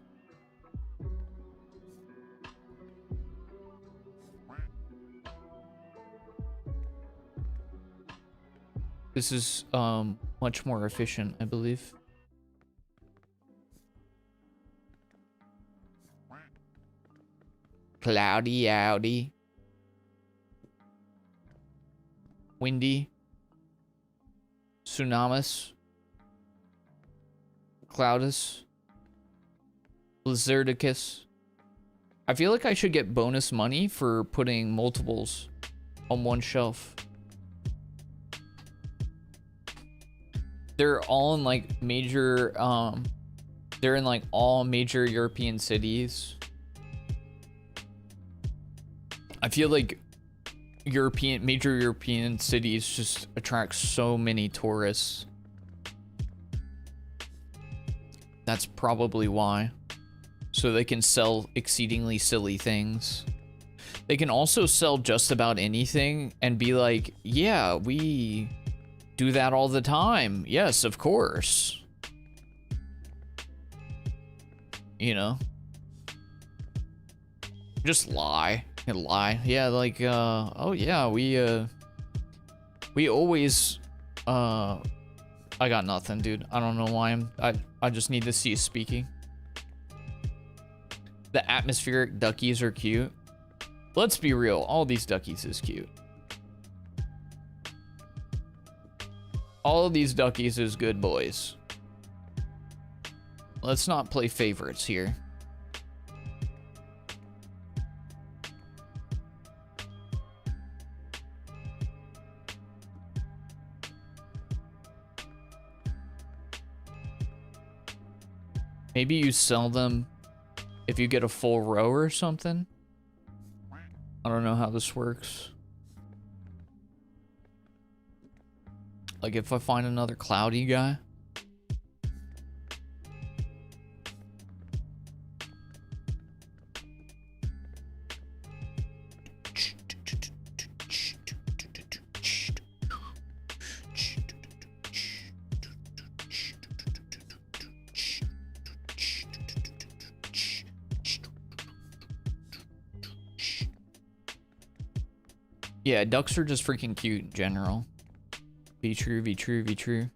This is much more efficient, I believe. Cloudy outy. Windy. Tsunamis. Cloudus. Blizzardicus. I feel like I should get bonus money for putting multiples on one shelf. They're all in like major, they're in like all major European cities. I feel like major European cities just attract so many tourists. That's probably why. So they can sell exceedingly silly things. They can also sell just about anything and be like, yeah, we do that all the time. Yes, of course. You know? Just lie. And lie. Yeah, like, oh yeah, we always, I got nothing, dude. I don't know why I just need to see you speaking. The atmospheric duckies are cute. Let's be real, all these duckies is cute. All of these duckies is good boys. Let's not play favorites here. Maybe you sell them if you get a full row or something. I don't know how this works. Like if I find another cloudy guy. Yeah, ducks are just freaking cute in general. Be true, be true, be true.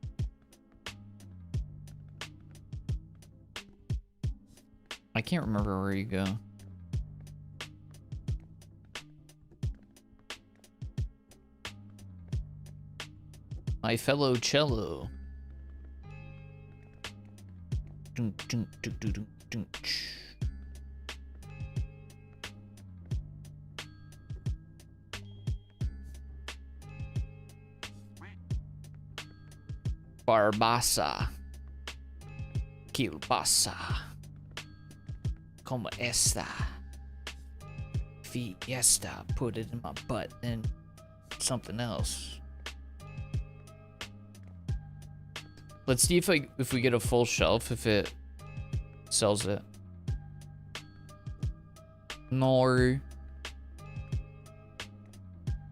I can't remember where you go. My fellow cello. Dun, dun, dun, dun, dun, dun. Barbasa. Kilbasa. Como esta? Fiesta. Put it in my butt and something else. Let's see if we get a full shelf, if it sells it. No.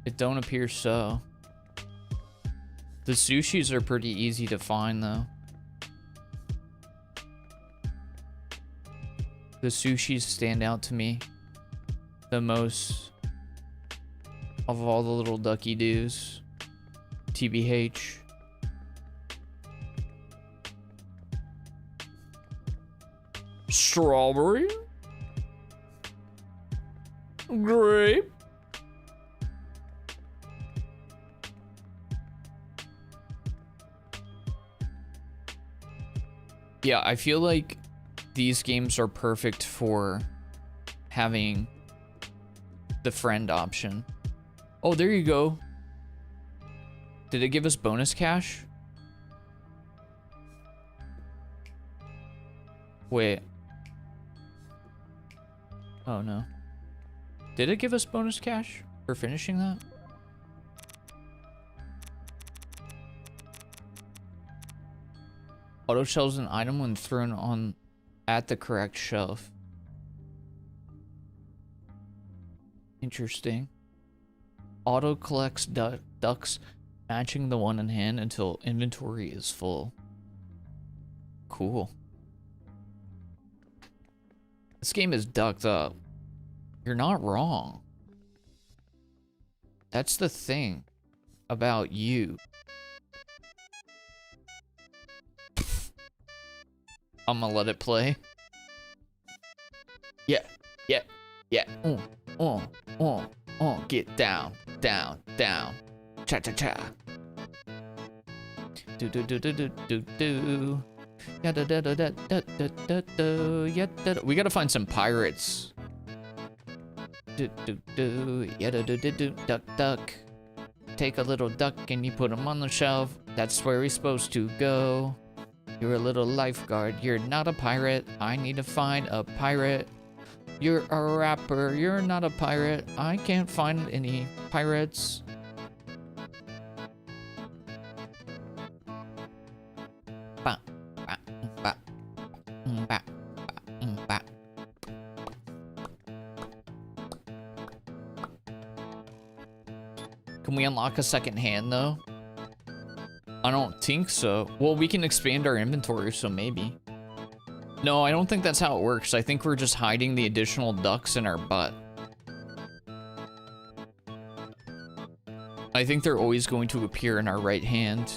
It don't appear so. The sushis are pretty easy to find, though. The sushis stand out to me the most of all the little ducky doos. TBH. Strawberry. Grape. Yeah, I feel like these games are perfect for having the friend option. Oh, there you go. Did it give us bonus cash? Wait. Oh, no. Did it give us bonus cash for finishing that? Auto shelves an item when thrown on at the correct shelf. Interesting. Auto collects ducks matching the one in hand until inventory is full. Cool. This game is ducked up. You're not wrong. That's the thing about you. I'm gonna let it play. Yeah, yeah, yeah. Get down, down, down. Cha cha cha. Do do do do do do do. Yeah da da da da da da da da. Yeah da. We gotta find some pirates. Do do do. Yeah da do do do. Duck duck. Take a little duck and you put him on the shelf. That's where he's supposed to go. You're a little lifeguard, you're not a pirate. I need to find a pirate. You're a rapper, you're not a pirate. I can't find any pirates. Ba, ba, ba, ba, ba. Can we unlock a second hand though? I don't think so. Well, we can expand our inventory, so maybe. No, I don't think that's how it works. I think we're just hiding the additional ducks in our butt. I think they're always going to appear in our right hand.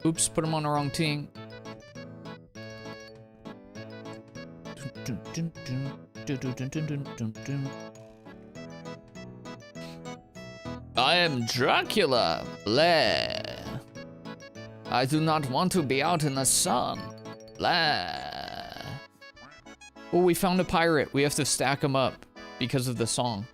Oops, put him on the wrong team. I am Dracula. Blah. I do not want to be out in the sun. Blah. Oh, we found a pirate. We have to stack him up because of the song.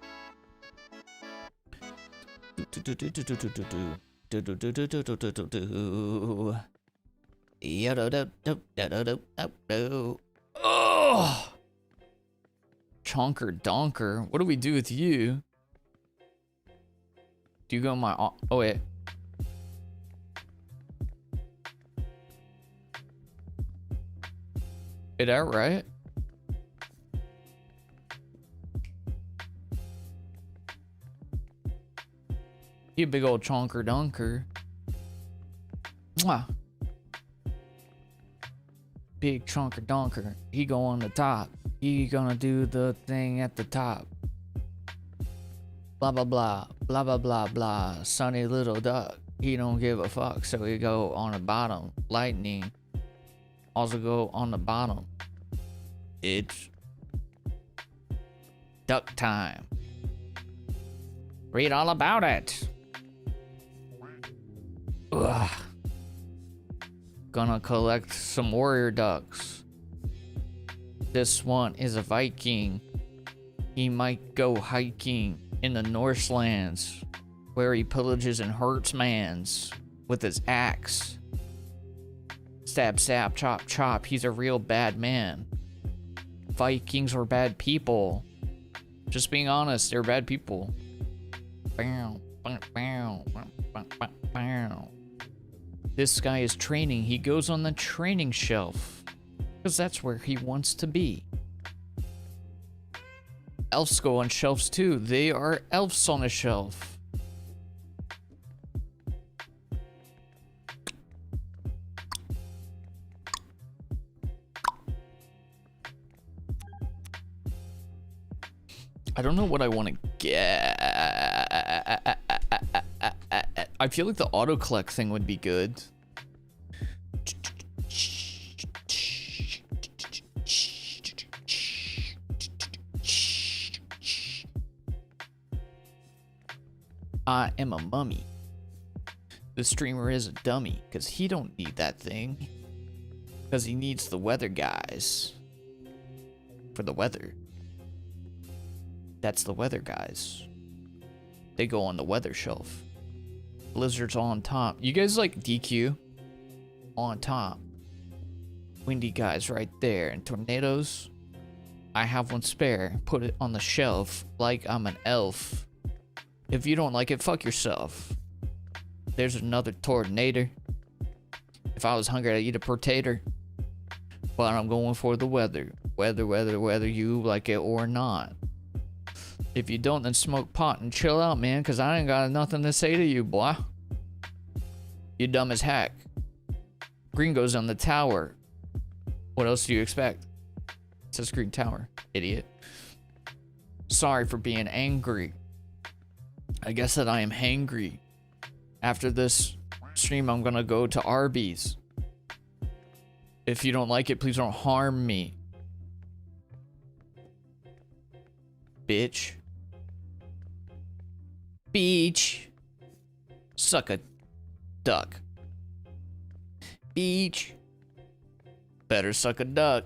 Oh! Chonker Donker. What do we do with you? Do you go my... Oh, wait. Is that right? You big old chonker dunker. Mwah. Big chonker donker. He go on the top. He gonna do the thing at the top. Blah blah blah. Blah blah blah blah. Sunny little duck. He don't give a fuck, so he go on the bottom. Lightning also go on the bottom. It's duck time. Read all about it. Ugh. Gonna collect some warrior ducks. This one is a Viking. He might go hiking in the Northlands, where he pillages and hurts mans with his axe. Stab, stab, chop, chop. He's a real bad man. Vikings are bad people. Just being honest, they're bad people. Bow, bow, bow, bow, bow, bow. This guy is training. He goes on the training shelf because that's where he wants to be. Elves go on shelves too. They are elves on a shelf. I don't know what I want to get. I feel like the auto collect thing would be good. I am a mummy. The streamer is a dummy, because he don't need that thing. Because he needs the weather guys. For the weather. That's the weather guys. They go on the weather shelf. Blizzards on top. You guys like DQ? On top. Windy guys right there. And tornadoes. I have one spare. Put it on the shelf like I'm an elf. If you don't like it, fuck yourself. There's another tornado. If I was hungry, I'd eat a potato. But I'm going for the weather. Whether you like it or not. If you don't, then smoke pot and chill out, man, because I ain't got nothing to say to you, boy. You dumb as heck. Green goes on the tower. What else do you expect? It says green tower, idiot. Sorry for being angry. I guess that I am hangry. After this stream, I'm gonna go to Arby's. If you don't like it, please don't harm me. Bitch. Beach. Suck a duck. Beach. Better suck a duck.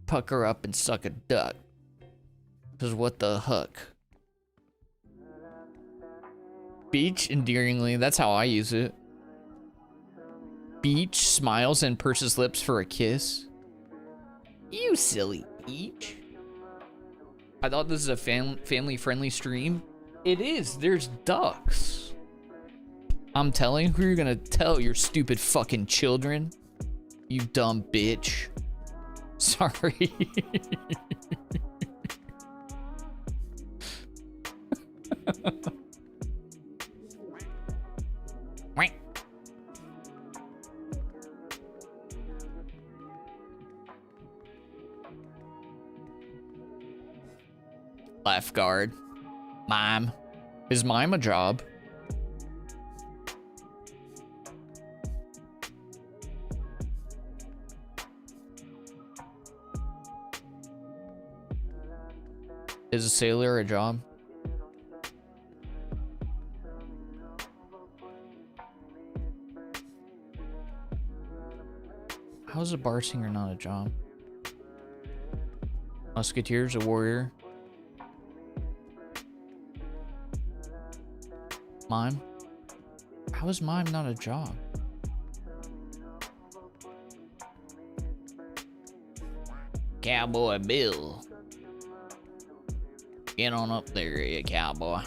Pucker up and suck a duck. Cause what the huck? Beach, endearingly, that's how I use it. Beach smiles and purses lips for a kiss. You silly Beach. I thought this is a family-friendly stream. It is. There's ducks. I'm telling who you're gonna tell your stupid fucking children. You dumb bitch. Sorry. Wait. Left guard. Mime. Is mime a job? Is a sailor a job? How is a bar singer not a job? Musketeer's a warrior. Mime? How is mime not a job? Cowboy Bill. Get on up there, you cowboy.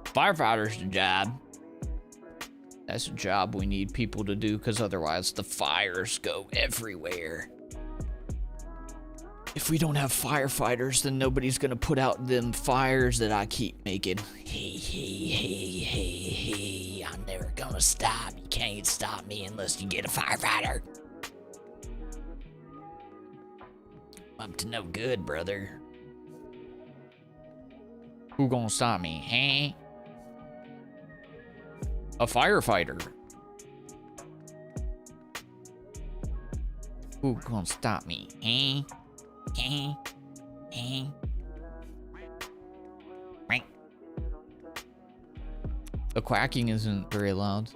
Firefighter's the job. That's a job we need people to do, because otherwise the fires go everywhere. If we don't have firefighters, then nobody's gonna put out them fires that I keep making. Hey, I'm never gonna stop. You can't stop me unless you get a firefighter. I'm up to no good, brother. Who gonna stop me, huh? A firefighter. Who gonna stop me, huh? The quacking isn't very loud.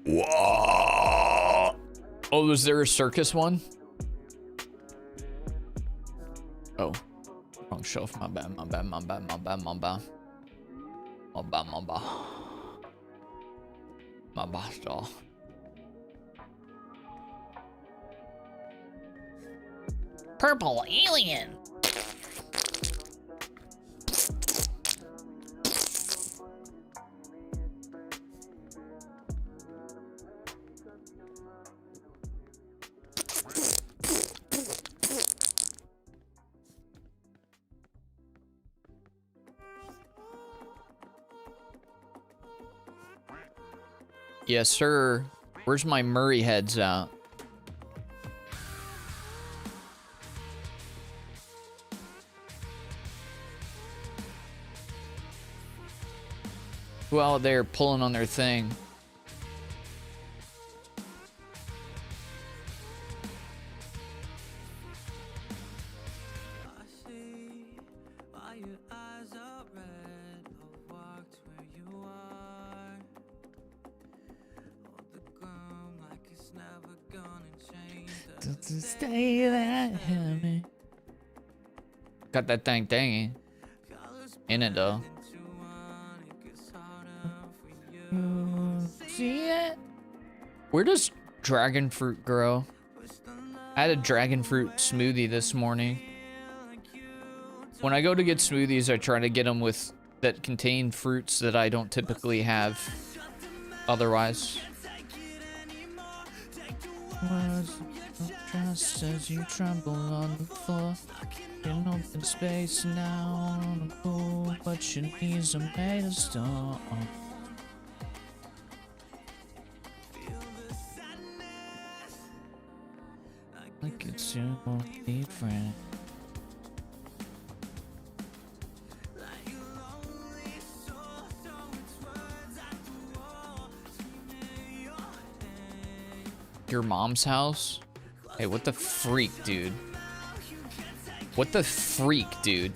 Whoa. Oh, was there a circus one? Oh. Wrong shelf. My bad. My bad. My bad. My bad. My bad. My bad. My bad. My bad. Doll. Purple alien. Yes, sir. Where's my Murray heads at? Who out there pulling on their thing? Stay that heavy. Got that thing thingy in it though. See it? Where does dragon fruit grow? I had a dragon fruit smoothie this morning. When I go to get smoothies, I try to get them with that contain fruits that I don't typically have otherwise. Just as you tremble on the floor in open space now on the pool, but your knees are made of stone. Like it's your only friend. Your mom's house? Hey, what the freak, dude? What the freak, dude?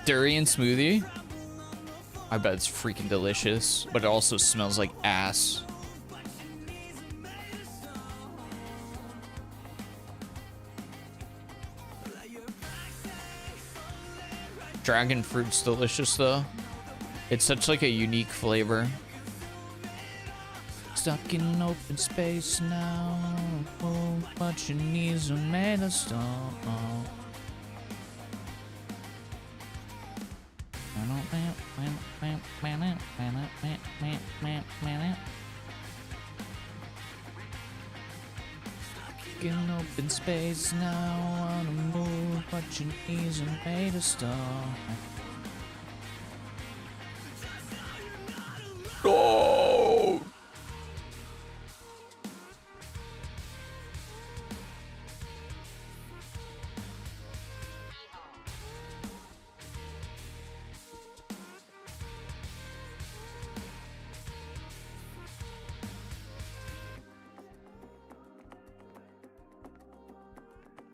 Durian smoothie? I bet it's freaking delicious, but it also smells like ass. Dragon fruit's delicious though. It's such like a unique flavor. Stuck in open space now. Oh, but your knees are made of stone. In open space now, on the move, but your knees are made of stone. Oh!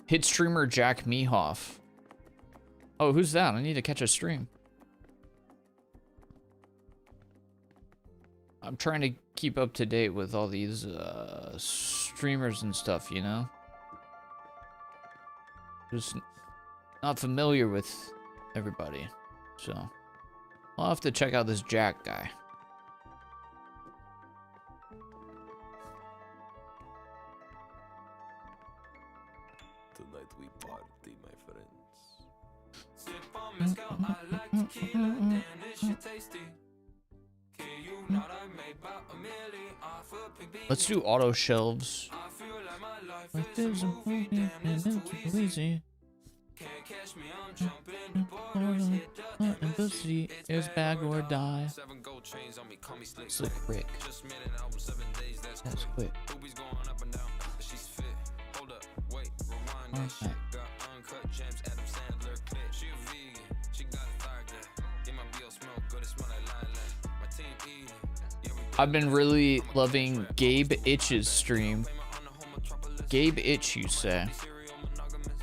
Hit streamer Jack Mehoff. Oh, who's that? I need to catch a stream. I'm trying to keep up to date with all these streamers and stuff, you know? Just not familiar with everybody. So, I'll have to check out this Jack guy. Tonight we party, my friends. Sip on mezcal, I like tequila, damn this shit tasty. Can you not I made about a million off a pink bean? Let's do auto shelves. I feel like my life Like is there's a a movie, movie damn it's too easy. easy. Can't catch me, I'm jumping the borders, hit the Embassy is bag or die. 7 gold chains on me, call me slick. Slick Rick. Just made an album 7 days, that's quick. Boobies going up and down, she's fit. Hold up, wait, rewind that shit. Got uncut gems, Adam Sandler clip. She a vegan, she got a thigh gap. Yeah, my BO smell good, it smell like lilac. My team eating. Yeah, we I've been really loving Gabe Itch's stream. Gabe Itch, you say?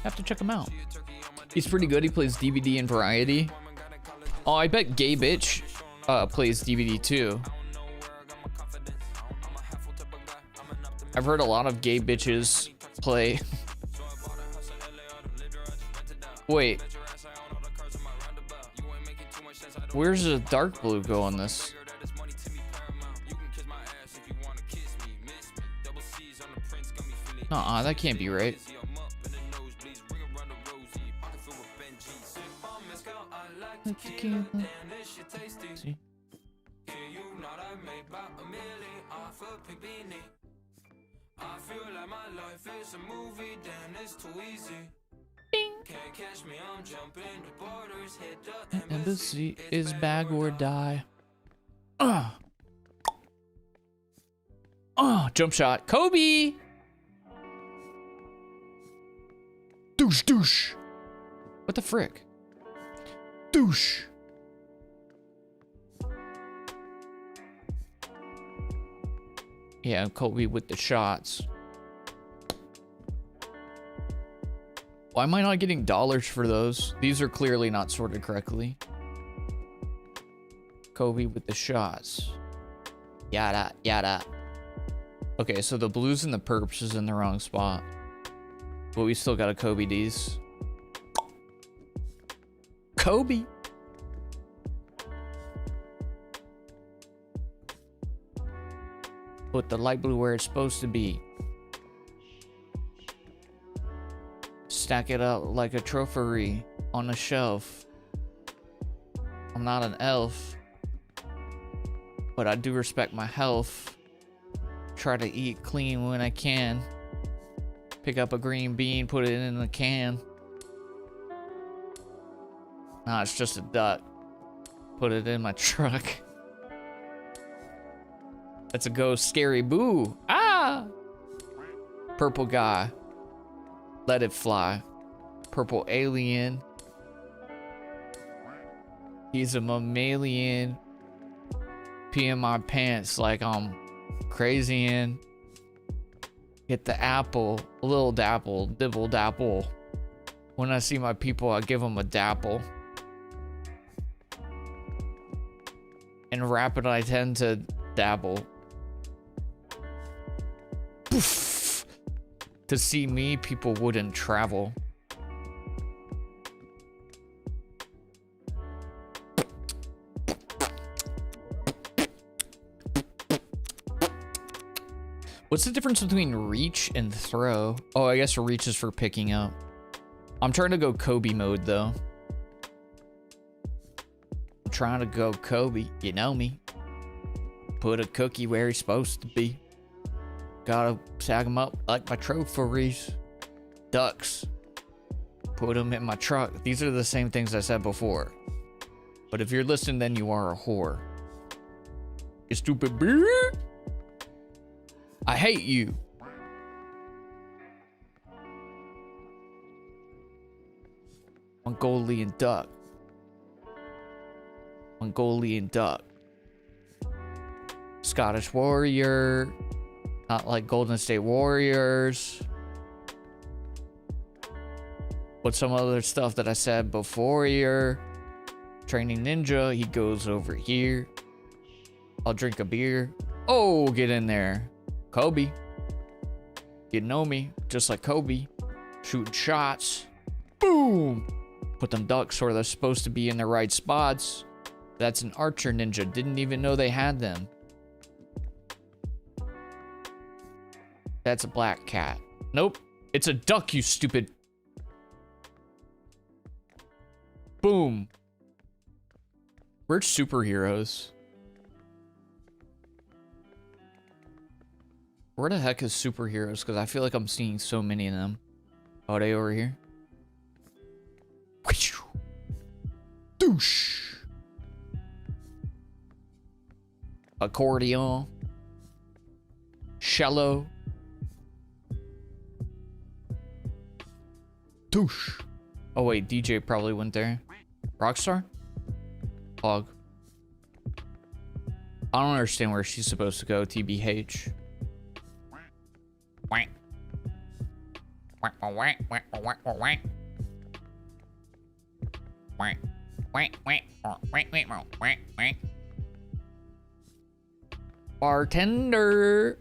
Have to check him out. He's pretty good. He plays DVD and Variety. Oh, I bet Gabe Itch plays DVD too. I've heard a lot of Gabe Itches play. Wait. Where's the dark blue go on this? Nuh-uh, that can't be right. See? I feel like my life is a movie, damn it's too easy. Can't catch me, I'm jumping the borders, hit the Embassy is bag or die. Jump shot. Kobe! Douche, douche. What the frick? Douche. Yeah, Kobe with the shots. Why am I not getting dollars for those? These are clearly not sorted correctly. Kobe with the shots. Yada, yada. Okay, so the blues and the perps is in the wrong spot. But we still got a Kobe D's. Kobe. Put the light blue where it's supposed to be. Stack it up like a trophy on a shelf. I'm not an elf, but I do respect my health. Try to eat clean when I can. Pick up a green bean, put it in the can. Nah, it's just a duck. Put it in my truck. That's a ghost. Scary boo. Ah! Purple guy. Let it fly. Purple alien. He's a mammalian. Peeing my pants like I'm crazy in. Get the apple. A little dapple. Dibble dapple. When I see my people, I give them a dapple. And rapid, I tend to dabble. Poof. To see me, people wouldn't travel. What's the difference between reach and throw? Oh, I guess reach is for picking up. I'm trying to go Kobe mode, though. I'm trying to go Kobe. You know me. Put a cookie where he's supposed to be. Gotta tag him up like my trophies. Ducks. Put them in my truck. These are the same things I said before. But if you're listening, then you are a whore. You stupid bitch. I hate you. Mongolian duck. Mongolian duck. Scottish warrior. Not like Golden State Warriors. What's some other stuff that I said before here? Training ninja. He goes over here. I'll drink a beer. Oh, get in there. Kobe. You know me. Just like Kobe. Shooting shots. Boom. Put them ducks where they're supposed to be in the right spots. That's an archer ninja. Didn't even know they had them. That's a black cat. Nope. It's a duck, you stupid. Boom. We're superheroes. Where the heck is superheroes? Because I feel like I'm seeing so many of them. Oh, are they over here? Douche. Accordion. Cello. Douche. Oh wait, DJ probably went there. Rockstar? Hog. I don't understand where she's supposed to go, TBH. Bartender.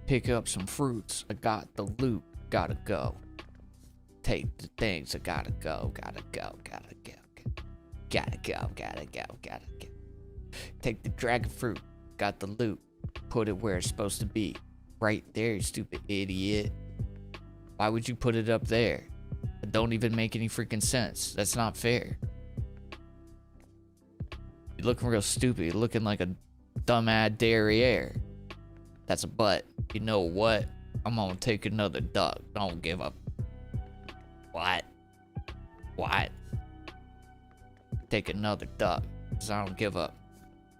Pick up some fruits. I got the loot. Gotta go. Take the things. I gotta go. Gotta go. Gotta go. Gotta go. Gotta go. Gotta go. Take the dragon fruit. Got the loot. Put it where it's supposed to be. Right there, you stupid idiot. Why would you put it up there? It don't even make any freaking sense. That's not fair. You're looking real stupid. You're looking like a dumb-ass derriere. That's a butt. You know what? I'm gonna take another duck. Don't give up. What? What? Take another duck. Cause I don't give up.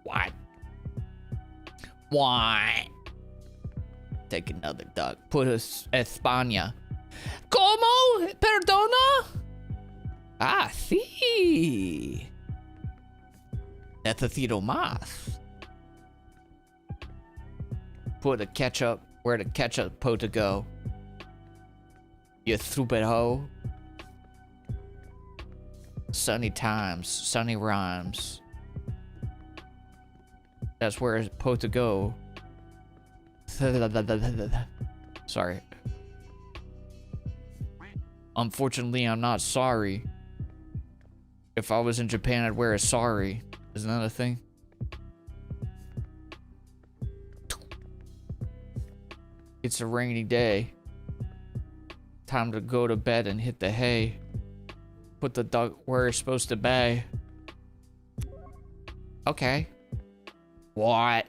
What? What? Take another duck. Put us España. ¿Cómo? Perdona? Ah, sí. Necesito más. Put the ketchup where the ketchup supposed to go. You stupid hoe. Sunny times, sunny rhymes. That's where it's supposed to go. Sorry. Unfortunately, I'm not sorry. If I was in Japan, I'd wear a sari. Isn't that a thing? It's a rainy day. Time to go to bed and hit the hay. Put the duck where it's supposed to be. Okay. What?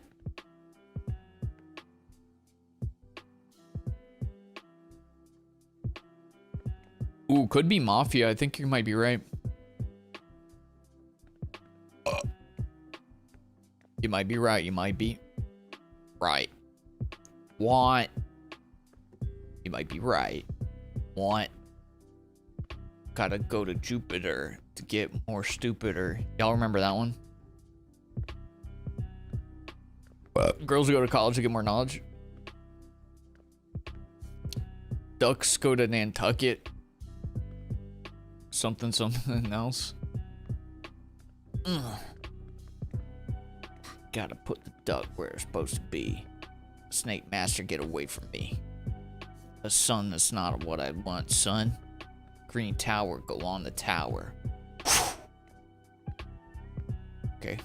Ooh, could be Mafia. I think you might be right. You might be right. You might be right. What? You might be right. What? Gotta go to Jupiter to get more stupider. Y'all remember that one? Girls go to college to get more knowledge. Ducks go to Nantucket. Something else. Gotta put the duck where it's supposed to be. Snake Master, get away from me. A sun that's not what I want, son. Green Tower, go on the tower. Okay.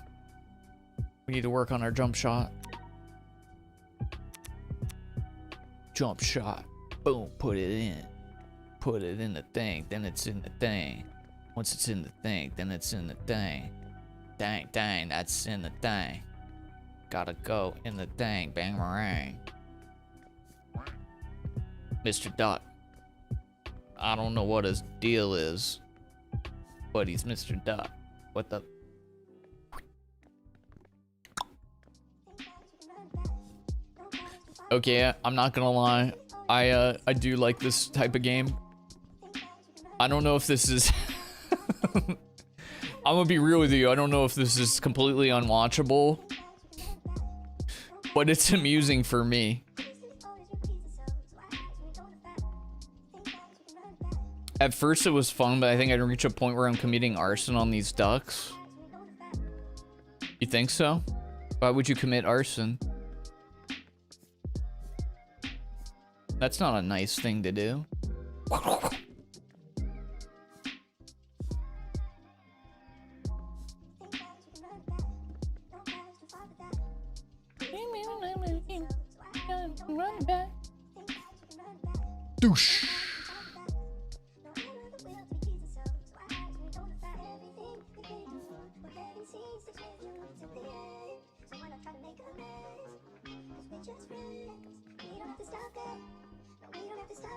We need to work on our jump shot. Jump shot. Boom, put it in. Put it in the thing, then it's in the thing. Once it's in the thing, then it's in the thing. Dang, dang, that's in the thing. Gotta go in the thing, bang, meringue. Mr. Duck. I don't know what his deal is, but he's Mr. Duck. What the? Okay, I'm not gonna lie. I do like this type of game. I don't know if this is... I'm gonna be real with you. I don't know if this is completely unwatchable, but it's amusing for me. At first it was fun, but I think I'd reach a point where I'm committing arson on these ducks. You think so? Why would you commit arson? That's not a nice thing to do. Douche.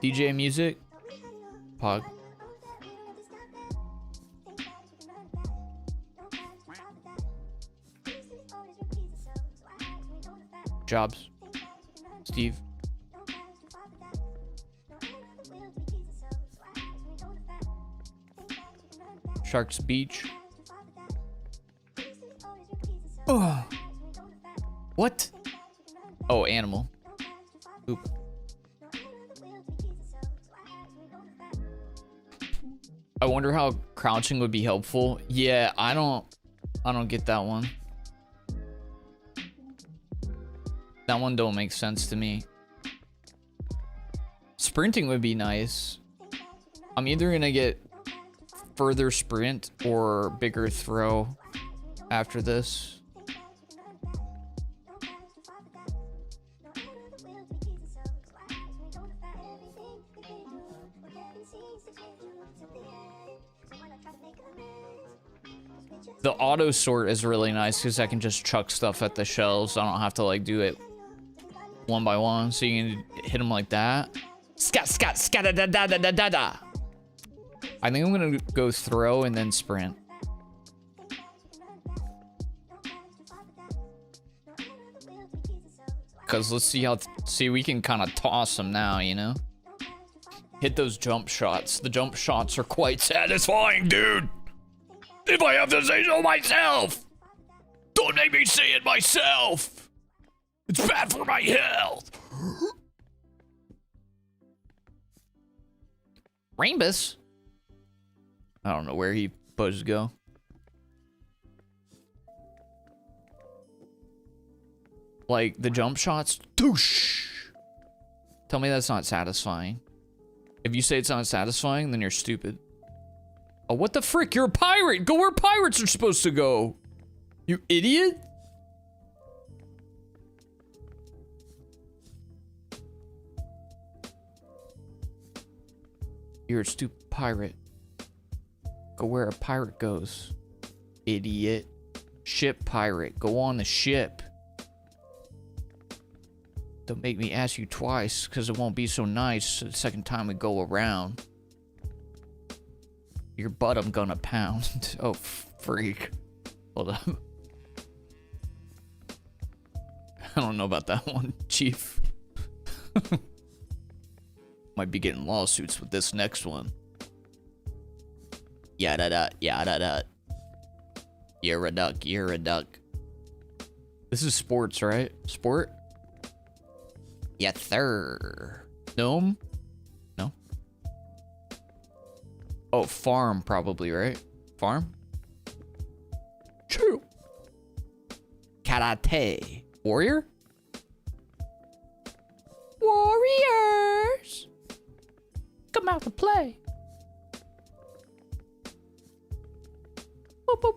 DJ music. Pog. Jobs. Steve. Sharks Beach. Ugh. What? Oh, animal. Oop. I wonder how crouching would be helpful. Yeah, I don't get that one. That one don't make sense to me. Sprinting would be nice. I'm either gonna get further sprint or bigger throw after this. The auto sort is really nice because I can just chuck stuff at the shells. I don't have to like do it one by one. So you can hit them like that. Scat, scat, scat, da, da, da, da, da, da. I think I'm gonna go throw and then sprint. Cause let's see how, we can kind of toss them now, you know? Hit those jump shots. The jump shots are quite satisfying, dude. If I have to say so myself. Don't make me say it myself. It's bad for my health. Rambus. I don't know where he supposed to go. Like the jump shots. Doosh. Tell me that's not satisfying. If you say it's not satisfying, then you're stupid. Oh, what the frick? You're a pirate. Go where pirates are supposed to go. You idiot. You're a stupid pirate. Go where a pirate goes. Idiot. Ship pirate. Go on the ship. Don't make me ask you twice, because it won't be so nice the second time we go around. Your butt I'm gonna pound. Oh, freak. Hold up. I don't know about that one, Chief. Might be getting lawsuits with this next one. Yada-da, yada-da. You're a duck, you're a duck. This is sports, right? Sport? Yes, sir. Gnome? No? Oh, farm probably, right? Farm? True. Karate. Warrior? Warriors! Come out to play.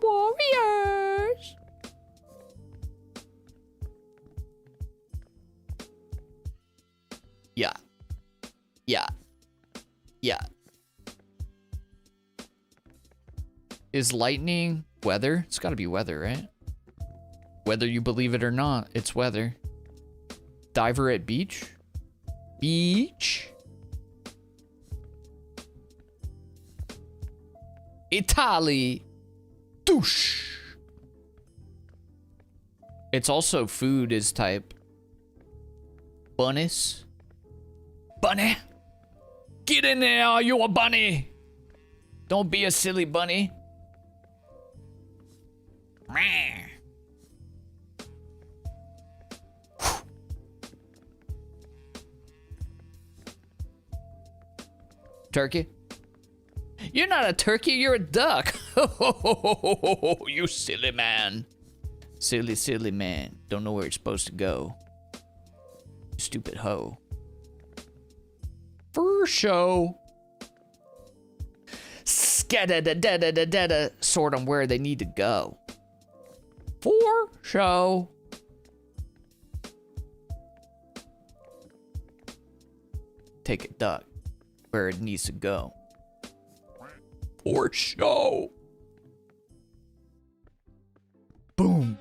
Warriors. Yeah. Yeah. Yeah. Is lightning weather? It's gotta be weather, right? Whether you believe it or not, it's weather. Diver at beach? Beach? Italy. Douche. It's also food is type. Bunnies. Bunny. Get in there, you a bunny. Don't be a silly bunny. Meh. Turkey? You're not a turkey, you're a duck. You silly man. Silly, silly man. Don't know where it's supposed to go. Stupid hoe. For show. Skada-da-da-da-da-da. Sort them where they need to go. For show. Take a duck where it needs to go. For show. Boom.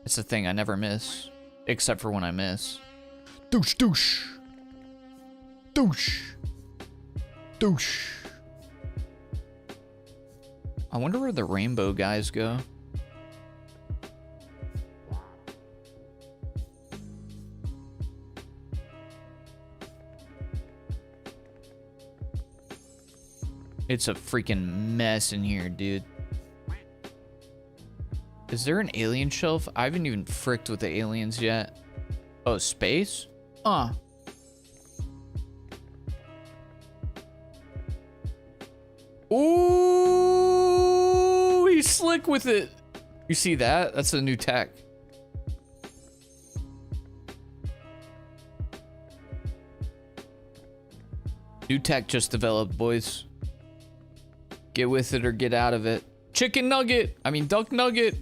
It's the thing I never miss. Except for when I miss. Douche, douche. Douche. Douche. I wonder where the rainbow guys go. It's a freaking mess in here, dude. Is there an alien shelf? I haven't even fricked with the aliens yet. Oh, space? Ooh, he's slick with it. You see that? That's a new tech. New tech just developed, boys. Get with it or get out of it. Chicken nugget. I mean, duck nugget.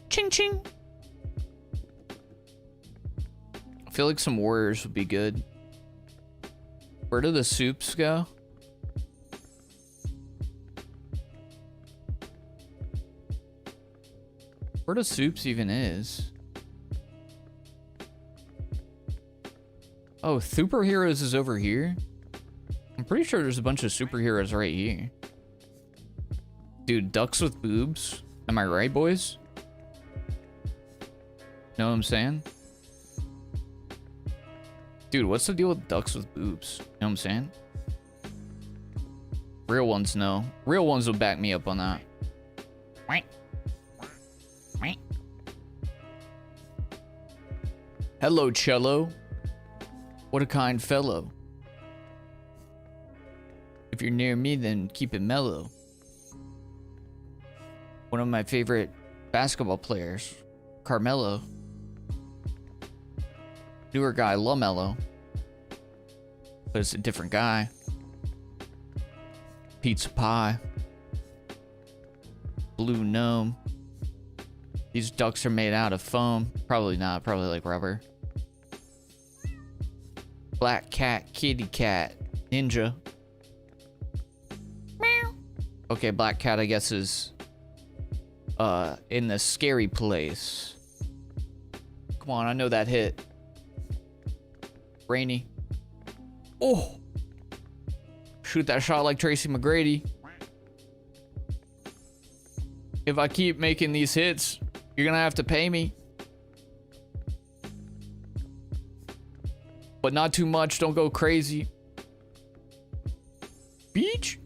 Ching ching. I feel like some warriors would be good. Where do the soups go? Where the soups even is? Oh, superheroes is over here? I'm pretty sure there's a bunch of superheroes right here. Dude, ducks with boobs? Am I right, boys? Know what I'm saying? Dude, what's the deal with ducks with boobs? You know what I'm saying? Real ones know. Real ones will back me up on that. Hello, cello. What a kind fellow. If you're near me, then keep it mellow. One of my favorite basketball players, Carmelo. Newer guy, LaMelo. But it's a different guy. Pizza pie. Blue gnome. These ducks are made out of foam. Probably not. Probably like rubber. Black cat, kitty cat, ninja. Meow. Okay, black cat, I guess, is in the scary place. Come on, I know that hit. Rainy. Oh! Shoot that shot like Tracy McGrady. If I keep making these hits, you're gonna have to pay me. But not too much, don't go crazy. Beach?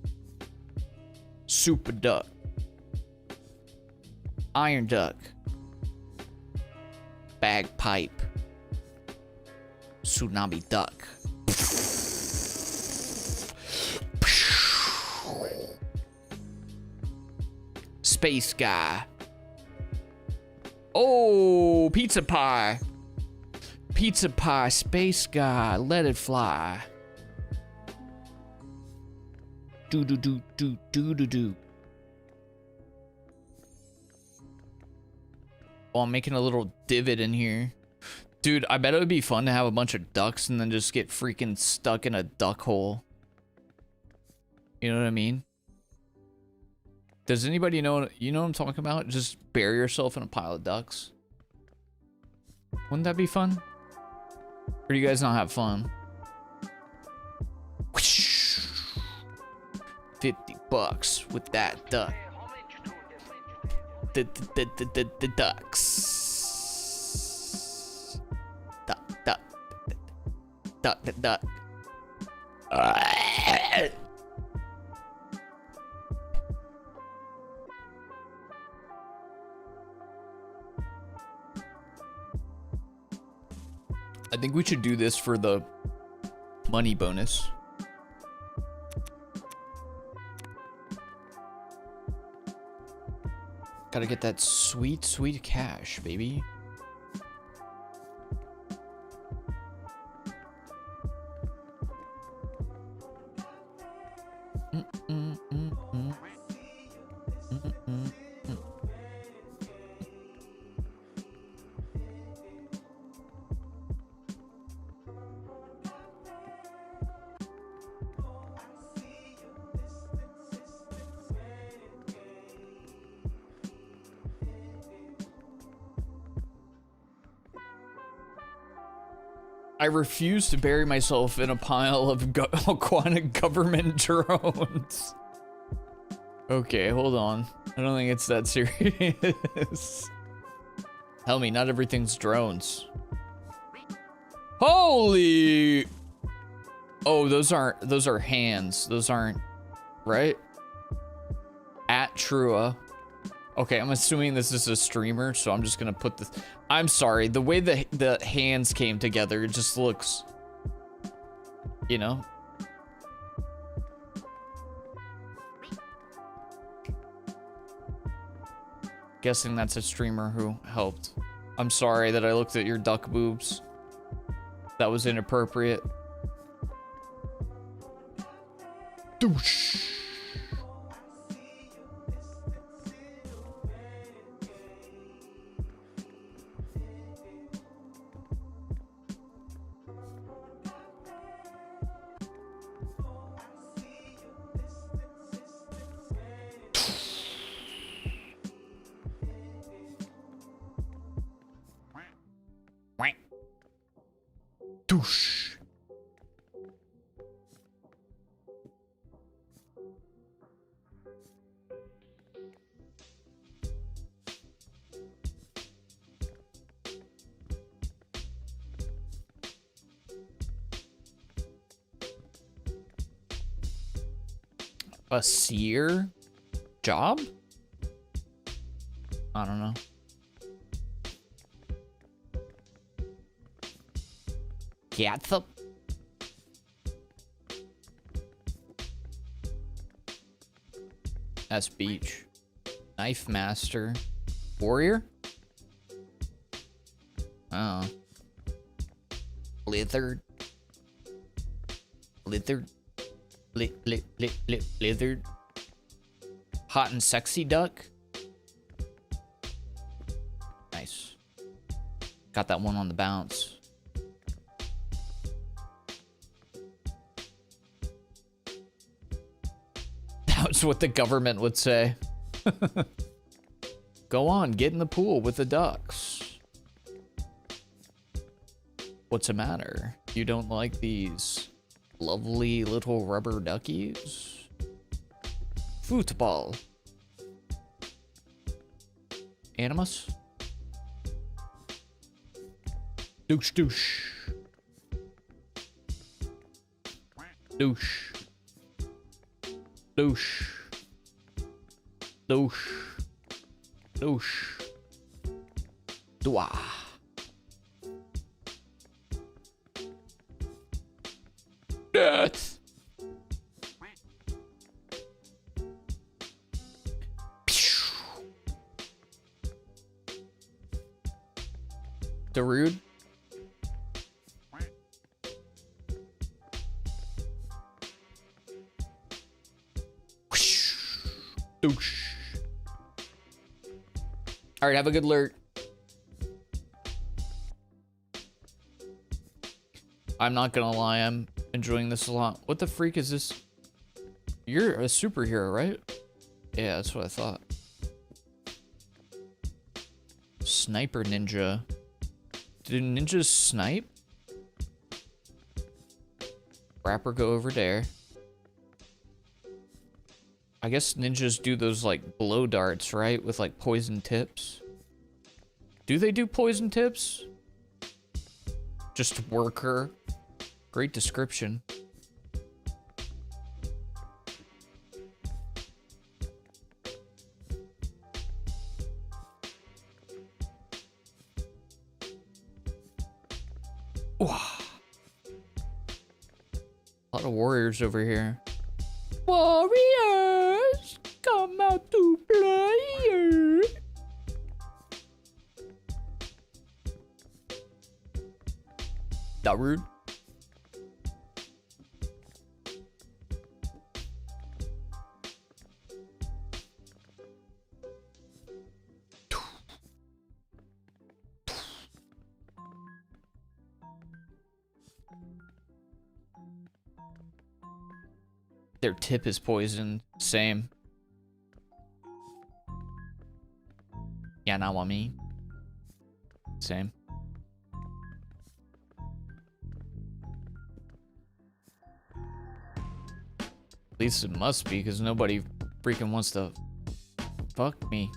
Super duck. Iron duck. Bagpipe. Tsunami duck. Space guy. Oh, pizza pie. Pizza pie, space guy, let it fly. Do do do do do do do. Oh, I'm making a little divot in here. Dude, I bet it would be fun to have a bunch of ducks and then just get freaking stuck in a duck hole. You know what I mean? Does anybody know, you know what I'm talking about? Just bury yourself in a pile of ducks. Wouldn't that be fun? Or do you guys not have fun? Whoosh. $50 with that duck. The ducks. Duck, duck, duck, duck, duck. I think we should do this for the money bonus. Gotta get that sweet, sweet cash, baby. I refuse to bury myself in a pile of aquatic government drones. Okay, hold on. I don't think it's that serious. Tell me, not everything's drones. Holy! Oh, those are hands. Those aren't, right? At Trua. Okay, I'm assuming this is a streamer, so I'm just gonna put this. I'm sorry, the way the hands came together, it just looks, you know. Guessing that's a streamer who helped. I'm sorry that I looked at your duck boobs. That was inappropriate. Douche. Douche. A seer job? I don't know. Catsup. That's beach. Knife master. Warrior? Oh. Lizard. Lizard. Lizard. Hot and sexy duck. Nice. Got that one on the bounce. That's what the government would say. Go on, get in the pool with the ducks. What's the matter? You don't like these lovely little rubber duckies? Football. Animus? Douche, douche. Douche. Douche. Douche. Douche. Dwa. Death. Darude? Doosh. Alright, have a good lurk. I'm not gonna lie, I'm enjoying this a lot. What the freak is this? You're a superhero, right? Yeah, that's what I thought. Sniper ninja. Do ninjas snipe? Rapper go over there. I guess ninjas do those like blow darts, right? With like poison tips. Do they do poison tips? Just worker. Great description. Ooh. A lot of warriors over here. Warriors, come out to play. That rude. Their tip is poisoned. Same. Yeah, know what I mean? Same. At least it must be, because nobody freaking wants to fuck me.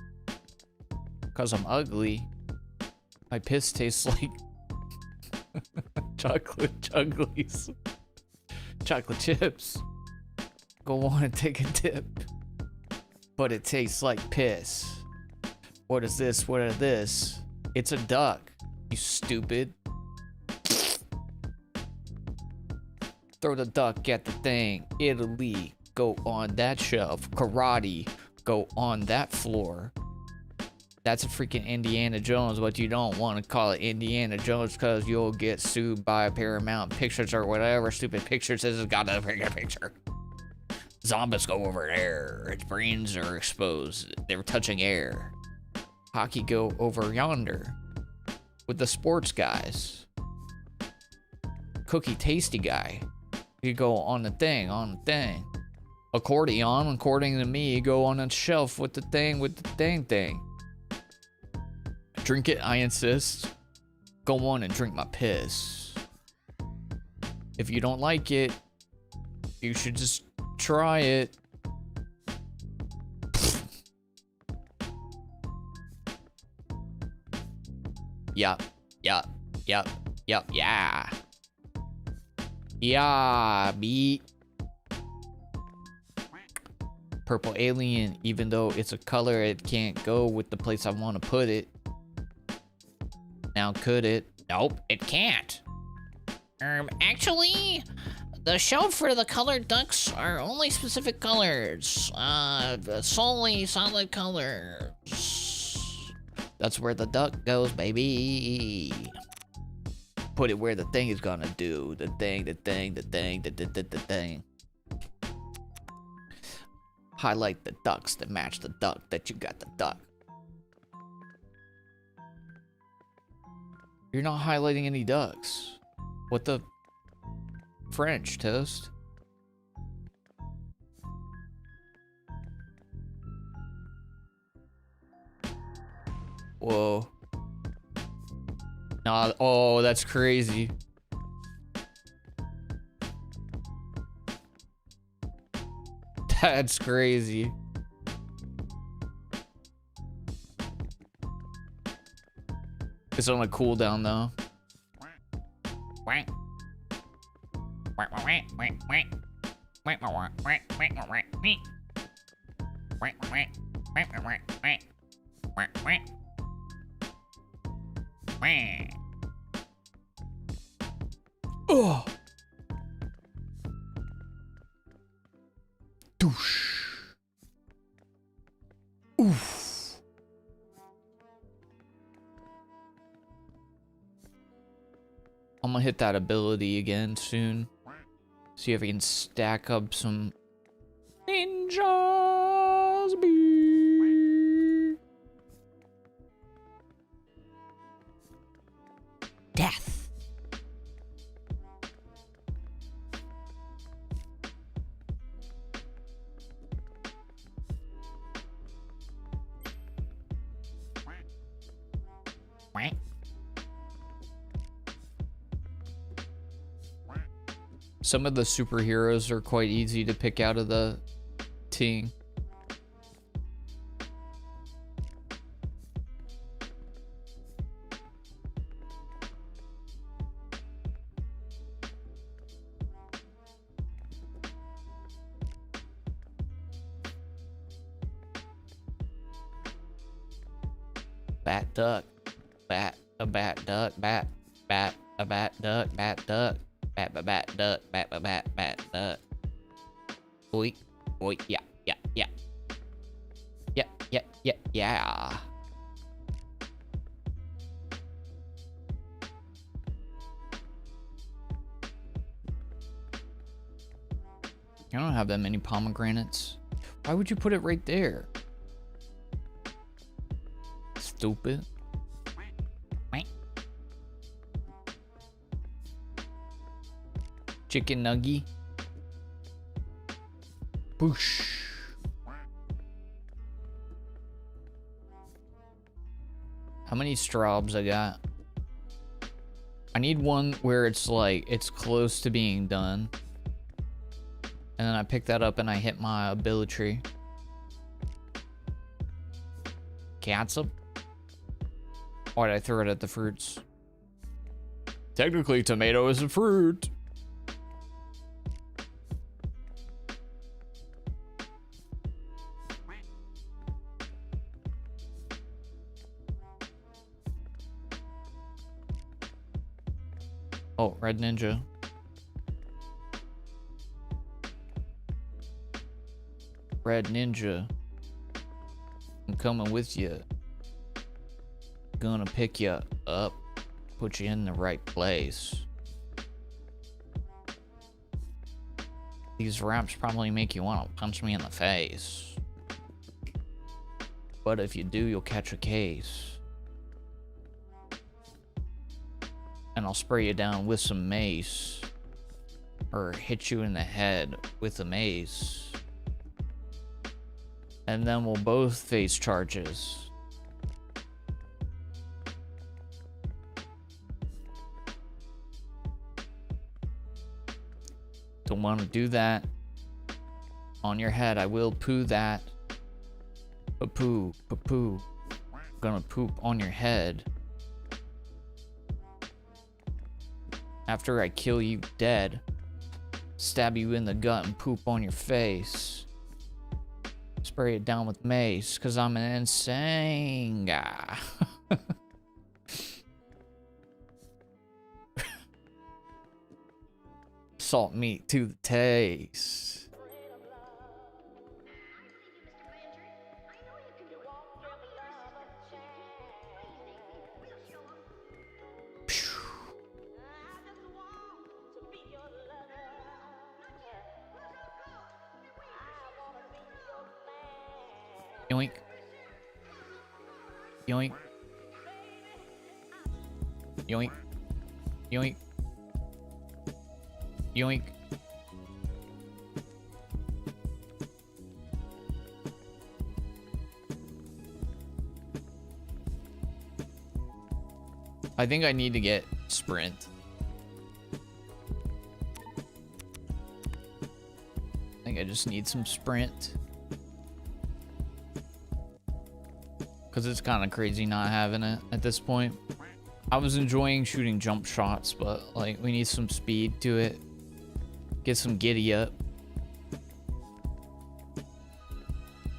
Because I'm ugly. My piss tastes like chocolate jugglies. Chocolate chips. Go on and take a dip. But it tastes like piss. What is this? What is this? It's a duck. You stupid. Throw the duck at the thing. Italy. Go on that shelf. Karate. Go on that floor. That's a freaking Indiana Jones, but you don't want to call it Indiana Jones because you'll get sued by Paramount Pictures or whatever stupid picture says it's got a freaking picture. Zombies go over there. Its brains are exposed. They're touching air. Hockey go over yonder with the sports guys. Cookie tasty guy. You go on the thing, Accordion, according to me, you go on a shelf with the thing, thing. Drink it, I insist. Go on and drink my piss. If you don't like it, you should just try it. Yup. Yeah. Yeah, beat. Purple alien, even though it's a color, it can't go with the place I want to put it. Now could it? Nope, it can't. Actually, the shelf for the colored ducks are only specific colors. Solely solid colors. That's where the duck goes, baby. Put it where the thing is gonna do. The thing. Highlight the ducks that match the duck that you got the duck. You're not highlighting any ducks. What the French, Toast? Whoa. Nah, oh, that's crazy. That's crazy. It's on a cooldown though. Oh. Douche. Oof. gonna hit that ability again soon. See if I can stack up some ninjas. Death. Quack. Some of the superheroes are quite easy to pick out of the team. Bat duck, bat a bat duck, bat a bat duck, bat duck, bat duck, bat duck. Oi, oi, yeah, yeah, yeah, yeah, yeah, yeah, yeah. I don't have that many pomegranates. Why would you put it right there? Stupid. Chicken nugget. Boosh. How many straubs I got? I need one where it's like, it's close to being done. And then I pick that up and I hit my ability. Catsup? Why did I throw it at the fruits? Technically, tomato is a fruit. Oh, Red Ninja. Red Ninja. I'm coming with you. Gonna pick you up, put you in the right place. These raps probably make you want to punch me in the face. But if you do, you'll catch a case. And I'll spray you down with some mace. Or hit you in the head with a mace. And then we'll both face charges. Don't want to do that. On your head, I will poo that. Pa-poo, pa-poo. Gonna poop on your head. After I kill you dead, stab you in the gut and poop on your face. Spray it down with mace, cause I'm an insane guy. Salt meat to the taste. Yoink. Yoink. Yoink. Yoink. Yoink. I think I need to get sprint. I think I just need some sprint. Because it's kind of crazy not having it at this point. I was enjoying shooting jump shots, but like we need some speed to it. Get some giddy up.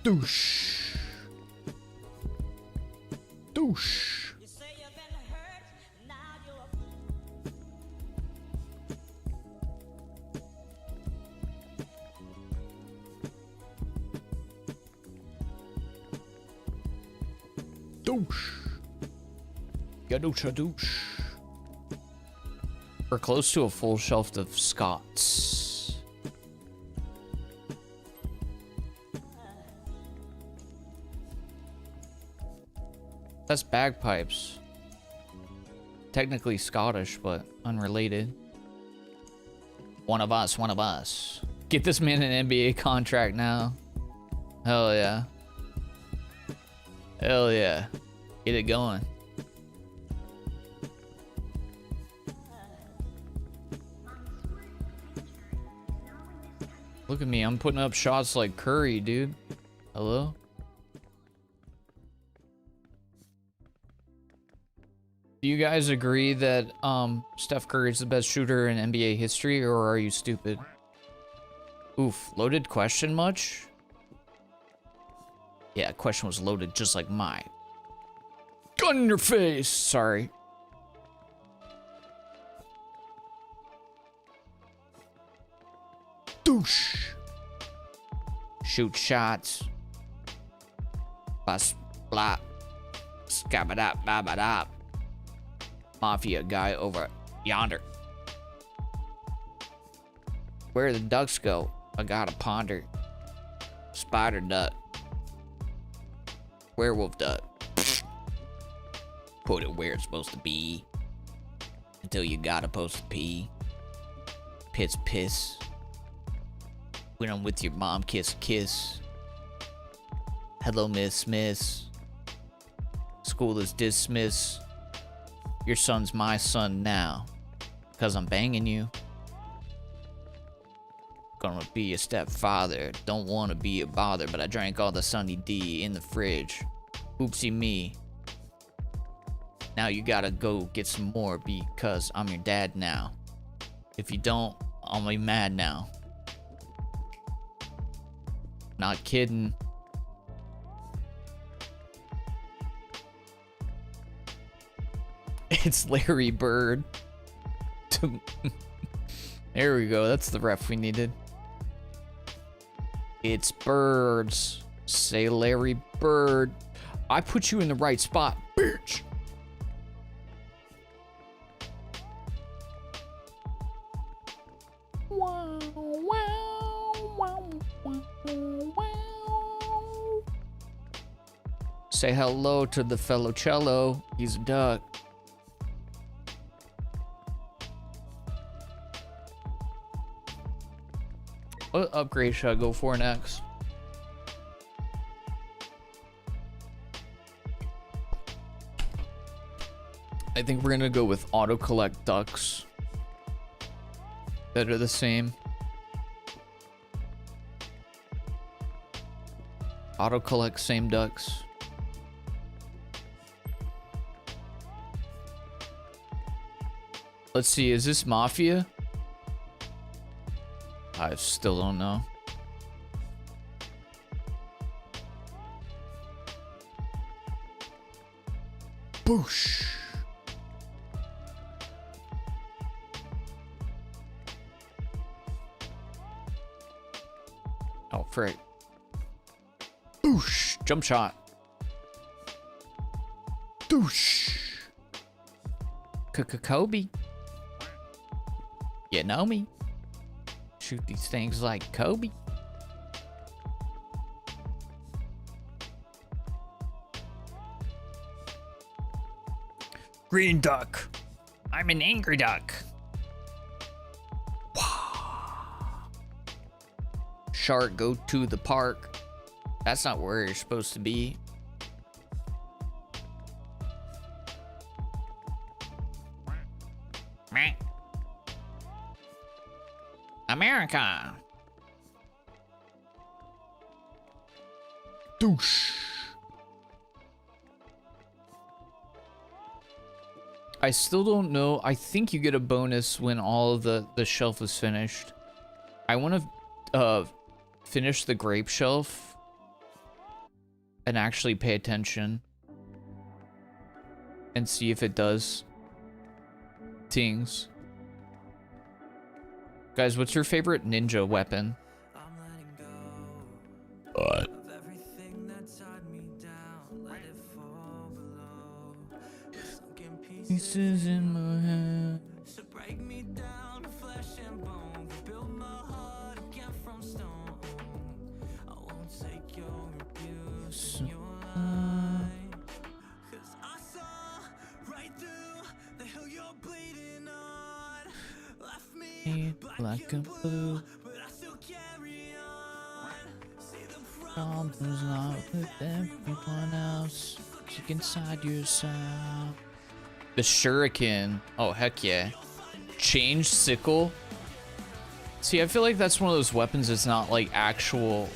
Douche. Douche. Douche. Gadoocha douche. We're close to a full shelf of Scots. That's bagpipes. Technically Scottish, but unrelated. One of us, one of us. Get this man an NBA contract now. Hell yeah. Hell yeah. Get it going. Look at me, I'm putting up shots like Curry, dude. Hello? Do you guys agree that Steph Curry is the best shooter in NBA history, or are you stupid? Oof, loaded question much? Yeah, question was loaded just like mine. Gun in your face! Sorry. Douche! Shoot shots. Bust, blah. Scabadap, babadap. Mafia guy over yonder. Where the ducks go? I gotta ponder. Spider duck. Werewolf duck. Put it where it's supposed to be. Until you gotta post a pee. Piss piss. When I'm with your mom, kiss kiss. Hello, miss. School is dismissed. Your son's my son now, because I'm banging you. Gonna be a stepfather, don't wanna be a bother, but I drank all the Sunny D in the fridge. Oopsie me. Now you gotta go get some more because I'm your dad now. If you don't, I'll be mad now. Not kidding. It's Larry Bird. There we go. That's the ref we needed. It's birds. Say Larry Bird. I put you in the right spot, bitch. Wow, wow, wow, wow, wow. Say hello to the fellow cello. He's a duck. What upgrade should I go for next? I think we're gonna go with auto collect ducks. That are the same. Auto collect same ducks. Let's see, is this Mafia? I still don't know. Boosh. Oh, frick. Boosh. Jump shot. Doosh. Kobe. You know me. Shoot these things like Kobe. Green duck. I'm an angry duck. Shark, go to the park. That's not where you're supposed to be. Meh. America. Douche. I still don't know. I think you get a bonus when all of the shelf is finished. I want to finish the grape shelf and actually pay attention and see if it does things. Guys, what's your favorite ninja weapon? Pieces in my head. Black and blue. Problems not with everyone else. Look inside yourself. The shuriken. Oh, heck yeah. Change sickle. See, I feel like that's one of those weapons that's not like actually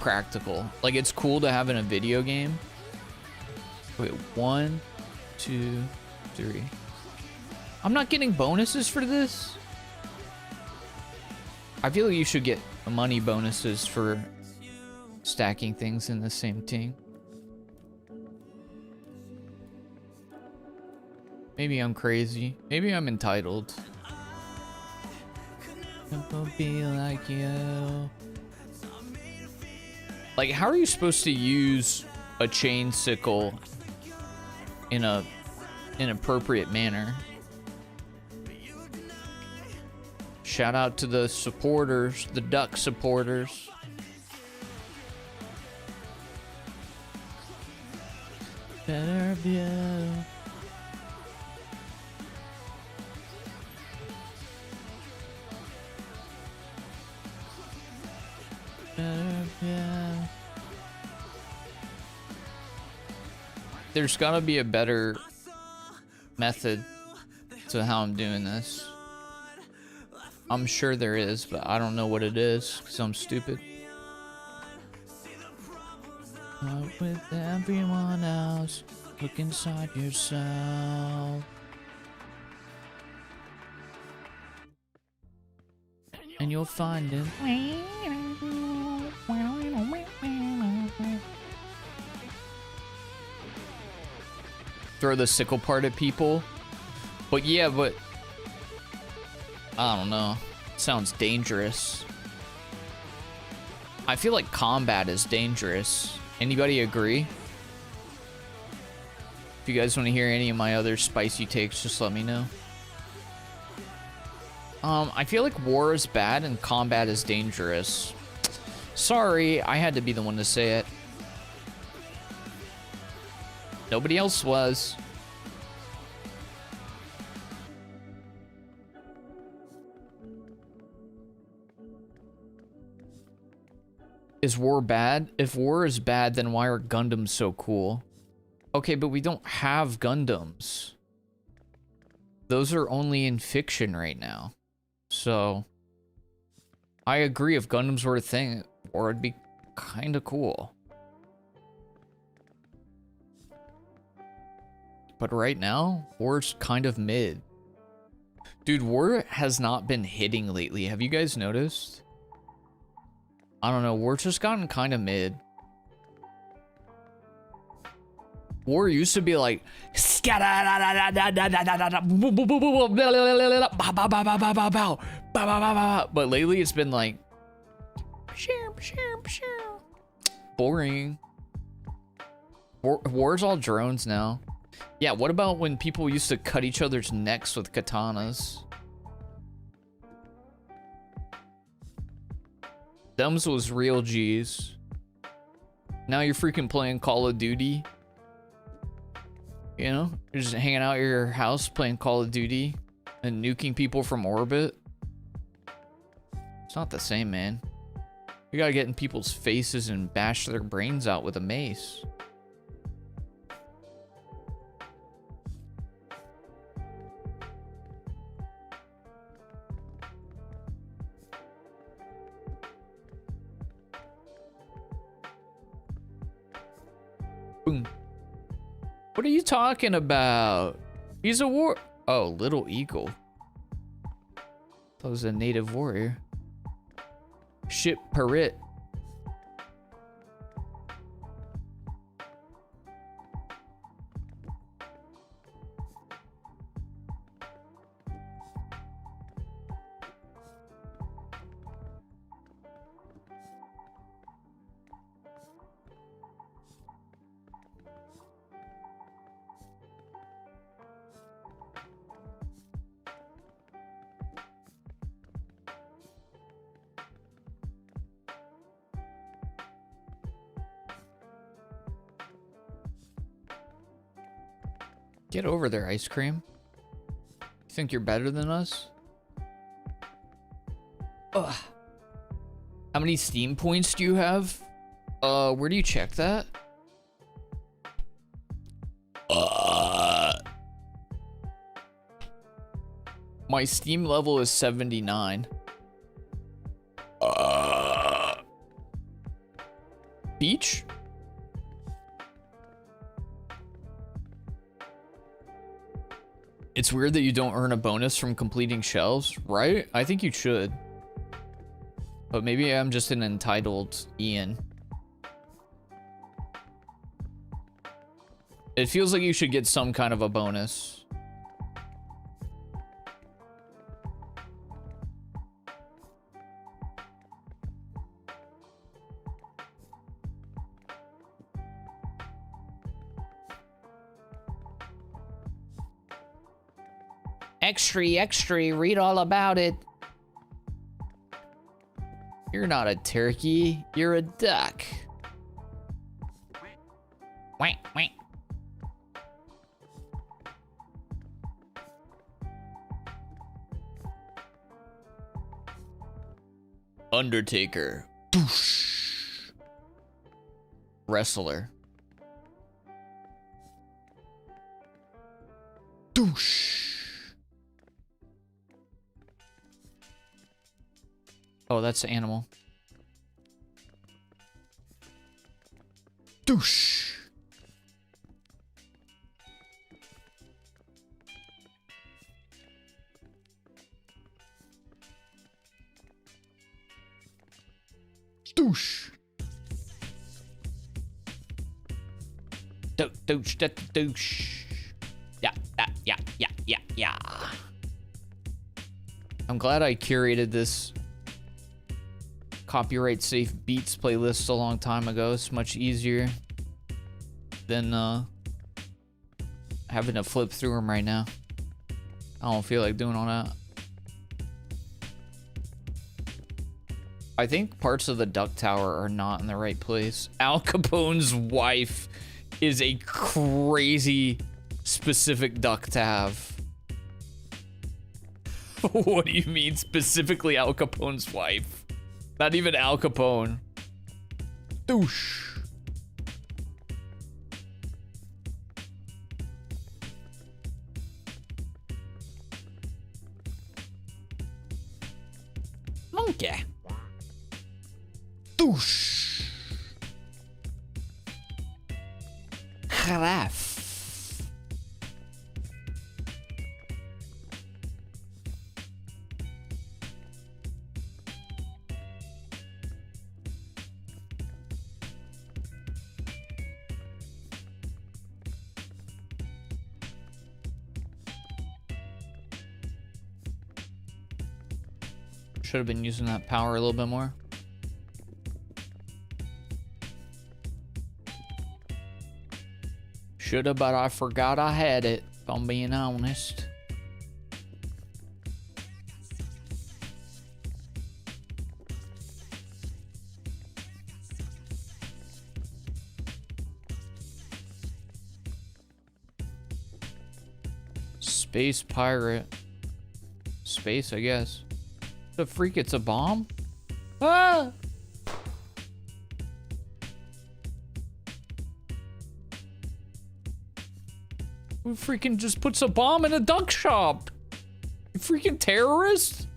practical. Like, it's cool to have in a video game. Wait, 1, 2, 3. I'm not getting bonuses for this. I feel like you should get money bonuses for stacking things in the same thing. Maybe I'm crazy. Maybe I'm entitled. Never be like you. Like, how are you supposed to use a chain sickle in an appropriate manner? Shout out to the supporters, the duck supporters. Better view. There's gotta be a better method to how I'm doing this. I'm sure there is, but I don't know what it is because I'm stupid. Not with everyone else. Look inside yourself. And you'll find it. Throw the sickle part at people. But yeah, but I don't know. Sounds dangerous. I feel like combat is dangerous. Anybody agree? If you guys want to hear any of my other spicy takes, just let me know. I feel like war is bad and combat is dangerous. Sorry, I had to be the one to say it. Nobody else was. Is war bad? If war is bad, then why are Gundams so cool? Okay, but we don't have Gundams. Those are only in fiction right now. So, I agree, if Gundams were a thing, war would be kind of cool. But right now, war's kind of mid. Dude, war has not been hitting lately. Have you guys noticed? I don't know, war's just gotten kind of mid. War used to be like, but lately it's been like, boring. War's all drones now. Yeah, what about when people used to cut each other's necks with katanas? Thumbs was real G's. Now you're freaking playing Call of Duty. You know, you're just hanging out at your house playing Call of Duty and nuking people from orbit. It's not the same, man. You gotta get in people's faces and bash their brains out with a mace. Boom. What are you talking about? He's a war. Oh, Little Eagle. That was a native warrior. Ship Parit. Get over there, ice cream. You think you're better than us? Ugh. How many Steam points do you have? Where do you check that? My Steam level is 79. Beach? It's weird that you don't earn a bonus from completing shelves, right? I think you should. But maybe I'm just an entitled Ian. It feels like you should get some kind of a bonus. Extra, read all about it. You're not a turkey, you're a duck. Wait. Undertaker. Doosh. Wrestler. Doosh. Oh, that's the animal. Doosh. Doosh. Douche. Yeah. I'm glad I curated this copyright safe beats playlist a long time ago. It's much easier than having to flip through them right now. I don't feel like doing all that. I think parts of the duck tower are not in the right place. Al Capone's wife is a crazy specific duck to have. What do you mean specifically Al Capone's wife? Not even Al Capone. Douche. Monkey. Douche. Giraffe. Should have been using that power a little bit more. Shoulda, but I forgot I had it, if I'm being honest. Space pirate. Space, I guess. The freak, it's a bomb? Ah! Who freaking just puts a bomb in a duck shop? You freaking terrorist?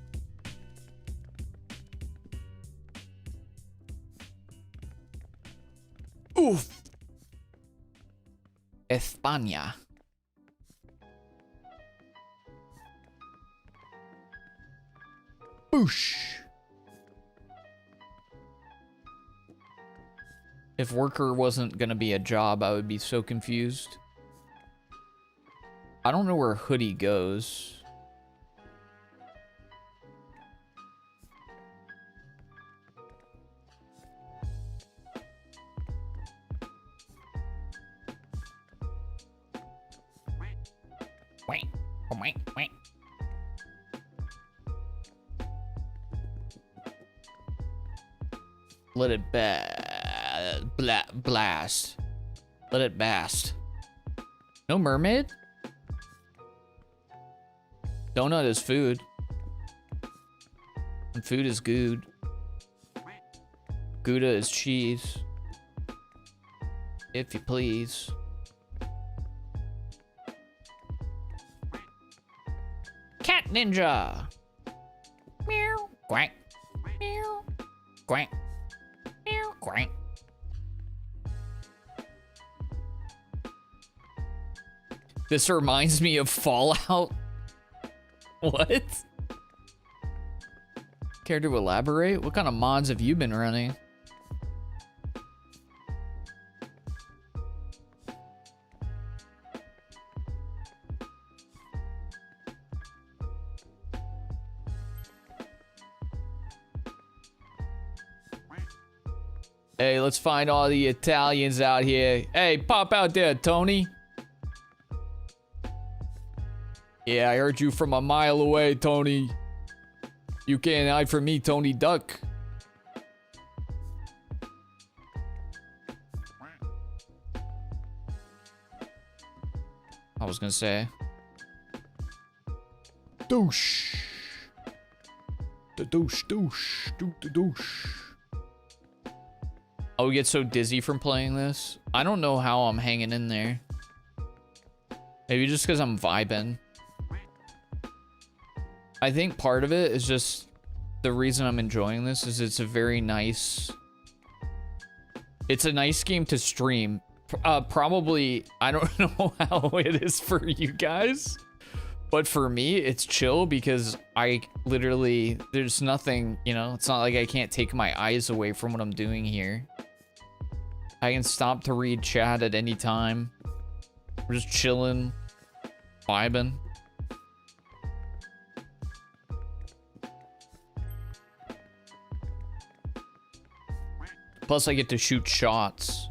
Oof. España. Boosh. If worker wasn't gonna be a job, I would be so confused. I don't know where hoodie goes. Wait. Let it blast. Let it bast. No mermaid? Donut is food. And food is good. Gouda is cheese. If you please. Cat ninja. Meow. Quack. Meow. Quack. Meow. Quack. This reminds me of Fallout. What? Care to elaborate? What kind of mods have you been running? Hey, let's find all the Italians out here. Hey, pop out there, Tony. Yeah, I heard you from a mile away, Tony. You can't hide from me, Tony Duck. I was gonna say. Douche. The douche, douche, the douche. I would get so dizzy from playing this. I don't know how I'm hanging in there. Maybe just because I'm vibing. I think part of it is just the reason I'm enjoying this is it's a very nice... It's a nice game to stream. Probably, I don't know how it is for you guys. But for me, it's chill because I literally... There's nothing, you know? It's not like I can't take my eyes away from what I'm doing here. I can stop to read chat at any time. We're just chilling, vibing. Plus, I get to shoot shots.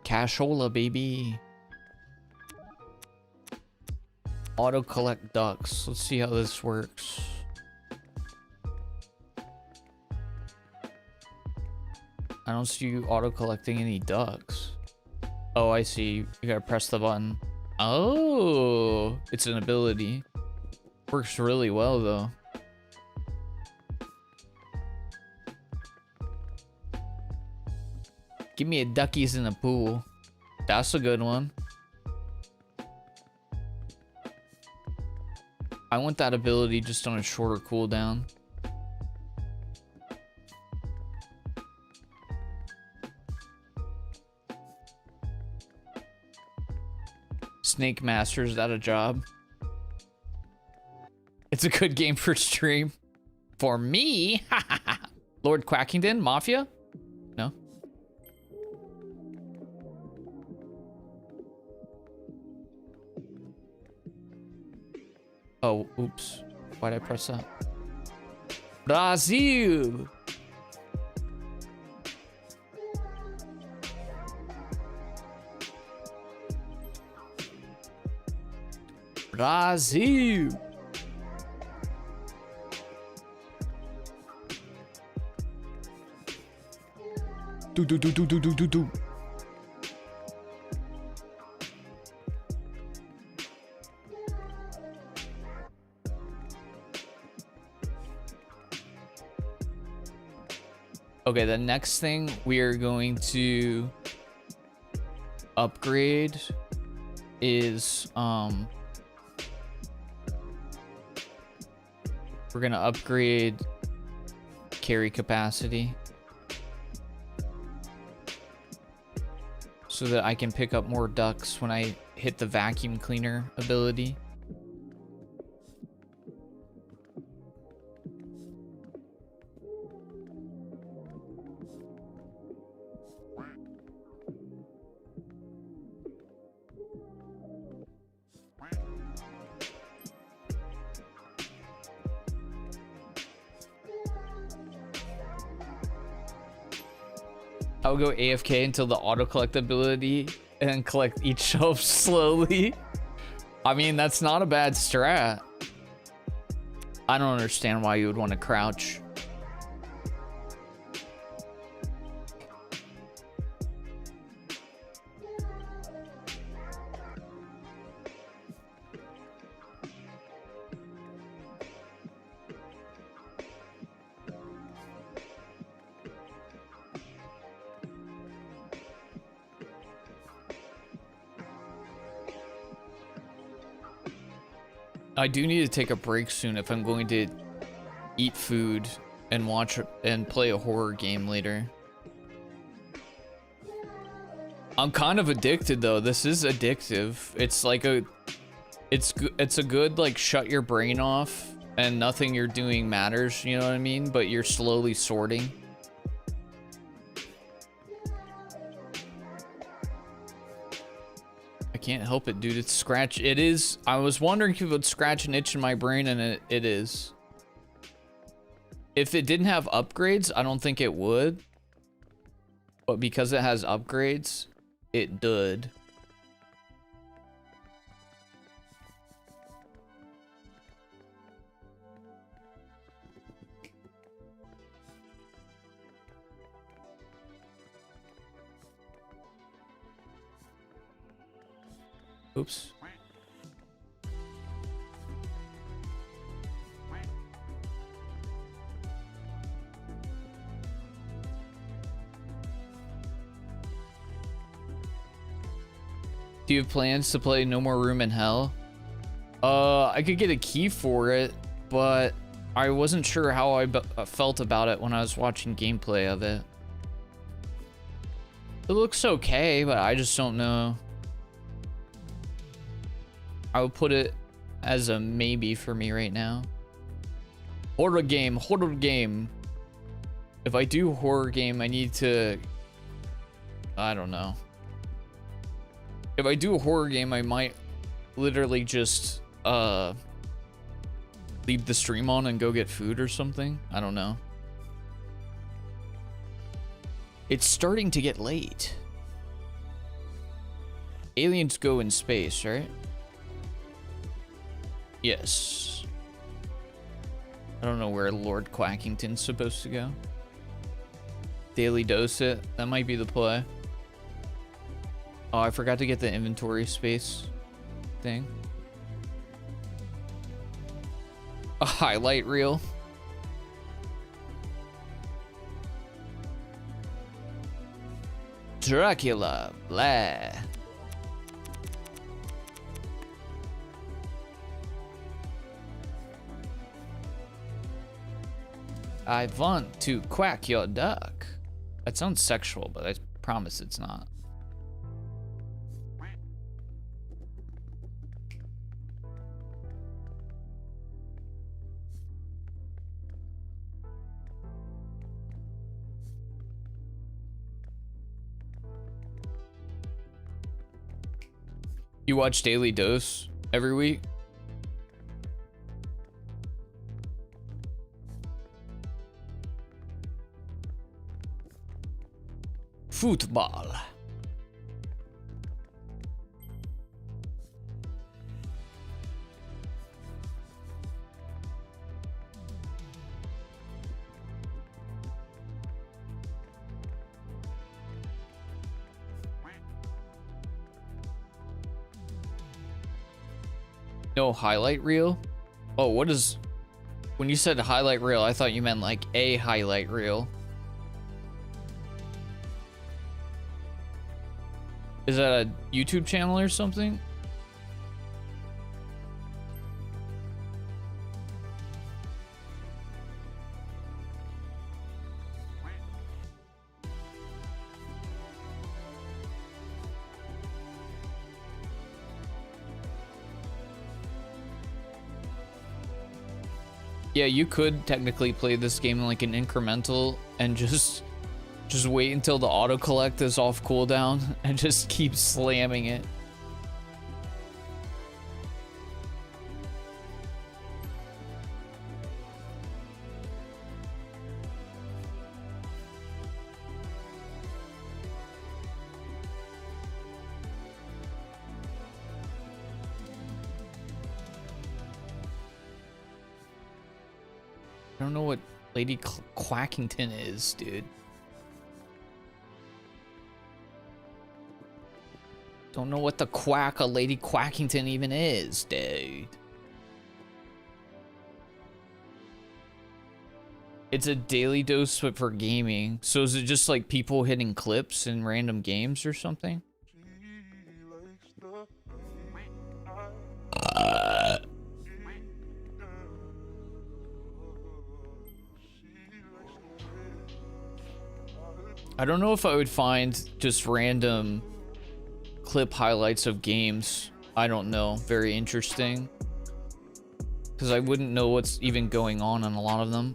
Cashola, baby. Auto collect ducks. Let's see how this works. I don't see you auto collecting any ducks. Oh, I see. You gotta press the button. Oh, it's an ability. Works really well though. Give me a duckies in the pool. That's a good one. I want that ability just on a shorter cooldown. Snake Master's that a job? It's a good game for stream. For me? Lord Quackington? Mafia? No? Oh, oops. Why'd I press that? Brazil! Brazil! Do. Okay, the next thing we are going to upgrade is we're gonna upgrade carry capacity so that I can pick up more ducks when I hit the vacuum cleaner ability. I will go AFK until the auto collect ability and collect each shelf slowly. I mean, that's not a bad strat. I don't understand why you would want to crouch. I do need to take a break soon if I'm going to eat food and watch and play a horror game later. I'm kind of addicted though. This is addictive. It's like it's a good like shut your brain off and nothing you're doing matters, you know what I mean? But you're slowly sorting. I can't help it, dude. It's scratch. It is. I was wondering if it would scratch an itch in my brain, and it is. If it didn't have upgrades, I don't think it would. But because it has upgrades, it did. Oops. Do you have plans to play No More Room in Hell? I could get a key for it, but I wasn't sure how I felt about it when I was watching gameplay of it. It looks okay, but I just don't know. I would put it as a maybe for me right now. Horror game, horror game. If I do horror game, I need to... I don't know. If I do a horror game, I might literally just leave the stream on and go get food or something. I don't know. It's starting to get late. Aliens go in space, right? Yes. I don't know where Lord Quackington's supposed to go. Daily dose it. That might be the play. Oh, I forgot to get the inventory space thing. A highlight reel. Dracula, blah. I want to quack your duck. That sounds sexual, but I promise it's not. You watch Daily Dose every week? Football. No highlight reel? Oh, what is... When you said highlight reel, I thought you meant like a highlight reel. Is that a YouTube channel or something? Yeah, you could technically play this game like an incremental and just wait until the auto collect is off cooldown and just keep slamming it. I don't know what Lady Quackington is, dude. Don't know what the quack a Lady Quackington even is, dude. It's a daily dose but for gaming. So is it just like people hitting clips in random games or something? I don't know if I would find just random clip highlights of games, I don't know, very interesting. Because I wouldn't know what's even going on in a lot of them.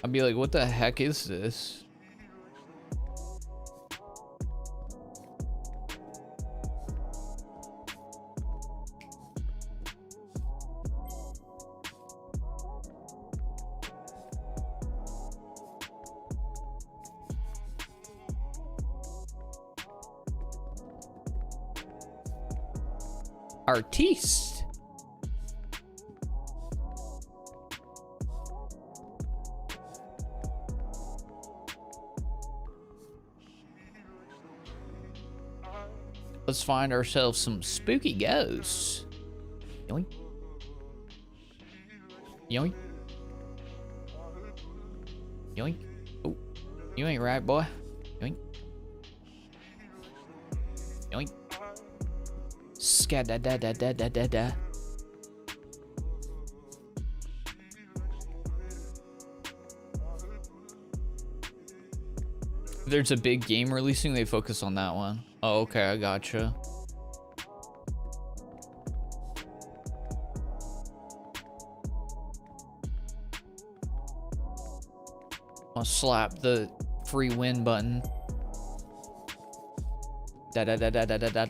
I'd be like, what the heck is this? Artiste. Let's find ourselves some spooky ghosts. Yoink. Yoink. Yoink. Oh, you ain't right, boy. Yoink. Yoink. Scat da da da da da da da. If there's a big game releasing, they focus on that one. Oh, okay, I gotcha. I'll slap the free win button. Da da da da da da da.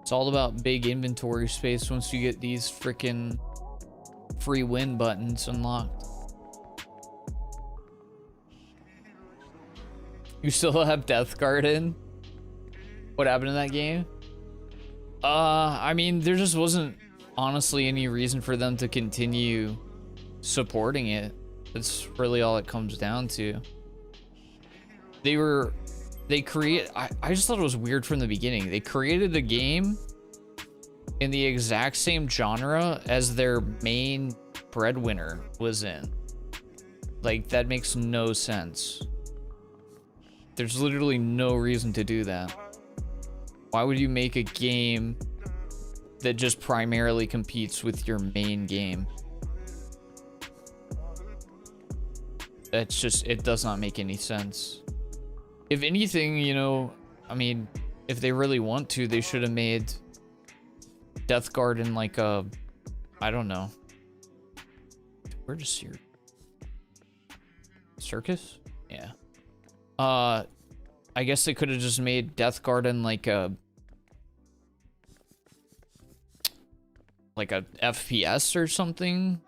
It's all about big inventory space once you get these freaking free win buttons unlocked. You still have Death Garden? What happened in that game? I mean, there just wasn't honestly any reason for them to continue supporting it. That's really all it comes down to. I just thought it was weird from the beginning. They created a game in the exact same genre as their main breadwinner was in. Like, that makes no sense. There's literally no reason to do that. Why would you make a game that just primarily competes with your main game? That's just, it does not make any sense. If anything, you know, I mean, if they really want to, they should have made Death Garden like a, I don't know. Where does your circus? Yeah. I guess they could have just made Death Garden like a FPS or something.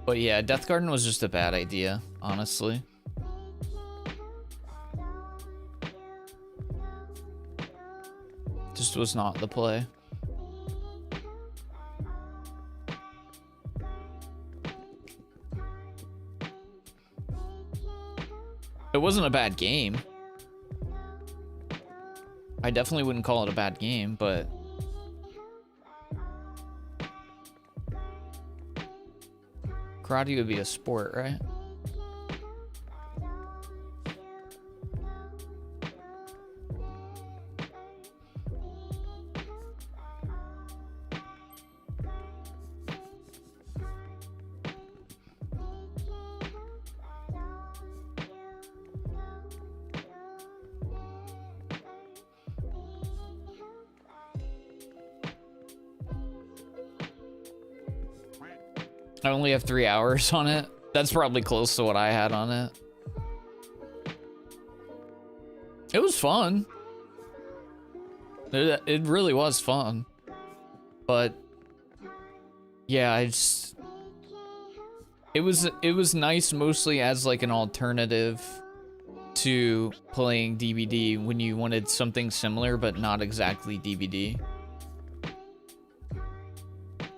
But yeah, Death Garden was just a bad idea, honestly. Just was not the play. It wasn't a bad game. I definitely wouldn't call it a bad game, but karate would be a sport, right? I only have 3 hours on it. That's probably close to what I had on it. fun. It really was fun. But yeah, it was nice mostly as like an alternative to playing DBD when you wanted something similar but not exactly DBD.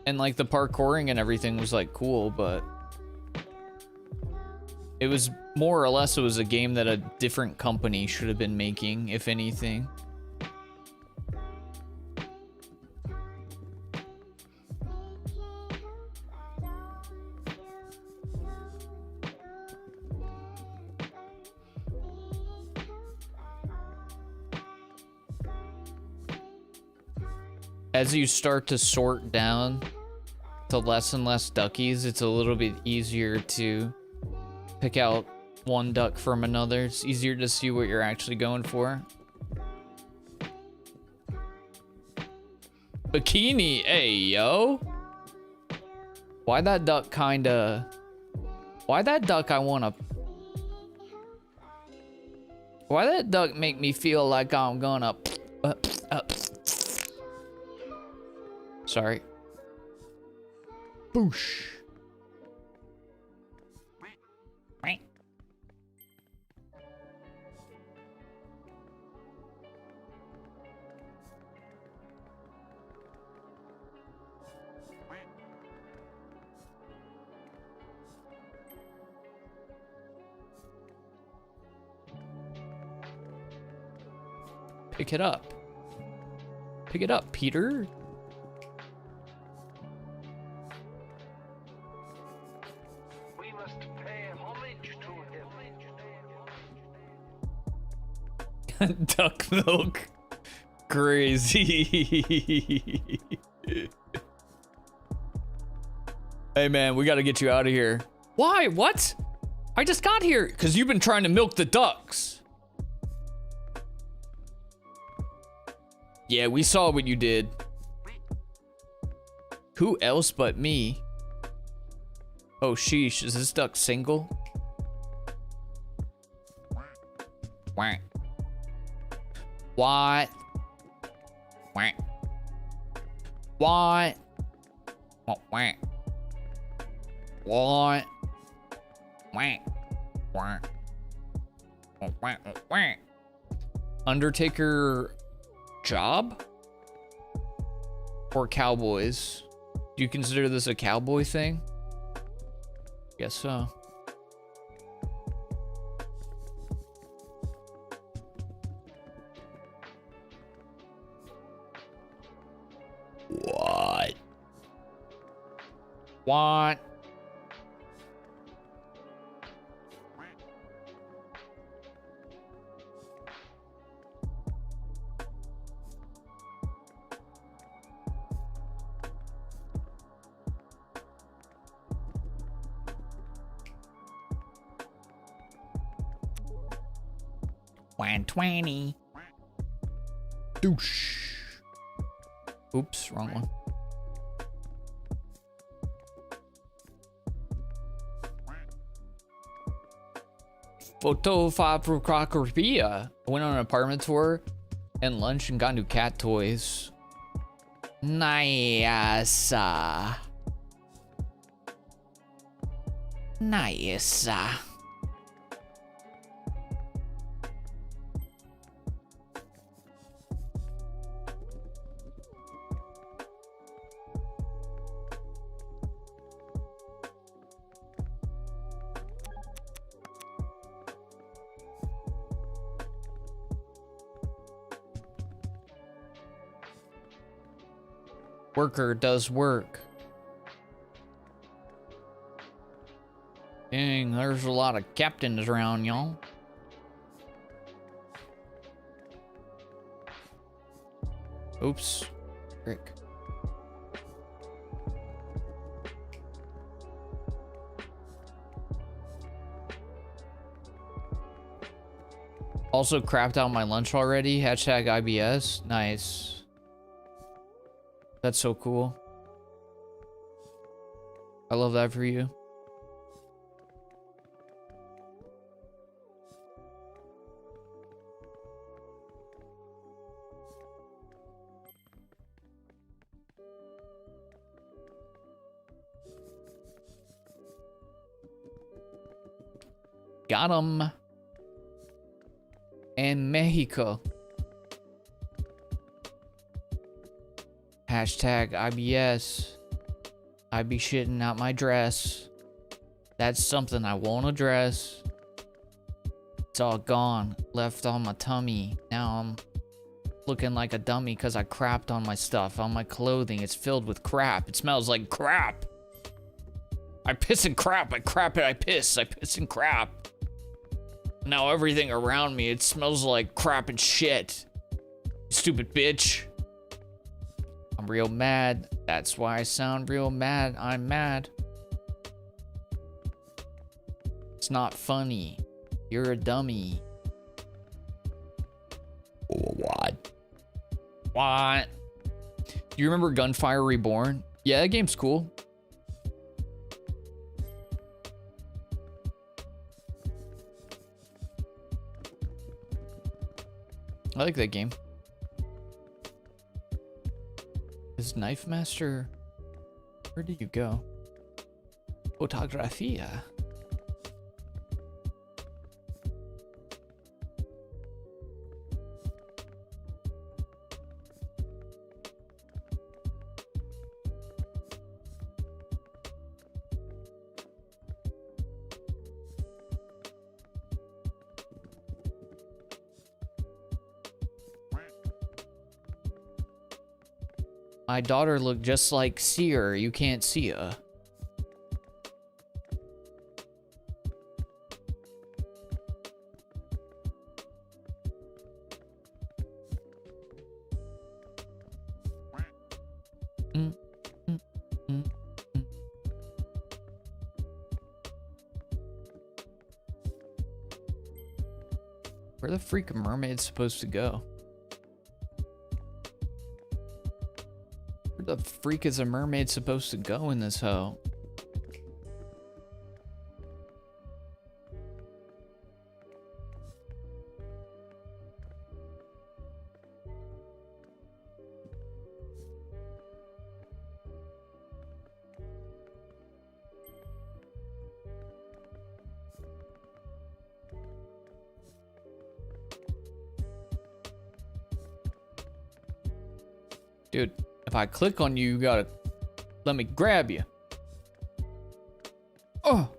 And like the parkouring and everything was like cool, but it was more or less it was a game that a different company should have been making, if anything. As you start to sort down to less and less duckies, it's a little bit easier to pick out one duck from another. It's easier to see what you're actually going for. Bikini, hey yo. Why that duck kinda... Why that duck I wanna... Why that duck make me feel like I'm gonna... Sorry. Boosh. Pick it up. Pick it up, Peter. We must pay homage to him. Duck milk. Crazy. Hey man, we gotta get you out of here. Why? What? I just got here. Because you've been trying to milk the ducks. Yeah, we saw what you did. Who else but me? Oh, sheesh. Is this duck single? What? What? What? What? What? What? What? Undertaker job? Or cowboys? Do you consider this a cowboy thing? Guess so. What? What? $120. Douche. Oops, wrong one. Photophotographia. I went on an apartment tour and lunch and got new cat toys. Nice. Nice. Worker does work. Dang, there's a lot of captains around, y'all. Oops. Frick. Also crapped out my lunch already. Hashtag IBS. Nice. That's so cool. I love that for you. Got 'em. And Mexico. Hashtag IBS. I be shitting out my dress. That's something I won't address. It's all gone, left on my tummy. Now I'm looking like a dummy because I crapped on my stuff, on my clothing. It's filled with crap. It smells like crap. I piss and crap. I crap and I piss. I piss and crap. Now everything around me, it smells like crap and shit. Stupid bitch. I'm real mad. That's why I sound real mad. I'm mad. It's not funny. You're a dummy. What? What? Do you remember Gunfire Reborn? Yeah, that game's cool. I like that game. Is Knife Master? Where did you go? Fotografia. My daughter looked just like Seer. You can't see her. Where the freak are mermaids supposed to go? Where the freak is a mermaid supposed to go in this hoe? Dude, if I click on you, you gotta let me grab you. Oh.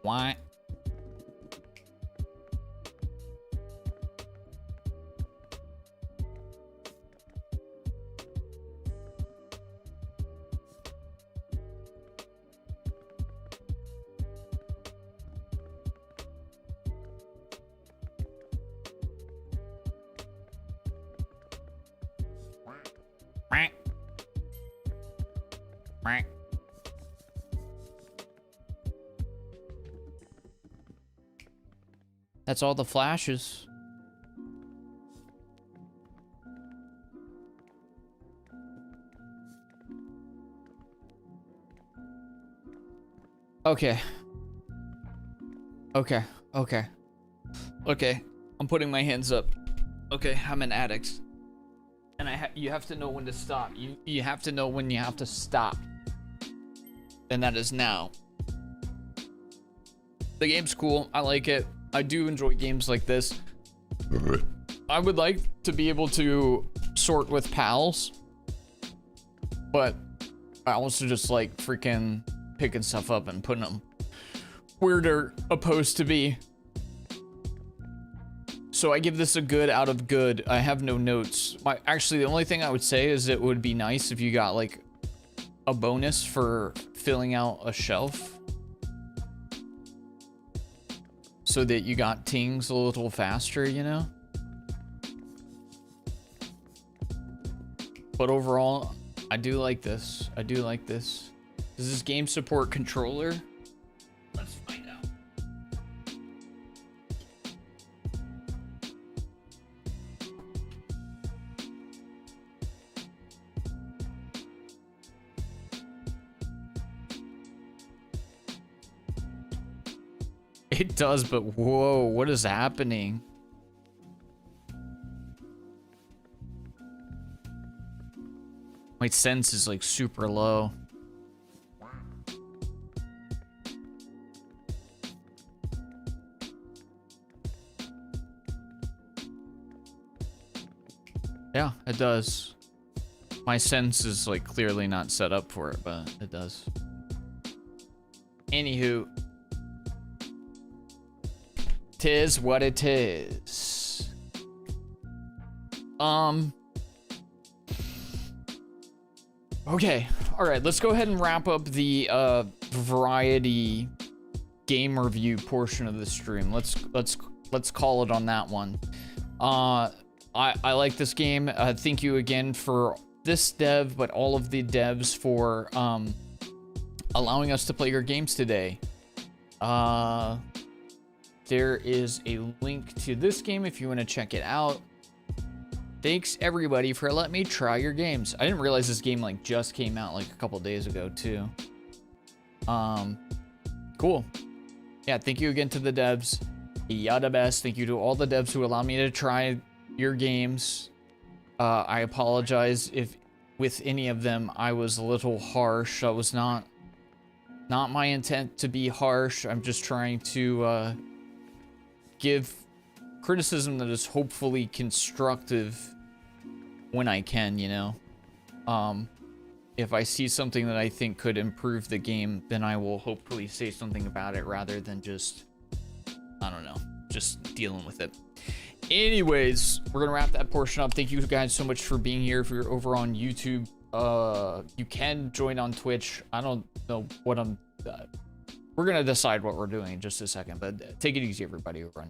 Why? That's all the flashes. Okay. Okay. Okay. Okay. I'm putting my hands up. Okay, I'm an addict. And you have to know when to stop. You have to know when you have to stop. And that is now. The game's cool. I like it. I do enjoy games like this. I would like to be able to sort with pals, but I also just like freaking picking stuff up and putting them where they're supposed to be. So I give this a good out of good. I have no notes. Actually, the only thing I would say is it would be nice if you got like a bonus for filling out a shelf, so that you got tings a little faster, you know? But overall, I do like this. I do like this. Does this game support controller? Let's find out. It does, but whoa, what is happening? My sense is like super low. Yeah, it does. My sense is like clearly not set up for it, but it does. Anywho, tis what it is. Okay, all right. Let's go ahead and wrap up the variety game review portion of the stream. Let's call it on that one. I like this game. Thank you again for this dev, but all of the devs for allowing us to play your games today. There is a link to this game if you want to check it out. Thanks everybody for letting me try your games. I didn't realize this game like just came out like a couple days ago too. Cool. Yeah, thank you again to the devs. You're the best. Thank you to all the devs who allowed me to try your games. I apologize if with any of them I was a little harsh. That was not my intent to be harsh. I'm just trying to give criticism that is hopefully constructive when I can, you know. If I see something that I think could improve the game, then I will hopefully say something about it rather than just, I don't know, just dealing with it. Anyways, we're gonna wrap that portion up. Thank you guys so much for being here. If you're over on YouTube, you can join on Twitch. I don't know what I'm we're gonna decide what we're doing in just a second, but take it easy everybody over on